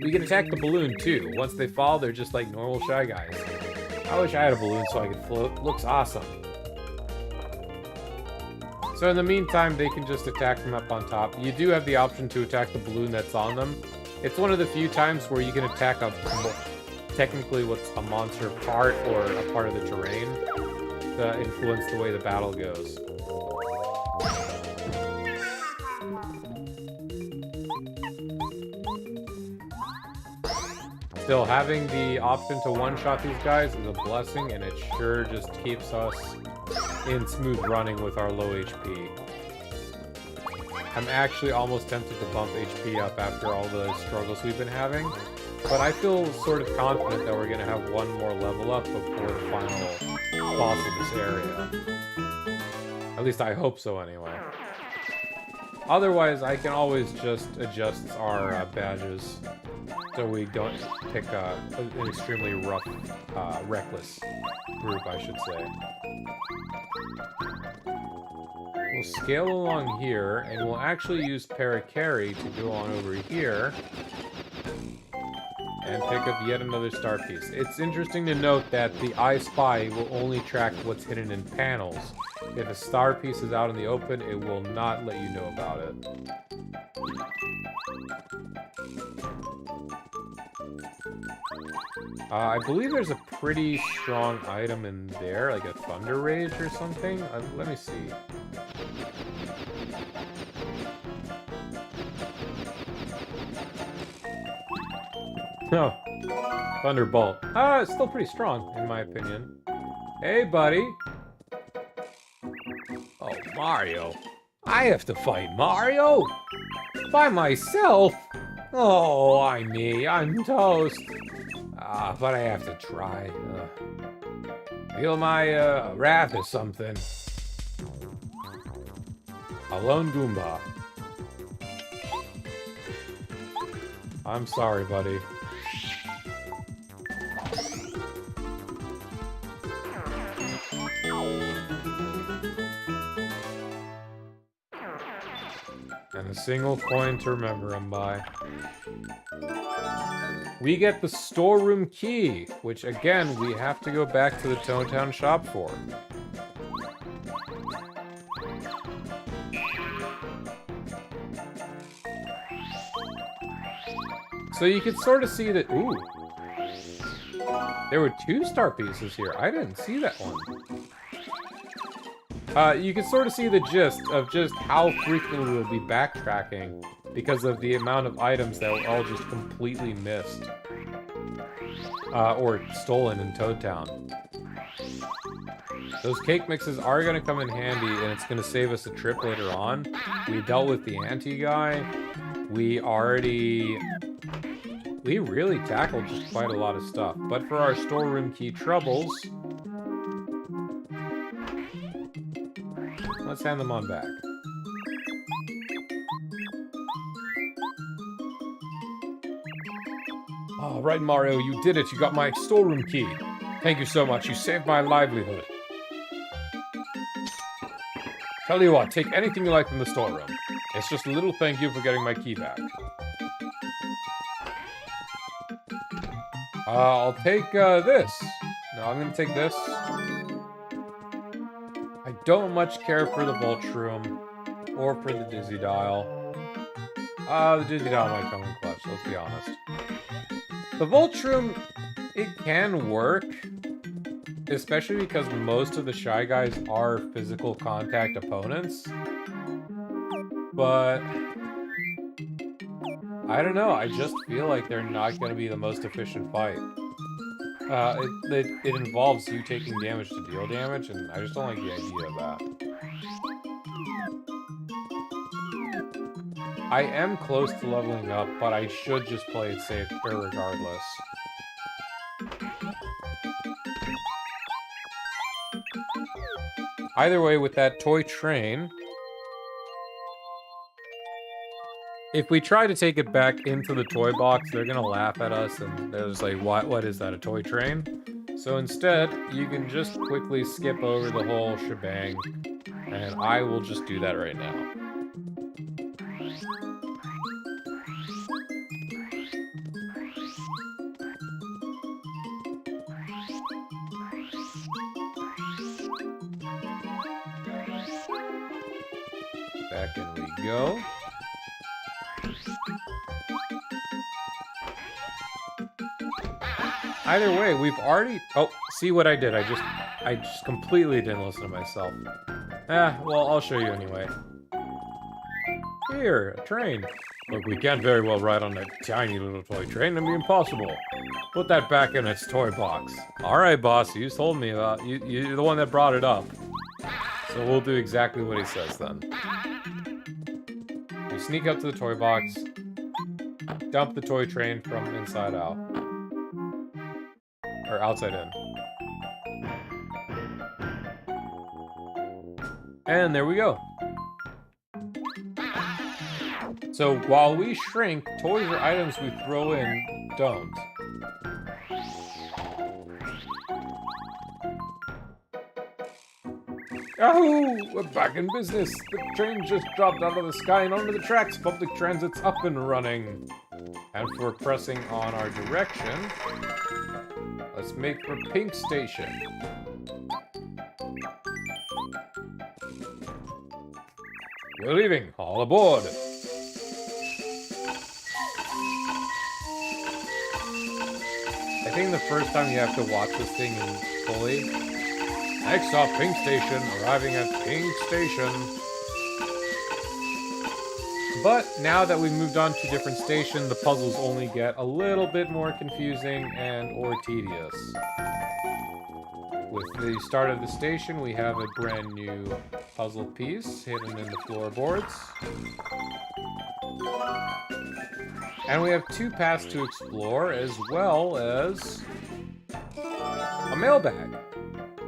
We can attack the balloon too. Once they fall, they're just like normal Shy Guys. I wish I had a balloon so I could float. Looks awesome. So in the meantime, they can just attack from up on top. You do have the option to attack the balloon that's on them. It's one of the few times where you can attack technically what's a monster part or a part of the terrain to influence the way the battle goes. Still, having the option to one-shot these guys is a blessing, and it sure just keeps us in smooth running with our low HP. I'm actually almost tempted to bump HP up after all the struggles we've been having, but I feel sort of confident that we're going to have one more level up before the final boss of this area. At least I hope so anyway. Otherwise, I can always just adjust our badges so we don't pick an extremely rough, reckless group, I should say. We'll scale along here, and we'll actually use Parakarry to go on over here and pick up yet another star piece. It's interesting to note that the I Spy will only track what's hidden in panels. If a star piece is out in the open, it will not let you know about it. I believe there's a pretty strong item in there, like a Thunder Rage or something. Let me see. Oh, Thunderbolt. It's still pretty strong, in my opinion. Hey, buddy. Oh, Mario. I have to fight Mario? By myself? Oh, I'm toast. But I have to try. Feel my wrath or something. A lone Goomba. I'm sorry, buddy. And a single coin to remember him by. We get the storeroom key, which again, we have to go back to the Town Town shop for. So you can sort of see that, ooh. There were 2 star pieces here. I didn't see that one. You can sort of see the gist of just how frequently we'll be backtracking because of the amount of items that were all just completely missed. Or stolen in Toad Town. Those cake mixes are going to come in handy, and it's going to save us a trip later on. We dealt with the anti-guy. We really tackled just quite a lot of stuff. But for our storeroom key troubles, let's hand them on back. All right, Mario, you did it. You got my storeroom key. Thank you so much. You saved my livelihood. Tell you what, take anything you like from the storeroom. It's just a little thank you for getting my key back. I'll take this. No, I'm gonna take this. I don't much care for the Vault Room or for the Dizzy Dial. The Dizzy Dial might come in clutch, let's be honest. The Vault Room, it can work. Especially because most of the Shy Guys are physical contact opponents. But I don't know, I just feel like they're not going to be the most efficient fight. It involves you taking damage to deal damage, and I just don't like the idea of that. I am close to leveling up, but I should just play it safe regardless. Either way, with that toy train, if we try to take it back into the toy box, they're gonna laugh at us, and they're just like, what is that, a toy train? So instead, you can just quickly skip over the whole shebang, and I will just do that right now. Back in we go. Either way, we've already... Oh, see what I did? I just completely didn't listen to myself. Well, I'll show you anyway. Here, a train. Look, we can't very well ride on that tiny little toy train. That'd be impossible. Put that back in its toy box. Alright, boss, you told me about... You're the one that brought it up. So we'll do exactly what he says then. We sneak up to the toy box, dump the toy train from inside out. Or outside in. And there we go. So while we shrink, toys or items we throw in don't. Yahoo! We're back in business! The train just dropped out of the sky and onto the tracks. Public transit's up and running. And for pressing on our direction, let's make for Pink Station. We're leaving. All aboard. I think the first time you have to watch this thing in fully. Next stop, Pink Station. Arriving at Pink Station. But now that we've moved on to a different station, the puzzles only get a little bit more confusing and or tedious. With the start of the station, we have a brand new puzzle piece hidden in the floorboards. And we have 2 paths to explore, as well as a mailbag.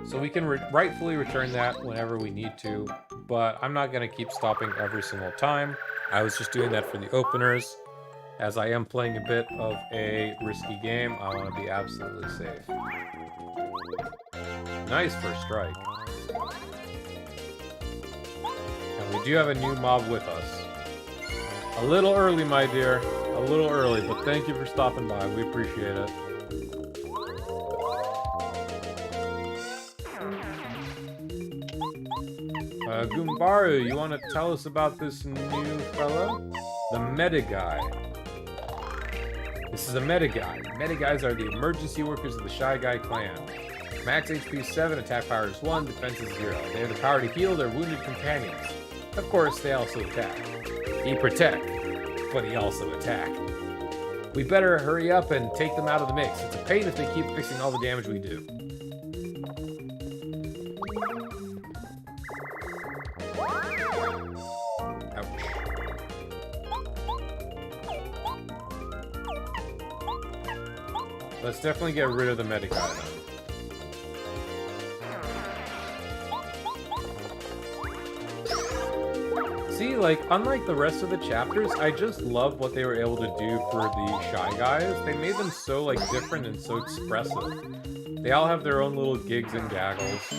So we can rightfully return that whenever we need to, but I'm not going to keep stopping every single time. I was just doing that for the openers. As I am playing a bit of a risky game, I want to be absolutely safe. Nice first strike. And we do have a new mob with us. A little early, my dear. A little early, but thank you for stopping by. We appreciate it. Goombaru, you want to tell us about this new fella? The meta guy. This is a meta guy. Meta guys are the emergency workers of the Shy Guy clan. Max HP is 7, attack power is 1, defense is 0. They have the power to heal their wounded companions. Of course, they also attack. He protect, but he also attack. We better hurry up and take them out of the mix. It's a pain if they keep fixing all the damage we do. Ouch. Let's definitely get rid of the medic item. See, like, unlike the rest of the chapters, I just love what they were able to do for the Shy Guys. They made them so, like, different and so expressive. They all have their own little gigs and gaggles.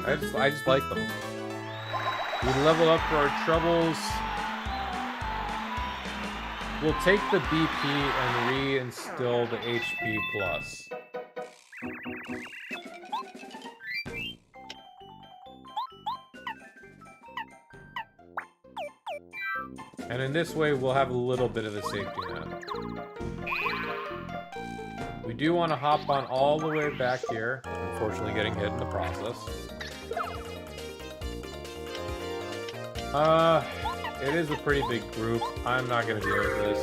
I just like them. We level up for our troubles. We'll take the BP and reinstill the HP plus. And in this way, we'll have a little bit of a safety net. We do want to hop on all the way back here, unfortunately getting hit in the process. It is a pretty big group. I'm not going to deal with this.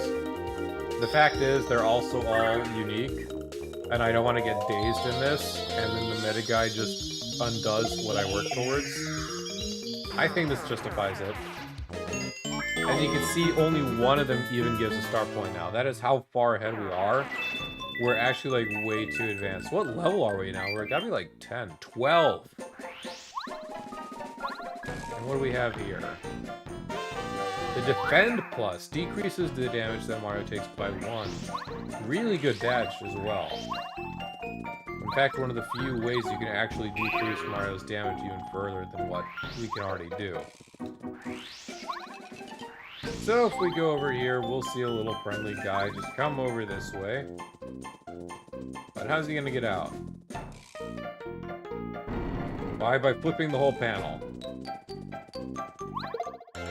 The fact is, they're also all unique, and I don't want to get dazed in this, and then the meta guy just undoes what I work towards. I think this justifies it. As you can see, only one of them even gives a star point now. That is how far ahead we are. We're actually, like, way too advanced. What level are we now? We're gotta be, like, 10, 12. And what do we have here? The Defend Plus decreases the damage that Mario takes by 1. Really good badge as well. In fact, one of the few ways you can actually decrease Mario's damage even further than what we can already do. So if we go over here, we'll see a little friendly guy just come over this way. But how's he gonna get out? Why? By flipping the whole panel.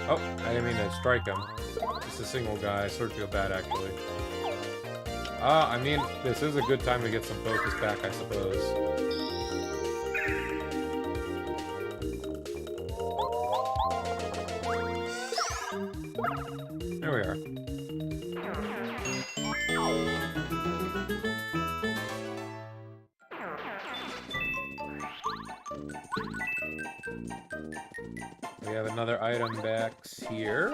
Oh, I didn't mean to strike him. Just a single guy. I sort of feel bad, actually. I mean, this is a good time to get some focus back, I suppose. There we are. We have another item back here,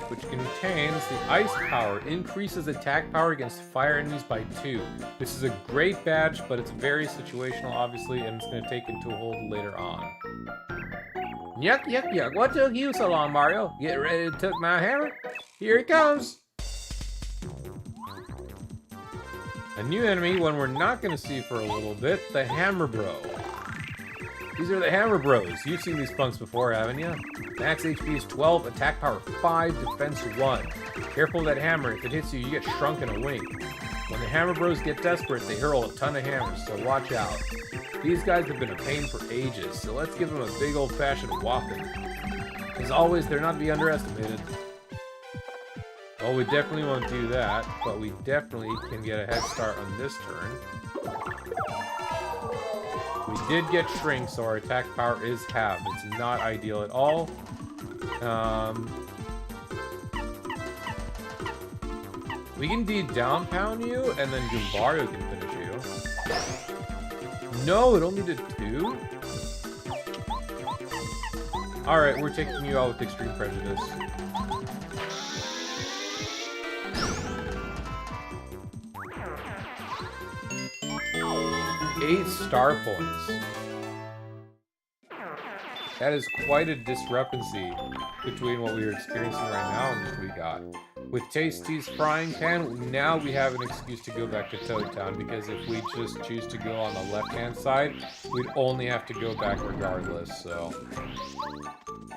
which contains the Ice Power. Increases attack power against fire enemies by 2. This is a great badge, but it's very situational, obviously, and it's going to take into hold later on. Yuck, yuck, yuck. What took you so long, Mario? Get ready to take my hammer? Here he comes! A new enemy, one we're not going to see for a little bit, the Hammer Bro. These are the Hammer Bros. You've seen these punks before, haven't you? Max HP is 12, attack power 5, defense 1. Careful of that hammer. If it hits you, you get shrunk in a wink. When the Hammer Bros get desperate, they hurl a ton of hammers, so watch out. These guys have been a pain for ages, so let's give them a big old-fashioned whopping. As always, they're not to be underestimated. Well, we definitely won't do that, but we definitely can get a head start on this turn. We did get shrink, so our attack power is halved. It's not ideal at all. We can indeed down pound you, and then Goombario can finish you. No, it only did 2? Alright, we're taking you out with extreme prejudice. Eight star points. That is quite a discrepancy between what we are experiencing right now and what we got. With Tasty's frying pan, now we have an excuse to go back to Toad Town, because if we just choose to go on the left-hand side, we'd only have to go back regardless, so...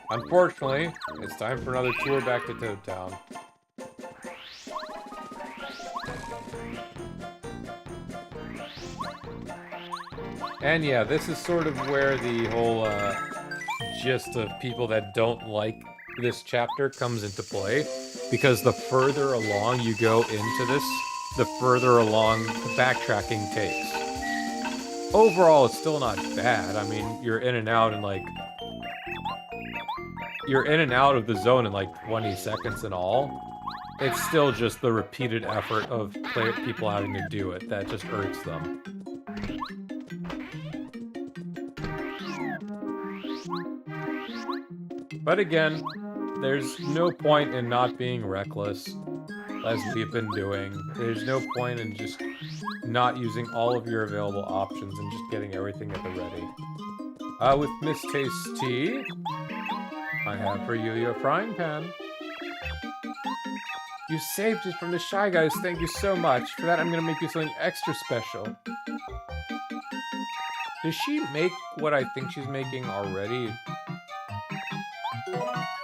Unfortunately, it's time for another tour back to Toad Town. And yeah, this is sort of where the whole gist of people that don't like this chapter comes into play. because the further along you go into this, the further along the backtracking takes. Overall, it's still not bad. I mean, you're in and out in like... You're in and out of the zone in like 20 seconds in all. It's still just the repeated effort of people having to do it that just irks them. But again, there's no point in not being reckless, as we've been doing. There's no point in just not using all of your available options and just getting everything at the ready. With Miss Tasty, I have for you your frying pan. You saved it from the Shy Guys, thank you so much. For that, I'm gonna make you something extra special. Does she make what I think she's making already?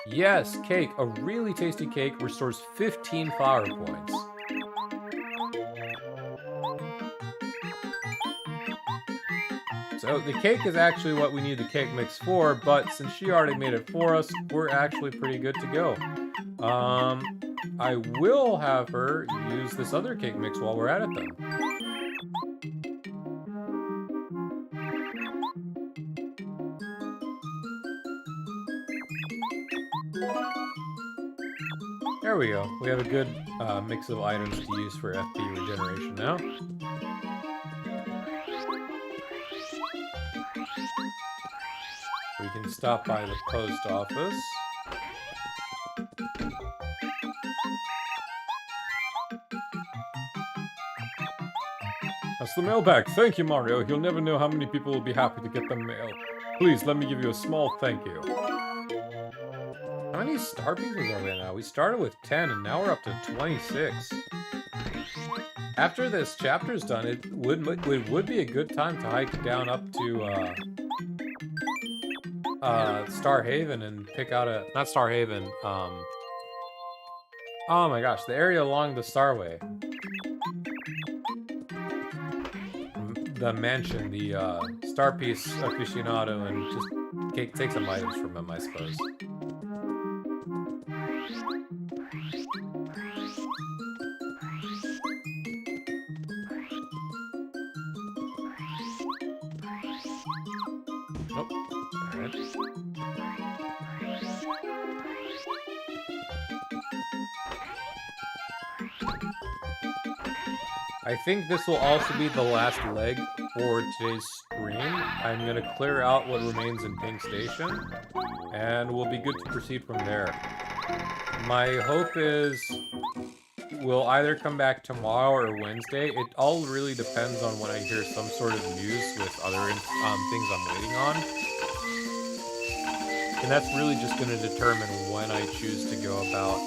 Yes, cake. A really tasty cake restores 15 flower points. So the cake is actually what we need the cake mix for, but since she already made it for us, we're actually pretty good to go. I will have her use this other cake mix while we're at it then. There we go. We have a good mix of items to use for FP regeneration now. We can stop by the post office. That's the mailbag. Thank you, Mario. You'll never know how many people will be happy to get the mail. Please, let me give you a small thank you. How many star pieces are we now? We started with 10, and now we're up to 26. After this chapter's done, it would be a good time to hike down up to Star Haven and pick out a... Not Star Haven, oh my gosh, the area along the Starway. The mansion, the Star Piece aficionado, and just take some items from him, I suppose. Nope. Alright. I think this will also be the last leg for today's stream. I'm going to clear out what remains in Pink Station, and we'll be good to proceed from there. My hope is we'll either come back tomorrow or Wednesday. It all really depends on when I hear some sort of news with other things I'm waiting on. And that's really just going to determine when I choose to go about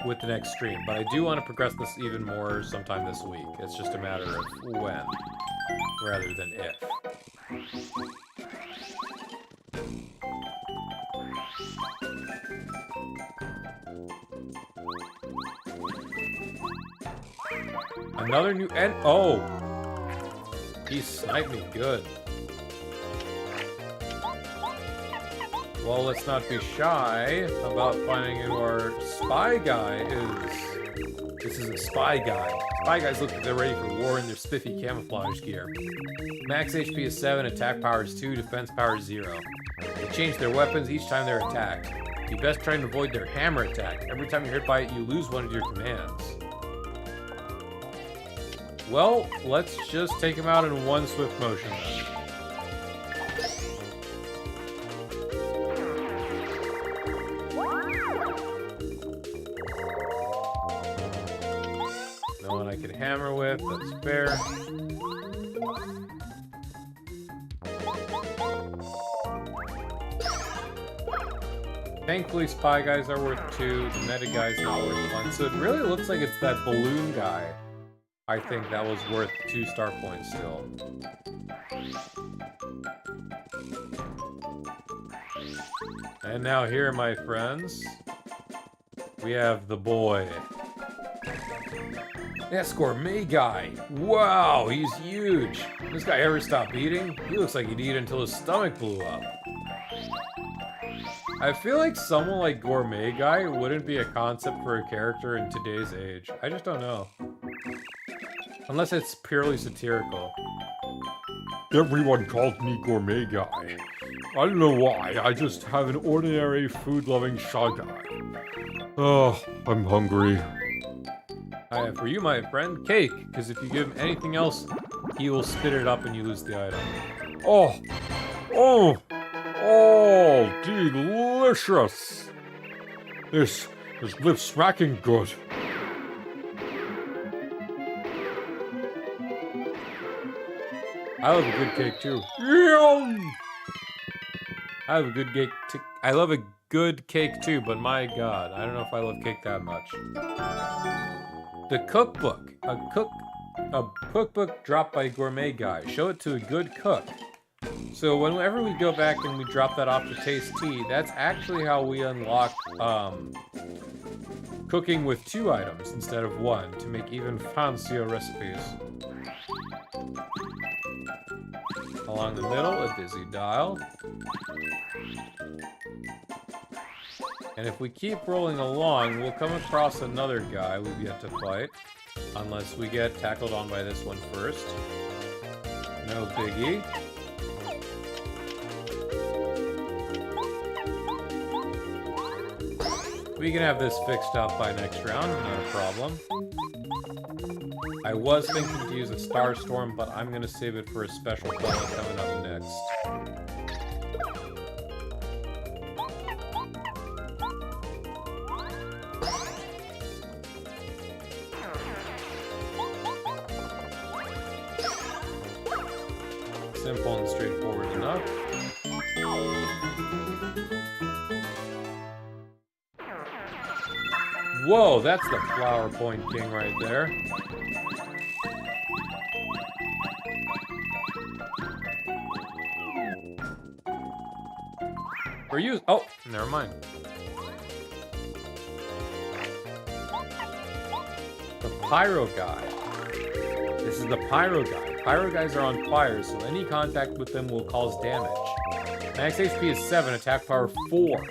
with the next stream. But I do want to progress this even more sometime this week. It's just a matter of when, rather than if. Another new end. Oh! He sniped me good. Well, let's not be shy about finding who our spy guy is. This is a spy guy. Spy guys look like they're ready for war in their spiffy camouflage gear. Max HP is 7, attack power is 2, defense power is 0. They change their weapons each time they're attacked. You best try to avoid their hammer attack. Every time you're hit by it, you lose one of your commands. Well, let's just take him out in one swift motion then. No one I can hammer with, that's fair. Thankfully, spy guys are worth 2, the meta guy's not worth 1, so it really looks like it's that balloon guy. I think that was worth 2 star points still. And now here, my friends, we have the boy. That's gourmet guy. Wow, he's huge. This guy ever stop eating? He looks like he'd eat until his stomach blew up. I feel like someone like Gourmet Guy wouldn't be a concept for a character in today's age. I just don't know. Unless it's purely satirical. Everyone calls me Gourmet Guy. I don't know why, I just have an ordinary food-loving shy guy. Oh, I'm hungry. I have for you, my friend, cake. Because if you give him anything else, he will spit it up and you lose the item. Oh! Oh! Oh! Delicious! This lip smacking good. I love a good cake too. Yum! I love a good cake. I love a good cake too, but my God, I don't know if I love cake that much. The cookbook. A cookbook dropped by Gourmet Guy. Show it to a good cook. So whenever we go back and we drop that off to Taste Tea, that's actually how we unlock cooking with 2 items instead of 1 to make even fancier recipes. Along the middle, a dizzy dial. And if we keep rolling along, we'll come across another guy we've yet to fight. Unless we get tackled on by this one first. No biggie. We can have this fixed up by next round, not a problem. I was thinking to use a Star Storm, but I'm gonna save it for a special battle coming up next. Simple and straightforward enough. Whoa, that's the Flower Point King right there. Or use. Oh, never mind. The Pyro Guy. This is the Pyro Guy. Pyro Guys are on fire, so any contact with them will cause damage. Max HP is 7, attack power 4.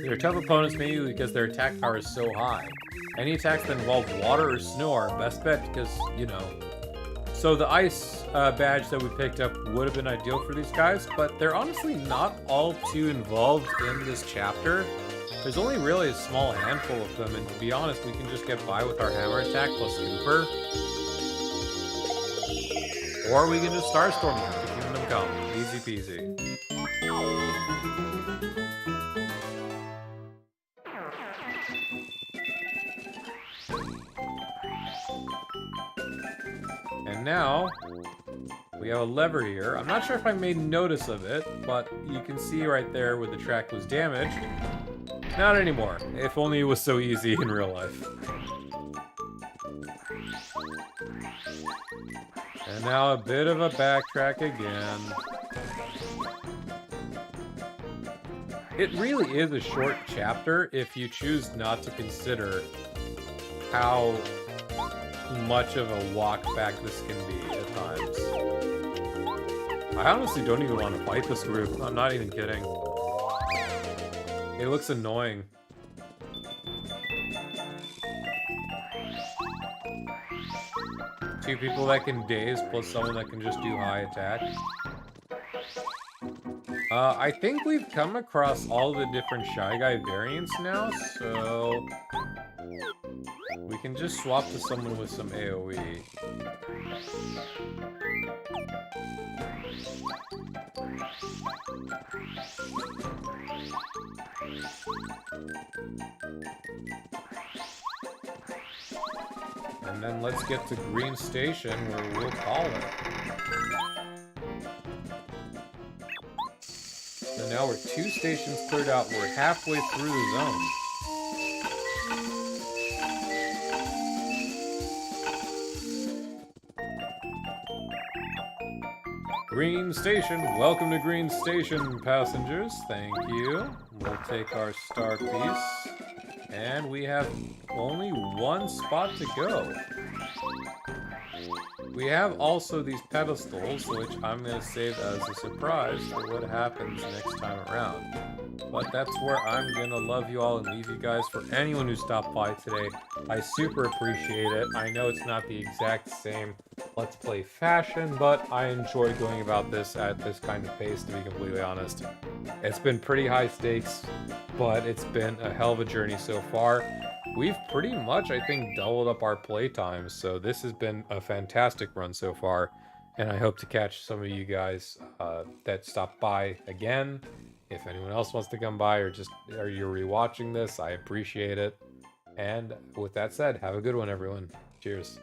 They're tough opponents mainly because their attack power is so high. Any attacks that involve water or snow are best bet because, you know. So the ice badge that we picked up would have been ideal for these guys, but they're honestly not all too involved in this chapter. There's only really a small handful of them, and to be honest, we can just get by with our hammer attack plus Cooper. Or we can just Starstorm them to Kingdom Come. Easy peasy. And now, we have a lever here. I'm not sure if I made notice of it, but you can see right there where the track was damaged. Not anymore. If only it was so easy in real life. And now a bit of a backtrack again. It really is a short chapter if you choose not to consider how much of a walk back this can be at times. I honestly don't even want to fight this group. I'm not even kidding. It looks annoying. Two people that can daze plus someone that can just do high attack. I think we've come across all the different Shy Guy variants now, so we can just swap to someone with some AoE. And then let's get to Green Station where we'll call it. So now we're 2 stations cleared out. We're halfway through the zone. Green Station. Welcome to Green Station, passengers. Thank you. We'll take our star piece. And we have only 1 spot to go. We have also these pedestals, which I'm going to save as a surprise for what happens next time around. But that's where I'm gonna love you all and leave you guys. For anyone who stopped by today, I super appreciate it. I know it's not the exact same Let's Play fashion, but I enjoy going about this at this kind of pace, to be completely honest. It's been pretty high stakes, but it's been a hell of a journey so far. We've pretty much, I think, doubled up our playtime, so this has been a fantastic run so far, and I hope to catch some of you guys that stopped by again. If anyone else wants to come by, or you're rewatching this, I appreciate it. And with that said, have a good one, everyone. Cheers.